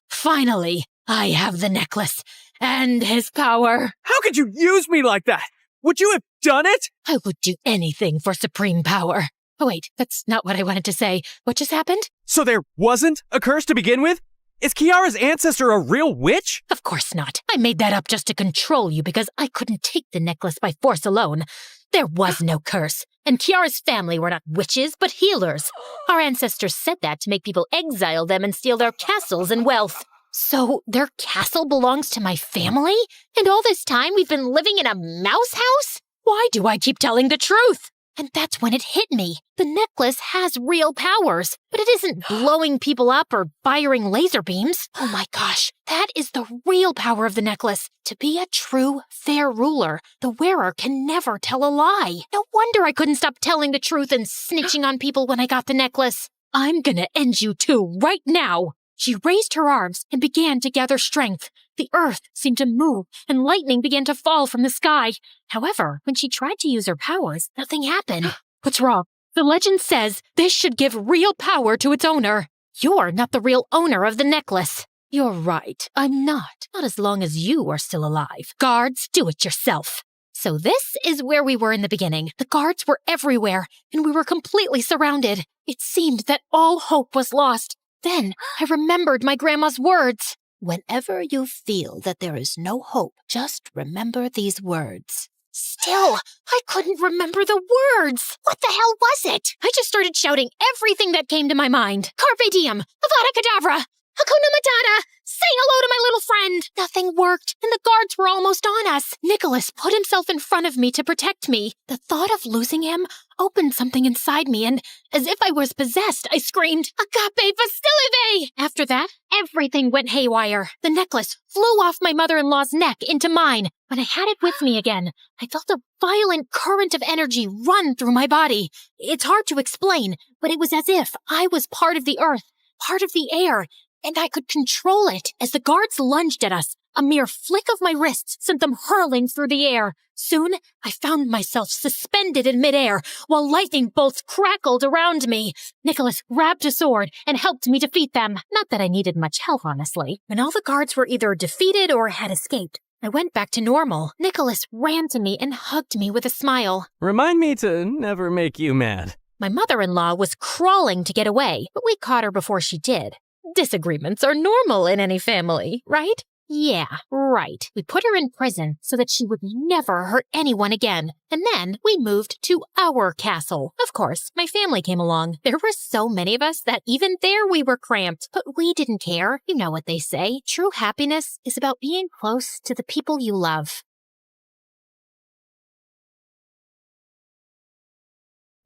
finally, I have the necklace and his power. How could you use me like that? Would you have done it? I would do anything for supreme power. Oh wait, that's not what I wanted to say. What just happened? So there wasn't a curse to begin with? Is Kiara's ancestor a real witch? Of course not. I made that up just to control you because I couldn't take the necklace by force alone. There was no curse, and Kiara's family were not witches, but healers. Our ancestors said that to make people exile them and steal their castles and wealth. So their castle belongs to my family? And all this time we've been living in a mouse house? Why do I keep telling the truth? And that's when it hit me. The necklace has real powers, but it isn't blowing people up or firing laser beams. Oh my gosh, that is the real power of the necklace. To be a true, fair ruler, the wearer can never tell a lie. No wonder I couldn't stop telling the truth and snitching on people when I got the necklace. I'm gonna end you too, right now. She raised her arms and began to gather strength. The earth seemed to move, and lightning began to fall from the sky. However, when she tried to use her powers, nothing happened. What's wrong? The legend says this should give real power to its owner. You're not the real owner of the necklace. You're right, I'm not. Not as long as you are still alive. Guards, do it yourself. So this is where we were in the beginning. The guards were everywhere, and we were completely surrounded. It seemed that all hope was lost. Then I remembered my grandma's words. Whenever you feel that there is no hope, just remember these words. Still, I couldn't remember the words. What the hell was it? I just started shouting everything that came to my mind. Carpe diem, Avada Kedavra, Hakuna Matata, say hello to my little friend. Nothing worked, and the guards were almost on us. Nicholas put himself in front of me to protect me. The thought of losing him opened something inside me, and as if I was possessed, I screamed, Agape Fastileve! After that, everything went haywire. The necklace flew off my mother-in-law's neck into mine. When I had it with me again, I felt a violent current of energy run through my body. It's hard to explain, but it was as if I was part of the earth, part of the air, and I could control it. As the guards lunged at us, a mere flick of my wrists sent them hurling through the air. Soon, I found myself suspended in midair, while lightning bolts crackled around me. Nicholas grabbed a sword and helped me defeat them. Not that I needed much help, honestly. When all the guards were either defeated or had escaped, I went back to normal. Nicholas ran to me and hugged me with a smile. Remind me to never make you mad. My mother-in-law was crawling to get away, but we caught her before she did. Disagreements are normal in any family, right? Yeah, right. We put her in prison so that she would never hurt anyone again. And then we moved to our castle. Of course, my family came along. There were so many of us that even there we were cramped. But we didn't care. You know what they say. True happiness is about being close to the people you love.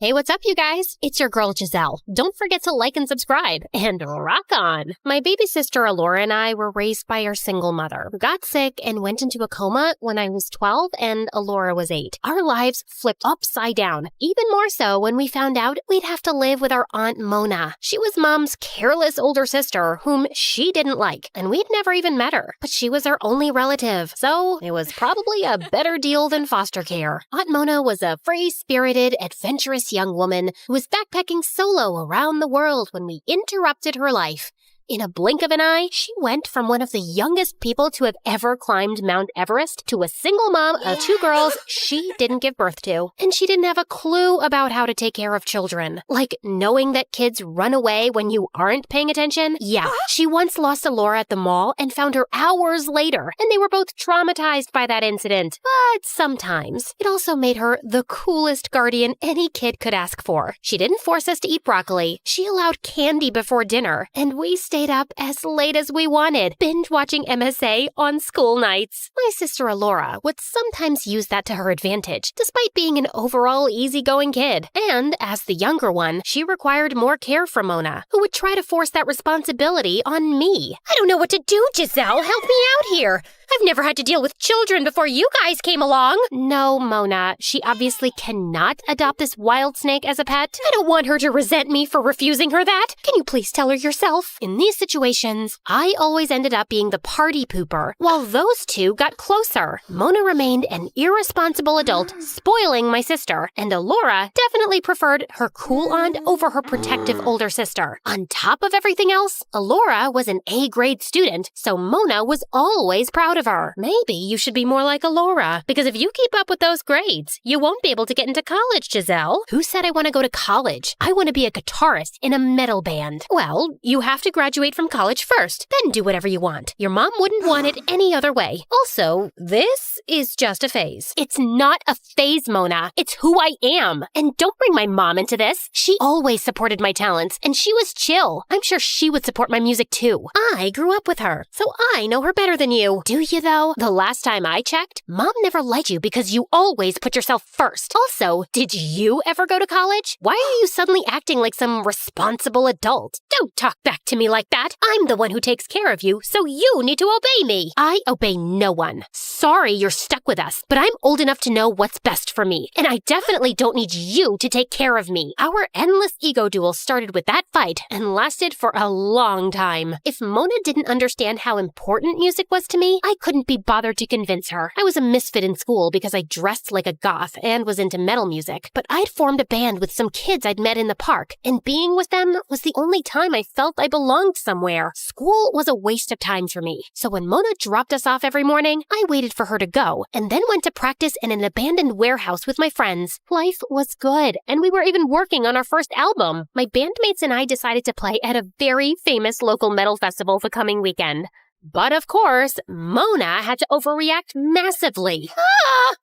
Hey, what's up, you guys? It's your girl, Giselle. Don't forget to like and subscribe. And rock on! My baby sister, Alora, and I were raised by our single mother, who got sick and went into a coma when I was 12 and Alora was 8. Our lives flipped upside down, even more so when we found out we'd have to live with our Aunt Mona. She was Mom's careless older sister, whom she didn't like, and we'd never even met her. But she was our only relative, so it was probably a better deal than foster care. Aunt Mona was a free-spirited, adventurous young woman who was backpacking solo around the world when we interrupted her life. In a blink of an eye, she went from one of the youngest people to have ever climbed Mount Everest to a single mom of 2 girls she didn't give birth to. And she didn't have a clue about how to take care of children. Like knowing that kids run away when you aren't paying attention. Yeah, she once lost Alora at the mall and found her hours later, and they were both traumatized by that incident. But sometimes, it also made her the coolest guardian any kid could ask for. She didn't force us to eat broccoli. She allowed candy before dinner, and we stayed up as late as we wanted, binge watching MSA on school nights. My sister Alora would sometimes use that to her advantage, despite being an overall easygoing kid. And as the younger one, she required more care from Mona, who would try to force that responsibility on me. I don't know what to do, Giselle. Help me out here. I've never had to deal with children before you guys came along. No, Mona, she obviously cannot adopt this wild snake as a pet. I don't want her to resent me for refusing her that. Can you please tell her yourself? In these situations, I always ended up being the party pooper, while those two got closer. Mona remained an irresponsible adult, spoiling my sister, and Alora definitely preferred her cool aunt over her protective older sister. On top of everything else, Alora was an A-grade student, so Mona was always proud of her. Maybe you should be more like Alora, because if you keep up with those grades, you won't be able to get into college, Giselle. Who said I want to go to college? I want to be a guitarist in a metal band. Well, you have to graduate from college first, then do whatever you want. Your mom wouldn't want it any other way. Also, this is just a phase. It's not a phase, Mona. It's who I am. And don't bring my mom into this. She always supported my talents, and she was chill. I'm sure she would support my music too. I grew up with her, so I know her better than you. Do you though? The last time I checked, Mom never liked you because you always put yourself first. Also, did you ever go to college? Why are you suddenly acting like some responsible adult? Don't talk back to me like that. I'm the one who takes care of you, so you need to obey me. I obey no one. Sorry you're stuck with us, but I'm old enough to know what's best for me, and I definitely don't need you to take care of me. Our endless ego duel started with that fight and lasted for a long time. If Mona didn't understand how important music was to me, I couldn't be bothered to convince her. I was a misfit in school because I dressed like a goth and was into metal music, but I'd formed a band with some kids I'd met in the park, and being with them was the only time I felt I belonged somewhere. School was a waste of time for me, so when Mona dropped us off every morning, I waited for her to go, and then went to practice in an abandoned warehouse with my friends. Life was good, and we were even working on our first album. My bandmates and I decided to play at a very famous local metal festival the coming weekend. But of course, Mona had to overreact massively.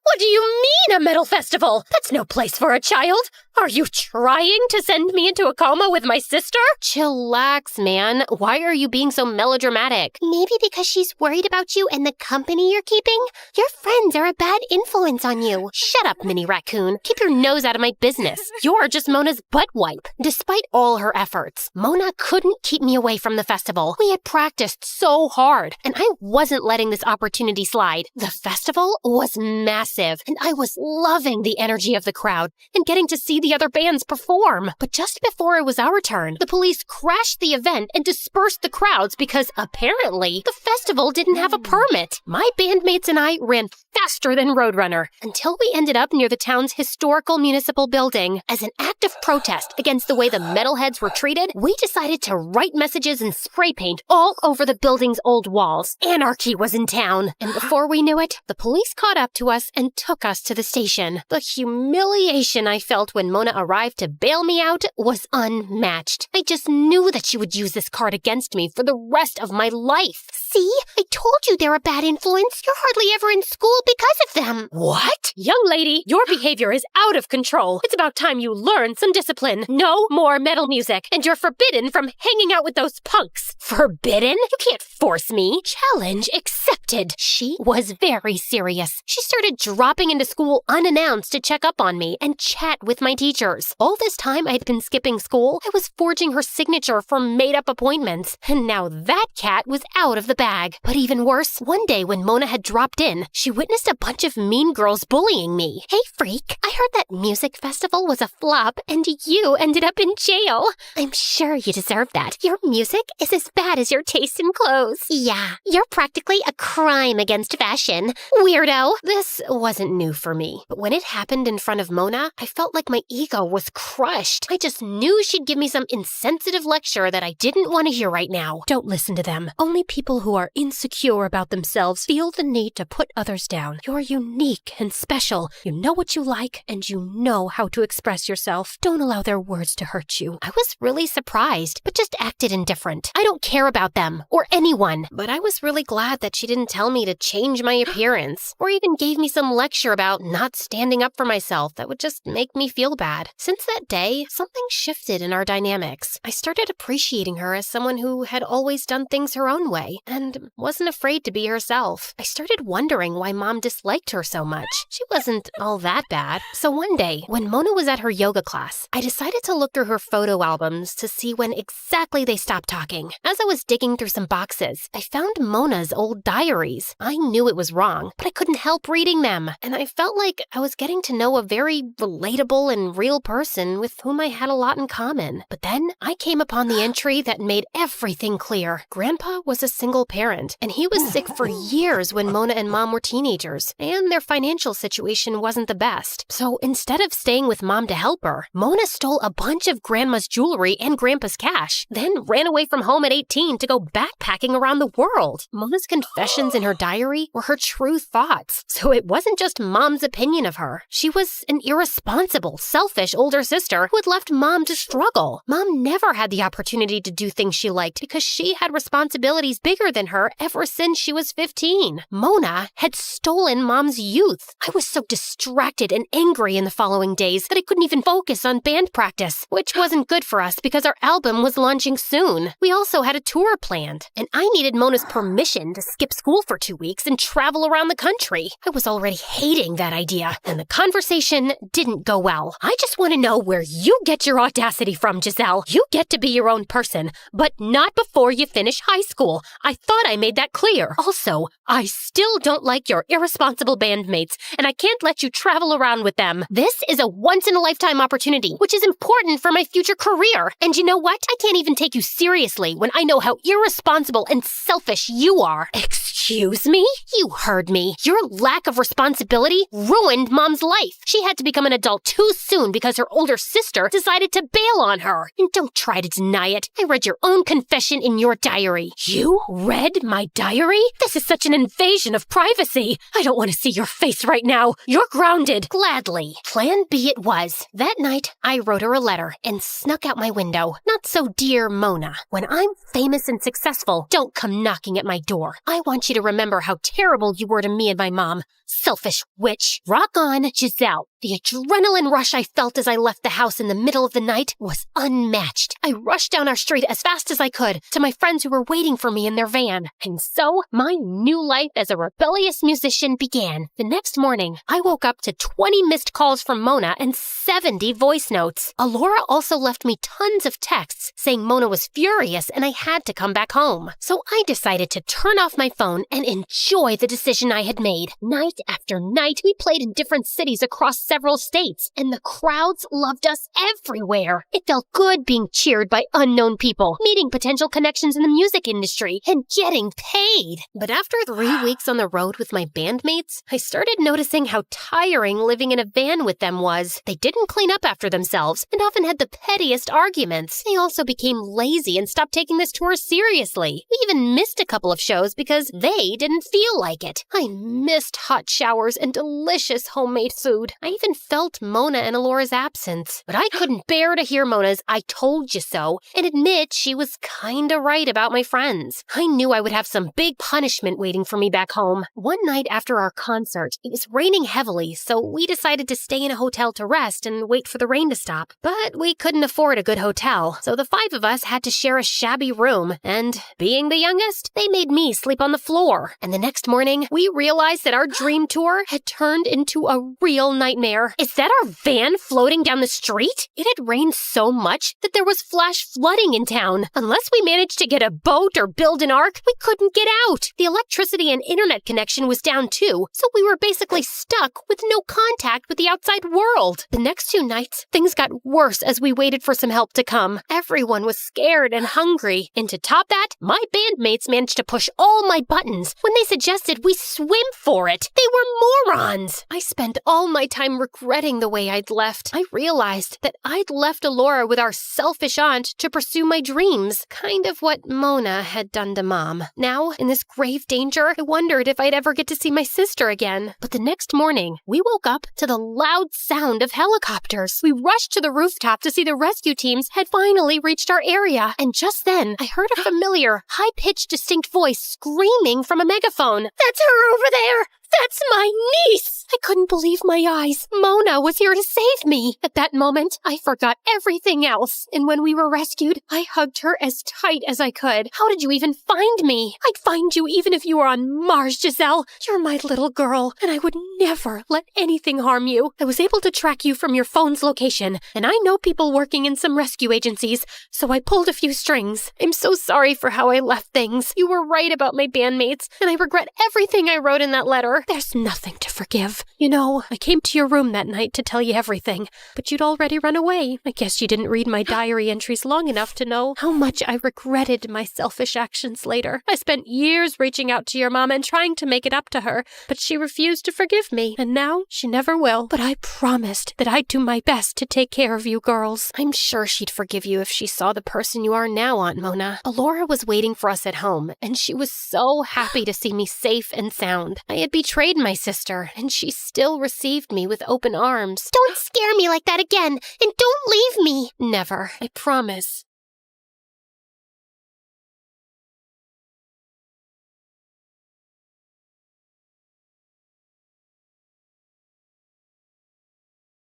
What do you mean, a metal festival? That's no place for a child. Are you trying to send me into a coma with my sister? Chillax, man. Why are you being so melodramatic? Maybe because she's worried about you and the company you're keeping? Your friends are a bad influence on you. Shut up, Mini Raccoon. Keep your nose out of my business. You're just Mona's butt wipe. Despite all her efforts, Mona couldn't keep me away from the festival. We had practiced so hard, and I wasn't letting this opportunity slide. The festival was massive, and I was loving the energy of the crowd and getting to see the other bands perform. But just before it was our turn, the police crashed the event and dispersed the crowds because apparently the festival didn't have a permit. My bandmates and I ran faster than Roadrunner until we ended up near the town's historical municipal building. As an act of protest against the way the metalheads were treated, we decided to write messages and spray paint all over the building's old walls. Anarchy was in town. And before we knew it, the police caught up to us and took us to the station. The humiliation I felt when Mona arrived to bail me out was unmatched. I just knew that she would use this card against me for the rest of my life. See? I told you they're a bad influence. You're hardly ever in school because of them. What? Young lady, your behavior is out of control. It's about time you learn some discipline. No more metal music, and you're forbidden from hanging out with those punks. Forbidden? You can't force me. Challenge accepted. She was very serious. She started dropping into school unannounced to check up on me and chat with my teachers. All this time I'd been skipping school, I was forging her signature for made-up appointments, and now that cat was out of the bag. But even worse, one day when Mona had dropped in, she witnessed a bunch of mean girls bullying me. Hey, freak, I heard that music festival was a flop and you ended up in jail. I'm sure you deserve that. Your music is as bad as your taste in clothes. Yeah, you're practically a crime against fashion. Weirdo. This wasn't new for me, but when it happened in front of Mona, I felt like my ego was crushed. I just knew she'd give me some insensitive lecture that I didn't want to hear right now. Don't listen to them. Only people who are insecure about themselves feel the need to put others down. You're unique and special. You know what you like, and you know how to express yourself. Don't allow their words to hurt you. I was really surprised, but just acted indifferent. I don't care about them or anyone, but I was really glad that she didn't tell me to change my appearance or even gave me some lecture about not standing up for myself that would just make me feel bad. Since that day, something shifted in our dynamics. I started appreciating her as someone who had always done things her own way and wasn't afraid to be herself. I started wondering why Mom disliked her so much. She wasn't all that bad. So one day, when Mona was at her yoga class, I decided to look through her photo albums to see when exactly they stopped talking. As I was digging through some boxes, I found Mona's old diaries. I knew it was wrong, but I couldn't help reading them, and I felt like I was getting to know a very relatable and real person with whom I had a lot in common. But then I came upon the entry that made everything clear. Grandpa was a single parent, and he was sick for years when Mona and Mom were teenagers, and their financial situation wasn't the best. So instead of staying with Mom to help her, Mona stole a bunch of Grandma's jewelry and Grandpa's cash, then ran away from home at 18 to go backpacking around the world. Mona's confessions in her diary were her true thoughts, so it wasn't just Mom's opinion of her. She was an irresponsible, selfish older sister who had left Mom to struggle. Mom never had the opportunity to do things she liked because she had responsibilities bigger than her ever since she was 15. Mona had stolen Mom's youth. I was so distracted and angry in the following days that I couldn't even focus on band practice, which wasn't good for us because our album was launching soon. We also had a tour planned, and I needed Mona's permission to skip school for 2 weeks and travel around the country. I was already hating that idea, and the conversation didn't go well. I just want to know where you get your audacity from, Giselle. You get to be your own person, but not before you finish high school. I thought I made that clear. Also, I still don't like your irresponsible bandmates, and I can't let you travel around with them. This is a once-in-a-lifetime opportunity, which is important for my future career. And you know what? I can't even take you seriously when I know how irresponsible and selfish you are. Excuse me? You heard me. Your lack of responsibility ruined Mom's life. She had to become an adult too soon because her older sister decided to bail on her. And don't try to deny it. I read your own confession in your diary. You read my diary? This is such an invasion of privacy. I don't want to see your face right now. You're grounded. Gladly. Plan B it was. That night, I wrote her a letter and snuck out my window. Not so dear Mona. When I'm famous and successful, don't come knocking at my door. I want you to remember how terrible you were to me and my mom. Selfish witch. Rock on, Giselle. The adrenaline rush I felt as I left the house in the middle of the night was unmatched. I rushed down our street as fast as I could to my friends who were waiting for me in their van. And so, my new life as a rebellious musician began. The next morning, I woke up to 20 missed calls from Mona and 70 voice notes. Alora also left me tons of texts saying Mona was furious and I had to come back home. So I decided to turn off my phone and enjoy the decision I had made. Night after night, we played in different cities across several states, and the crowds loved us everywhere. It felt good being cheered by unknown people, meeting potential connections in the music industry, and getting paid. But after 3 weeks on the road with my bandmates, I started noticing how tiring living in a van with them was. They didn't clean up after themselves and often had the pettiest arguments. They also became lazy and stopped taking this tour seriously. We even missed a couple of shows because they didn't feel like it. I missed hot showers and delicious homemade food. I even felt Mona and Alora's absence. But I couldn't bear to hear Mona's "I told you so" and admit she was kinda right about my friends. I knew I would have some big punishment waiting for me back home. One night after our concert, it was raining heavily, so we decided to stay in a hotel to rest and wait for the rain to stop. But we couldn't afford a good hotel, so the 5 of us had to share a shabby room, and being the youngest, they made me sleep on the floor. And the next morning, we realized that our dream tour had turned into a real nightmare. nightmare. Is that our van floating down the street? It had rained so much that there was flash flooding in town. Unless we managed to get a boat or build an ark, we couldn't get out. The electricity and internet connection was down too, so we were basically stuck with no contact with the outside world. The next 2 nights, things got worse as we waited for some help to come. Everyone was scared and hungry. And to top that, my bandmates managed to push all my buttons when they suggested we swim for it. They were morons. I spent all my time regretting the way I'd left. I realized that I'd left Alora with our selfish aunt to pursue my dreams, kind of what Mona had done to Mom. Now, in this grave danger, I wondered if I'd ever get to see my sister again. But the next morning, we woke up to the loud sound of helicopters. We rushed to the rooftop to see the rescue teams had finally reached our area. And just then, I heard a familiar, high-pitched, distinct voice screaming from a megaphone. That's her over there! That's my niece! I couldn't believe my eyes. Mona was here to save me. At that moment, I forgot everything else. And when we were rescued, I hugged her as tight as I could. How did you even find me? I'd find you even if you were on Mars, Giselle. You're my little girl, and I would never let anything harm you. I was able to track you from your phone's location, and I know people working in some rescue agencies, so I pulled a few strings. I'm so sorry for how I left things. You were right about my bandmates, and I regret everything I wrote in that letter. There's nothing to forgive. You know, I came to your room that night to tell you everything, but you'd already run away. I guess you didn't read my diary entries long enough to know how much I regretted my selfish actions later. I spent years reaching out to your mom and trying to make it up to her, but she refused to forgive me, and now she never will. But I promised that I'd do my best to take care of you girls. I'm sure she'd forgive you if she saw the person you are now, Aunt Mona. Alora was waiting for us at home, and she was so happy to see me safe and sound. I had betrayed my sister, and she still received me with open arms. Don't scare me like that again, and don't leave me. Never, I promise.